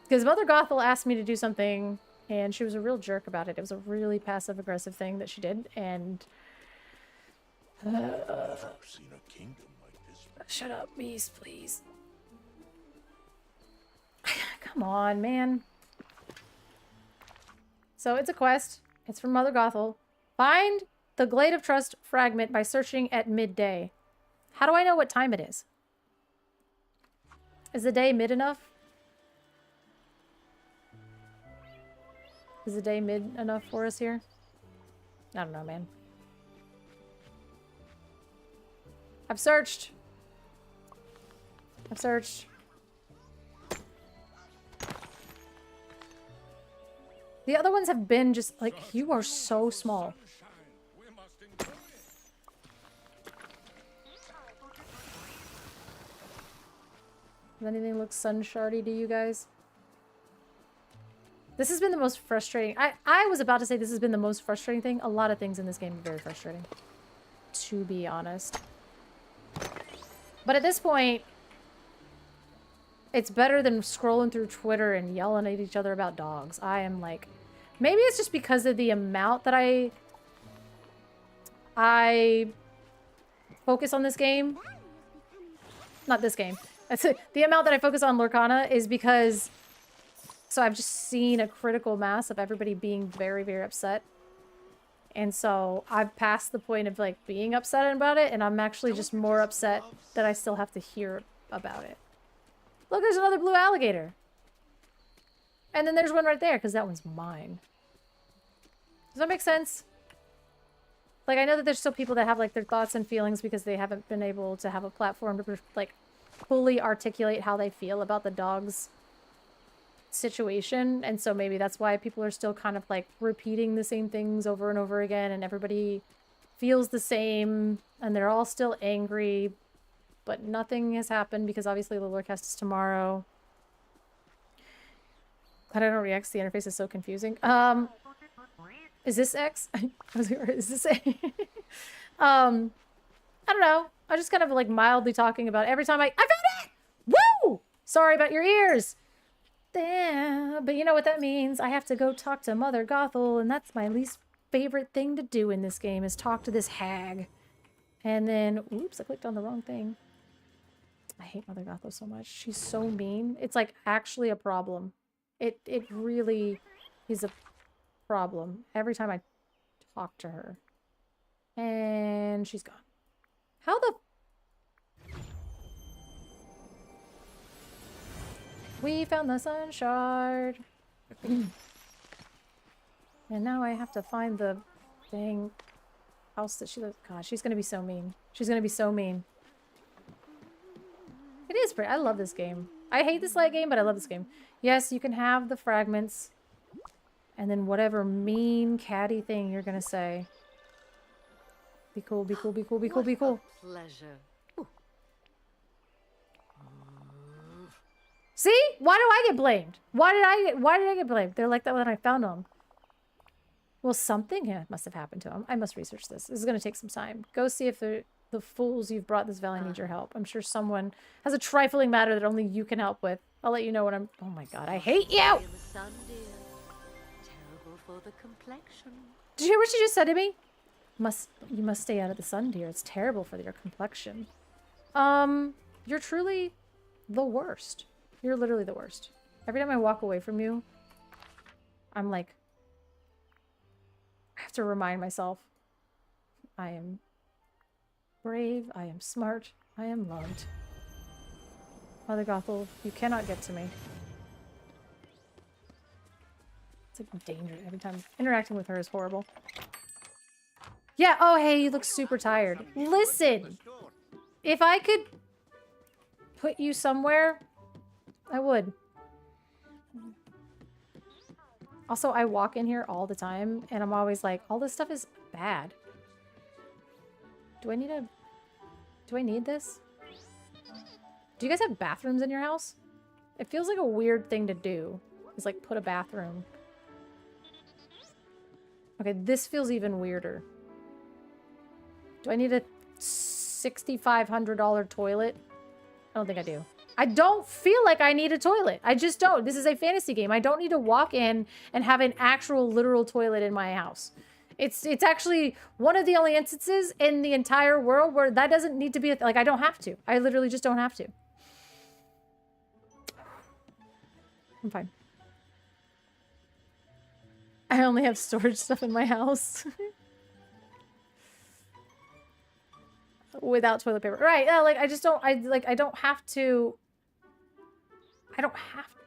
Because Mother Gothel asked me to do something, and she was a real jerk about it. It was a really passive-aggressive thing that she did, and... Shut up, Beast, please. Come on, man. So it's a quest. It's from Mother Gothel. Find the Glade of Trust fragment by searching at midday. How do I know what time it is? Is the day mid enough? Is the day mid enough for us here? I don't know, man. I've searched. The other ones have been just like, you are so small. Does anything look sun-shardy to you guys? This has been the most frustrating. I was about to say this has been the most frustrating thing. A lot of things in this game are very frustrating, to be honest. But at this point, it's better than scrolling through Twitter and yelling at each other about dogs. I am like... Maybe it's just because of the amount that I focus on this game. Not this game. That's it. The amount that I focus on Lorcana is because... So I've just seen a critical mass of everybody being very, very upset. And so I've passed the point of like being upset about it, and I'm actually just more upset that I still have to hear about it. Look, there's another blue alligator. And then there's one right there, because that one's mine. Does that make sense? Like, I know that there's still people that have like their thoughts and feelings because they haven't been able to have a platform to like fully articulate how they feel about the dog's situation, and so maybe that's why people are still kind of like repeating the same things over and over again, and everybody feels the same, and they're all still angry, but nothing has happened because obviously the Lorecast is tomorrow. Glad I don't react. The interface is so confusing. Is this X? Is this A? I don't know. I'm just kind of like mildly talking about it. Every time I found it! Woo! Sorry about your ears. Yeah, but you know what that means. I have to go talk to Mother Gothel, and that's my least favorite thing to do in this game, is talk to this hag. And then, oops, I clicked on the wrong thing. I hate Mother Gothel so much. She's so mean. It's like actually a problem. It really is a problem every time I talk to her. And she's gone. How the... We found the sun shard. And now I have to find the dang house that she lives. God, she's gonna be so mean. She's gonna be so mean. It is pretty. I love this game. I hate this light game, but I love this game. Yes, you can have the fragments. And then whatever mean catty thing you're gonna say. Be cool, be cool, be cool, be cool, be cool. Pleasure. See? Why do I get blamed? Why did I get blamed? They're like that when I found them. Well, something must have happened to them. I must research this. This is going to take some time. Go see if the fools you've brought this valley need your help. I'm sure someone has a trifling matter that only you can help with. I'll let you know when I'm... Oh my god, I hate you! In the sun, dear. Terrible for the complexion. Did you hear what she just said to me? You must stay out of the sun, dear. It's terrible for your complexion. You're truly the worst. You're literally the worst. Every time I walk away from you, I'm like... I have to remind myself. I am brave. I am smart. I am loved. Mother Gothel, you cannot get to me. It's like danger every time. Interacting with her is horrible. Yeah, oh hey, you look super tired. Listen! If I could put you somewhere... I would. Also, I walk in here all the time, and I'm always like, all this stuff is bad. Do I need this? Do you guys have bathrooms in your house? It feels like a weird thing to do. Is like put a bathroom. Okay, this feels even weirder. Do I need a $6,500 toilet? I don't think I do. I don't feel like I need a toilet. I just don't. This is a fantasy game. I don't need to walk in and have an actual literal toilet in my house. It's actually one of the only instances in the entire world where that doesn't need to be like, I don't have to. I literally just don't have to. I'm fine. I only have storage stuff in my house. Without toilet paper. Right, like I just don't I don't have to.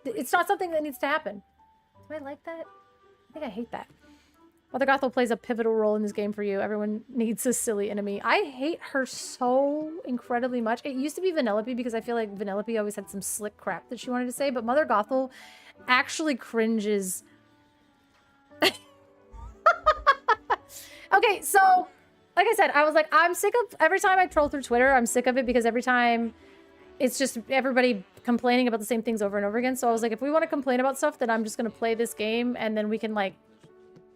It's not something that needs to happen. Do I like that? I think I hate that. Mother Gothel plays a pivotal role in this game for you. Everyone needs a silly enemy. I hate her so incredibly much. It used to be Vanellope because I feel like Vanellope always had some slick crap that she wanted to say, but Mother Gothel actually cringes Okay, so like I said, I was like, I'm sick of every time I troll through Twitter, I'm sick of it because every time it's just everybody complaining about the same things over and over again. So I was like, if we want to complain about stuff, then I'm just going to play this game and then we can like,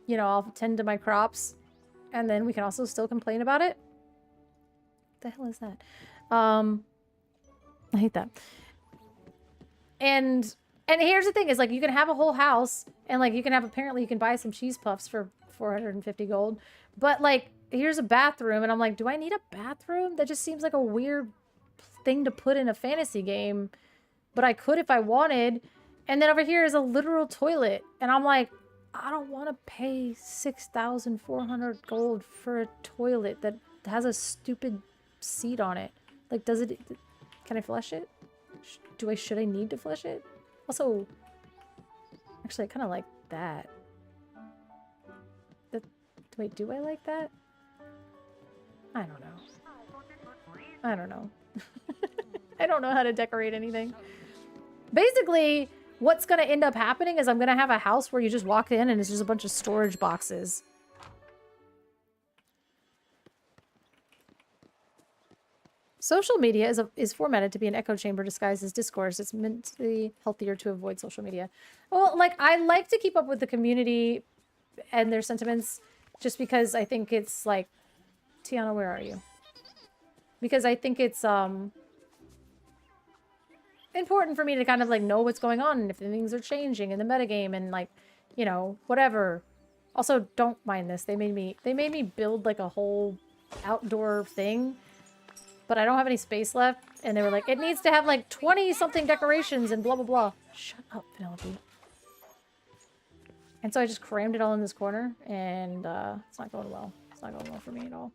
you know, I'll tend to my crops and then we can also still complain about it. What the hell is that? I hate that. And here's the thing is like you can have a whole house and like you can have apparently you can buy some cheese puffs for 450 gold. But like here's a bathroom and I'm like, do I need a bathroom? That just seems like a weird thing to put in a fantasy game. But I could if I wanted. And then over here is a literal toilet. And I'm like, I don't want to pay 6,400 gold for a toilet that has a stupid seat on it. Like, does it... Can I flush it? Should I need to flush it? Also, actually, I kind of like that. Wait, do I like that? I don't know. I don't know. I don't know how to decorate anything. Basically, what's going to end up happening is I'm going to have a house where you just walk in and it's just a bunch of storage boxes. Social media is formatted to be an echo chamber disguised as discourse. It's meant to be healthier to avoid social media. Well, like, I like to keep up with the community and their sentiments just because I think it's, like... Tiana, where are you? Because I think it's, important for me to kind of, like, know what's going on and if things are changing in the metagame and, like, you know, whatever. Also, don't mind this. They made me build, like, a whole outdoor thing. But I don't have any space left. And they were like, it needs to have like 20-something decorations and blah, blah, blah. Shut up, Penelope. And so I just crammed it all in this corner. And it's not going well. It's not going well for me at all.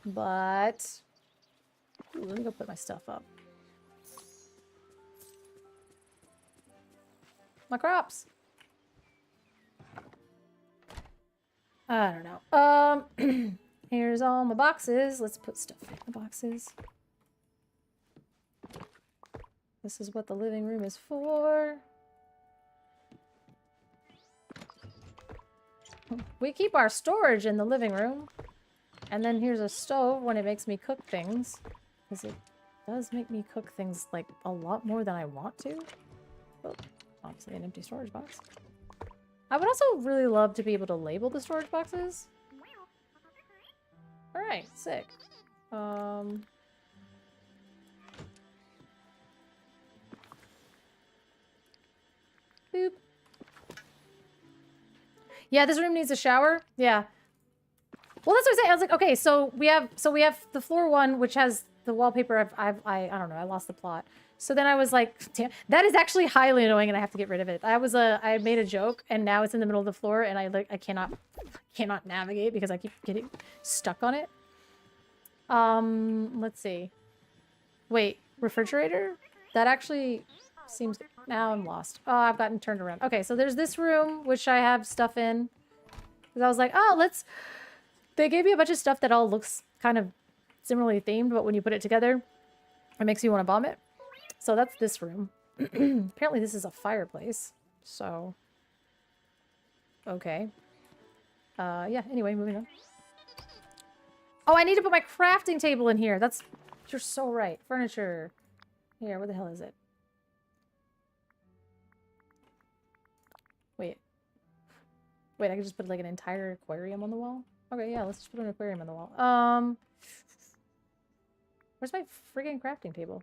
But... Ooh, let me go put my stuff up. My crops. I don't know. Here's all my boxes. Let's put stuff in the boxes. This is what the living room is for. We keep our storage in the living room. And then here's a stove when it makes me cook things. Because it does make me cook things, like, a lot more than I want to. Well, obviously an empty storage box. I would also really love to be able to label the storage boxes. Alright, sick. Boop. Yeah, this room needs a shower. Yeah. Well, that's what I'm saying. I was like, okay, so we have the floor one, which has the wallpaper. I don't know. I lost the plot. So then I was like, damn, that is actually highly annoying and I have to get rid of it. I made a joke and now it's in the middle of the floor and I cannot navigate because I keep getting stuck on it. Let's see. Wait, refrigerator? That actually seems, now I'm lost. Oh, I've gotten turned around. Okay, so there's this room, which I have stuff in. Because I was like, oh, they gave me a bunch of stuff that all looks kind of similarly themed, but when you put it together, it makes you want to vomit. So that's this room. Apparently this is a fireplace. So. Okay. Yeah, anyway, moving on. Oh, I need to put my crafting table in here. You're so right. Furniture. Here, where the hell is it? Wait, I can just put like an entire aquarium on the wall? Okay, yeah, let's just put an aquarium on the wall. Where's my friggin' crafting table?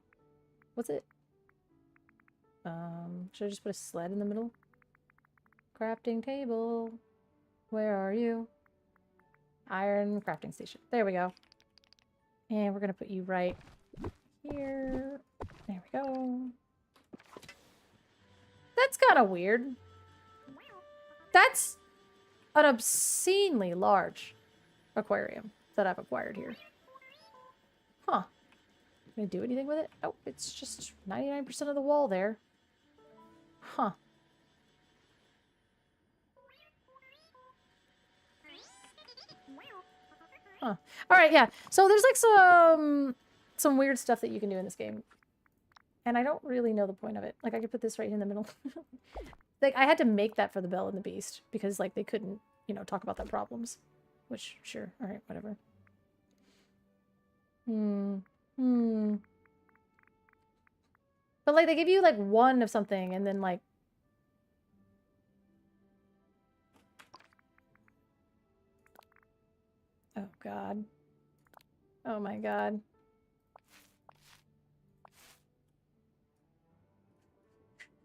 What's it? Should I just put a sled in the middle? Crafting table. Where are you? Iron crafting station. There we go. And we're gonna put you right here. There we go. That's kind of weird. That's an obscenely large aquarium that I've acquired here. Huh. Can I do anything with it? Oh, it's just 99% of the wall there. Huh. Huh. Alright, yeah. So there's like some weird stuff that you can do in this game. And I don't really know the point of it. Like I could put this right in the middle. Like, I had to make that for the Belle and the Beast because, like, they couldn't, you know, talk about their problems. Which, sure. All right, whatever. But, like, they give you, like, one of something and then, like... Oh, God. Oh, my God.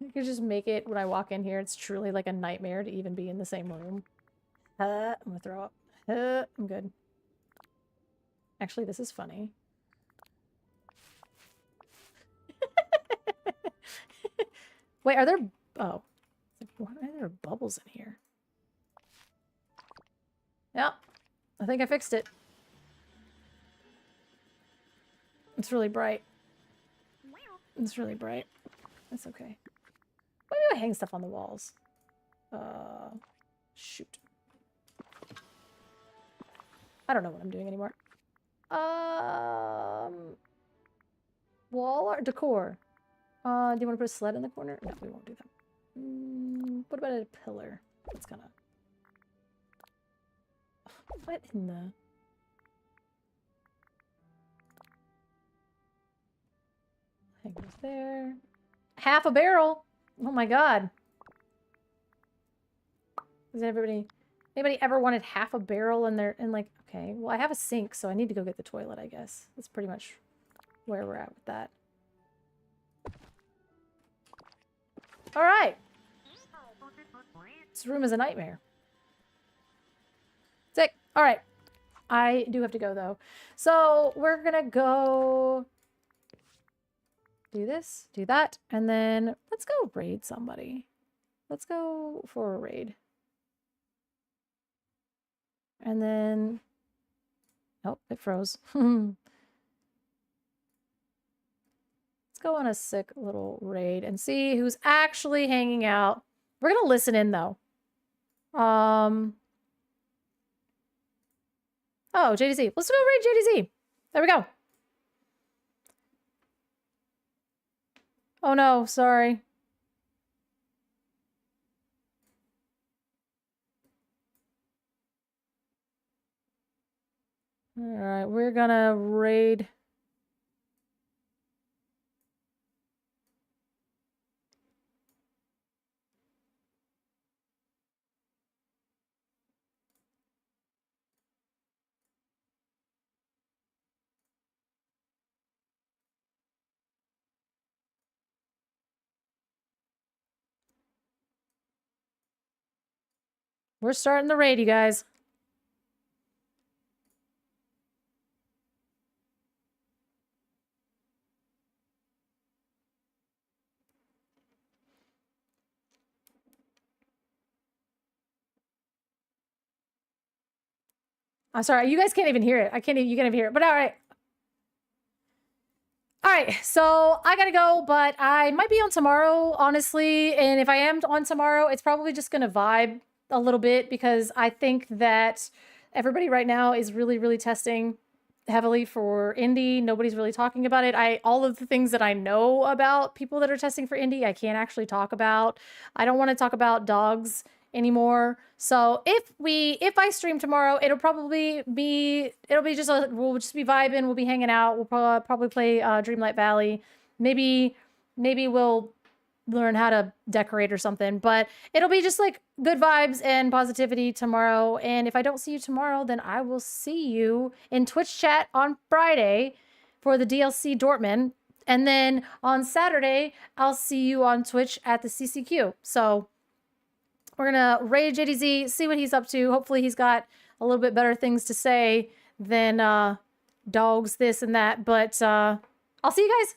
You could just make it when I walk in here. It's truly like a nightmare to even be in the same room. I'm gonna throw up. I'm good. Actually, this is funny. Wait, are there... Oh. Why are there bubbles in here? Yep. I think I fixed it. It's really bright. It's really bright. That's okay. Why do I hang stuff on the walls? Shoot. I don't know what I'm doing anymore. Wall art decor. Do you want to put a sled in the corner? No, we won't do that. What about a pillar? That's gonna... What in the... Hang this there. Half a barrel! Oh my god. Does anybody ever wanted half a barrel in their... like... Okay, well I have a sink, so I need to go get the toilet, I guess. That's pretty much where we're at with that. Alright! This room is a nightmare. Sick! Alright. I do have to go, though. So, we're gonna go... do this, do that, and then let's go raid somebody. Let's go for a raid. And then... Oh, it froze. Let's go on a sick little raid and see who's actually hanging out. We're gonna listen in, though. Oh, JDZ. Let's go raid JDZ. There we go. Oh no, sorry. Alright, we're gonna raid. We're starting the raid, you guys. I'm sorry, you guys can't even hear it. You can't even hear it, but all right. All right, so I gotta go, but I might be on tomorrow, honestly. And if I am on tomorrow, it's probably just gonna vibe a little bit because I think that everybody right now is really, really testing heavily for indie. Nobody's really talking about it. All of the things that I know about people that are testing for indie, I can't actually talk about. I don't want to talk about dogs anymore. So if I stream tomorrow, we'll just be vibing, we'll be hanging out, we'll probably play Dreamlight Valley. Maybe we'll learn how to decorate or something, but it'll be just like good vibes and positivity tomorrow. And if I don't see you tomorrow, then I will see you in Twitch chat on Friday for the DLC Dortmund. And then on Saturday, I'll see you on Twitch at the CCQ. So we're gonna raid JDZ, see what he's up to. Hopefully he's got a little bit better things to say than dogs, this and that. But I'll see you guys